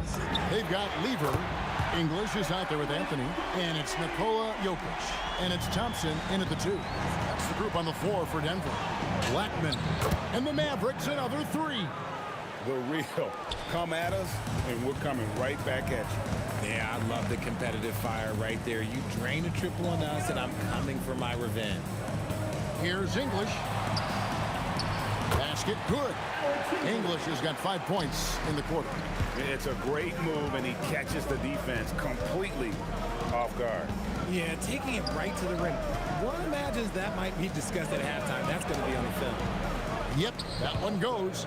They've got Lever. English is out there with Anthony. And it's Nikola Jokic. And it's Thompson in at the 2. That's the group on the floor for Denver. Blackman. And the Mavericks another 3. The real. Come at us, and we're coming right back at you. Yeah, I love the competitive fire right there. You drain a triple on us, and I'm coming for my revenge. Here's English. Basket good. English has got 5 points in the quarter. It's a great move, and he catches the defense completely off guard. Yeah, taking it right to the rim. One imagines that might be discussed at halftime. That's going to be on the film. Yep, that one goes.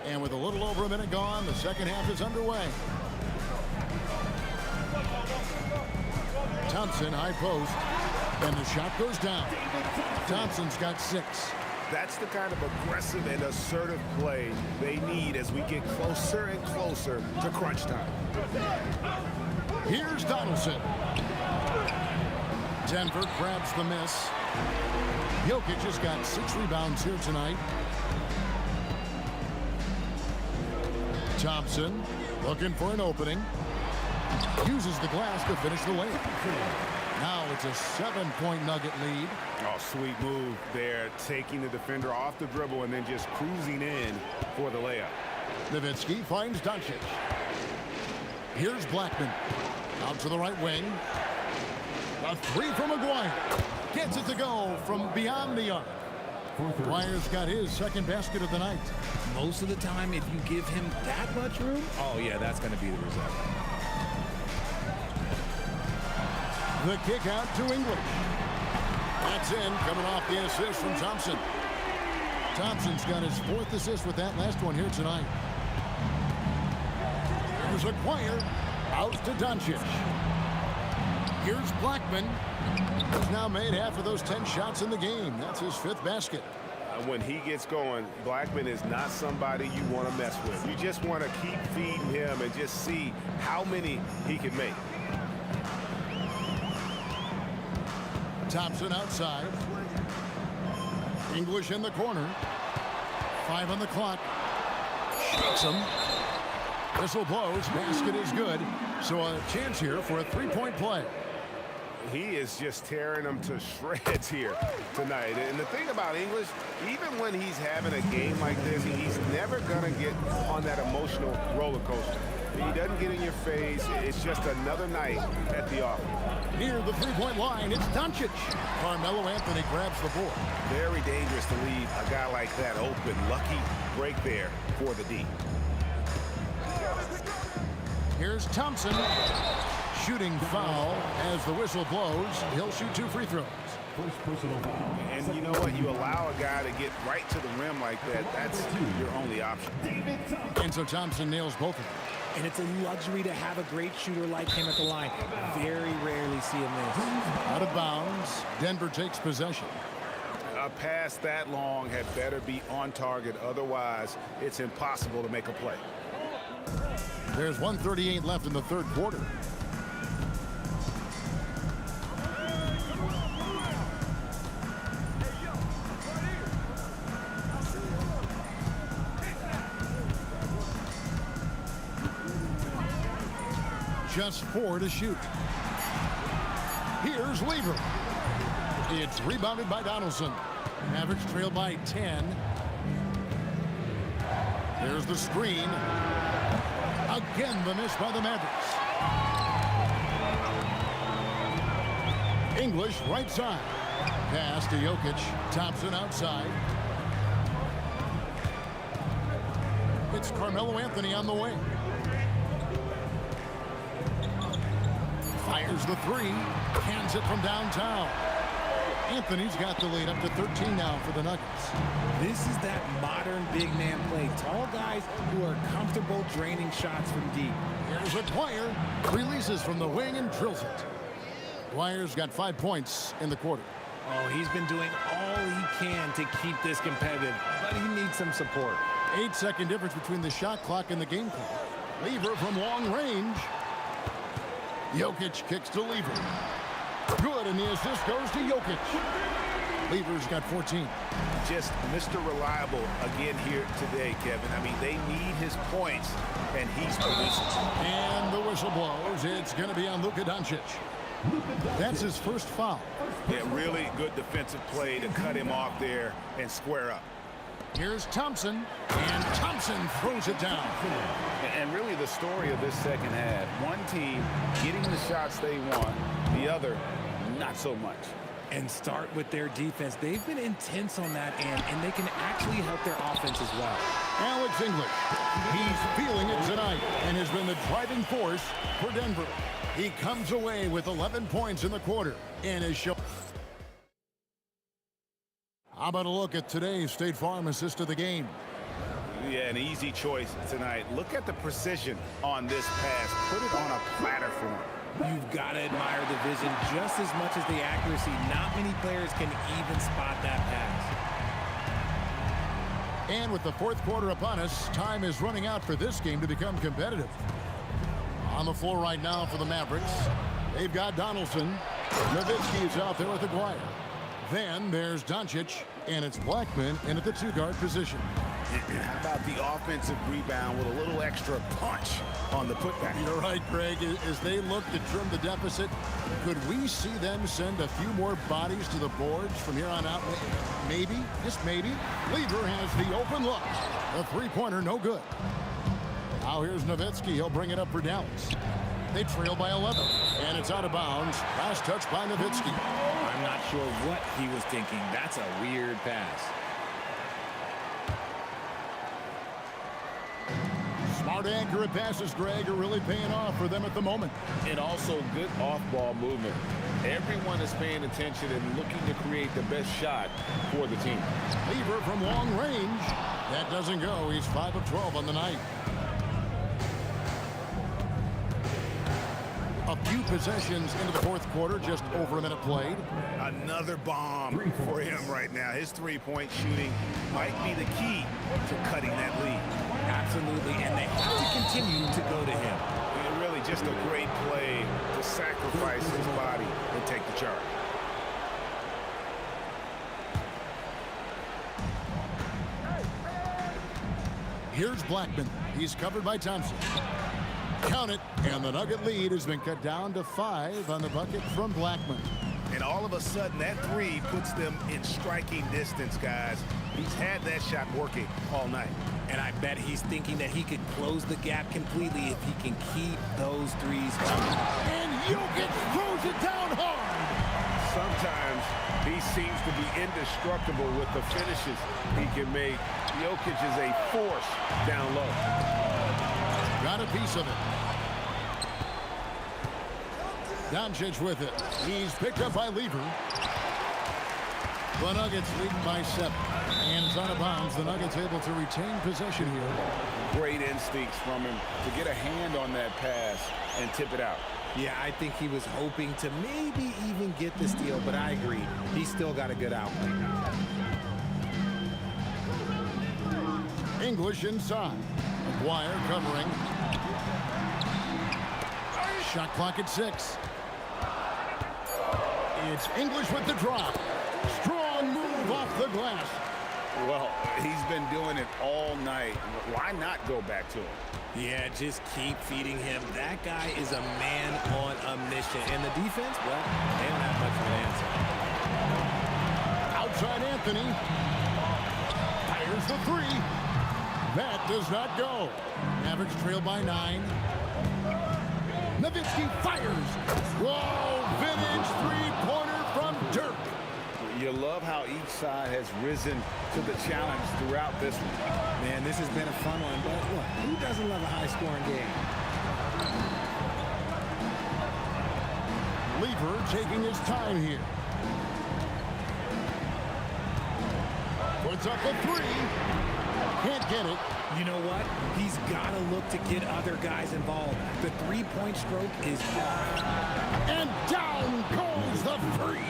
And with a little over a minute gone, the second half is underway. Thompson, high post. And the shot goes down. Thompson's got 6. That's the kind of aggressive and assertive play they need as we get closer and closer to crunch time. Here's Donaldson. Denver grabs the miss. Jokic has got 6 rebounds here tonight. Thompson looking for an opening. Uses the glass to finish the layup. Now it's a 7-point Nugget lead. Oh, sweet move there, taking the defender off the dribble and then just cruising in for the layup. Nowitzki finds Doncic. Here's Blackman. Out to the right wing. A 3 from Maguire. Gets it to go from beyond the arc. Maguire's got his second basket of the night. Most of the time, if you give him that much room, oh yeah, that's going to be the result. The kick out to English. That's in, coming off the assist from Thompson. Thompson's got his 4th assist with that last one here tonight. Here's Maguire. Out to Doncic. Here's Blackman. He's now made half of those 10 shots in the game. That's his 5th basket. When he gets going, Blackman is not somebody you want to mess with. You just want to keep feeding him and just see how many he can make. Thompson outside. English in the corner. 5 on the clock. Shakes him. Whistle blows. Basket is good. So a chance here for a 3-point play. He is just tearing them to shreds here tonight. And the thing about English, even when he's having a game like this, he's never going to get on that emotional roller coaster. He doesn't get in your face. It's just another night at the office. Near the 3-point line, it's Doncic. Carmelo Anthony grabs the board. Very dangerous to leave a guy like that open. Lucky break there for the D. Here's Thompson. Shooting foul as the whistle blows. He'll shoot 2 free throws. And you know what? You allow a guy to get right to the rim like that. That's your only option. And so Thompson nails both of them. And it's a luxury to have a great shooter like him at the line. Very rarely see him miss. Out of bounds. Denver takes possession. A pass that long had better be on target. Otherwise, it's impossible to make a play. There's 1:38 left in the 3rd quarter. Just 4 to shoot. Here's Lever. It's rebounded by Donaldson. Mavericks trail by 10. There's the screen. Again, the miss by the Mavericks. English right side. Pass to Jokic. Thompson outside. It's Carmelo Anthony on the wing. Fires the three. Hands it from downtown. Anthony's got the lead up to 13 now for the Nuggets. This is that modern big man play. Tall guys who are comfortable draining shots from deep. Here's a Dwyer. Releases from the wing and drills it. Dwyer's got 5 points in the quarter. Oh, he's been doing all he can to keep this competitive, but he needs some support. 8-second difference between the shot clock and the game clock. Lever from long range. Jokic kicks to Lever. Good, and the assist goes to Jokic. Lever's got 14. Just Mr. Reliable again here today, Kevin. I mean, they need his points, and he's producing. And the whistle blows. It's going to be on Luka Doncic. That's his first foul. Yeah, really good defensive play to cut him off there and square up. Here's Thompson, and Thompson throws it down. And really the story of this second half, one team getting the shots they want, the other not so much. And start with their defense. They've been intense on that end, and they can actually help their offense as well. Alex English, he's feeling it tonight and has been the driving force for Denver. He comes away with 11 points in the quarter and is shown. How about a look at today's State Farm assist of the game? Yeah, an easy choice tonight. Look at the precision on this pass. Put it on a platter for him. You've got to admire the vision just as much as the accuracy. Not many players can even spot that pass. And with the fourth quarter upon us, time is running out for this game to become competitive. On the floor right now for the Mavericks, they've got Donaldson. Nowitzki is out there with Aguirre. Then there's Doncic, and it's Blackman in at the two-guard position. How about the offensive rebound with a little extra punch on the putback? You're right, Greg. As they look to trim the deficit, could we see them send a few more bodies to the boards from here on out? Maybe, just maybe. Lever has the open look. The three-pointer, no good. Now here's Nowitzki. He'll bring it up for Dallas. They trail by 11, and it's out of bounds. Last touch by Nowitzki. I'm not sure what he was thinking. That's a weird pass. Smart, accurate passes, Greg, are really paying off for them at the moment. And also good off-ball movement. Everyone is paying attention and looking to create the best shot for the team. Lever from long range. That doesn't go. He's 5 of 12 on the night. A few possessions into the fourth quarter, just over a minute played. Another bomb for him right now. His three-point shooting might be the key to cutting that lead. Absolutely, and they have to continue to go to him. Really just a great play to sacrifice his body and take the charge. Here's Blackman. He's covered by Thompson. Count it, and the Nugget lead has been cut down to 5 on the bucket from Blackman. And all of a sudden, that three puts them in striking distance, guys. He's had that shot working all night. And I bet he's thinking that he could close the gap completely if he can keep those threes coming. And Jokic throws it down hard. Sometimes he seems to be indestructible with the finishes he can make. Jokic is a force down low. Got a piece of it. Doncic with it. He's picked up by Lever. The Nuggets leading by 7. And it's out of bounds. The Nuggets able to retain possession here. Great instincts from him to get a hand on that pass and tip it out. Yeah, I think he was hoping to maybe even get the steal, but I agree. He's still got a good outlet. English inside. Aguirre covering. Shot clock at 6. It's English with the drop. Strong move off the glass. Well, he's been doing it all night. Why not go back to him? Yeah, just keep feeding him. That guy is a man on a mission. And the defense, well, they don't have much of an answer. Outside Anthony. Fires the three. That does not go. Mavericks trail by 9. Nowitzki fires. Whoa, vintage three-pointer from Dirk. You love how each side has risen to the challenge throughout this one. Man, this has been a fun one, but look, who doesn't love a high-scoring game? Lever taking his time here. Puts up a three. Can't get it. You know what? He's got to look to get other guys involved. The three-point stroke is off. And down goes the three.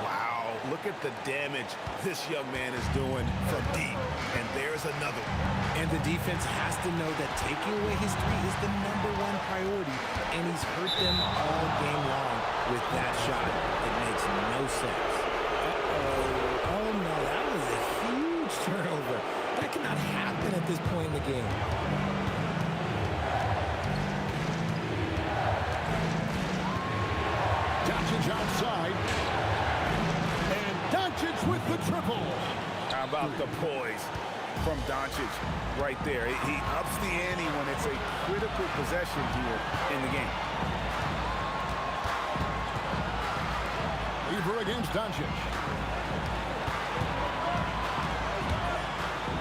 Wow, look at the damage this young man is doing from deep. And there's another one. And the defense has to know that taking away his three is the #1 priority. And he's hurt them all game long with that shot. It makes no sense. Uh-oh. Oh, no, that was a huge turnover. That cannot happen at this point in the game. Doncic outside. And Doncic with the triple. How about the poise from Doncic right there? He ups the ante when it's a critical possession here in the game. Lever against Doncic.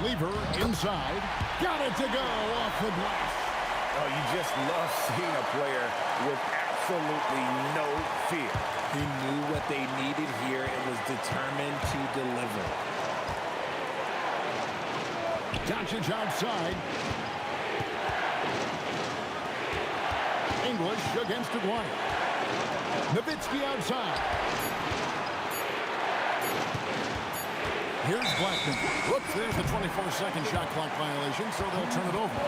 Lever inside. Got it to go off the glass. Oh, you just love seeing a player with absolutely no fear. He knew what they needed here and was determined to deliver. Doncic outside. English against Aguirre. Nowitzki outside. Here's Blackman. Whoops, there's the 24-second shot clock violation, so they'll turn it over.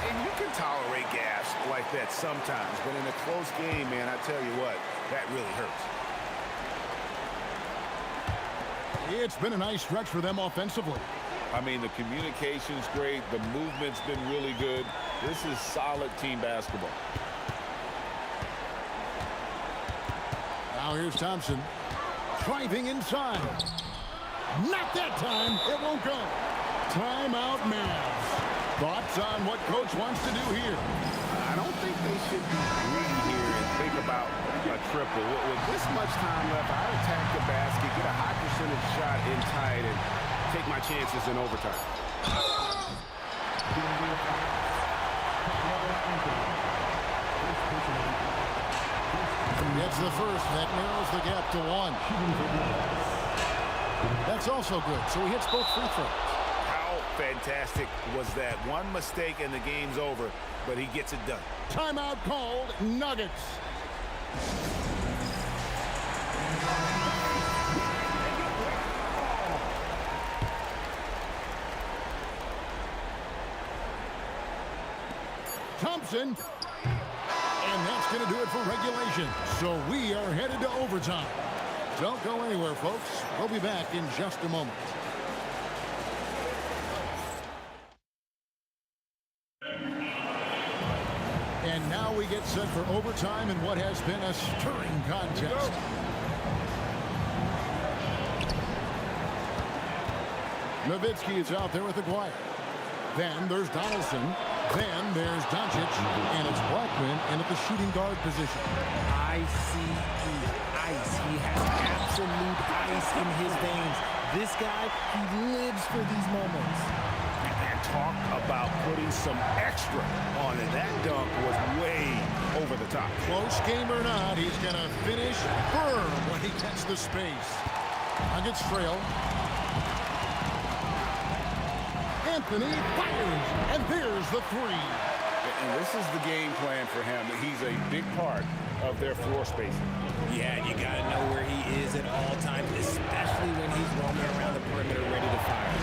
And you can tolerate gaffes like that sometimes, but in a close game, man, I tell you what, that really hurts. It's been a nice stretch for them offensively. I mean, the communication's great. The movement's been really good. This is solid team basketball. Now here's Thompson. Driving inside. Not that time. It won't go. Timeout, Mavs. Thoughts on what coach wants to do here? I don't think they should be greedy here and think about a triple. With this much time left, I'd attack the basket, get a high percentage shot in tight, and take my chances in overtime. Gets the first. That narrows the gap to 1. That's also good. So he hits both free throws. How fantastic was that? One mistake and the game's over, but he gets it done. Timeout called. Nuggets. Thompson. And that's going to do it for regulation. So we are headed to overtime. Don't go anywhere, folks. We'll be back in just a moment. And now we get set for overtime in what has been a stirring contest. Nowitzki is out there with Aguirre. Then there's Donaldson. Then there's Doncic. And it's Blackman in at the shooting guard position. ICE. Ice. He has absolute ice in his veins. This guy, he lives for these moments. And talk about putting some extra on it. That dunk was way over the top. Close game or not, he's going to finish firm when he gets the space. Nuggets trail. Anthony fires, and there's the three. And this is the game plan for him. He's a big part of their floor spacing. Yeah, you got to know where he is at all times, especially when he's roaming around the perimeter ready to fire.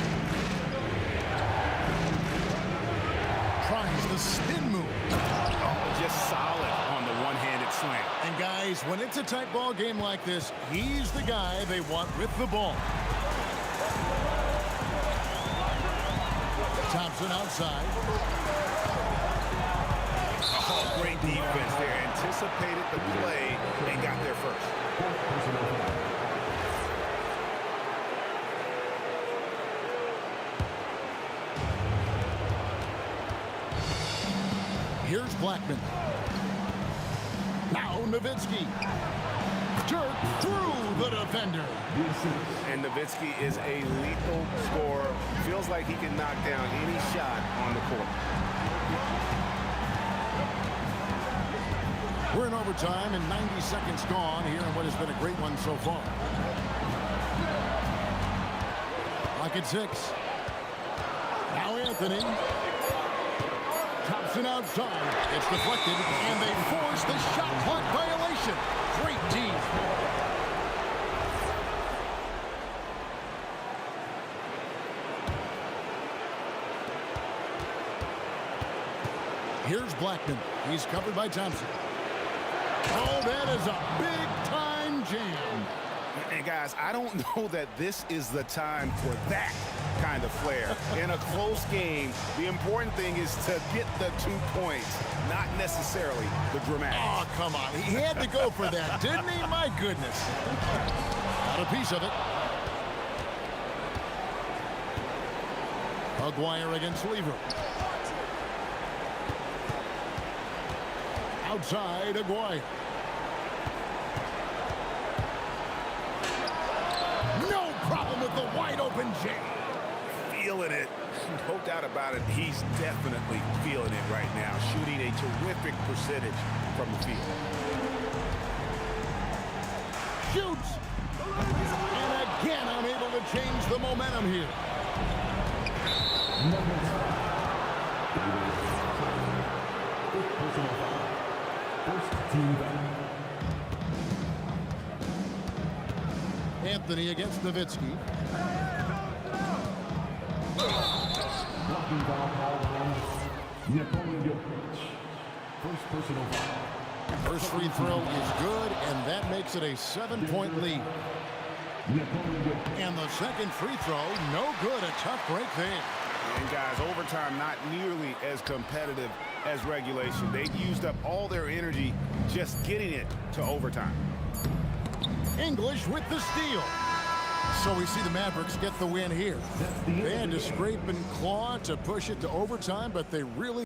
Tries the spin move. Oh, just solid on the one-handed slam. And guys, when it's a tight ball game like this, he's the guy they want with the ball. Thompson outside. Oh, great defense there. Anticipated the play and got there first. Here's Blackman. Now Nowitzki. Jerk through the defender. And Nowitzki is a lethal scorer. Feels like he can knock down any shot on the court. We're in overtime and 90 seconds gone here in what has been a great one so far. Clock at 6. Now Anthony. Thompson outside. It's deflected, and they force the shot clock violation. Great team. Here's Blackman. He's covered by Thompson. Oh, that is a big-time jam. And guys, I don't know that this is the time for that kind of flair. In a close game, the important thing is to get the 2 points, not necessarily the dramatics. Oh, come on. He had to go for that, didn't he? My goodness. Got a piece of it. Aguirre against Lever. Outside, Aguirre. No problem with the wide-open jam. Feeling it. No doubt about it. He's definitely feeling it right now. Shooting a terrific percentage from the field. Shoots. And again, unable to change the momentum here. Anthony against Nowitzki. Blocking foul called on First personal foul. First free throw is good, and that makes it a 7-point lead. And the second free throw, no good. A tough break there. And guys, overtime not nearly as competitive as regulation. They used up all their energy just getting it to overtime. English with the steal. So we see the Mavericks get the win here. They had to scrape and claw to push it to overtime, but they really...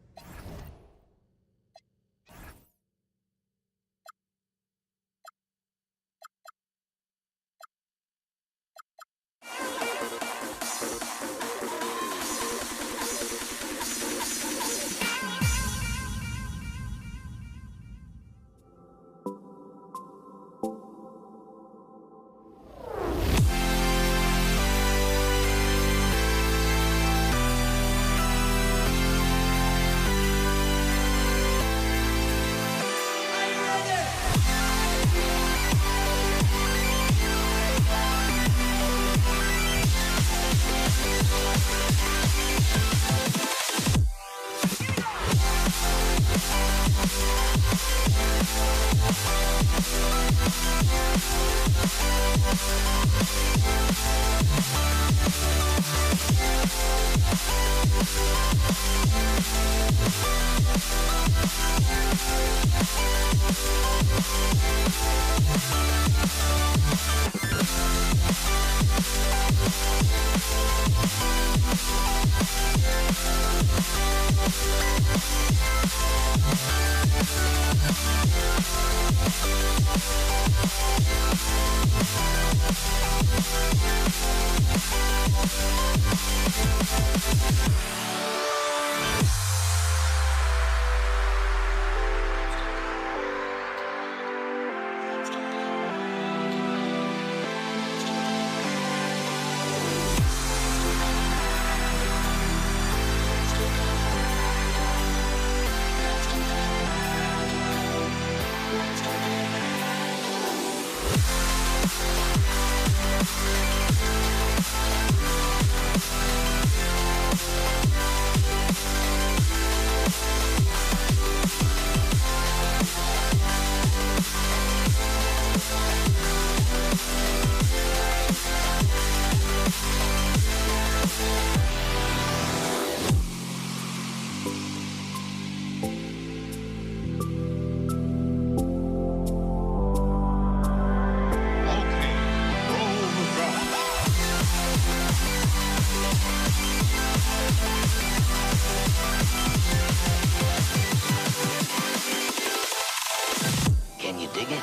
dig it?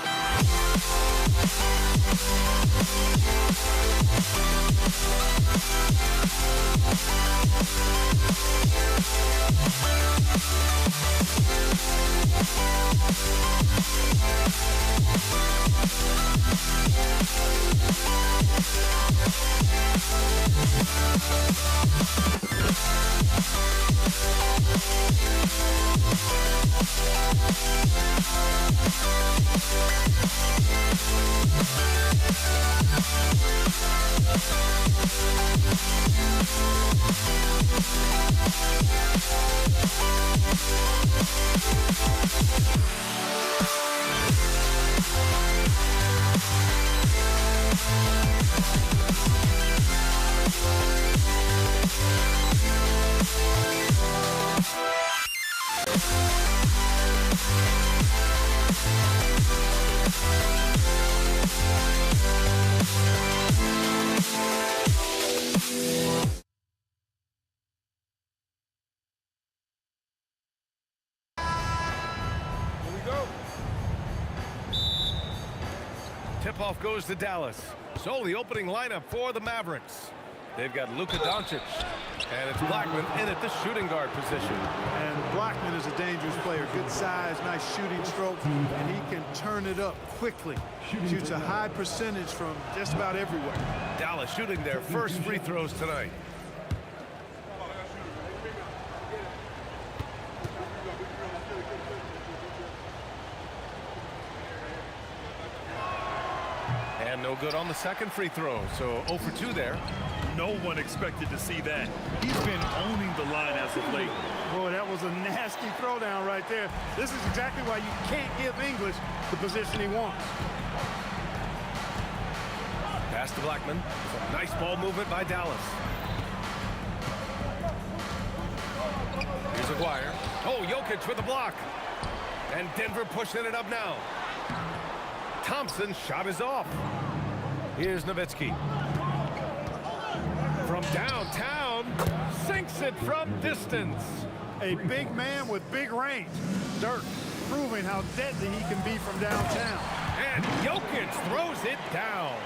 Tip-off goes to Dallas. So the opening lineup for the Mavericks. They've got Luka Doncic, and it's Blackman in at the shooting guard position. And Blackman is a dangerous player. Good size, nice shooting stroke, and he can turn it up quickly. Shoots a high percentage from just about everywhere. Dallas shooting their first free throws tonight. And no good on the second free throw, so 0 for 2 there. No one expected to see that. He's been owning the line as of late. Boy, that was a nasty throwdown right there. This is exactly why you can't give English the position he wants. Pass to Blackman. Some nice ball movement by Dallas. Here's Aguirre. Oh, Jokic with the block. And Denver pushing it up now. Thompson's shot is off. Here's Nowitzki. From downtown, sinks it from distance. A big man with big range. Dirk proving how deadly he can be from downtown. And Jokic throws it down.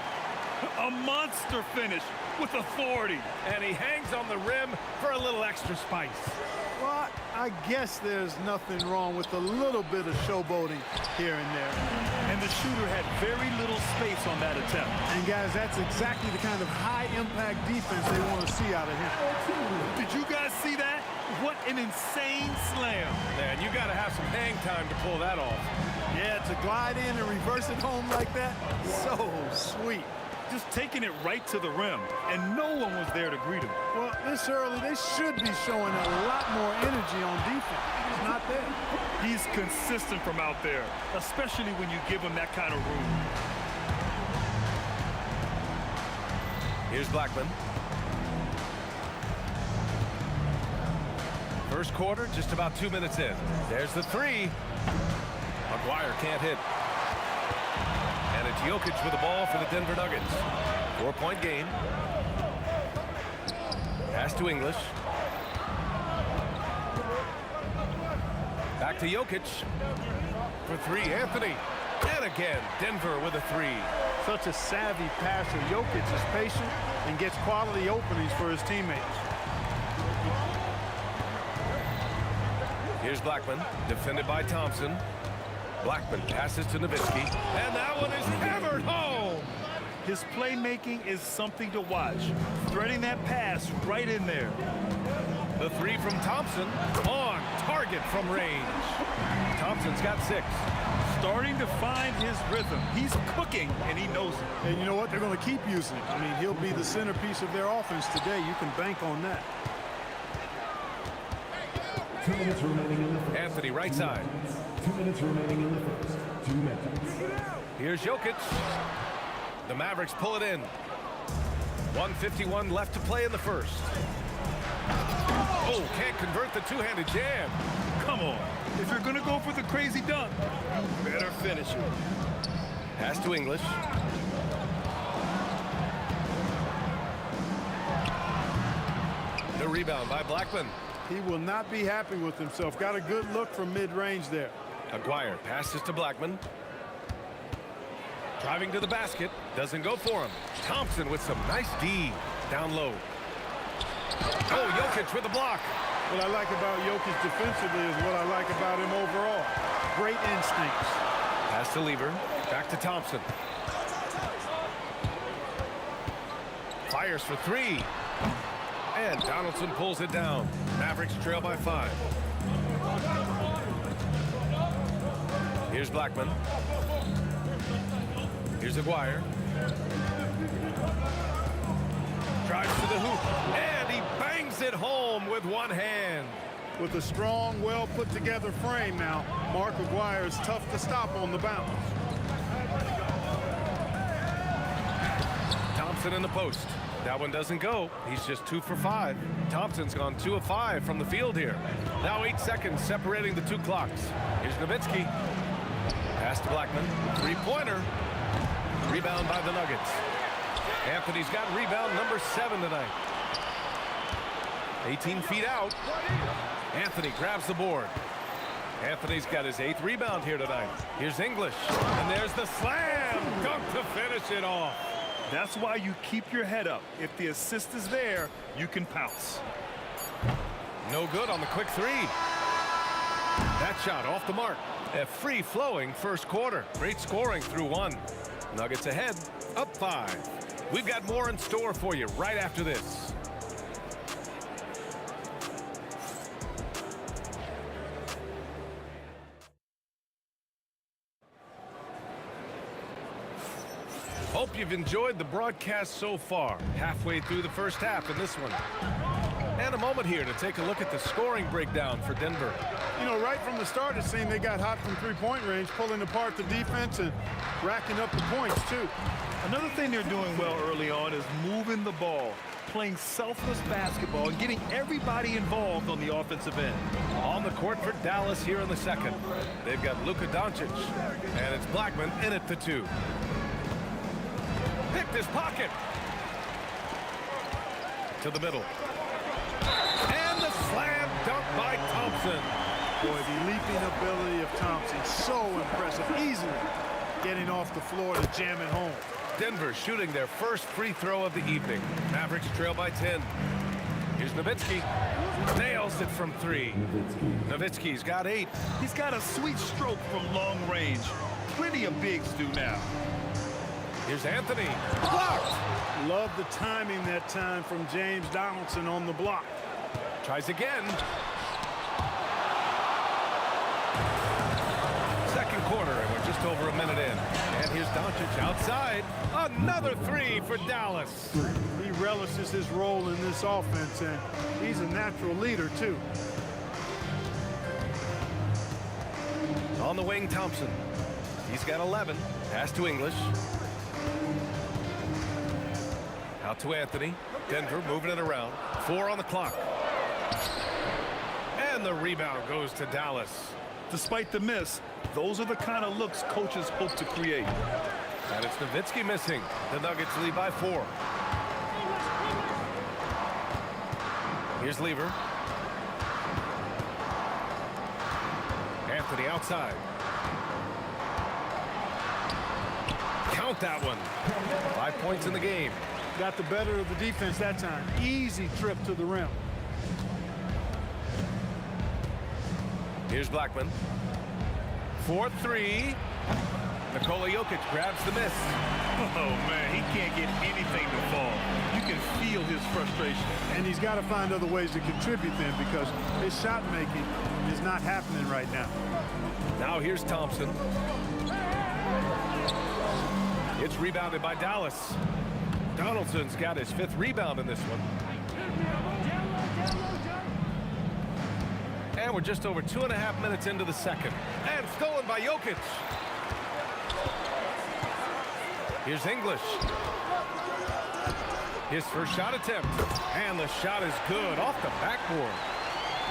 A monster finish with authority. And he hangs on the rim for a little extra spice. Well, I guess there's nothing wrong with a little bit of showboating here and there. And the shooter had very little space on that attempt. And guys, that's exactly the kind of high-impact defense they want to see out of him. Did you guys see that? What an insane slam. Man, you got to have some hang time to pull that off. Yeah, to glide in and reverse it home like that, so sweet. Just taking it right to the rim, and no one was there to greet him. Well, this early, they should be showing a lot more energy on defense. It's not there. He's consistent from out there, especially when you give him that kind of room. Here's Blackman. First quarter, just about 2 minutes in. There's the three. Aguirre can't hit. And it's Jokic with the ball for the Denver Nuggets. 4-point game. Pass to English. Back to Jokic. For three, Anthony. And again, Denver with a three. Such a savvy passer. Jokic is patient and gets quality openings for his teammates. Here's Blackman, defended by Thompson. Blackman passes to Nowitzki, and that one is hammered home. His playmaking is something to watch. Threading that pass right in there. The three from Thompson, on target from range. Thompson's got 6. Starting to find his rhythm. He's cooking, and he knows it. And you know what? They're going to keep using it. I mean, he'll be the centerpiece of their offense today. You can bank on that. 2 minutes remaining in the first. Anthony, right side. 2 minutes remaining in the first. 2 minutes. Here's Jokic. The Mavericks pull it in. 1:51 left to play in the first. Oh, can't convert the two-handed jam. Come on. If you're going to go for the crazy dunk, you better finish it. Pass to English. The rebound by Blackman. He will not be happy with himself. Got a good look from mid-range there. Aguirre passes to Blackman. Driving to the basket. Doesn't go for him. Thompson with some nice D. Down low. Oh, Jokic with the block. What I like about Jokic defensively is what I like about him overall. Great instincts. Pass to Lever. Back to Thompson. Fires for three. And Donaldson pulls it down. Mavericks trail by 5. Here's Blackman. Here's Aguirre. Drives to the hoop. And he bangs it home with one hand. With a strong, well-put-together frame now, Mark Aguirre is tough to stop on the bounce. Thompson in the post. That one doesn't go. He's just 2 for 5. Thompson's gone 2 of 5 from the field here. Now 8 seconds separating the 2 clocks. Here's Nowitzki. Pass to Blackman. 3-pointer. Rebound by the Nuggets. Anthony's got rebound number 7 tonight. 18 feet out. Anthony grabs the board. Anthony's got his 8th rebound here tonight. Here's English. And there's the slam dunk to finish it off. That's why you keep your head up. If the assist is there, you can pounce. No good on the quick 3. That shot off the mark. A free-flowing first quarter. Great scoring through 1. Nuggets ahead, up 5. We've got more in store for you right after this. Hope you've enjoyed the broadcast so far. Halfway through the first half in this one. And a moment here to take a look at the scoring breakdown for Denver. You know, right from the start, it seemed they got hot from three-point range, pulling apart the defense and racking up the points, too. Another thing they're doing well early on is moving the ball, playing selfless basketball, and getting everybody involved on the offensive end. On the court for Dallas here in the second. They've got Luka Doncic, and it's Blackman in at the 2. Picked his pocket. To the middle. And the slam dunk by Thompson. Boy, the leaping ability of Thompson, so impressive. Easily getting off the floor to jam it home. Denver shooting their first free throw of the evening. Mavericks trail by 10. Here's Nowitzki. Nails it from 3. Nowitzki's got 8. He's got a sweet stroke from long range. Plenty of bigs do now. Here's Anthony. Blocked. Love the timing that time from James Donaldson on the block. Tries again. Second quarter, and we're just over a minute in. And here's Doncic outside. Another 3 for Dallas. He relishes his role in this offense, and he's a natural leader, too. On the wing, Thompson. He's got 11. Pass to English. Out to Anthony. Denver moving it around. 4 on the clock. And the rebound goes to Dallas. Despite the miss, those are the kind of looks coaches hope to create. And it's Nowitzki missing. The Nuggets lead by 4. Here's Lever. Anthony outside. Count that one. 5 points in the game. Got the better of the defense that time. Easy trip to the rim. Here's Blackman. 4-3. Nikola Jokic grabs the miss. Oh, man, he can't get anything to fall. You can feel his frustration. And he's got to find other ways to contribute then, because his shot making is not happening right now. Now here's Thompson. It's rebounded by Dallas. Donaldson's got his 5th rebound in this one. And we're just over 2.5 minutes into the second. And stolen by Jokic. Here's English. His first shot attempt. And the shot is good off the backboard.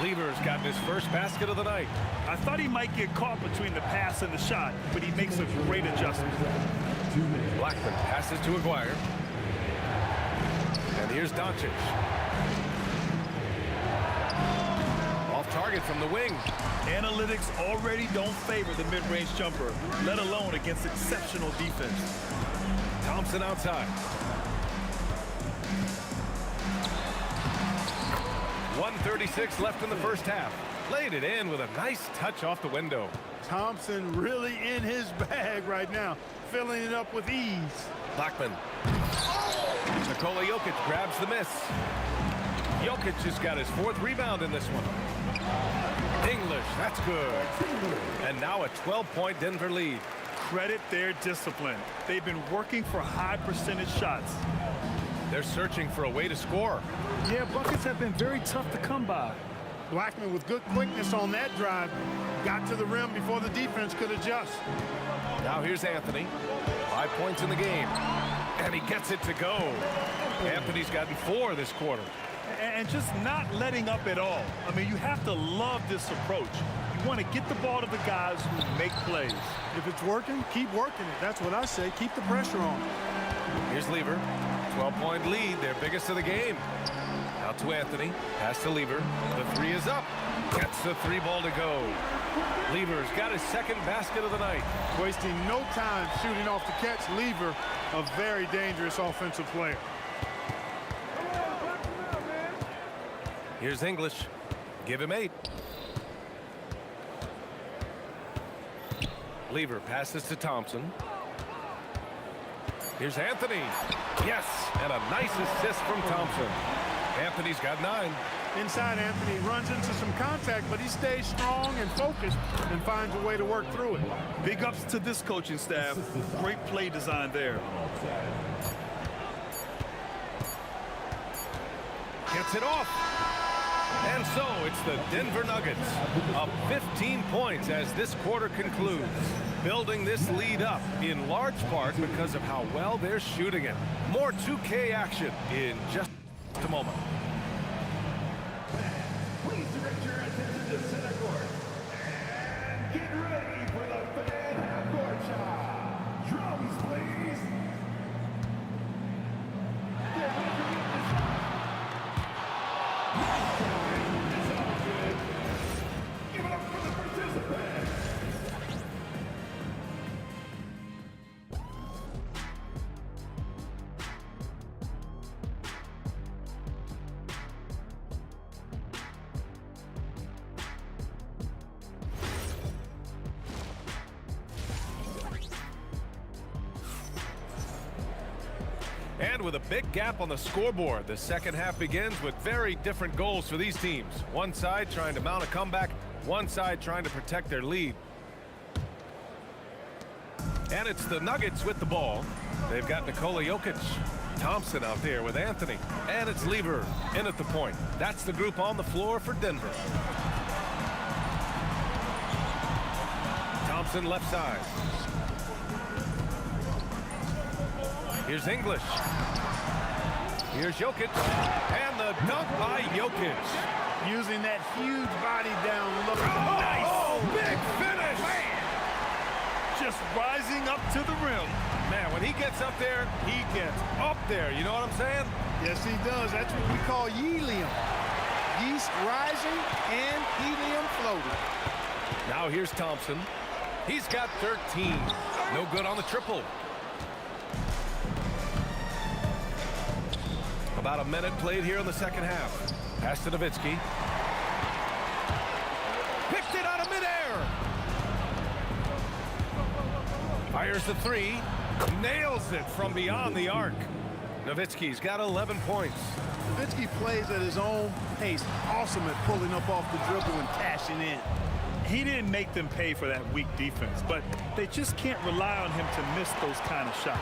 Lever's gotten his first basket of the night. I thought he might get caught between the pass and the shot, but he makes a great adjustment. Blackman passes to Aguirre. And here's Doncic. Off target from the wing. Analytics already don't favor the mid-range jumper, let alone against exceptional defense. Thompson outside. 1:36 left in the first half. Laid it in with a nice touch off the window. Thompson really in his bag right now, filling it up with ease. Blackman. Nikola Jokic grabs the miss. Jokic just got his 4th rebound in this one. English, that's good. And now a 12-point Denver lead. Credit their discipline. They've been working for high percentage shots. They're searching for a way to score. Yeah, buckets have been very tough to come by. Blackman with good quickness on that drive. Got to the rim before the defense could adjust. Now here's Anthony. 5 points in the game. And he gets it to go. Anthony's gotten 4 this quarter. And just not letting up at all. I mean, you have to love this approach. You want to get the ball to the guys who make plays. If it's working, keep working it. That's what I say. Keep the pressure on. Here's Lever. 12-point lead, their biggest of the game. Out to Anthony. Pass to Lever. The 3 is up. Gets the 3 ball to go. Lever's got his 2nd basket of the night. Wasting no time shooting off the catch. Lever, a very dangerous offensive player. Here's English. Give him 8. Lever passes to Thompson. Here's Anthony. Yes, and a nice assist from Thompson. Anthony's got 9. Inside, Anthony runs into some contact, but he stays strong and focused and finds a way to work through it. Big ups to this coaching staff. Great play design there. Gets it off. And so it's the Denver Nuggets up 15 points as this quarter concludes, building this lead up in large part because of how well they're shooting it. More 2K action in just a moment. Please direct your attention to center court and get ready for the fan half-court shot. Drums, please. Get ready to get the shot. Give it up for the participants. And with a big gap on the scoreboard, the second half begins with very different goals for these teams. One side trying to mount a comeback, one side trying to protect their lead. And it's the Nuggets with the ball. They've got Nikola Jokic. Thompson out there with Anthony. And it's Lever in at the point. That's the group on the floor for Denver. Thompson left side. Here's English. Here's Jokic. And the dunk by Jokic. Using that huge body down look. Nice. Oh, big finish. Man. Just rising up to the rim. Man, when he gets up there, he gets up there. You know what I'm saying? Yes, he does. That's what we call helium. Yeast rising and helium floating. Now here's Thompson. He's got 13. No good on the triple. About a minute played here in the second half. Pass to Nowitzki. Picked it out of midair. Fires the 3. Nails it from beyond the arc. Nowitzki's got 11 points. Nowitzki plays at his own pace. Awesome at pulling up off the dribble and cashing in. He didn't make them pay for that weak defense, but they just can't rely on him to miss those kind of shots.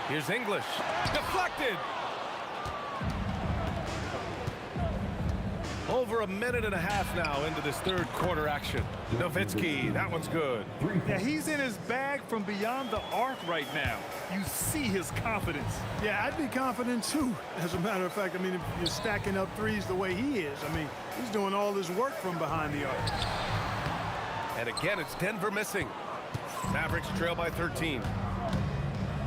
Here's English. Deflected. Over a minute and a half now into this third quarter action. Nowitzki, that one's good. Yeah, he's in his bag from beyond the arc right now. You see his confidence. Yeah, I'd be confident too. As a matter of fact, I mean, if you're stacking up threes the way he is, I mean, he's doing all his work from behind the arc. And again, it's Denver missing. Mavericks trail by 13.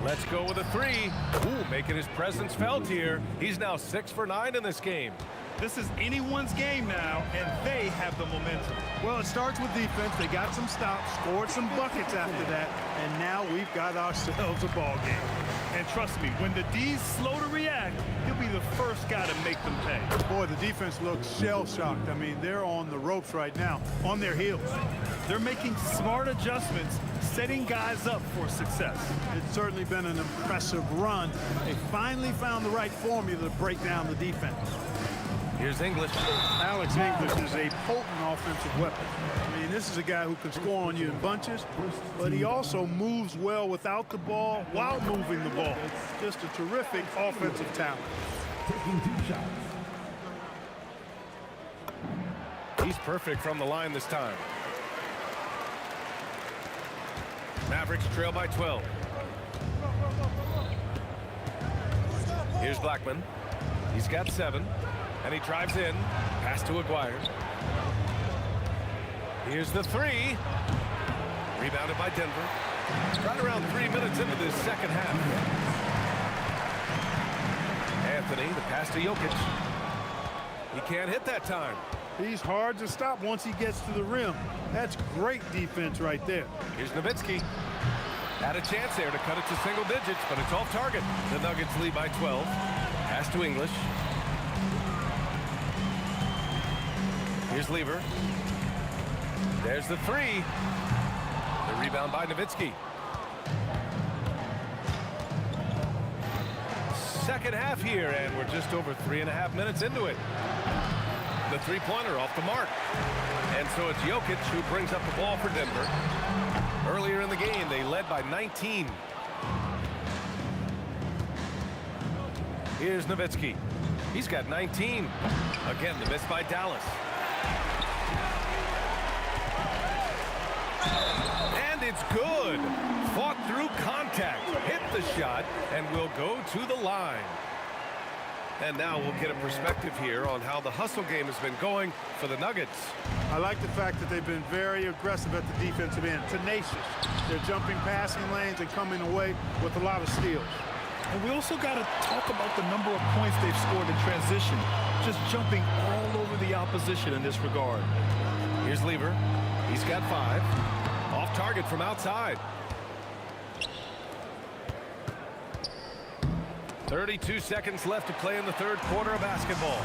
Let's go with a 3. Ooh, making his presence felt here. He's now 6 for 9 in this game. This is anyone's game now, and they have the momentum. Well, it starts with defense. They got some stops, scored some buckets after that, and now we've got ourselves a ball game. And trust me, when the D's slow to react, he'll be the first guy to make them pay. Boy, the defense looks shell-shocked. I mean, they're on the ropes right now, on their heels. They're making smart adjustments, setting guys up for success. It's certainly been an impressive run. They finally found the right formula to break down the defense. Here's English. Alex English is a potent offensive weapon. I mean, this is a guy who can score on you in bunches, but he also moves well without the ball while moving the ball. Just a terrific offensive talent. Taking 2 shots. He's perfect from the line this time. Mavericks trail by 12. Here's Blackman. He's got 7. And he drives in. Pass to Aguirre. Here's the 3. Rebounded by Denver. Right around 3 minutes into this second half. Anthony, the pass to Jokic. He can't hit that time. He's hard to stop once he gets to the rim. That's great defense right there. Here's Nowitzki. Had a chance there to cut it to single digits, but it's off target. The Nuggets lead by 12. Pass to English. Here's Lever. There's the 3. The rebound by Nowitzki. Second half here, and we're just over 3.5 minutes into it. The three-pointer off the mark. And so it's Jokic who brings up the ball for Denver. Earlier in the game, they led by 19. Here's Nowitzki. He's got 19. Again, the miss by Dallas. And it's good. Fought through contact, hit the shot, and will go to the line. And now we'll get a perspective here on how the hustle game has been going for the Nuggets. I like the fact that they've been very aggressive at the defensive end, tenacious. They're jumping passing lanes and coming away with a lot of steals. And we also got to talk about the number of points they've scored in transition, just jumping all over the opposition in this regard. Here's Lever. He's got 5. Off target from outside. 32 seconds left to play in the third quarter of basketball.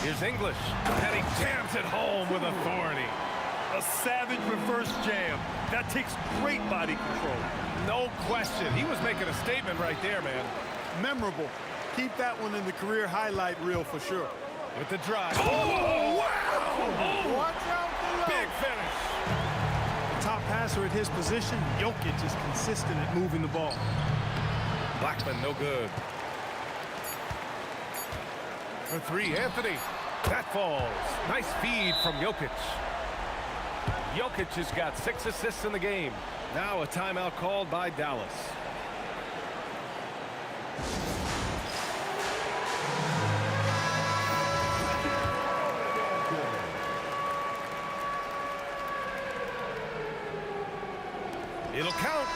Here's English, and he jams it home with authority. A savage reverse jam. That takes great body control. No question. He was making a statement right there, man. Memorable. Keep that one in the career highlight reel for sure. With the drive. Oh, wow! Oh, watch out below. Big finish. The top passer at his position, Jokic, is consistent at moving the ball. Blackman, no good. For 3, Anthony. That falls. Nice feed from Jokic. Jokic has got 6 assists in the game. Now a timeout called by Dallas. It'll count.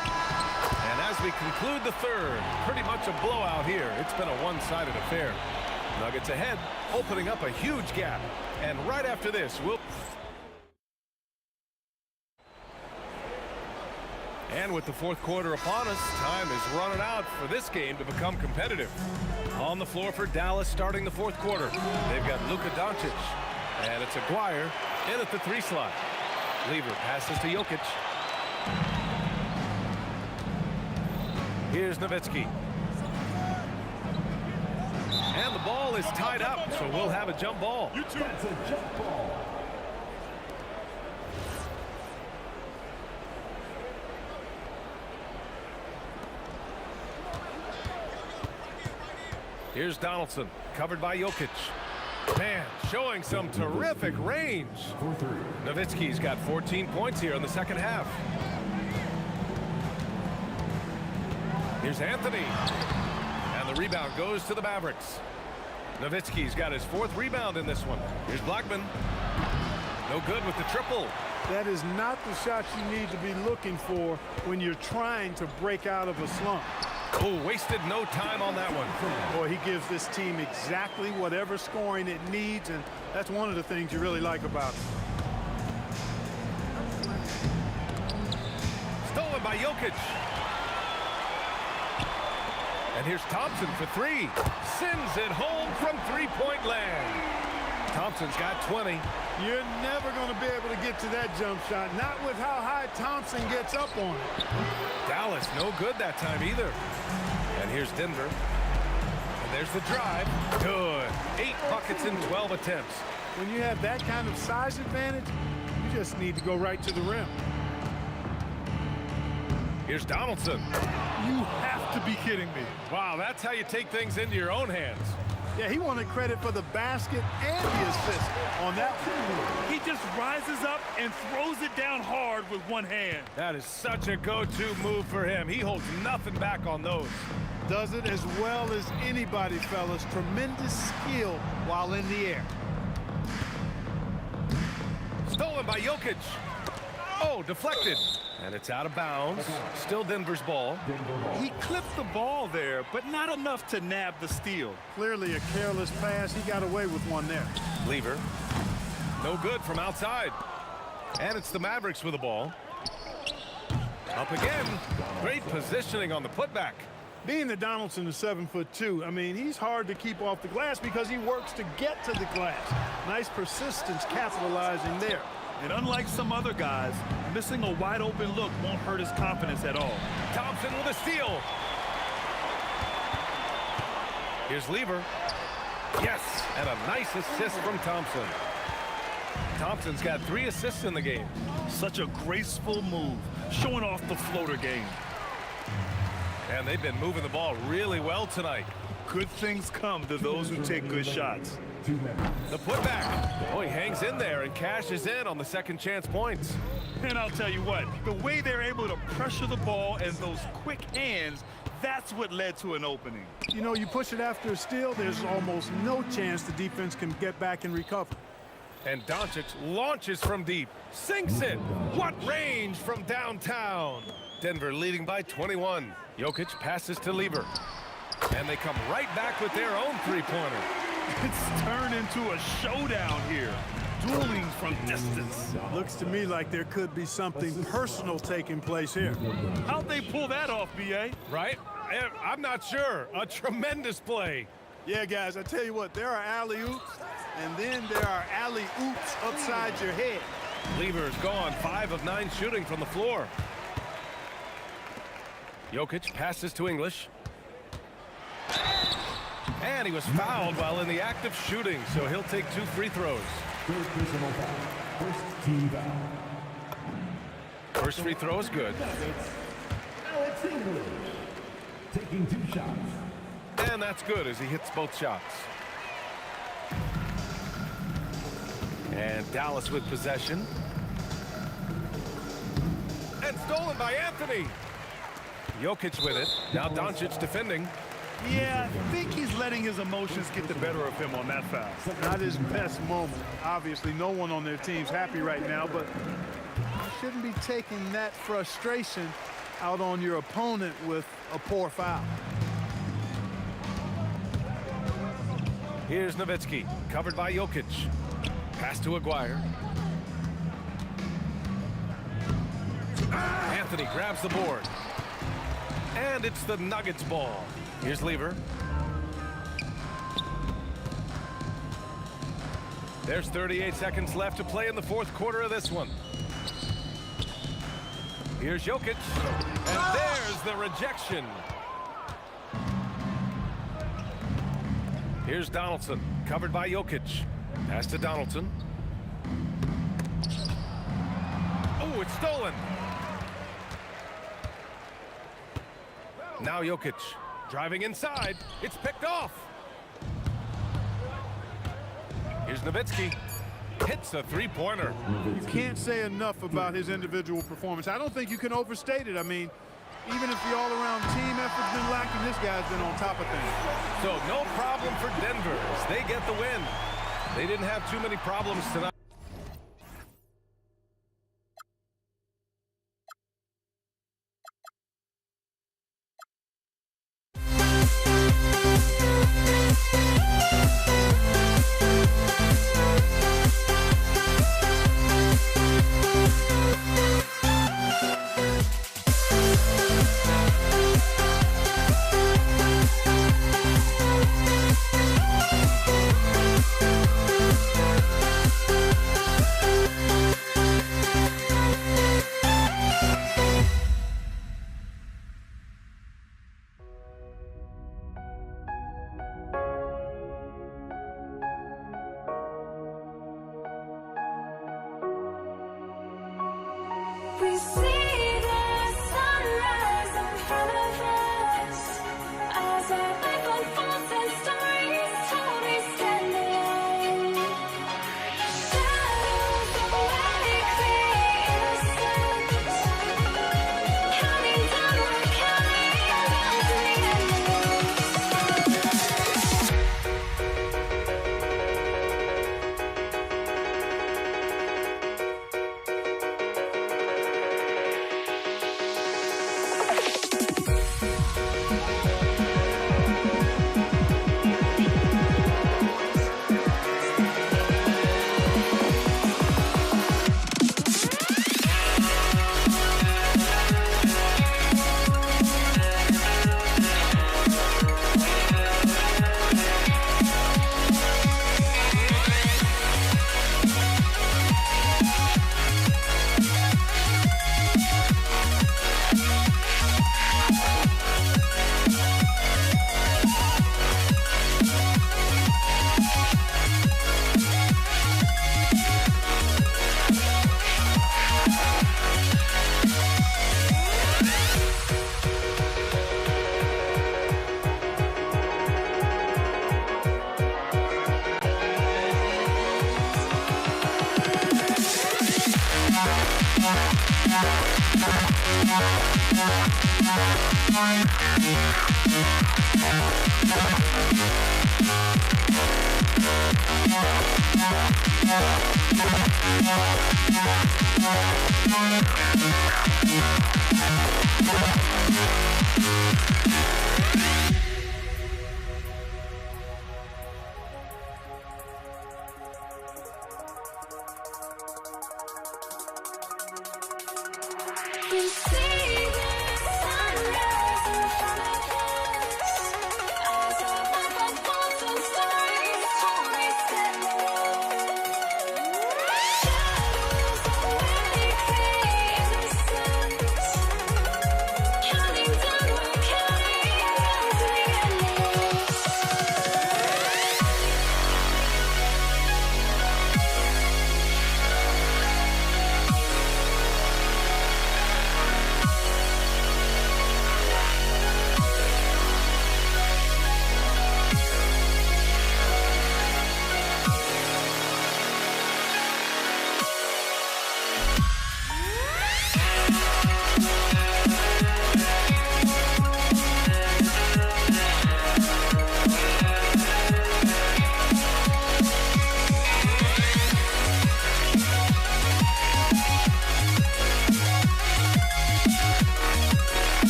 And as we conclude the third, pretty much a blowout here. It's been a one-sided affair. Nuggets ahead, opening up a huge gap. And right after this, we'll... And with the fourth quarter upon us, time is running out for this game to become competitive. On the floor for Dallas starting the fourth quarter. They've got Luka Doncic. And it's Aguirre in at the 3 slot. Lever passes to Jokic. Here's Nowitzki. And the ball is tied up, so we'll have a jump ball. That's a jump ball. Here's Donaldson, covered by Jokic. Man, showing some terrific range. Nowitzki's got 14 points here in the second half. Here's Anthony. And the rebound goes to the Mavericks. Nowitzki's got his 4th rebound in this one. Here's Blackman. No good with the triple. That is not the shot you need to be looking for when you're trying to break out of a slump. Oh, wasted no time on that one. Boy, he gives this team exactly whatever scoring it needs, and that's one of the things you really like about him. Stolen by Jokic. And here's Thompson for three. Sends it home from three-point land. Thompson's got 20. You're never going to be able to get to that jump shot, not with how high Thompson gets up on it. Dallas no good that time either. And here's Denver. And there's the drive. Good. 8 buckets in 12 attempts. When you have that kind of size advantage, you just need to go right to the rim. Here's Donaldson. You have to be kidding me. Wow, that's how you take things into your own hands. Yeah, he wanted credit for the basket and the assist on that one. He just rises up and throws it down hard with one hand. That is such a go-to move for him. He holds nothing back on those. Does it as well as anybody, fellas. Tremendous skill while in the air. Stolen by Jokic. Oh, deflected. And it's out of bounds. Still Denver's ball. He clipped the ball there, but not enough to nab the steal. Clearly a careless pass. He got away with one there. Lever. No good from outside. And it's the Mavericks with the ball. Up again. Great positioning on the putback. Being that Donaldson is 7'2", I mean, he's hard to keep off the glass because he works to get to the glass. Nice persistence capitalizing there. And unlike some other guys, missing a wide open look won't hurt his confidence at all. Thompson with a steal. Here's Lever. Yes, and a nice assist from Thompson. Thompson's got 3 assists in the game. Such a graceful move, showing off the floater game. And they've been moving the ball really well tonight. Good things come to those who take good shots. The putback. Oh, he hangs in there and cashes in on the second chance points. And I'll tell you what, the way they're able to pressure the ball and those quick hands, that's what led to an opening. You know, you push it after a steal, there's almost no chance the defense can get back and recover. And Doncic launches from deep. Sinks it. What range from downtown. Denver leading by 21. Jokic passes to Lever. And they come right back with their own three-pointer. It's turned into a showdown here. Dueling from distance. Looks to me like there could be something personal taking place here. How'd they pull that off, B.A.? Right? I'm not sure. A tremendous play. Yeah, guys, I tell you what, there are alley-oops, and then there are alley-oops upside your head. Lever's gone 5 of 9 shooting from the floor. Jokic passes to English. And he was fouled while in the act of shooting, so he'll take 2 free throws. First team foul. First free throw is good. Alex English taking 2 shots. And that's good as he hits both shots. And Dallas with possession. And stolen by Anthony. Jokic with it. Now Doncic defending. Yeah, I think he's letting his emotions get the better of him on that foul. Not his best moment. Obviously, no one on their team's happy right now, but you shouldn't be taking that frustration out on your opponent with a poor foul. Here's Nowitzki, covered by Jokic. Pass to Aguirre. Anthony grabs the board. And it's the Nuggets ball. Here's Lever. There's 38 seconds left to play in the fourth quarter of this one. Here's Jokic. And there's the rejection. Here's Donaldson, covered by Jokic. Pass to Donaldson. Oh, it's stolen. Now Jokic, driving inside. It's picked off. Here's Nowitzki. Hits a three-pointer. You can't say enough about his individual performance. I don't think you can overstate it. I mean, even if the all-around team effort's been lacking, this guy's been on top of things. So no problem for Denver as they get the win. They didn't have too many problems tonight.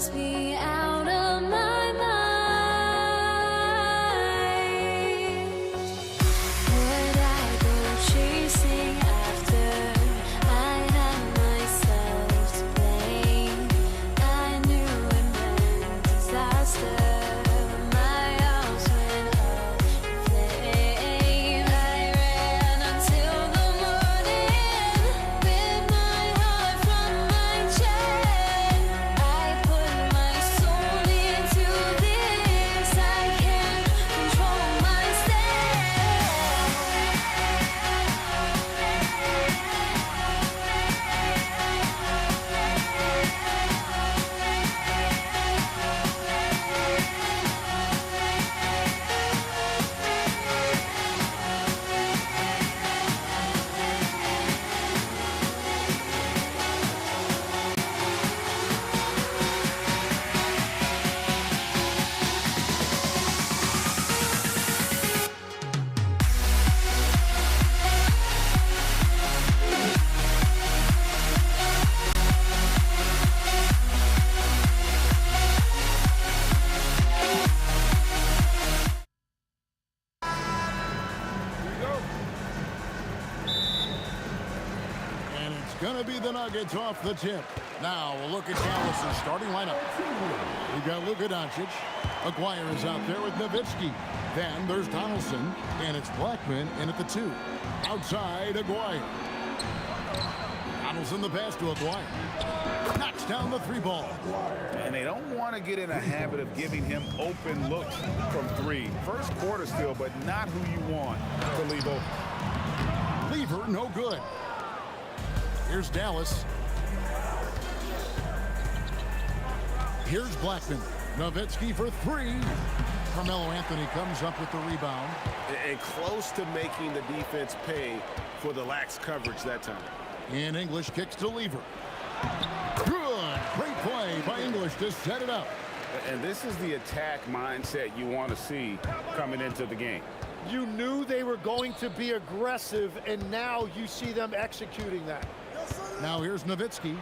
must be out of my mind. Would I go chasing after? I had myself to blame. I knew it meant disaster. My house went up in flames. I ran until the morning with my heart from my chest. I put my soul into this. I can't control And it's going to be the Nuggets off the tip. Now we'll look at Dallas' starting lineup. We've got Luka Doncic. Aguirre is out there with Nowitzki. Then there's Donaldson, and it's Blackman in at the 2. Outside, Aguirre. Donaldson the pass to Aguirre. Knocks down the 3 ball. And they don't want to get in a habit of giving him open looks from 3. First quarter still, but not who you want to leave open. Lever, no good. Here's Dallas. Here's Blackman. Nowitzki for 3. Carmelo Anthony comes up with the rebound. And close to making the defense pay for the lax coverage that time. And English kicks to Lever. Good. Great play by English to set it up. And this is the attack mindset you want to see coming into the game. You knew they were going to be aggressive, and now you see them executing that. Now here's Nowitzki.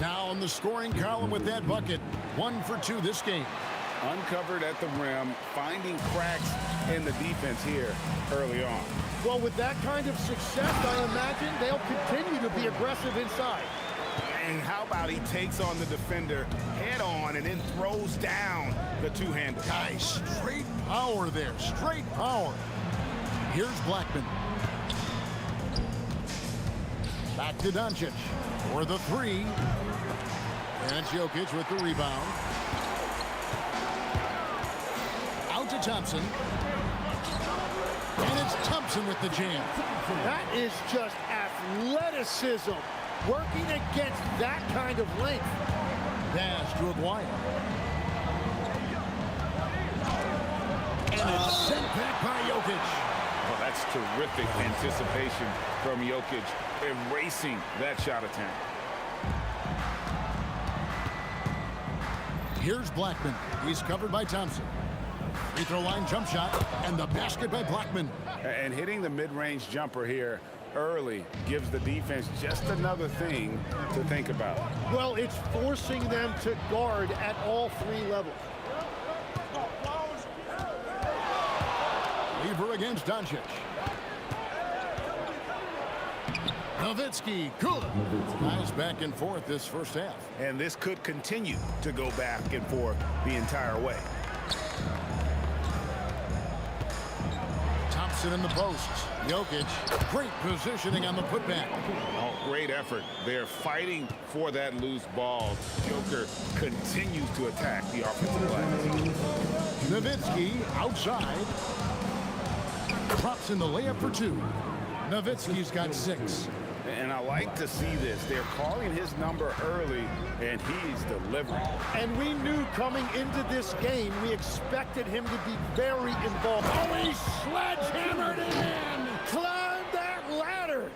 Now on the scoring column with that bucket. 1 for 2 this game. Uncovered at the rim, finding cracks in the defense here early on. Well, with that kind of success, I imagine they'll continue to be aggressive inside. And how about he takes on the defender head on and then throws down the two-hander. Guys, straight power there. Straight power. Here's Blackman. Back to Doncic for the 3. And it's Jokic with the rebound. Out to Thompson. And it's Thompson with the jam. That is just athleticism. Working against that kind of length. Pass to Aguirre. And it's sent back by Jokic. Well, that's terrific anticipation from Jokic, erasing that shot attempt. Here's Blackman. He's covered by Thompson. Free throw line jump shot, and the basket by Blackman. And hitting the mid-range jumper here early gives the defense just another thing to think about. Well, it's forcing them to guard at all 3 levels. Lever against Doncic. Nowitzki, good. Guys back and forth this first half. And this could continue to go back and forth the entire way. Thompson in the post. Jokic, great positioning on the putback. Oh, great effort. They're fighting for that loose ball. Joker continues to attack the offensive glass. Nowitzki outside. Drops in the layup for 2. Nowitzki's got 6. And I like to see this. They're calling his number early, and he's delivering. And we knew coming into this game, we expected him to be very involved. Oh, he sledgehammered it in! Climb that ladder!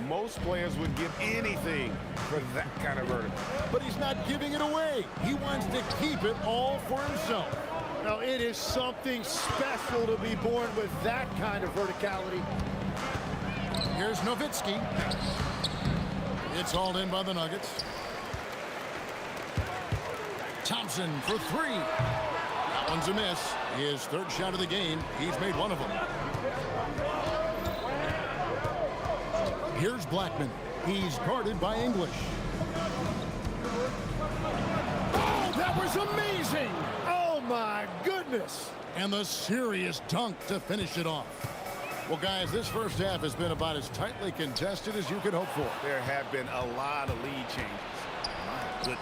Most players would give anything for that kind of vertical. But he's not giving it away. He wants to keep it all for himself. Now, it is something special to be born with that kind of verticality. Here's Nowitzki. It's hauled in by the Nuggets. Thompson for three. That one's a miss. His third shot of the game. He's made one of them. Here's Blackman. He's guarded by English. Oh, that was amazing! Oh, my goodness! And the serious dunk to finish it off. Well, guys, this first half has been about as tightly contested as you could hope for. There have been a lot of lead changes. My goodness.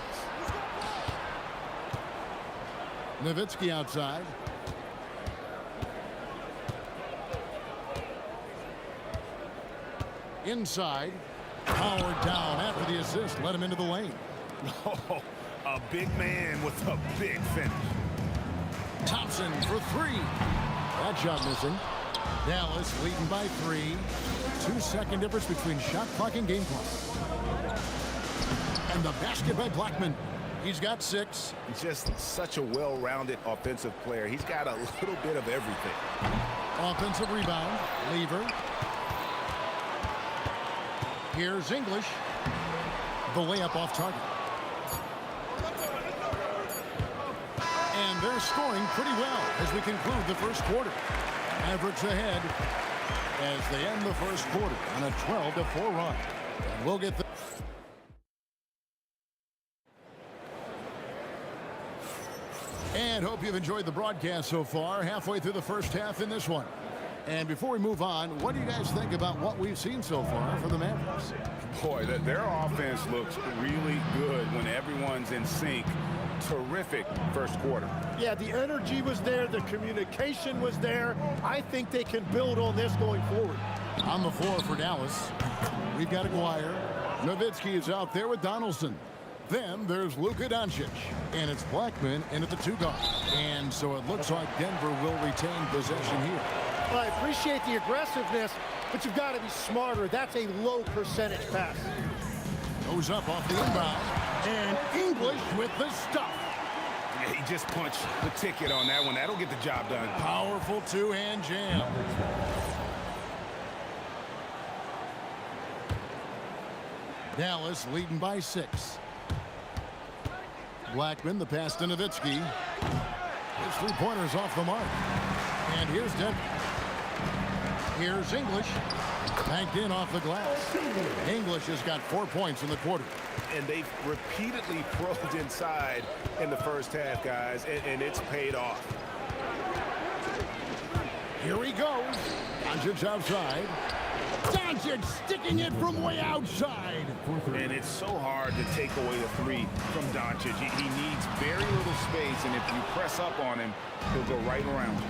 Nowitzki outside. Inside. Powered down after the assist. Let him into the lane. Oh, a big man with a big finish. Thompson for three. That shot missing. Dallas leading by 3. 2-second difference between shot clock and game clock. And the basket by Blackman. He's got 6. Just such a well-rounded offensive player. He's got a little bit of everything. Offensive rebound. Lever. Here's English. The layup off target. And they're scoring pretty well as we conclude the first quarter. Mavericks ahead as they end the first quarter on a 12-4 run. And we'll get the... And hope you've enjoyed the broadcast so far. Halfway through the first half in this one. And before we move on, what do you guys think about what we've seen so far for the Mavericks? Boy, their offense looks really good when everyone's in sync. Terrific first quarter. Yeah, the energy was there. The communication was there. I think they can build on this going forward. On the floor for Dallas, we've got Aguirre. Nowitzki is out there with Donaldson. Then there's Luka Doncic. And it's Blackman in at the 2 guard. And so it looks like Denver will retain possession here. Well, I appreciate the aggressiveness, but you've got to be smarter. That's a low percentage pass. Goes up off the inbound. And English with the stuff. Yeah, he just punched the ticket on that one. That'll get the job done. Powerful two-hand jam. Dallas leading by 6. Blackman, the pass to Nowitzki. His 3-pointers off the mark. And here's Denver. Here's English. Banked in off the glass. English has got 4 points in the quarter. And they've repeatedly probed inside in the first half, guys, and it's paid off. Here he goes. Doncic outside. Doncic sticking it from way outside. And it's so hard to take away a 3 from Doncic. He needs very little space, and if you press up on him, he'll go right around you.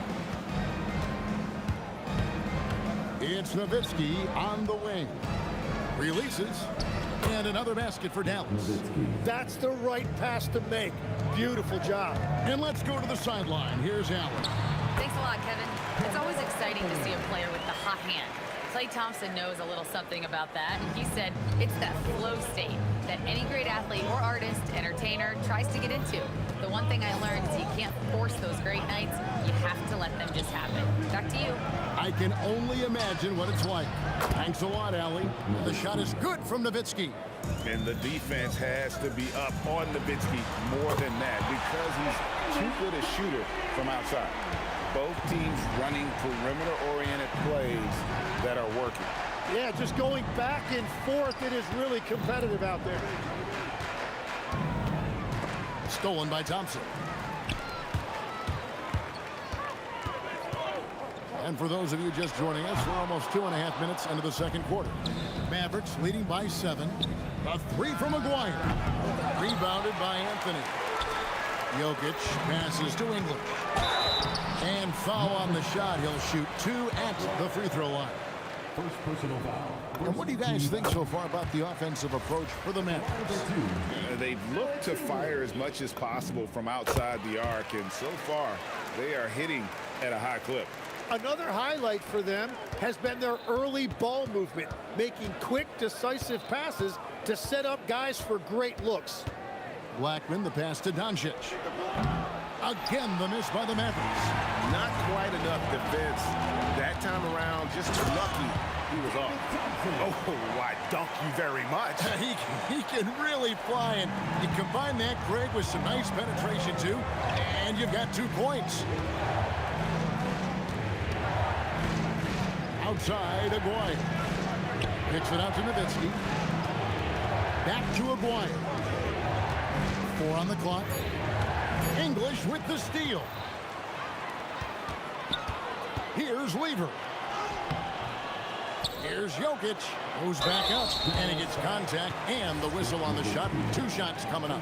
It's Nowitzki on the wing. Releases. And another basket for Dallas. That's the right pass to make. Beautiful job. And let's go to the sideline. Here's Allen. Thanks a lot, Kevin. It's always exciting to see a player with the hot hand. Klay Thompson knows a little something about that, and he said it's that flow state that any great athlete or artist, entertainer, tries to get into. The one thing I learned is you can't force those great nights. You have to let them just happen. Back to you. I can only imagine what it's like. Thanks a lot, Allie. The shot is good from Nowitzki. And the defense has to be up on Nowitzki more than that because he's too good a shooter from outside. Both teams running perimeter-oriented plays that are working. Yeah, just going back and forth. It is really competitive out there. Stolen by Thompson. And for those of you just joining us, we're almost 2.5 minutes into the second quarter. Mavericks leading by 7. A 3 from Aguirre. Rebounded by Anthony. Jokic passes to England. And foul on the shot. He'll shoot 2 at the free throw line. First personal foul. And what do you guys think so far about the offensive approach for the Mavericks? They've looked to fire as much as possible from outside the arc, and so far they are hitting at a high clip. Another highlight for them has been their early ball movement, making quick, decisive passes to set up guys for great looks. Blackman, the pass to Doncic. Again, the miss by the Mavericks. Not quite enough defense. That time around, just lucky he was off. Oh, why, dunk you very much. He can really fly, and you combine that, Greg, with some nice penetration, too, and you've got 2 points. Outside, Aguirre. Kicks it out to Nowitzki. Back to Aguirre. 4 on the clock. English with the steal. Here's Lever. Here's Jokic. Goes back up, and he gets contact and the whistle on the shot. 2 shots coming up.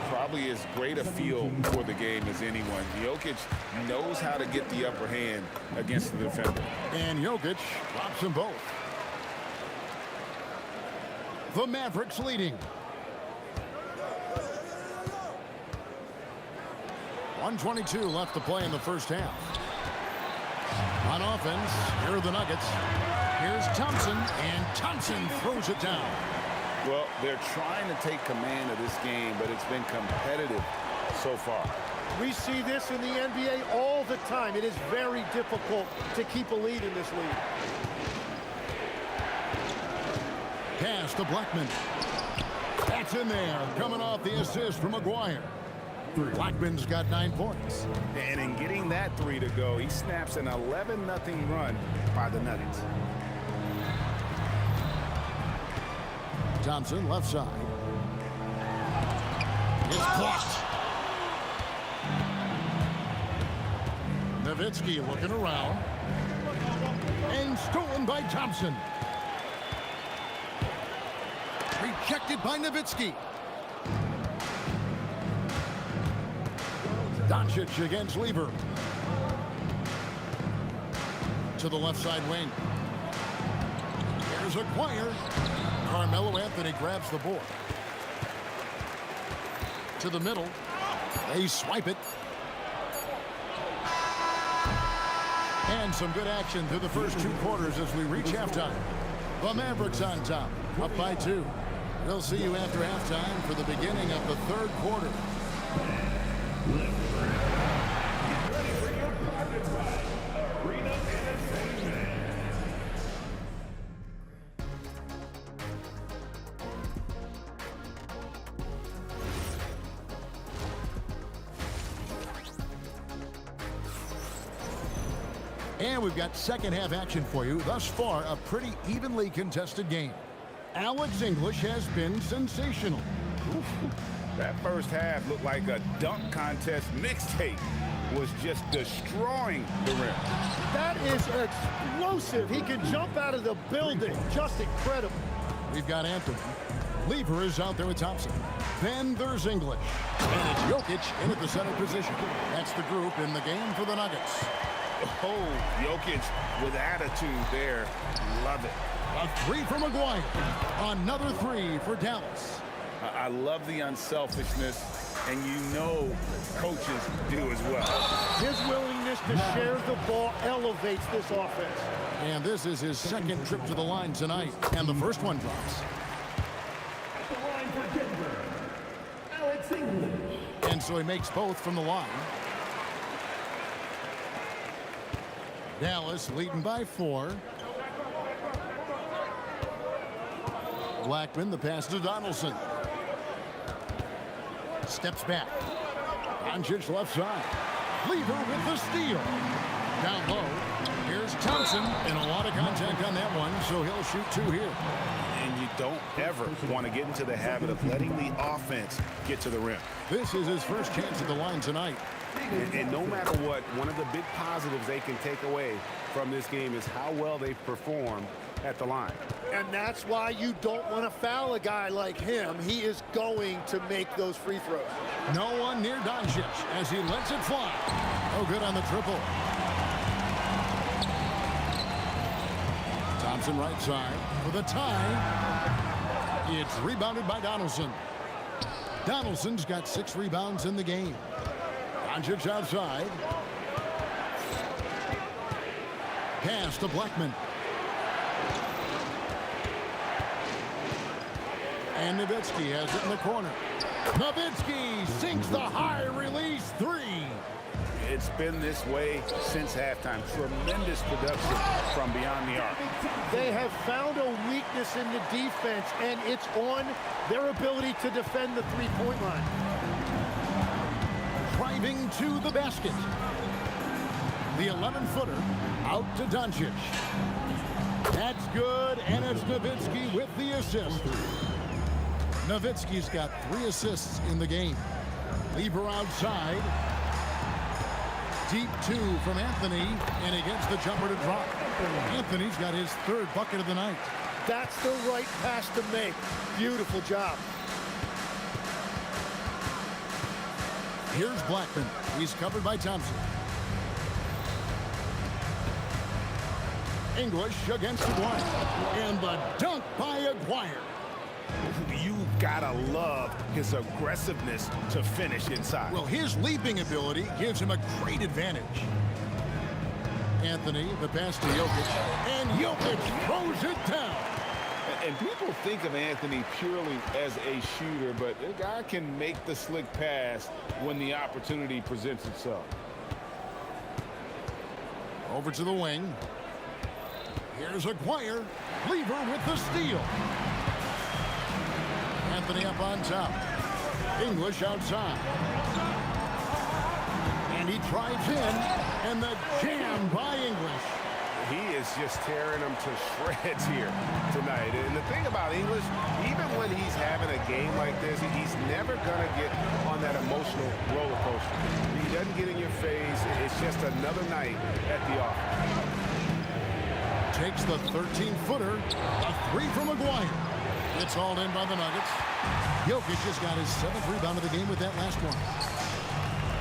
Probably as great a feel for the game as anyone. Jokic knows how to get the upper hand against the defender. And Jokic drops them both. The Mavericks leading. 1:22 left to play in the first half. On offense, here are the Nuggets. Here's Thompson, and Thompson throws it down. Well, they're trying to take command of this game, but it's been competitive so far. We see this in the NBA all the time. It is very difficult to keep a lead in this league. Pass to Blackman. That's in there, coming off the assist from Aguirre. Blackman's got 9 points. And in getting that 3 to go, he snaps an 11-0 run by the Nuggets. Thompson, left side. It's blocked. Nowitzki looking around. And stolen by Thompson. Rejected by Nowitzki. Doncic against Lever. To the left side wing. Here's Aguirre. Carmelo Anthony grabs the board. To the middle. They swipe it. And some good action through the first 2 quarters as we reach halftime. The Mavericks on top, up by 2. We'll see you after halftime for the beginning of the 3rd quarter. And we've got second half action for you. Thus far, a pretty evenly contested game. Alex English has been sensational. That first half looked like a dunk contest mixtape. Was just destroying the rim. That is explosive. He can jump out of the building. Just incredible. We've got Anthony. Lever is out there with Thompson. Then there's English. And it's Jokic in at the center position. That's the group in the game for the Nuggets. Oh, Jokic with attitude there. Love it. A 3 from Aguirre. Another 3 for Dallas. I love the unselfishness, and you know coaches do as well. His willingness to share the ball elevates this offense. And this is his second trip to the line tonight. And the first one drops. At the line for Denver, Alex English. And so he makes both from the line. Dallas leading by 4. Blackman, the pass to Donaldson. Steps back. Doncic left side. Lever with the steal. Down low. Here's Thompson. And a lot of contact on that one, so he'll shoot 2 here. And you don't ever want to get into the habit of letting the offense get to the rim. This is his first chance at the line tonight. And no matter what, one of the big positives they can take away from this game is how well they've performed at the line. And that's why you don't want to foul a guy like him. He is going to make those free throws. No one near Doncic as he lets it fly. Oh, good on the triple. Thompson right side for the tie. It's rebounded by Donaldson. Donaldson's got 6 rebounds in the game. Doncic outside. Pass to Blackman. And Nowitzki has it in the corner. Nowitzki sinks the high release 3. It's been this way since halftime. Tremendous production from beyond the arc. They have found a weakness in the defense, and it's on their ability to defend the three-point line. Driving to the basket. The 11-footer out to Doncic. That's good, and it's Nowitzki with the assist. Nowitzki's got 3 assists in the game. Lever outside. Deep 2 from Anthony, and he gets the jumper to drop. Anthony's got his 3rd bucket of the night. That's the right pass to make. Beautiful job. Here's Blackman. He's covered by Thompson. English against Aguirre. And the dunk by Aguirre. You've got to love his aggressiveness to finish inside. Well, his leaping ability gives him a great advantage. Anthony, the pass to Jokic. And Jokic throws it down. And people think of Anthony purely as a shooter, but a guy can make the slick pass when the opportunity presents itself. Over to the wing. Here's Aguirre. Lever with the steal. Anthony up on top. English outside. And he drives in. And the jam by English. He is just tearing them to shreds here tonight. And the thing about English, even when he's having a game like this, he's never going to get on that emotional roller coaster. He doesn't get in your face. It's just another night at the office. Takes the 13-footer. A 3 from Aguirre. It's hauled in by the Nuggets. Jokic just got his 7th rebound of the game with that last one.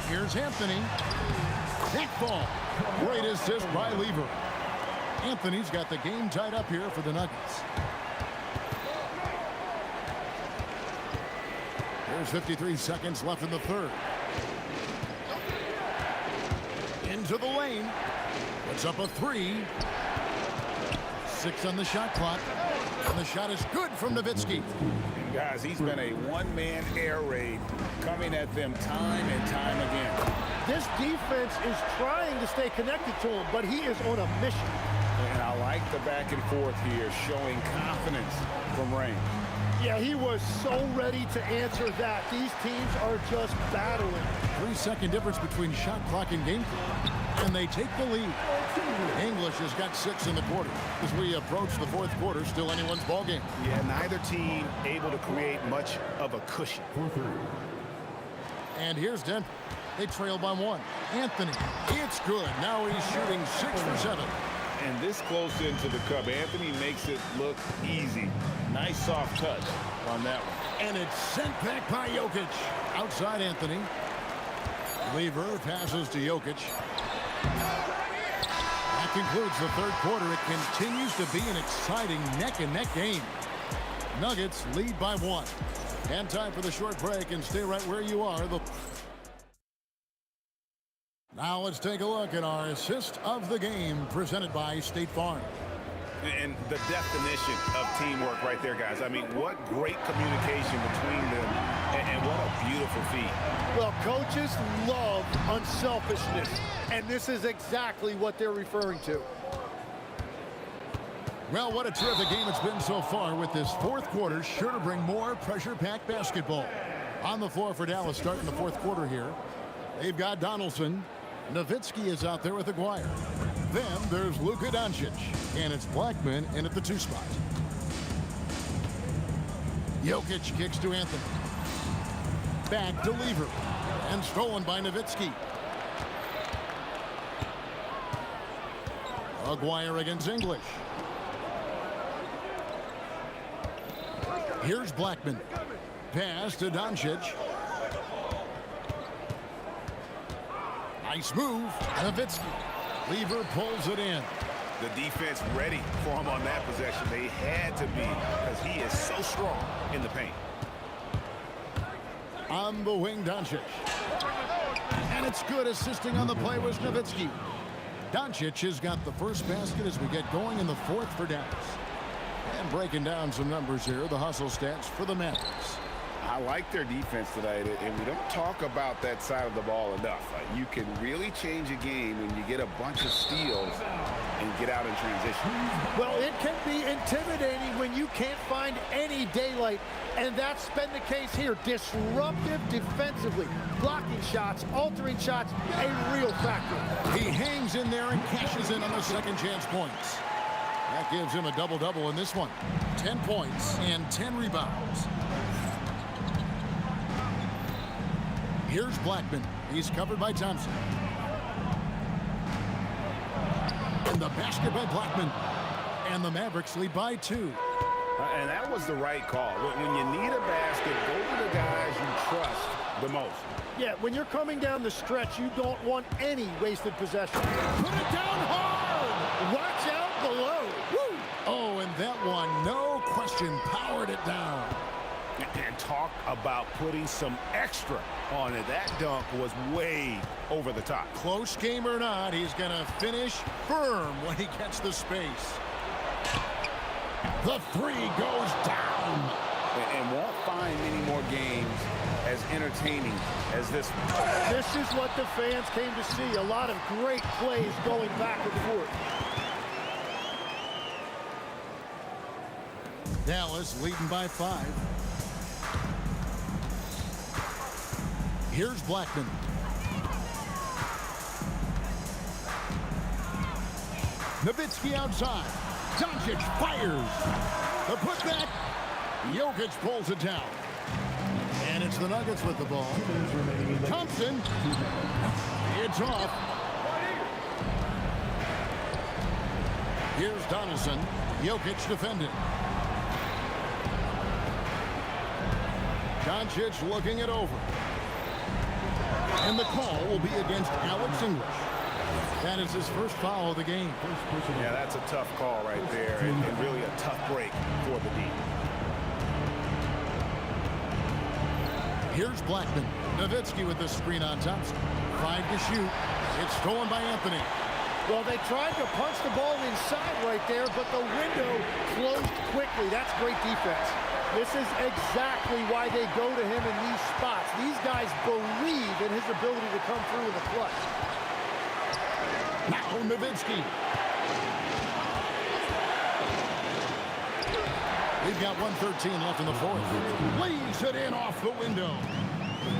Here's Anthony. That ball. Great assist by Lever. Anthony's got the game tied up here for the Nuggets. There's 53 seconds left in the 3rd. Into the lane. Puts up a 3. 6 on the shot clock. And the shot is good from Nowitzki. Guys, he's been a one-man air raid coming at them time and time again. This defense is trying to stay connected to him, but he is on a mission. And I like the back and forth here, showing confidence from range. Yeah, he was so ready to answer that. These teams are just battling. 3-second difference between shot clock and game clock. And they take the lead. English has got 6 in the quarter. As we approach the 4th quarter, still anyone's ball game. Yeah, neither team able to create much of a cushion. And here's Denver. They trail by 1. Anthony, it's good. Now he's shooting 6 for 7. And this close into the cup, Anthony makes it look easy. Nice soft touch on that one. And it's sent back by Jokic. Outside Anthony. Lever passes to Jokic. That concludes the 3rd quarter. It continues to be an exciting neck-and-neck game. Nuggets lead by 1. And time for the short break, and stay right where you are. Now let's take a look at our assist of the game presented by State Farm. And the definition of teamwork right there, guys. I mean, what great communication between them, and what a beautiful feat. Well, coaches love unselfishness, and this is exactly what they're referring to. Well, what a terrific game it's been so far, with this 4th quarter sure to bring more pressure-packed basketball. On the floor for Dallas starting the 4th quarter here. They've got Donaldson. Nowitzki is out there with Aguirre. Then there's Luka Doncic, and it's Blackman in at the 2 spot. Jokic kicks to Anthony. Back to Lever, and stolen by Nowitzki. Aguirre against English. Here's Blackman. Pass to Doncic. Nice move. Nowitzki. Lever pulls it in. The defense ready for him on that possession. They had to be, because he is so strong in the paint. On the wing, Doncic. And it's good. Assisting on the play was Nowitzki. Doncic has got the first basket as we get going in the 4th for Dallas. And breaking down some numbers here, the hustle stats for the Mavericks. I like their defense tonight, and we don't talk about that side of the ball enough. You can really change a game when you get a bunch of steals and get out in transition. Well, it can be intimidating when you can't find any daylight, and that's been the case here. Disruptive defensively, blocking shots, altering shots, a real factor. He hangs in there and cashes in on the second chance points. That gives him a double-double in this one. 10 points and 10 rebounds. Here's Blackman. He's covered by Thompson. And the basket by Blackman. And the Mavericks lead by 2. And that was the right call. When you need a basket, go to the guys you trust the most. Yeah, when you're coming down the stretch, you don't want any wasted possession. Put it down hard! Watch out below. Woo! Oh, and that one, no question, powered it down. And talk about putting some extra on it. That dunk was way over the top. Close game or not, he's going to finish firm when he gets the space. The three goes down. And won't find many more games as entertaining as this one. This is what the fans came to see. A lot of great plays going back and forth. Dallas leading by 5. Here's Blackman. Nowitzki outside. Doncic fires. The putback. Jokic pulls it down. And it's the Nuggets with the ball. Thompson. It's off. Here's Donaldson. Jokic defending. Doncic looking it over. And the call will be against Alex English. That is his first foul of the game. Yeah, that's a tough call right there, and really a tough break for the D. Here's Blackman. Nowitzki with the screen on Thompson. 5 to shoot. It's stolen by Anthony. Well, they tried to punch the ball inside right there, but the window closed quickly. That's great defense. This is exactly why they go to him in these spots. These guys believe in his ability to come through in the clutch. Now Nowitzki. We've got 1:13 left in the fourth. Leads it in off the window.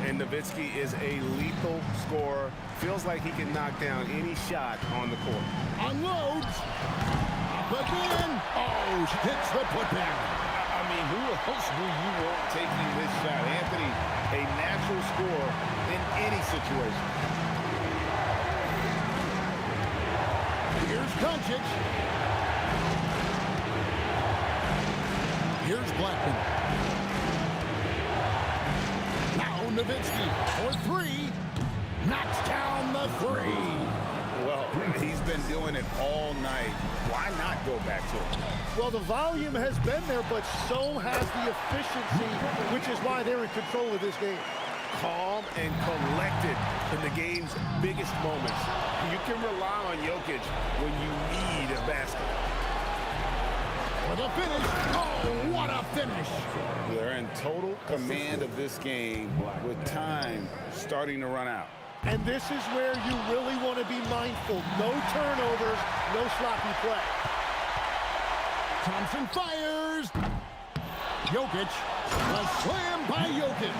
And Nowitzki is a lethal scorer. Feels like he can knock down any shot on the court. Unloads. But then, oh, hits the putback. I mean, who else do you want taking this shot? Anthony, a natural scorer in any situation. Here's Doncic. Here's Blackman. Now Nowitzki for 3. Knocks down the 3. Well, he's been doing it all night. Why not go back to it? Well, the volume has been there, but so has the efficiency, which is why they're in control of this game. Calm and collected in the game's biggest moments. You can rely on Jokic when you need a basket. For the finish. Oh, what a finish. They're in total command of this game with time starting to run out. And this is where you really want to be mindful. No turnovers, no sloppy play. Thompson fires. Jokic. A slam by Jokic.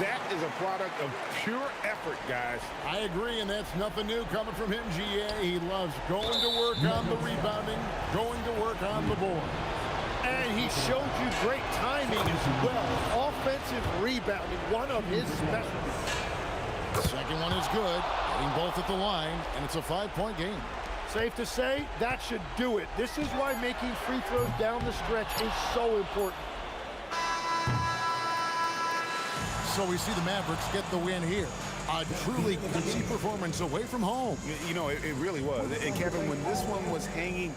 That is a product of pure effort, guys. I agree, and that's nothing new coming from him, GA. He loves going to work on the rebounding, going to work on the board. And he showed you great timing as well. Offensive rebounding, one of his specialties. The second one is good. Getting both at the line, and it's a 5-point game. Safe to say, that should do it. This is why making free throws down the stretch is so important. So we see the Mavericks get the win here. A truly gutsy performance away from home. You know, it really was. And Kevin, when this one was hanging